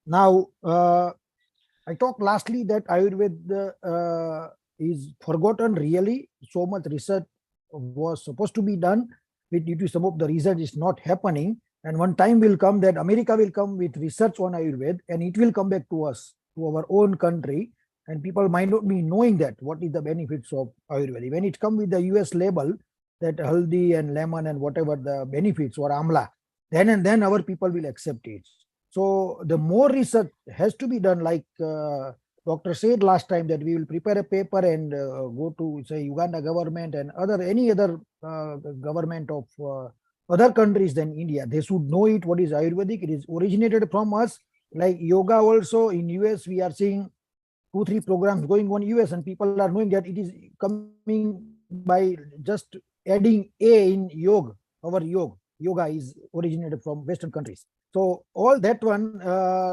Now, I talked lastly that Ayurveda is forgotten really. So much research was supposed to be done, but due to some of the research is not happening. And one time will come that America will come with research on Ayurveda, and it will come back to us, to our own country. and people might not be knowing that what is the benefits of Ayurveda. When it comes with the US label, that haldi and lemon and whatever the benefits or amla, then and then our people will accept it. So the more research has to be done, like doctor said last time, that we will prepare a paper and go to, say, Uganda government and any other government of other countries than India. They should know it, what is Ayurvedic. It is originated from us. Like yoga also in US, we are seeing 2-3 programs going on US, and people are knowing that it is coming by just adding A in yoga. Our yoga is originated from Western countries. So all that one,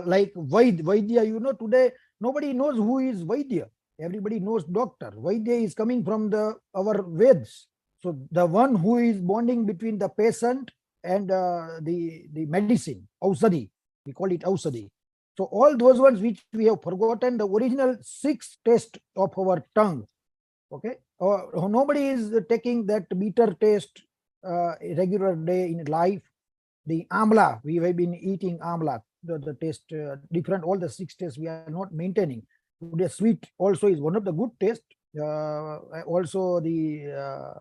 like Vaidya, today nobody knows who is Vaidya. Everybody knows doctor. Vaidya is coming from our Veds. So the one who is bonding between the patient and the medicine, Ausadi. We call it Ausadi. So all those ones which we have forgotten, the original 6 taste of our tongue. Okay, nobody is taking that bitter taste regular day in life. The amla, we have been eating amla, the taste different, all the 6 tastes we are not maintaining. The sweet also is one of the good taste. Also the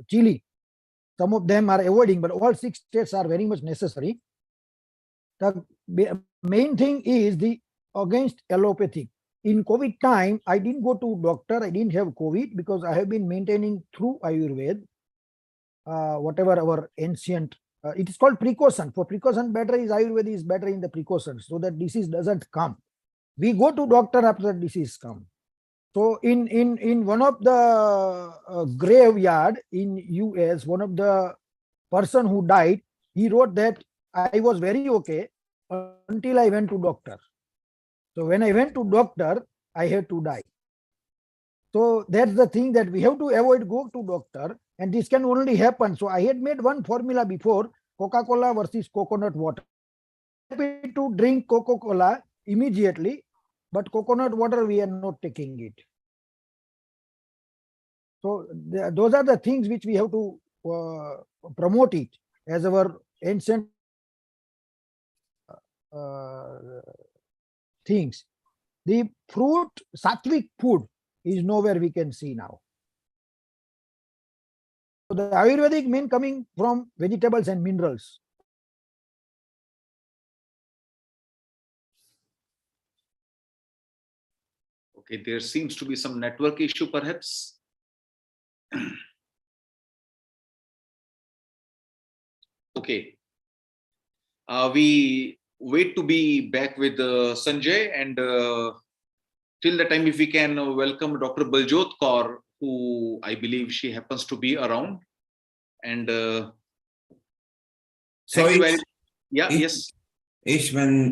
chili, some of them are avoiding, but all 6 tastes are very much necessary. The main thing is against allopathic. In COVID time, I didn't go to doctor. I didn't have COVID because I have been maintaining through Ayurveda, whatever our ancient, it is called precaution. For precaution, better is Ayurveda is better in the precautions, so that disease doesn't come. We go to doctor after disease come. So in one of the graveyard in US, one of the person who died, he wrote that I was very okay until I went to doctor. So when I went to doctor, I had to die. So that's the thing that we have to avoid go to doctor, and this can only happen. So I had made one formula before, Coca-Cola versus coconut water. Happy to drink Coca-Cola immediately, but coconut water we are not taking it. So those are the things which we have to promote it as our ancient things. The fruit, sattvic food is nowhere we can see now. So the Ayurvedic mean coming from vegetables and minerals. Okay, there seems to be some network issue perhaps. Okay. We wait to be back with Sanjay, and till the time, if we can welcome Dr. Baljot Kaur, who I believe she happens to be around. And so yes. Ish, when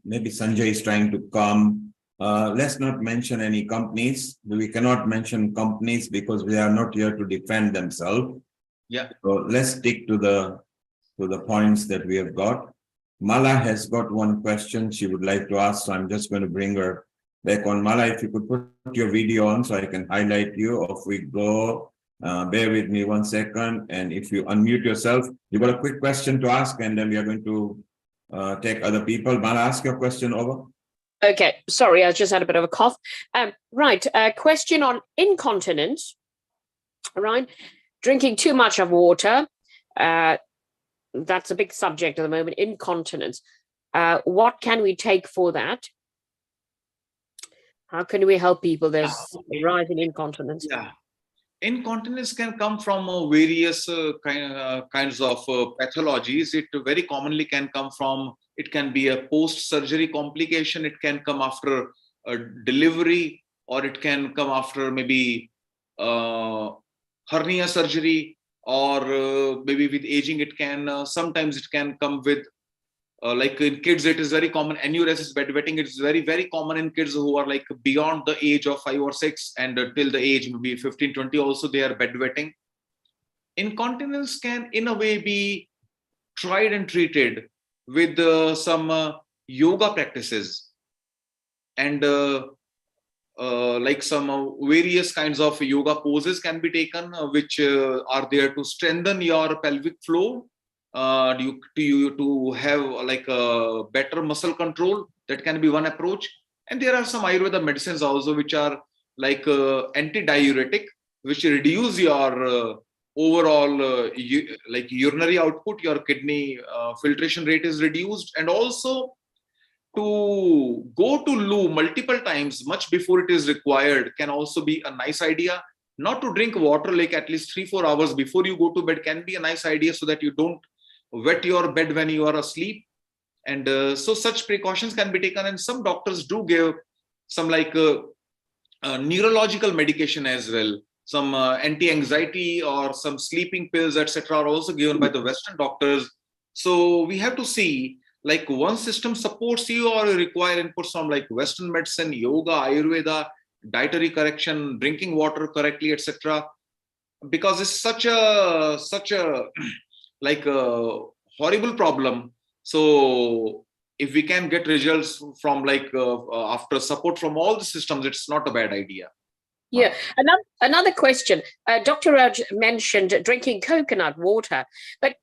maybe Sanjay is trying to come, let's not mention any companies. We cannot mention companies because we are not here to defend themselves. Yeah. So let's stick to the points that we have got. Mala has got one question she would like to ask, so I'm just going to bring her back on. Mala, if you could put your video on so I can highlight you. Off we go. Bear with me 1 second, and if you unmute yourself, you got a quick question to ask, and then we are going to take other people. Mala, ask your question over. Okay, sorry, I just had a bit of a cough. Right, a question on incontinence, right? Drinking too much of water. That's a big subject at the moment, incontinence. What can we take for that? How can we help people? There's a rise in incontinence. Yeah. Incontinence can come from various kinds of pathologies. It very commonly can come from, it can be a post-surgery complication. It can come after a delivery, or it can come after maybe hernia surgery, or maybe with aging. It can sometimes it can come with like in kids, it is very common. Enuresis, bedwetting, it's very, very common in kids who are like beyond the age of 5 or 6, and till the age maybe 15, 20 also they are bedwetting. Incontinence can in a way be tried and treated with some yoga practices, and like some various kinds of yoga poses can be taken, which are there to strengthen your pelvic floor, to have like a better muscle control, That can be one approach. And there are some Ayurveda medicines also which are like anti-diuretic, which reduce your overall like urinary output, your kidney filtration rate is reduced, and also to go to loo multiple times much before it is required can also be a nice idea. Not to drink water like at least 3-4 hours before you go to bed can be a nice idea, so that you don't wet your bed when you are asleep. And so such precautions can be taken, and some doctors do give some like neurological medication as well. Some anti-anxiety or some sleeping pills, etc., are also given by the Western doctors. So we have to see, like, one system supports you or you require inputs from like Western medicine, yoga, Ayurveda, dietary correction, drinking water correctly, etc. Because it's such a like a horrible problem. So if we can get results from like after support from all the systems, it's not a bad idea. Yeah, another question. Dr. Raj mentioned drinking coconut water, but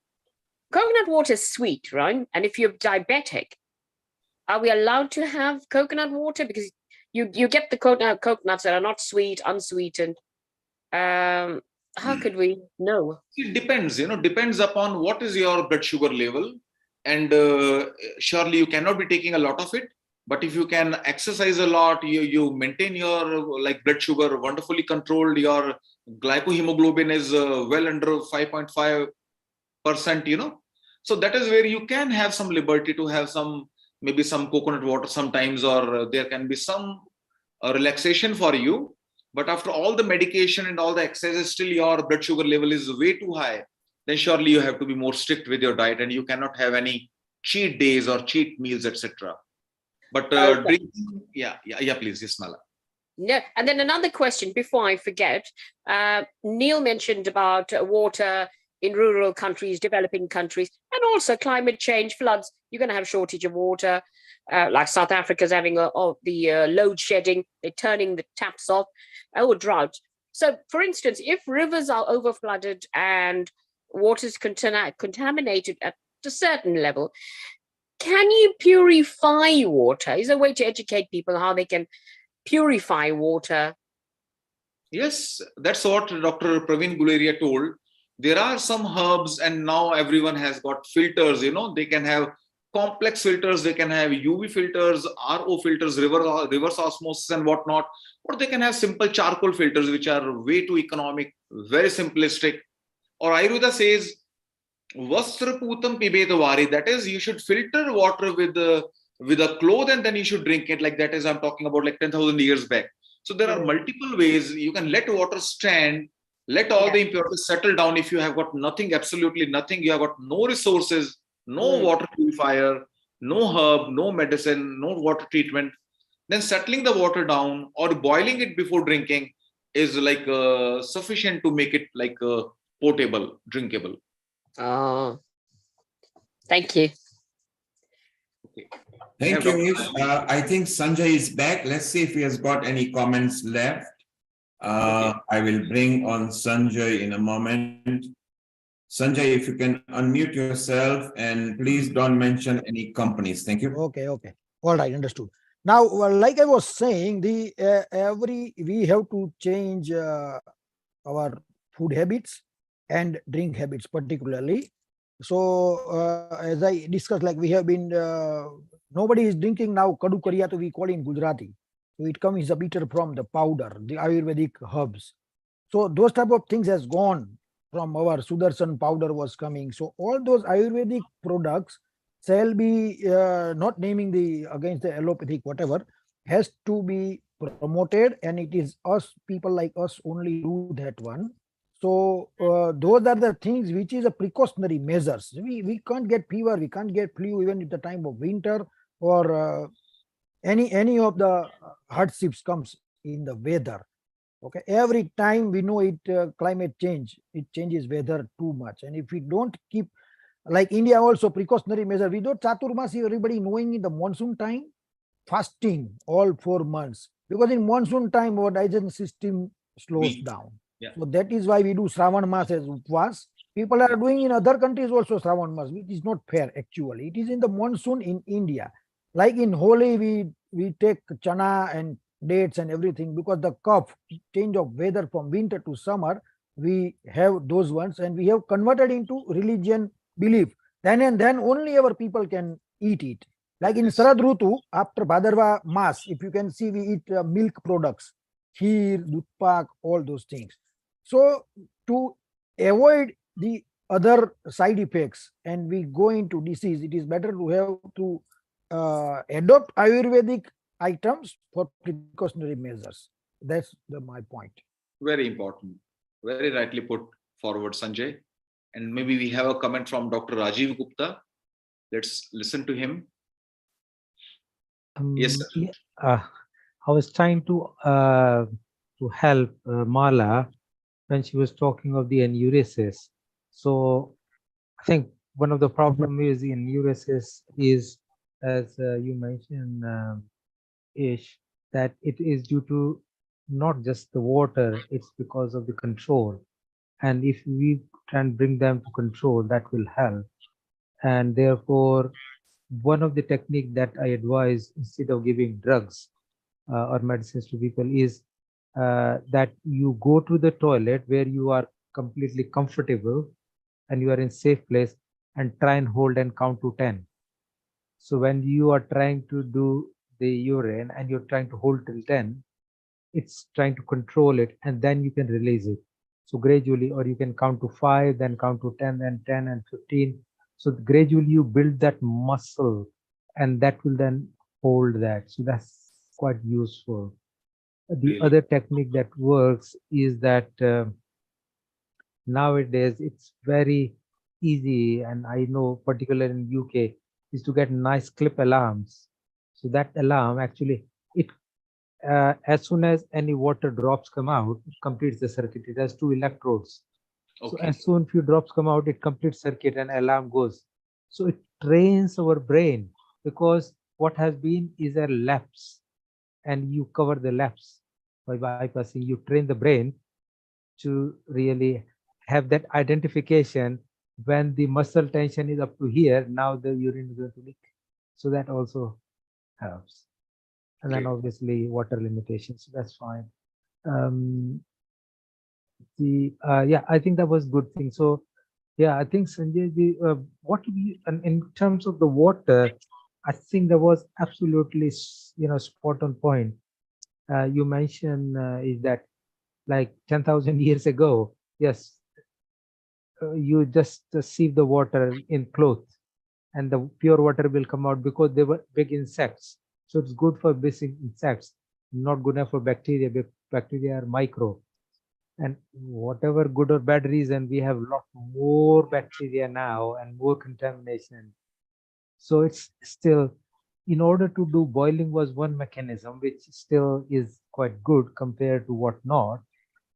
coconut water is sweet, right? And if you're diabetic, are we allowed to have coconut water? Because you get the coconuts that are not sweet, unsweetened. How could we know? It depends, depends upon what is your blood sugar level. And surely you cannot be taking a lot of it. But if you can exercise a lot, you maintain your like blood sugar wonderfully controlled, your glycohemoglobin is well under 5.5%, so that is where you can have some liberty to have maybe some coconut water sometimes, or there can be some relaxation for you. But after all the medication and all the exercises, still your blood sugar level is way too high, then surely you have to be more strict with your diet, and you cannot have any cheat days or cheat meals, etc. But drinking, yeah, please, yes, Mala. Yeah, and then another question before I forget. Neil mentioned about water in rural countries, developing countries, and also climate change, floods. You're going to have shortage of water, like South Africa's having the load shedding. They're turning the taps off, or drought. So, for instance, if rivers are overflooded and water is contaminated at a certain level, can you purify water? Is there a way to educate people how they can purify water? Yes, that's what Dr. Praveen Guleria told. There are some herbs, and now everyone has got filters, they can have complex filters, they can have UV filters, RO filters, reverse osmosis and whatnot, or they can have simple charcoal filters, which are way too economic, very simplistic. Or Ayurveda says, Vastra Putam Pibetavari, that is, you should filter water with a cloth and then you should drink it. Like that is, I'm talking about like 10,000 years back. So there are multiple ways you can let water stand, let all the impurities settle down. If you have got nothing, absolutely nothing, you have got no resources, no water purifier, no herb, no medicine, no water treatment, then settling the water down or boiling it before drinking is like sufficient to make it like potable, drinkable. Oh, thank you. Okay. Thank you. I think Sanjay is back. Let's see if he has got any comments left. I will bring on Sanjay in a moment. Sanjay, if you can unmute yourself and please don't mention any companies. Thank you. Okay. All right, understood. Now, like I was saying, we have to change our food habits and drink habits particularly. So as I discussed, like we have been, nobody is drinking now kadu kariya, we call it in Gujarati. So it comes a bitter from the powder, the Ayurvedic herbs. So those type of things has gone from our Sudarshan powder was coming. So all those Ayurvedic products shall be not naming the against the allopathic whatever, has to be promoted, and it is us, people like us only do that one. So those are the things which is a precautionary measures. We can't get fever, we can't get flu even at the time of winter, or any of the hardships comes in the weather. Okay, every time we know it, climate change, it changes weather too much, and if we don't keep, like India also precautionary measure, we do Chaturmasi, everybody knowing in the monsoon time, fasting all 4 months, because in monsoon time our digestion system slows down. Yeah. So that is why we do Shravan Mas as Upvas. People are doing in other countries also Shravan Mas, which is not fair actually. It is in the monsoon in India. Like in Holi, we take chana and dates and everything because the cough, change of weather from winter to summer, we have those ones and we have converted into religion belief. Then and then only our people can eat it. Like in Sarad Rutu, after Bhadarva Mass, if you can see, we eat milk products, kheer, dudh all those things. So to avoid the other side effects and we go into disease, it is better to have to adopt Ayurvedic items for precautionary measures. That's my point. Very important. Very rightly put forward, Sanjay. And maybe we have a comment from Dr. Rajiv Gupta. Let's listen to him. Yes, sir. Yeah, I was trying to help Mala when she was talking of the enuresis. So I think one of the problem is the enuresis is, as you mentioned, Ish, that it is due to not just the water, it's because of the control. And if we can bring them to control, that will help. And therefore, one of the technique that I advise instead of giving drugs or medicines to people is that you go to the toilet where you are completely comfortable and you are in safe place and try and hold and count to 10. So when you are trying to do the urine and you're trying to hold till 10, it's trying to control it and then you can release it. So gradually, or you can count to 5, then count to 10, then 10 and 15. So gradually you build that muscle and that will then hold that. So that's quite useful. The other technique that works is that nowadays it's very easy, and I know particularly in UK, is to get nice clip alarms. So that alarm actually, it as soon as any water drops come out, it completes the circuit. It has 2 electrodes. So as soon few drops come out, it completes circuit and alarm goes. So it trains our brain, because what has been is a lapse and you cover the lapse by bypassing. You train the brain to really have that identification when the muscle tension is up to here, now the urine is going to leak. So that also helps. And then obviously water limitations, so that's fine. Yeah, I think that was good thing. So yeah, I think Sanjay, what we, in terms of the water, I think that was absolutely spot on point. You mentioned is that like 10,000 years ago, yes, you just sieve the water in cloth and the pure water will come out because they were big insects. So it's good for basic insects, not good enough for bacteria. Bacteria are micro. And whatever good or bad reason, we have a lot more bacteria now and more contamination. So it's still, in order to do boiling was one mechanism, which still is quite good compared to what not.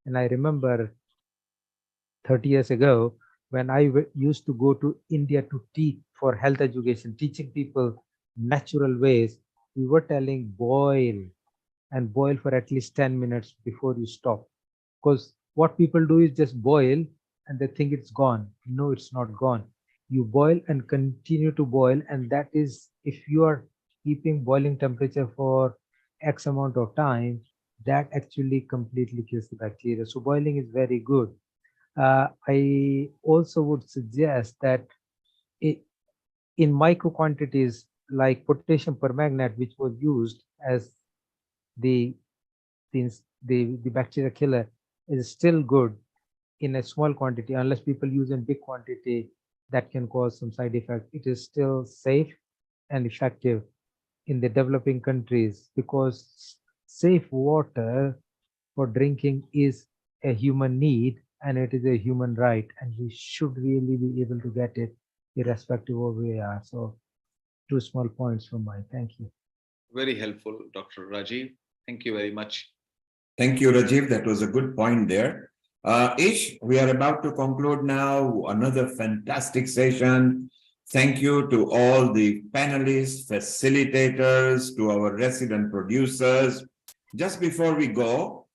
And I remember 30 years ago, when I used to go to India to teach for health education, teaching people natural ways, we were telling boil and boil for at least 10 minutes before you stop. Because what people do is just boil and they think it's gone. No, it's not gone. You boil and continue to boil. And that is, if you are keeping boiling temperature for X amount of time, that actually completely kills the bacteria. So boiling is very good. I also would suggest that in micro quantities like potassium permanganate, which was used as the bacteria killer, is still good in a small quantity. Unless people use in big quantity, that can cause some side effect. It is still safe and effective in the developing countries, because safe water for drinking is a human need and it is a human right, and we should really be able to get it irrespective of where we are. So 2 small points from mine. Thank you. Very helpful, Dr. Rajiv. Thank you very much. Thank you, Rajiv. That was a good point there. Ish, we are about to conclude now. Another fantastic session. Thank you to all the panelists, facilitators, to our resident producers. Just before we go,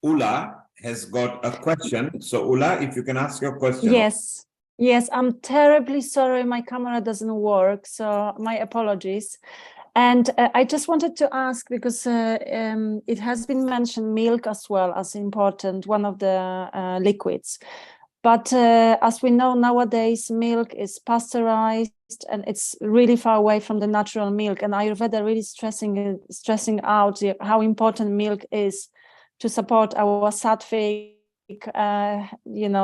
Ula has got a question. So Ula, if you can ask your question. Yes, I'm terribly sorry my camera doesn't work, so my apologies. And I just wanted to ask, because it has been mentioned milk as well as important, one of the liquids. But as we know nowadays, milk is pasteurized and it's really far away from the natural milk. And Ayurveda really stressing out how important milk is to support our sattvic,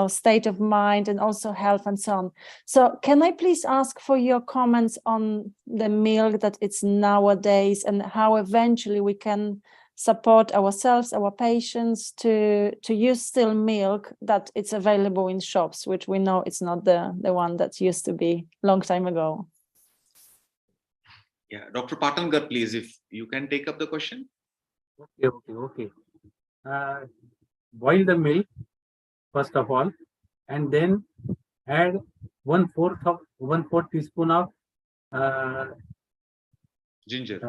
state of mind and also health and so on. So can I please ask for your comments on the milk that it's nowadays and how eventually we can support ourselves, our patients to use still milk that it's available in shops, which we know it's not the one that used to be long time ago. Yeah, Dr. Patangar, please, if you can take up the question. Okay. Boil the milk first of all, and then add 1/4 teaspoon of Ginger.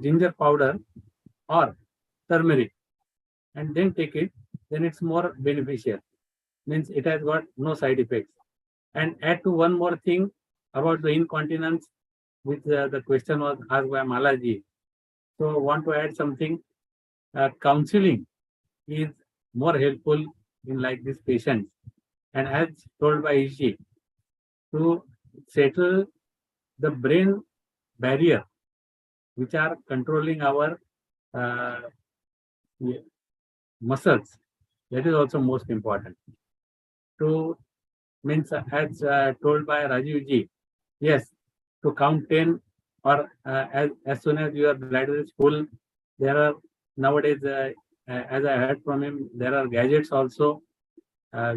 Ginger powder or turmeric, and then take it. Then it's more beneficial. Means it has got no side effects. And add to one more thing about the incontinence, which the question was asked by Malaji. So want to add something. Counseling is more helpful in like these patients, and as told by Ishi, to settle the brain barrier which are controlling our muscles, that is also most important. To means as told by Rajiv ji, yes, to count 10 or as soon as your bladder is full. There are nowadays, as I heard from him, there are gadgets also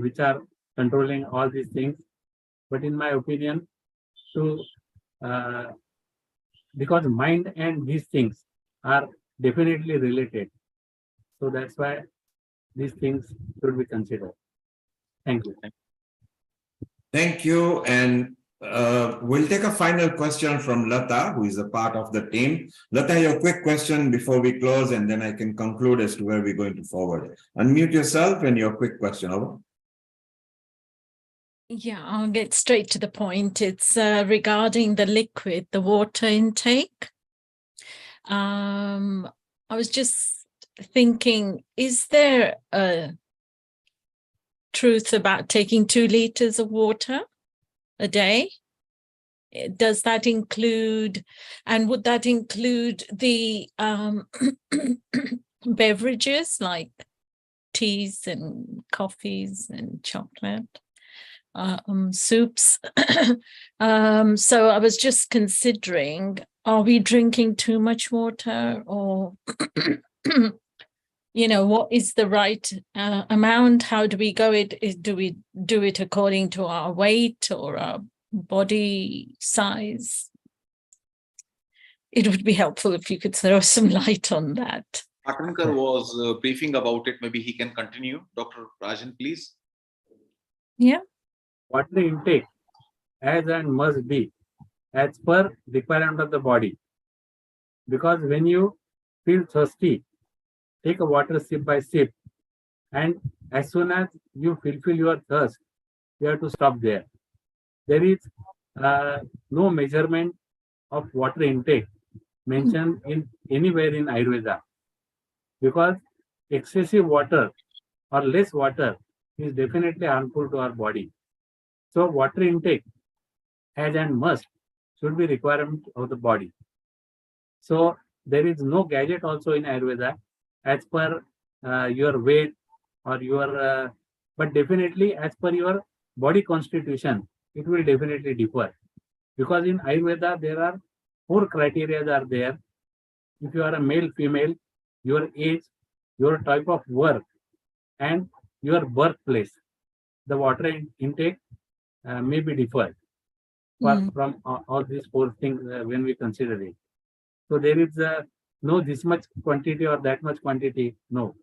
which are controlling all these things. But in my opinion, because mind and these things are definitely related. So that's why these things should be considered. Thank you. Thank you. And we'll take a final question from Lata, who is a part of the team. Lata, your quick question before we close, and then I can conclude as to where we're going to forward. Unmute yourself and your quick question. Over. Yeah, I'll get straight to the point. It's regarding the liquid, the water intake. I was just thinking, is there a truth about taking 2 liters of water a day? Does that include, and would that include the beverages like teas and coffees and chocolate? Soups. So I was just considering, are we drinking too much water, or what is the right amount? How do we go it? Do we do it according to our weight or our body size? It would be helpful if you could throw some light on that. Patankar was briefing about it. Maybe he can continue. Dr. Rajan, please. Yeah. Water intake as and must be as per requirement of the body. Because when you feel thirsty, take a water sip by sip, and as soon as you fulfill your thirst, you have to stop there. There is no measurement of water intake mentioned in anywhere in Ayurveda, because excessive water or less water is definitely harmful to our body. So water intake as and must should be requirement of the body. So there is no gadget also in Ayurveda as per your weight or your, but definitely as per your body constitution, it will definitely differ. Because in Ayurveda, there are 4 criteria are there. If you are a male, female, your age, your type of work, and your birthplace, the water intake may be different from all these 4 things when we consider it. So there is no this much quantity or that much quantity, no.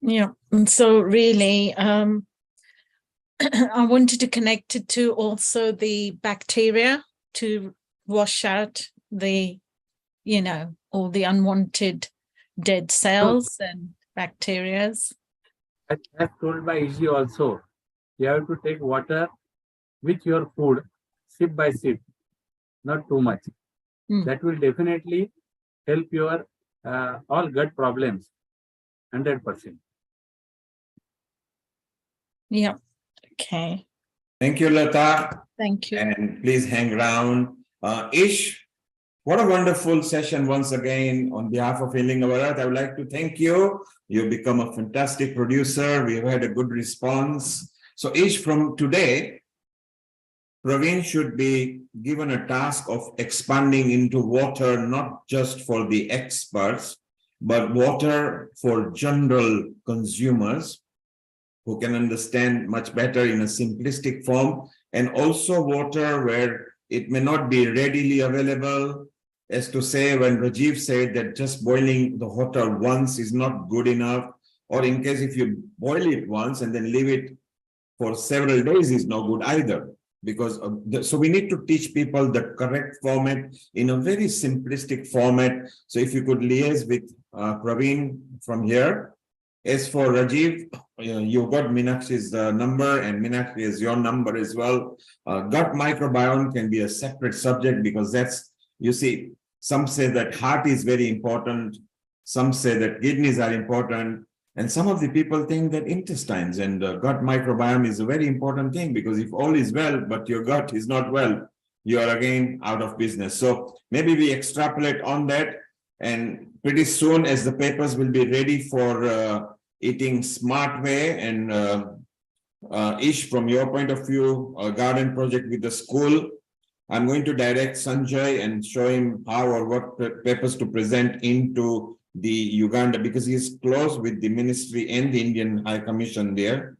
Yeah, and so really, I wanted to connect it to also the bacteria to wash out the, all the unwanted dead cells and bacterias. As told by Iji also, you have to take water with your food, sip by sip. not too much. That will definitely help your all gut problems, 100%. Yeah. Okay. Thank you, Lata. Thank you. And please hang around. Ish, what a wonderful session once again. On behalf of Healing Our Earth, I would like to thank you. You've become a fantastic producer. We've had a good response. So Ish, from today, Praveen should be given a task of expanding into water, not just for the experts, but water for general consumers who can understand much better in a simplistic form, and also water where it may not be readily available. As to say, when Rajiv said that just boiling the water once is not good enough, or in case if you boil it once and then leave it for several days is no good either. Because so we need to teach people the correct format in a very simplistic format. So if you could liaise with Praveen from here. As for Rajiv, you got Meenakshi's number, and Meenakshi is your number as well. Gut microbiome can be a separate subject because that's, you see, some say that heart is very important. Some say that kidneys are important. And some of the people think that intestines and gut microbiome is a very important thing, because if all is well, but your gut is not well, you are again out of business. So maybe we extrapolate on that, and pretty soon as the papers will be ready for eating smart way, and Ish, from your point of view, a garden project with the school, I'm going to direct Sanjay and show him how or what papers to present into the Uganda, because he is close with the ministry and the Indian High Commission there.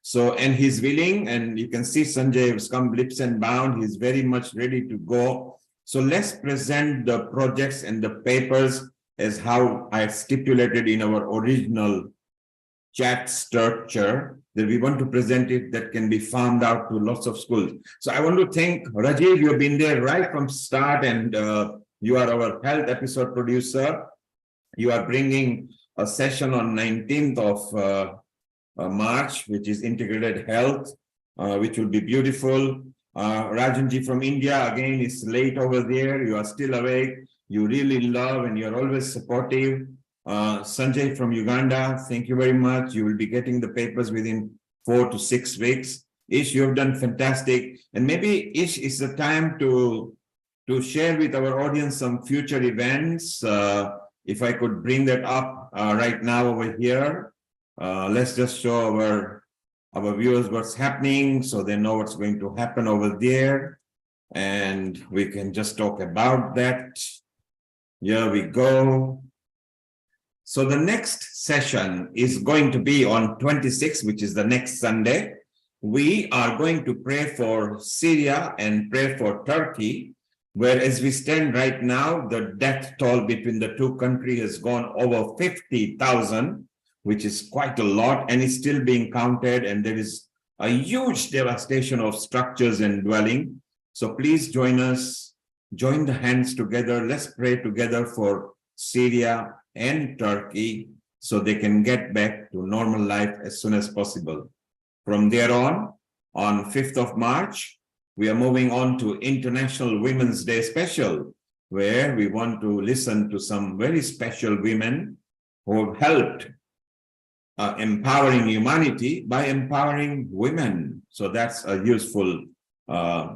So, and he's willing, and you can see Sanjay has come leaps and bounds. He's very much ready to go. So let's present the projects and the papers as how I stipulated in our original chat structure, that we want to present it that can be farmed out to lots of schools. So I want to thank Rajiv. You've been there right from start, and you are our health episode producer. You are bringing a session on 19th of March, which is integrated health, which will be beautiful. Rajanji from India, again, is late over there. You are still awake. You really love, and you're always supportive. Sanjay from Uganda, thank you very much. You will be getting the papers within 4 to 6 weeks. Ish, you have done fantastic. And maybe Ish is the time to share with our audience some future events. If I could bring that up right now over here. Let's just show our viewers what's happening, so they know what's going to happen over there. And we can just talk about that. Here we go. So the next session is going to be on 26th, which is the next Sunday. We are going to pray for Syria and pray for Turkey, where as we stand right now, the death toll between the two countries has gone over 50,000, which is quite a lot, and is still being counted, and there is a huge devastation of structures and dwelling. So please join us, join the hands together. Let's pray together for Syria and Turkey so they can get back to normal life as soon as possible. From there on 5th of March, we are moving on to International Women's Day Special, where we want to listen to some very special women who have helped empowering humanity by empowering women. So that's a useful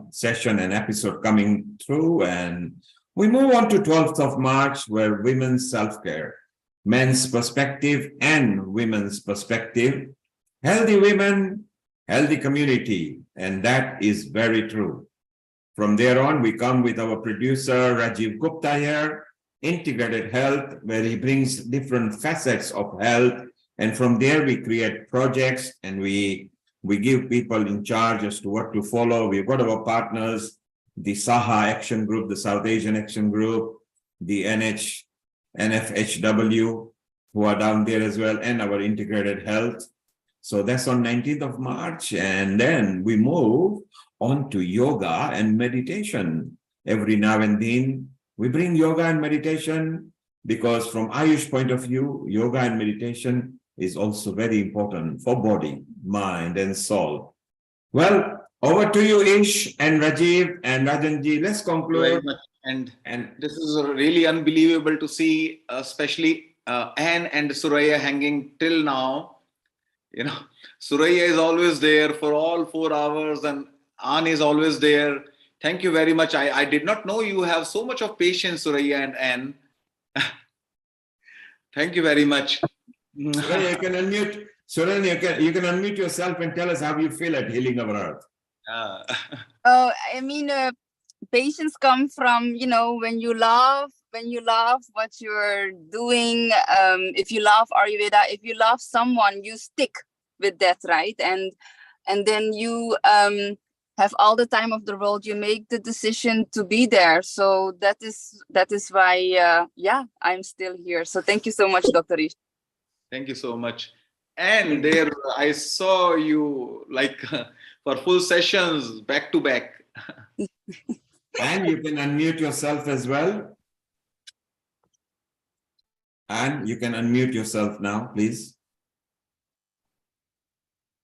session and episode coming through. And we move on to 12th of March, where women's self-care, men's perspective and women's perspective, healthy women, healthy community. And that is very true. From there on, we come with our producer, Rajiv Gupta here, integrated health, where he brings different facets of health. And from there, we create projects, and we give people in charge as to what to follow. We've got our partners, the SAHA Action Group, the South Asian Action Group, the NFHW, who are down there as well, and our integrated health. So that's on 19th of March. And then we move on to yoga and meditation. Every now and then, we bring yoga and meditation because from Ayush point of view, yoga and meditation is also very important for body, mind, and soul. Well, Over to you, Ish and Rajiv and Rajanji. Let's conclude. Very much. And this is really unbelievable to see, especially Anne and Suraya hanging till now. You know, Suraya is always there for all 4 hours, and Anne is always there. Thank you very much. I did not know you have so much of patience, Suraya and Anne. Thank you very much. Suraya, you can unmute. Suraya, you can unmute yourself and tell us how you feel at Healing Our Earth. I mean, patience come from, you know, when you love what you're doing. If you love Ayurveda, if you love someone, you stick with that, right? And then you have all the time of the world. You make the decision to be there. So that is why, yeah, I'm still here. So thank you so much, Dr. Ish. Thank you so much. And there, I saw you like for full sessions back to back. And you can unmute yourself as well. And you can unmute yourself now, please.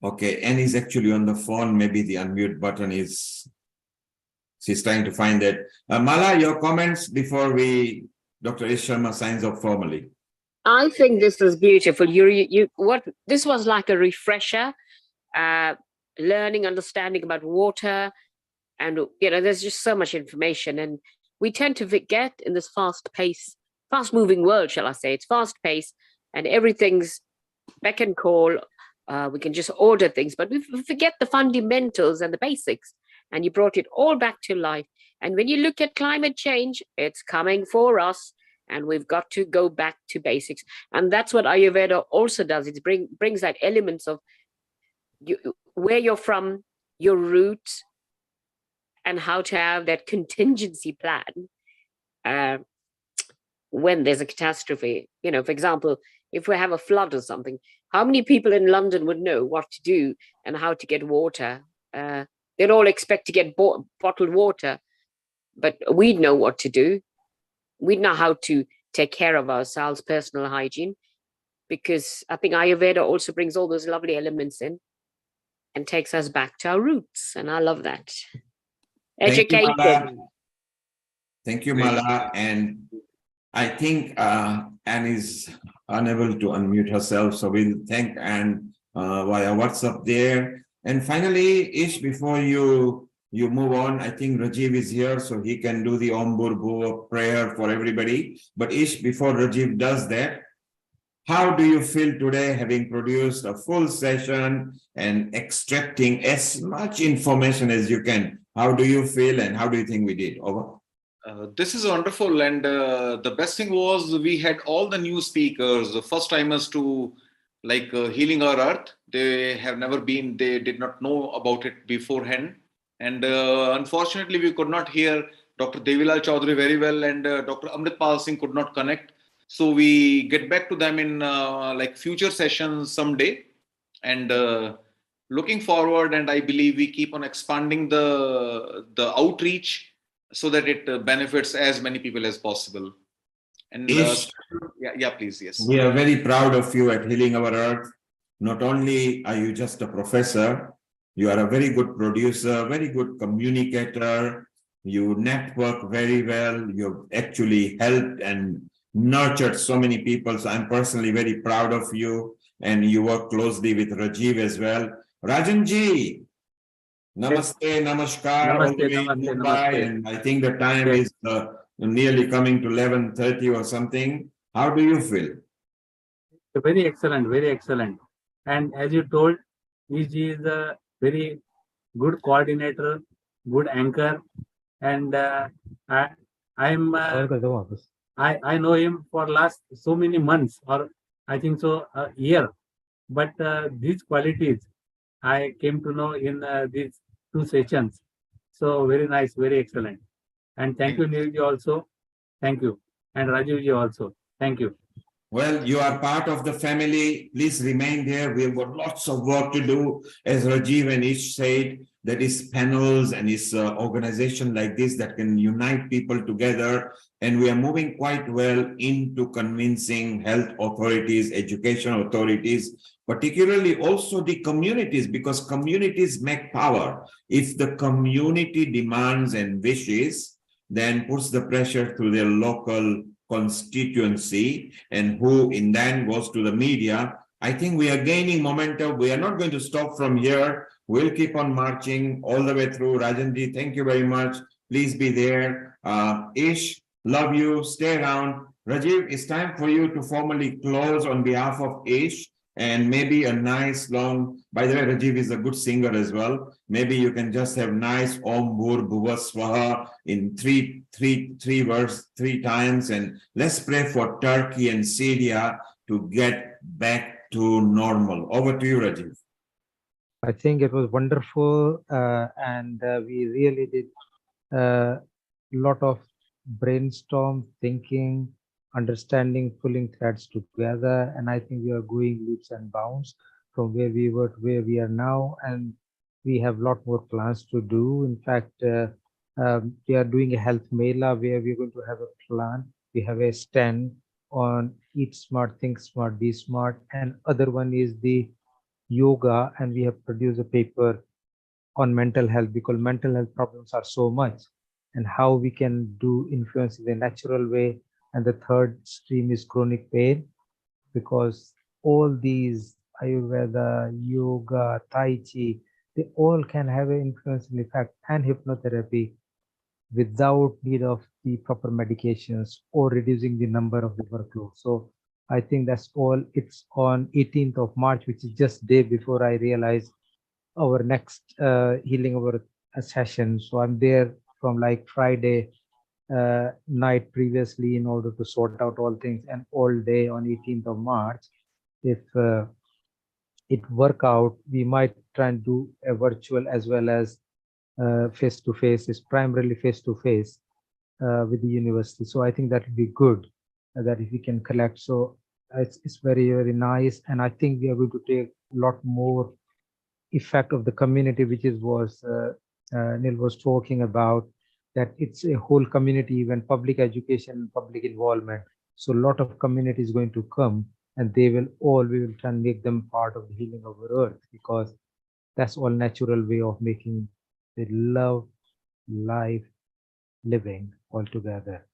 Okay, Anne is actually on the phone. Maybe the unmute button is, she's trying to find it. Mala, your comments before Dr. Ish Sharma signs off formally. I think this is beautiful. This was like a refresher, learning, understanding about water, and there's just so much information, and we tend to forget in this fast-moving world, shall I say? It's fast-paced, and everything's beck and call. We can just order things, but we forget the fundamentals and the basics. And you brought it all back to life. And when you look at climate change, it's coming for us. And we've got to go back to basics. And that's what Ayurveda also does. It brings that elements of where you're from, your roots, and how to have that contingency plan when there's a catastrophe. For example, if we have a flood or something, how many people in London would know what to do and how to get water? They'd all expect to get bottled water, but we'd know what to do. We know how to take care of ourselves, personal hygiene, because I think Ayurveda also brings all those lovely elements in and takes us back to our roots. And I love that. Education. Thank you, Mala. And I think Anne is unable to unmute herself. So we'll thank Anne via WhatsApp there. And finally, Ish, before you move on, I think Rajiv is here, so he can do the Om Burbu prayer for everybody. But Ish, before Rajiv does that, how do you feel today, having produced a full session and extracting as much information as you can? How do you feel and how do you think we did? Over. This is wonderful. And the best thing was we had all the new speakers, the first timers to Healing Our Earth. They have never been, they did not know about it beforehand. And unfortunately, we could not hear Dr. Devilal Chaudhary very well, and Dr. Amritpal Singh could not connect. So we get back to them in future sessions someday. And looking forward, and I believe we keep on expanding the outreach so that it benefits as many people as possible. And please, yes. We are very proud of you at Healing Our Earth. Not only are you just a professor, you are a very good producer, very good communicator. You network very well. You've actually helped and nurtured so many people. So I'm personally very proud of you. And you work closely with Rajiv as well. Rajanji, namaste, namaskar, all the way in Mumbai. And I think the time is nearly coming to 11:30 or something. How do you feel? Very excellent, very excellent. And as you told, he is a very good coordinator, good anchor, and I know him for last so many months, or I think so a year. But these qualities I came to know in these 2 sessions. So very nice, very excellent. And thank you, Neilji, also. Thank you. And Rajivji also. Thank you. Well, you are part of the family. Please remain there. We've got lots of work to do. As Rajiv and Ish said, there is panels and is organization like this that can unite people together. And we are moving quite well into convincing health authorities, education authorities, particularly also the communities, because communities make power. If the community demands and wishes, then puts the pressure to their local constituency, and who in then goes to the media. I think we are gaining momentum. We are not going to stop from here. We'll keep on marching all the way through. Rajanji, thank you very much. Please be there. Ish, love you. Stay around. Rajiv, it's time for you to formally close on behalf of Ish, and maybe a nice long, by the way, Rajiv is a good singer as well. Maybe you can just have nice Om Bhur Bhuva Swaha in three verse 3 times, and let's pray for Turkey and Syria to get back to normal. Over to you, Rajiv. I think it was wonderful, and we really did a lot of brainstorm, thinking, understanding, pulling threads together, and I think we are going leaps and bounds from where we were to where we are now, and we have a lot more plans to do. In fact, we are doing a health mela where we're going to have a plan. We have a stand on Eat Smart, Think Smart, Be Smart, and other one is the yoga, and we have produced a paper on mental health, because mental health problems are so much, and how we can do influence in a natural way. And the third stream is chronic pain, because all these Ayurveda, yoga, Tai Chi, they all can have an influence in effect, and hypnotherapy without need of the proper medications or reducing the number of the workload. So I think that's all. It's on 18th of March, which is just day before I realized our next healing over a session. So I'm there from like Friday night previously in order to sort out all things, and all day on 18th of March. If it work out, we might try and do a virtual as well as face-to-face. It's primarily face-to-face with the university. So I think that would be good that if we can collect. So it's very, very nice. And I think we are going to take a lot more effect of the community, which is was Neil was talking about, that it's a whole community event, public education, public involvement. So a lot of community is going to come, and we will try and make them part of the healing of our earth, because that's all natural way of making the love, life, living all together.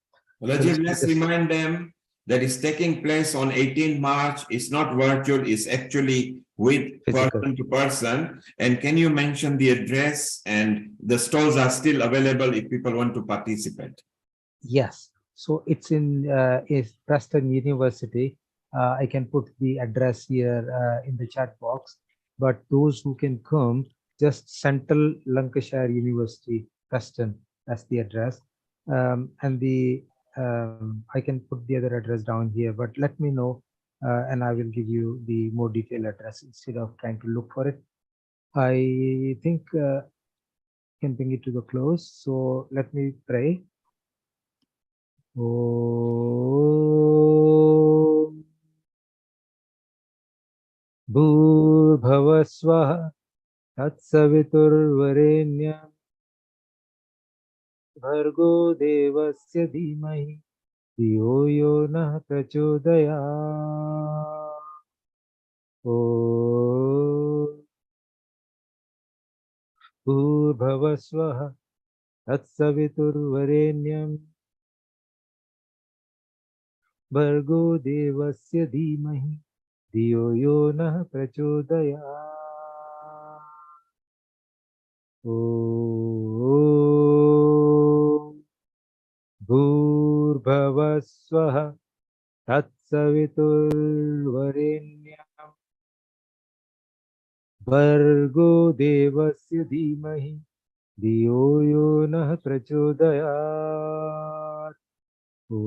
Rajiv, let's remind them that it's taking place on 18 March. It's not virtual, it's actually with person to person. And can you mention the address? And the stalls are still available if people want to participate. Yes, so it's in Preston University. I can put the address here in the chat box, but those who can come, just Central Lancashire University, Preston, that's the address. And the I can put the other address down here, but let me know and I will give you the more detailed address instead of trying to look for it. I think can bring it to the close. So let me pray. Om Bhurbhava Swaha Tatsaviturvarenyam Bhargo Devasya Dhimahi Dhiyo Yo Nah Prachodayat. Om Bhurbhava Swaha Tatsaviturvarenyam Bhargo Devasya Dhimahi Dhiyo Yo Nah Prachodayat. Om Bhurbhava Swaha Tatsaviturvarenyam Bhargo Devasya Dhimahi Dhiyo Yo Nah Prachodayat. Om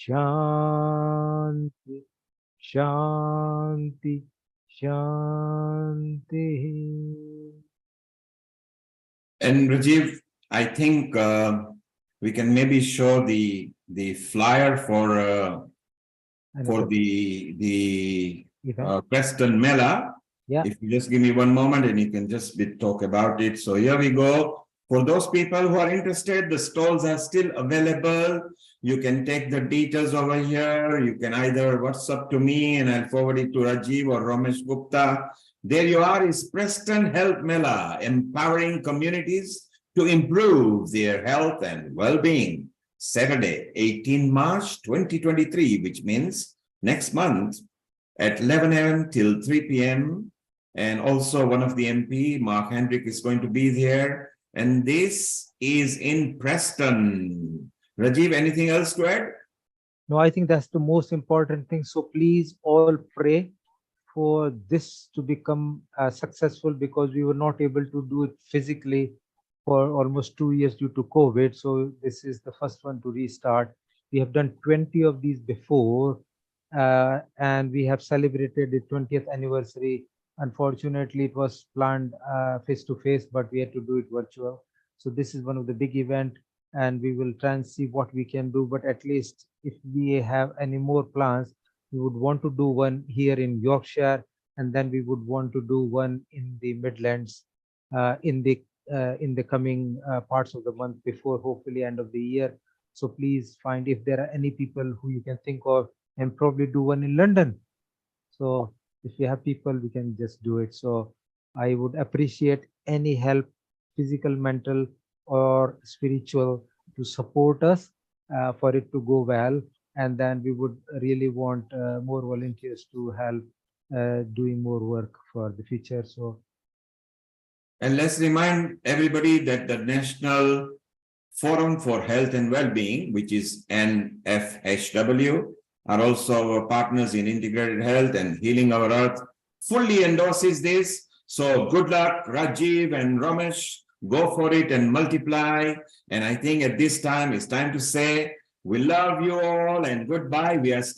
Shanti Shanti Shanti. And Rajiv, I think we can maybe show the flyer for the Preston Mela. Yeah. If you just give me one moment and you can just talk about it. So here we go. For those people who are interested, the stalls are still available. You can take the details over here. You can either WhatsApp to me and I'll forward it to Rajiv or Ramesh Gupta. There you are, is Preston Health Mela, empowering communities to improve their health and well-being. Saturday, 18 March 2023, which means next month at 11 a.m. till 3 p.m. And also one of the MP, Mark Hendrick, is going to be there. And this is in Preston. Rajiv, anything else to add? No, I think that's the most important thing. So please all pray for this to become successful, because we were not able to do it physically for almost 2 years due to COVID. So this is the first one to restart. We have done 20 of these before, and we have celebrated the 20th anniversary. Unfortunately, it was planned face-to-face, but we had to do it virtual. So this is one of the big events, and we will try and see what we can do. But at least if we have any more plans, we would want to do one here in Yorkshire, and then we would want to do one in the Midlands in the coming parts of the month before hopefully end of the year. So please find if there are any people who you can think of, and probably do one in London. So if you have people, we can just do it. So I would appreciate any help, physical, mental, or spiritual, to support us for it to go well. And then we would really want more volunteers to help doing more work for the future. So, and let's remind everybody that the National Forum for Health and Wellbeing, which is NFHW, are also our partners in integrated health and healing our earth, fully endorses this. So good luck, Rajiv and Ramesh. Go for it and multiply. And I think at this time, it's time to say, we love you all and goodbye. We are still